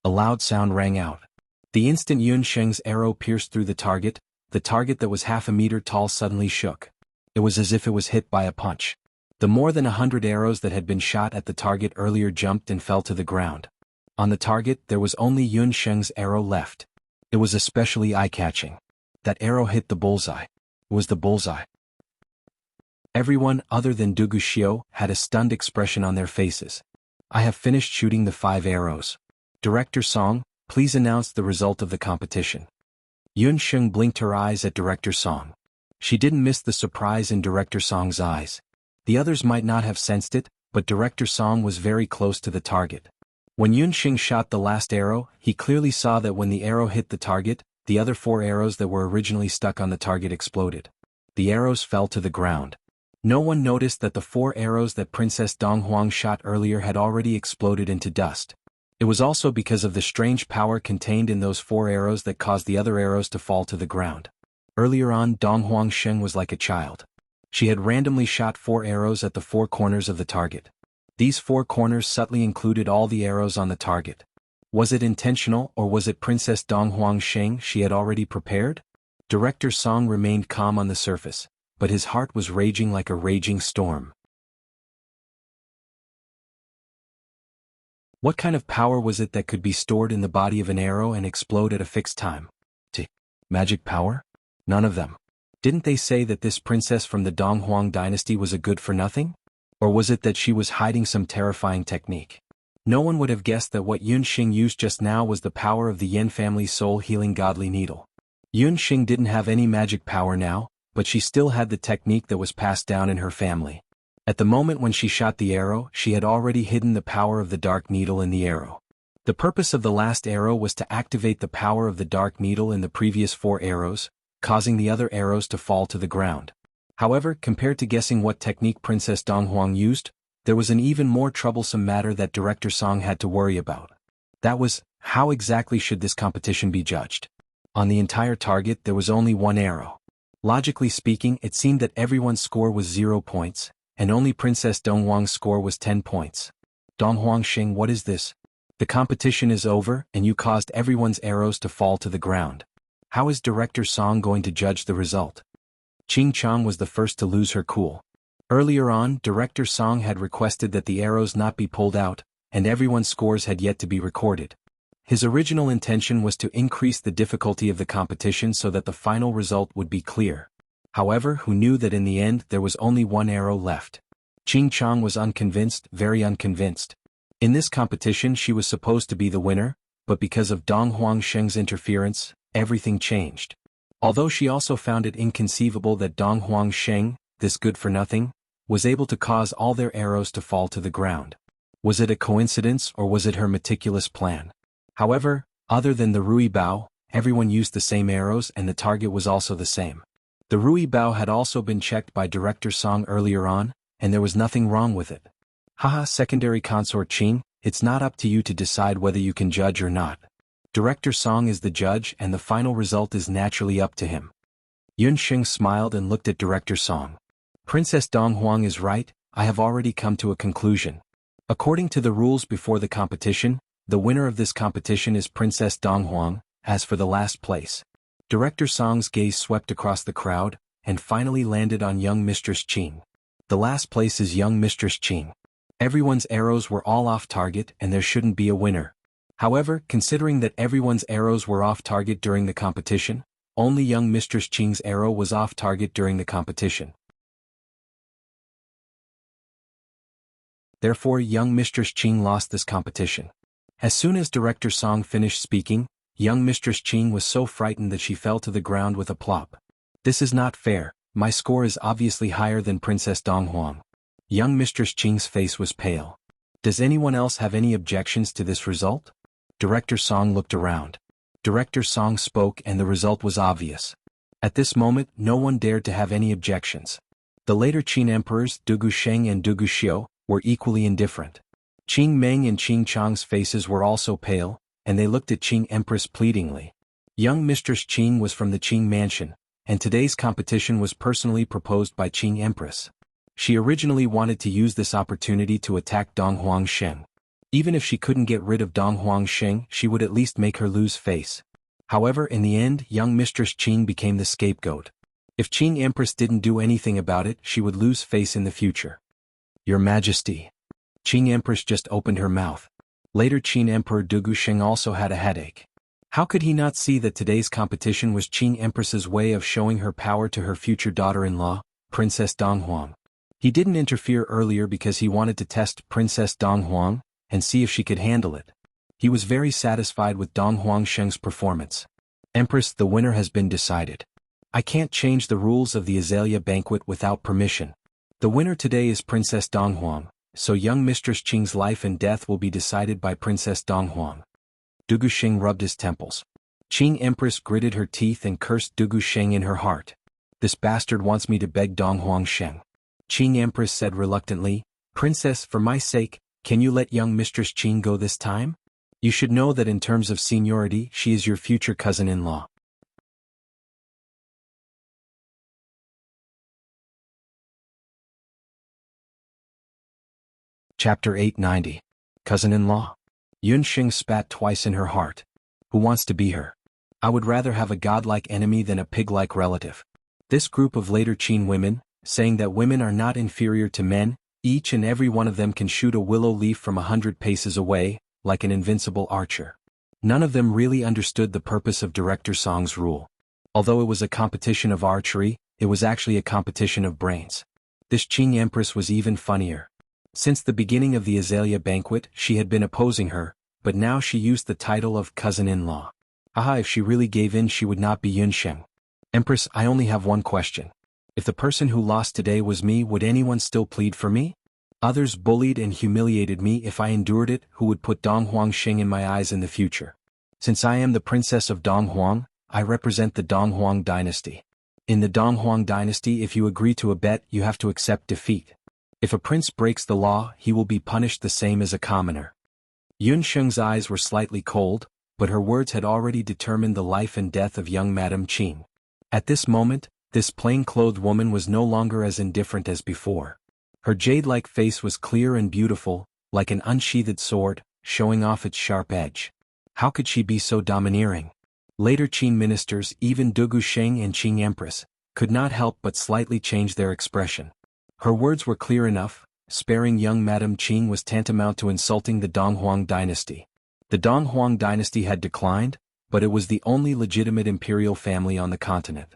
A loud sound rang out. The instant Yun Sheng's arrow pierced through the target that was half a meter tall suddenly shook. It was as if it was hit by a punch. The more than 100 arrows that had been shot at the target earlier jumped and fell to the ground. On the target there was only Yun Sheng's arrow left. It was especially eye-catching. That arrow hit the bullseye. It was the bullseye. Everyone other than Du Guxiu had a stunned expression on their faces. I have finished shooting the 5 arrows. Director Song, please announce the result of the competition. Yun Sheng blinked her eyes at Director Song. She didn't miss the surprise in Director Song's eyes. The others might not have sensed it, but Director Song was very close to the target. When Yun Sheng shot the last arrow, he clearly saw that when the arrow hit the target, the other 4 arrows that were originally stuck on the target exploded. The arrows fell to the ground. No one noticed that the 4 arrows that Princess Donghuang shot earlier had already exploded into dust. It was also because of the strange power contained in those 4 arrows that caused the other arrows to fall to the ground. Earlier on, Donghuang Sheng was like a child. She had randomly shot 4 arrows at the 4 corners of the target. These 4 corners subtly included all the arrows on the target. Was it intentional or was it Princess Donghuang Sheng she had already prepared? Director Song remained calm on the surface, but his heart was raging like a raging storm. What kind of power was it that could be stored in the body of an arrow and explode at a fixed time? Magic power? None of them. Didn't they say that this princess from the Donghuang dynasty was a good-for-nothing? Or was it that she was hiding some terrifying technique? No one would have guessed that what Yun Sheng used just now was the power of the Yen family's soul-healing godly needle. Yun Sheng didn't have any magic power now, but she still had the technique that was passed down in her family. At the moment when she shot the arrow, she had already hidden the power of the dark needle in the arrow. The purpose of the last arrow was to activate the power of the dark needle in the previous 4 arrows, causing the other arrows to fall to the ground. However, compared to guessing what technique Princess Donghuang used, there was an even more troublesome matter that Director Song had to worry about. That was, how exactly should this competition be judged? On the entire target there was only 1 arrow. Logically speaking, it seemed that everyone's score was 0 points, and only Princess Donghuang's score was 10 points. Donghuang Sheng, what is this? The competition is over, and you caused everyone's arrows to fall to the ground. How is Director Song going to judge the result? Qing Chang was the first to lose her cool. Earlier on, Director Song had requested that the arrows not be pulled out, and everyone's scores had yet to be recorded. His original intention was to increase the difficulty of the competition so that the final result would be clear. However, who knew that in the end there was only 1 arrow left? Qing Chang was unconvinced, very unconvinced. In this competition she was supposed to be the winner, but because of Donghuang Sheng's interference, everything changed. Although she also found it inconceivable that Donghuang Sheng, this good-for-nothing, was able to cause all their arrows to fall to the ground. Was it a coincidence or was it her meticulous plan? However, other than the Rui Bao, everyone used the same arrows and the target was also the same. The Rui Bao had also been checked by Director Song earlier on, and there was nothing wrong with it. Haha, secondary consort Qing, it's not up to you to decide whether you can judge or not. Director Song is the judge and the final result is naturally up to him. Yun Sheng smiled and looked at Director Song. Princess Donghuang is right, I have already come to a conclusion. According to the rules before the competition, the winner of this competition is Princess Donghuang. As for the last place. Director Song's gaze swept across the crowd, and finally landed on young Mistress Qing. The last place is young Mistress Qing. Everyone's arrows were all off target and there shouldn't be a winner. However, considering that everyone's arrows were off target during the competition, only young Mistress Qing's arrow was off target during the competition. Therefore, young Mistress Qing lost this competition. As soon as Director Song finished speaking, young Mistress Qing was so frightened that she fell to the ground with a plop. This is not fair, my score is obviously higher than Princess Donghuang. Young Mistress Qing's face was pale. Does anyone else have any objections to this result? Director Song looked around. Director Song spoke and the result was obvious. At this moment, no one dared to have any objections. The later Qin emperors, Du Gusheng and Du Guxiu, were equally indifferent. Qing Meng and Qing Chang's faces were also pale, and they looked at Qing Empress pleadingly. Young Mistress Qing was from the Qing mansion, and today's competition was personally proposed by Qing Empress. She originally wanted to use this opportunity to attack Dong Huangsheng. Even if she couldn't get rid of Dong Huangsheng, she would at least make her lose face. However, in the end, young Mistress Qing became the scapegoat. If Qing Empress didn't do anything about it, she would lose face in the future. Your Majesty. Qing Empress just opened her mouth. Later Qing Emperor Dugusheng also had a headache. How could he not see that today's competition was Qing Empress's way of showing her power to her future daughter-in-law, Princess Donghuang? He didn't interfere earlier because he wanted to test Princess Donghuang and see if she could handle it. He was very satisfied with Dong Huangsheng's performance. Empress, the winner has been decided. I can't change the rules of the Azalea banquet without permission. The winner today is Princess Donghuang, so young Mistress Qing's life and death will be decided by Princess Donghuang. Dugusheng rubbed his temples. Qing Empress gritted her teeth and cursed Dugusheng in her heart. This bastard wants me to beg Dong Huangsheng. Qing Empress said reluctantly, Princess, for my sake, can you let young Mistress Qing go this time? You should know that in terms of seniority, she is your future cousin-in-law. Chapter 890. Cousin-in-law. Yunxing spat twice in her heart. Who wants to be her? I would rather have a godlike enemy than a pig-like relative. This group of later Qin women, saying that women are not inferior to men, each and every one of them can shoot a willow leaf from 100 paces away, like an invincible archer. None of them really understood the purpose of Director Song's rule. Although it was a competition of archery, it was actually a competition of brains. This Qing Empress was even funnier. Since the beginning of the Azalea banquet, she had been opposing her, but now she used the title of cousin-in-law. Aha, if she really gave in, she would not be Yunsheng. Empress, I only have one question. If the person who lost today was me, would anyone still plead for me? Others bullied and humiliated me. If I endured it, who would put Dong Huangsheng in my eyes in the future? Since I am the princess of Donghuang, I represent the Donghuang dynasty. In the Donghuang dynasty, if you agree to a bet, you have to accept defeat. If a prince breaks the law, he will be punished the same as a commoner. Yunsheng's eyes were slightly cold, but her words had already determined the life and death of young Madame Qing. At this moment, this plain-clothed woman was no longer as indifferent as before. Her jade-like face was clear and beautiful, like an unsheathed sword, showing off its sharp edge. How could she be so domineering? Later Qin ministers, even Dugusheng and Qing Empress, could not help but slightly change their expression. Her words were clear enough. Sparing young Madame Qing was tantamount to insulting the Donghuang dynasty. The Donghuang dynasty had declined, but it was the only legitimate imperial family on the continent.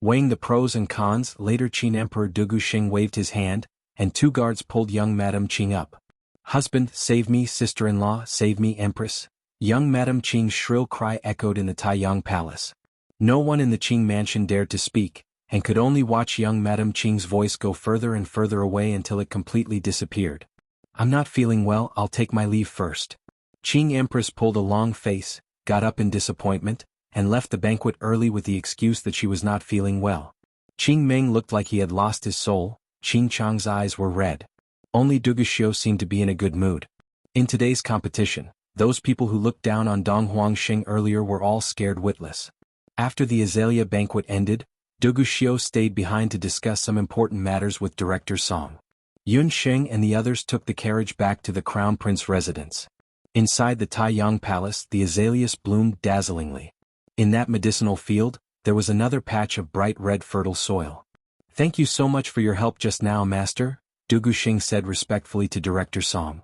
Weighing the pros and cons, later Qin Emperor Dugusheng waved his hand, and two guards pulled young Madame Qing up. Husband, save me, sister-in-law, save me, Empress. Young Madame Qing's shrill cry echoed in the Taiyang Palace. No one in the Qing mansion dared to speak, and could only watch young Madame Qing's voice go further and further away until it completely disappeared. I'm not feeling well, I'll take my leave first. Qing Empress pulled a long face, got up in disappointment, and left the banquet early with the excuse that she was not feeling well. Qing Meng looked like he had lost his soul. Qing Chang's eyes were red. Only Duguxiu seemed to be in a good mood. In today's competition, those people who looked down on Dong Huangsheng earlier were all scared witless. After the Azalea banquet ended, Duguxiu stayed behind to discuss some important matters with Director Song. Yunsheng and the others took the carriage back to the Crown Prince residence. Inside the Taiyang Palace, the azaleas bloomed dazzlingly. In that medicinal field, there was another patch of bright red fertile soil. Thank you so much for your help just now, Master, Dugusheng said respectfully to Director Song.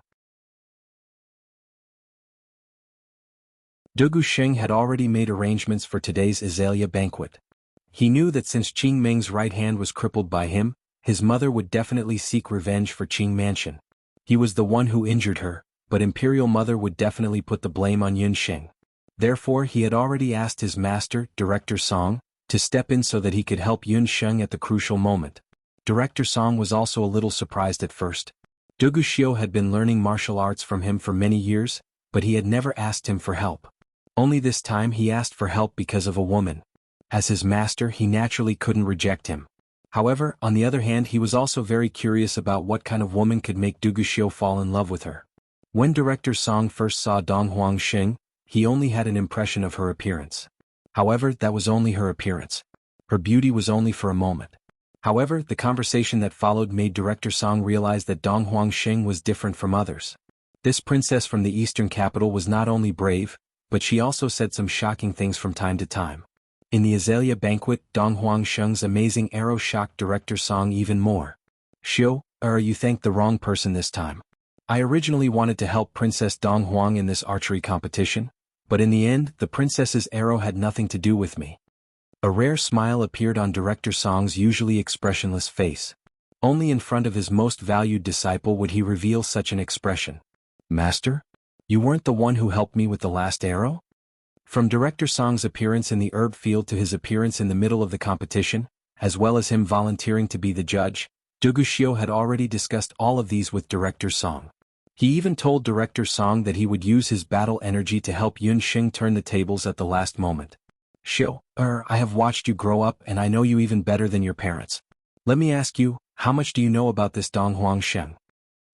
Dugusheng had already made arrangements for today's Azalea banquet. He knew that since Qing Meng's right hand was crippled by him, his mother would definitely seek revenge for Qing Mansion. He was the one who injured her, but Imperial Mother would definitely put the blame on Yunsheng. Therefore he had already asked his master, Director Song, to step in so that he could help Yunsheng at the crucial moment. Director Song was also a little surprised at first. Duguxiu had been learning martial arts from him for many years, but he had never asked him for help. Only this time he asked for help because of a woman. As his master, he naturally couldn't reject him. However, on the other hand, he was also very curious about what kind of woman could make Duguxiu fall in love with her. When Director Song first saw Dong Huangsheng, he only had an impression of her appearance. However, that was only her appearance. Her beauty was only for a moment. However, the conversation that followed made Director Song realize that Dong Huangxing was different from others. This princess from the eastern capital was not only brave, but she also said some shocking things from time to time. In the Azalea banquet, Dong Huangxing's amazing arrow shocked Director Song even more. "Xiu, you thanked the wrong person this time. I originally wanted to help Princess Dong Huang in this archery competition, but in the end, the princess's arrow had nothing to do with me." A rare smile appeared on Director Song's usually expressionless face. Only in front of his most valued disciple would he reveal such an expression. "Master? You weren't the one who helped me with the last arrow?" From Director Song's appearance in the herb field to his appearance in the middle of the competition, as well as him volunteering to be the judge, Duguxiu had already discussed all of these with Director Song. He even told Director Song that he would use his battle energy to help Yun Xing turn the tables at the last moment. "Xiu, I have watched you grow up and I know you even better than your parents. Let me ask you, how much do you know about this Dong Huangsheng?"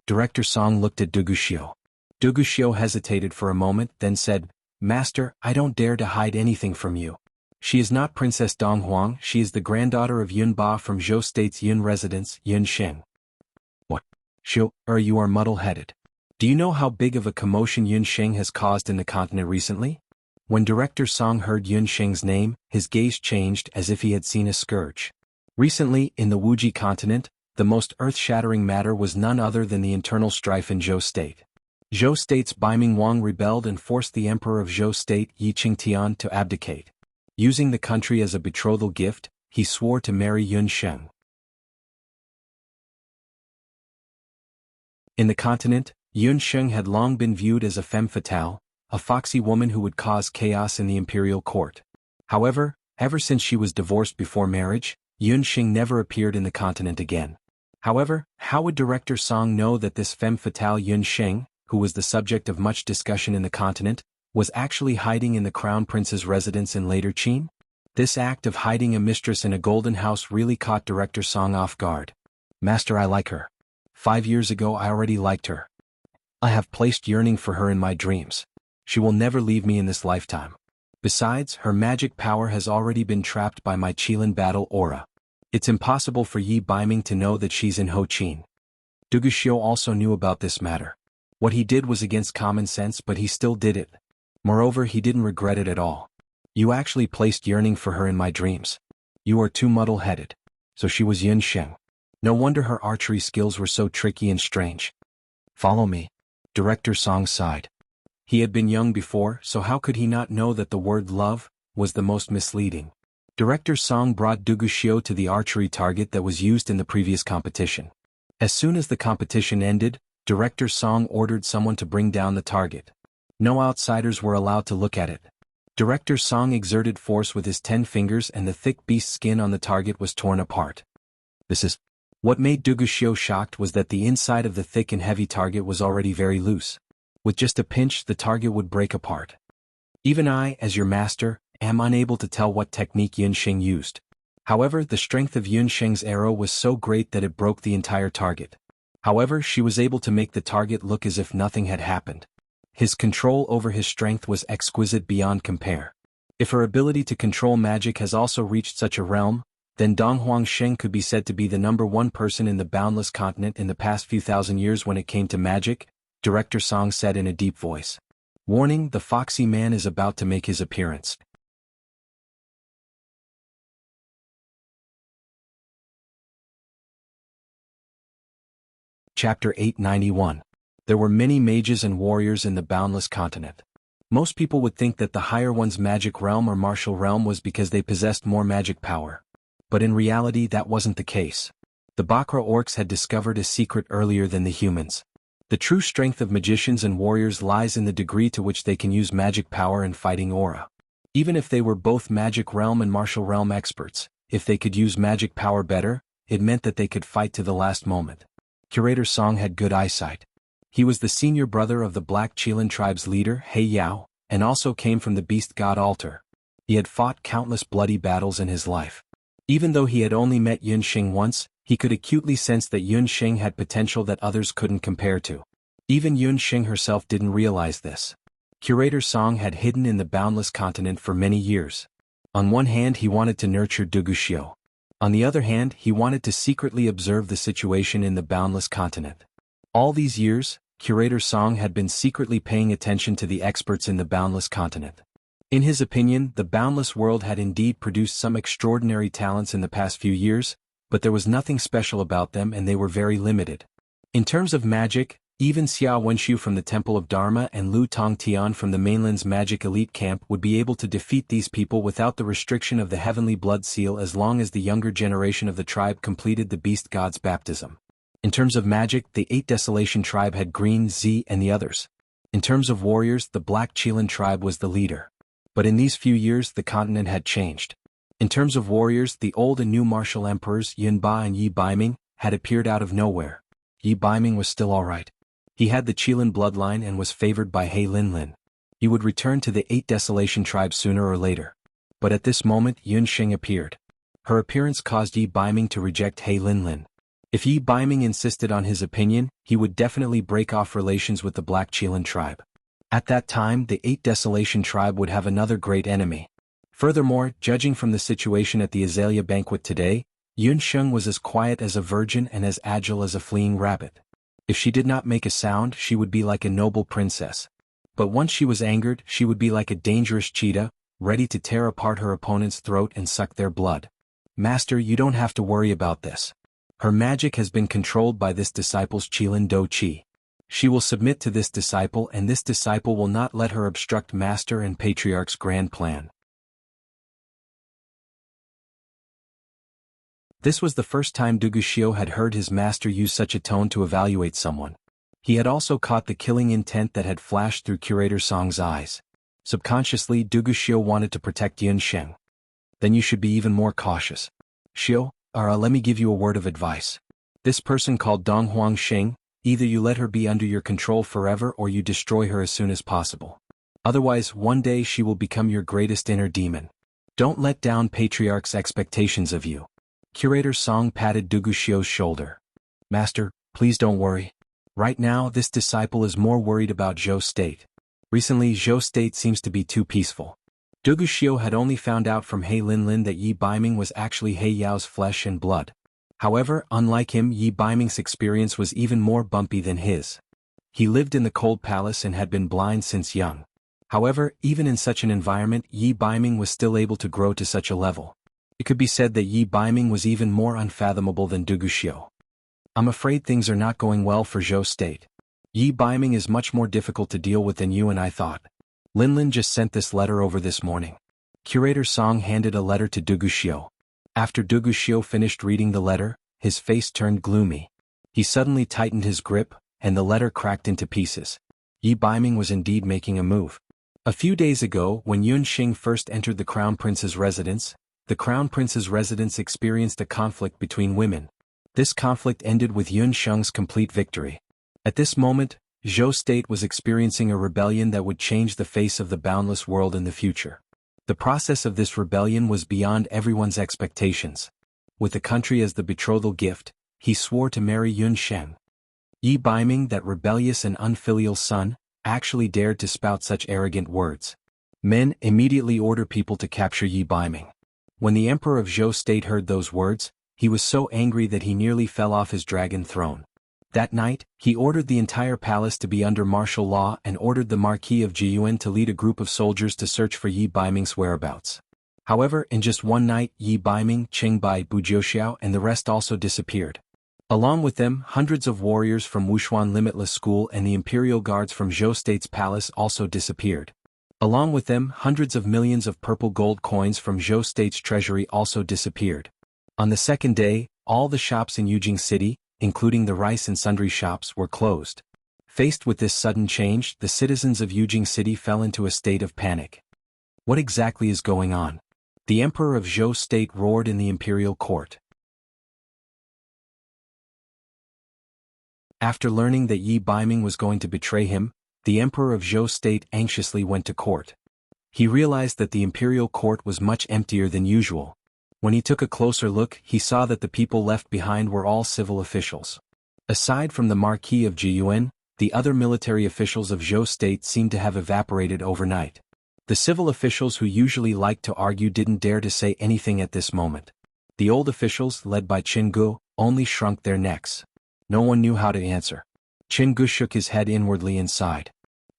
Director Song looked at Duguxiu. Duguxiu hesitated for a moment, then said, "Master, I don't dare to hide anything from you. She is not Princess Dong Huang, she is the granddaughter of Yun Ba from Zhou State's Yun residence, Yun Xing." "What? Xiu, you are muddle-headed. Do you know how big of a commotion Yun Xing has caused in the continent recently?" When Director Song heard Yun Xing's name, his gaze changed as if he had seen a scourge. Recently, in the Wuji continent, the most earth-shattering matter was none other than the internal strife in Zhou State. Zhou State's Baiming Wang rebelled and forced the emperor of Zhou State, Yi Qingtian, to abdicate. Using the country as a betrothal gift, he swore to marry Yun Sheng. In the continent, Yun Sheng had long been viewed as a femme fatale, a foxy woman who would cause chaos in the imperial court. However, ever since she was divorced before marriage, Yun Sheng never appeared in the continent again. However, how would Director Song know that this femme fatale Yun Sheng, who was the subject of much discussion in the continent, was actually hiding in the crown prince's residence in Later Qin? This act of hiding a mistress in a golden house really caught Director Song off guard. "Master, I like her. 5 years ago I already liked her. I have placed yearning for her in my dreams. She will never leave me in this lifetime. Besides, her magic power has already been trapped by my Qilin battle aura. It's impossible for Yi Baiming to know that she's in Ho Qin." Duguxiu also knew about this matter. What he did was against common sense, but he still did it. Moreover, he didn't regret it at all. "You actually placed yearning for her in my dreams. You are too muddle-headed." So she was Yun Sheng. No wonder her archery skills were so tricky and strange. "Follow me." Director Song sighed. He had been young before, so how could he not know that the word love was the most misleading? Director Song brought Duguxiu to the archery target that was used in the previous competition. As soon as the competition ended, Director Song ordered someone to bring down the target. No outsiders were allowed to look at it. Director Song exerted force with his 10 fingers and the thick beast skin on the target was torn apart. What made Duguxiu shocked was that the inside of the thick and heavy target was already very loose. With just a pinch, the target would break apart. "Even I, as your master, am unable to tell what technique Yun Sheng used." However, the strength of Yun Sheng's arrow was so great that it broke the entire target. However, she was able to make the target look as if nothing had happened. His control over his strength was exquisite beyond compare. If her ability to control magic has also reached such a realm, then Dong Huangsheng could be said to be the #1 person in the boundless continent in the past few thousand years when it came to magic, Director Song said in a deep voice. "Warning, the foxy man is about to make his appearance." Chapter 891. There were many mages and warriors in the boundless continent. Most people would think that the higher one's magic realm or martial realm was because they possessed more magic power. But in reality that wasn't the case. The Bakra orcs had discovered a secret earlier than the humans. The true strength of magicians and warriors lies in the degree to which they can use magic power and fighting aura. Even if they were both magic realm and martial realm experts, if they could use magic power better, it meant that they could fight to the last moment. Curator Song had good eyesight. He was the senior brother of the Black Qilin tribe's leader, He Yao, and also came from the Beast God altar. He had fought countless bloody battles in his life. Even though he had only met Yun Sheng once, he could acutely sense that Yun Sheng had potential that others couldn't compare to. Even Yun Sheng herself didn't realize this. Curator Song had hidden in the boundless continent for many years. On one hand, he wanted to nurture Duguxiu. On the other hand, he wanted to secretly observe the situation in the boundless continent. All these years, Curator Song had been secretly paying attention to the experts in the boundless continent. In his opinion, the boundless world had indeed produced some extraordinary talents in the past few years, but there was nothing special about them and they were very limited. In terms of magic, even Xia Wenxiu from the Temple of Dharma and Lu Tongtian from the mainland's magic elite camp would be able to defeat these people without the restriction of the heavenly blood seal as long as the younger generation of the tribe completed the beast god's baptism. In terms of magic, the 8 Desolation tribe had Green Z and the others. In terms of warriors, the Black Qilin tribe was the leader. But in these few years the continent had changed. In terms of warriors, the old and new martial emperors Yun Ba and Yi Baiming had appeared out of nowhere. Yi Baiming was still alright. He had the Qilin bloodline and was favored by He Linlin. He would return to the 8 Desolation tribe sooner or later. But at this moment Yun Sheng appeared. Her appearance caused Yi Baiming to reject He Linlin. If Yi Baiming insisted on his opinion, he would definitely break off relations with the Black Qilin tribe. At that time the 8 Desolation tribe would have another great enemy. Furthermore, judging from the situation at the Azalea banquet today, Yun Sheng was as quiet as a virgin and as agile as a fleeing rabbit. If she did not make a sound, she would be like a noble princess. But once she was angered, she would be like a dangerous cheetah, ready to tear apart her opponent's throat and suck their blood. Master, you don't have to worry about this. Her magic has been controlled by this disciple's Qilin Do Qi. She will submit to this disciple and this disciple will not let her obstruct Master and Patriarch's grand plan. This was the first time Duguxiu had heard his master use such a tone to evaluate someone. He had also caught the killing intent that had flashed through Curator Song's eyes. Subconsciously, Duguxiu wanted to protect Yun Sheng. Then you should be even more cautious. Xiu, let me give you a word of advice. This person called Dong Huang Sheng, either you let her be under your control forever or you destroy her as soon as possible. Otherwise, one day she will become your greatest inner demon. Don't let down Patriarch's expectations of you. Curator Song patted Duguxiu's shoulder. Master, please don't worry. Right now this disciple is more worried about Zhou State. Recently Zhou State seems to be too peaceful. Duguxiu had only found out from He Linlin that Yi Baiming was actually He Yao's flesh and blood. However, unlike him, Yi Baiming's experience was even more bumpy than his. He lived in the cold palace and had been blind since young. However, even in such an environment, Yi Baiming was still able to grow to such a level. It could be said that Yi Baiming was even more unfathomable than Duguxiu. I'm afraid things are not going well for Zhou State. Yi Baiming is much more difficult to deal with than you and I thought. Linlin just sent this letter over this morning. Curator Song handed a letter to Duguxiu. After Duguxiu finished reading the letter, his face turned gloomy. He suddenly tightened his grip, and the letter cracked into pieces. Yi Baiming was indeed making a move. A few days ago, when Yun Sheng first entered the Crown Prince's residence, the Crown Prince's residence experienced a conflict between women. This conflict ended with Yun Sheng's complete victory. At this moment, Zhou State was experiencing a rebellion that would change the face of the boundless world in the future. The process of this rebellion was beyond everyone's expectations. With the country as the betrothal gift, he swore to marry Yun Sheng. Yi Baiming, that rebellious and unfilial son, actually dared to spout such arrogant words. Men immediately order people to capture Yi Baiming. When the Emperor of Zhou State heard those words, he was so angry that he nearly fell off his dragon throne. That night, he ordered the entire palace to be under martial law and ordered the Marquis of Jiyuan to lead a group of soldiers to search for Yi Baiming's whereabouts. However, in just one night, Yi Baiming, Qingbai, Bujioxiao and the rest also disappeared. Along with them, hundreds of warriors from Wushuan Limitless School and the Imperial Guards from Zhou State's palace also disappeared. Along with them, hundreds of millions of purple gold coins from Zhou State's treasury also disappeared. On the second day, all the shops in Yujing City, including the rice and sundry shops, were closed. Faced with this sudden change, the citizens of Yujing City fell into a state of panic. What exactly is going on? The Emperor of Zhou State roared in the imperial court. After learning that Yi Baiming was going to betray him, the Emperor of Zhou State anxiously went to court. He realized that the imperial court was much emptier than usual. When he took a closer look, he saw that the people left behind were all civil officials. Aside from the Marquis of Jiyuan, the other military officials of Zhou State seemed to have evaporated overnight. The civil officials who usually liked to argue didn't dare to say anything at this moment. The old officials, led by Jianghu, only shrunk their necks. No one knew how to answer. Jianghu shook his head inwardly and sighed.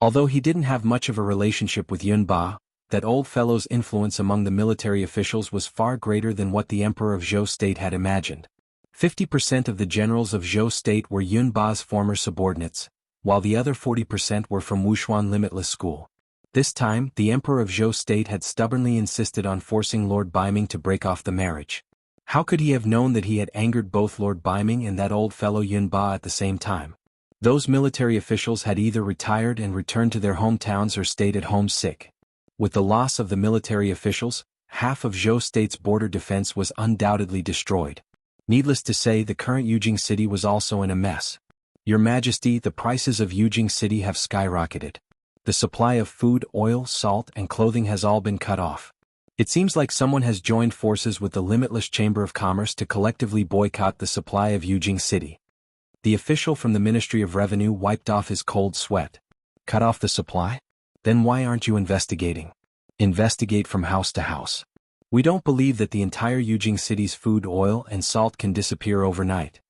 Although he didn't have much of a relationship with Yunba, that old fellow's influence among the military officials was far greater than what the emperor of Zhou state had imagined. 50% of the generals of Zhou state were Yunba's former subordinates, while the other 40% were from Wuxia Limitless School. This time, the emperor of Zhou state had stubbornly insisted on forcing Lord Baiming to break off the marriage. How could he have known that he had angered both Lord Baiming and that old fellow Yunba at the same time? Those military officials had either retired and returned to their hometowns or stayed at home sick. With the loss of the military officials, half of Zhou state's border defense was undoubtedly destroyed. Needless to say, the current Yujing city was also in a mess. Your Majesty, the prices of Yujing city have skyrocketed. The supply of food, oil, salt, and clothing has all been cut off. It seems like someone has joined forces with the Limitless Chamber of Commerce to collectively boycott the supply of Yujing city. The official from the Ministry of Revenue wiped off his cold sweat. Cut off the supply? Then why aren't you investigating? Investigate from house to house. We don't believe that the entire Yujing city's food, oil, and salt can disappear overnight.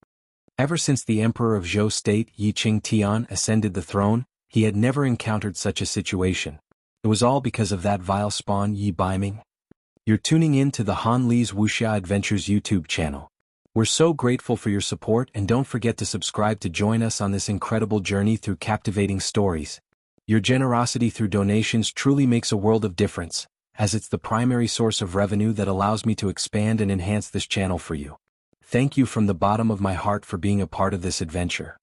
Ever since the emperor of Zhou state, Yi Qingtian, ascended the throne, he had never encountered such a situation. It was all because of that vile spawn Yi Baiming. You're tuning in to the Han Li's Wuxia Adventures YouTube channel. We're so grateful for your support, and don't forget to subscribe to join us on this incredible journey through captivating stories. Your generosity through donations truly makes a world of difference, as it's the primary source of revenue that allows me to expand and enhance this channel for you. Thank you from the bottom of my heart for being a part of this adventure.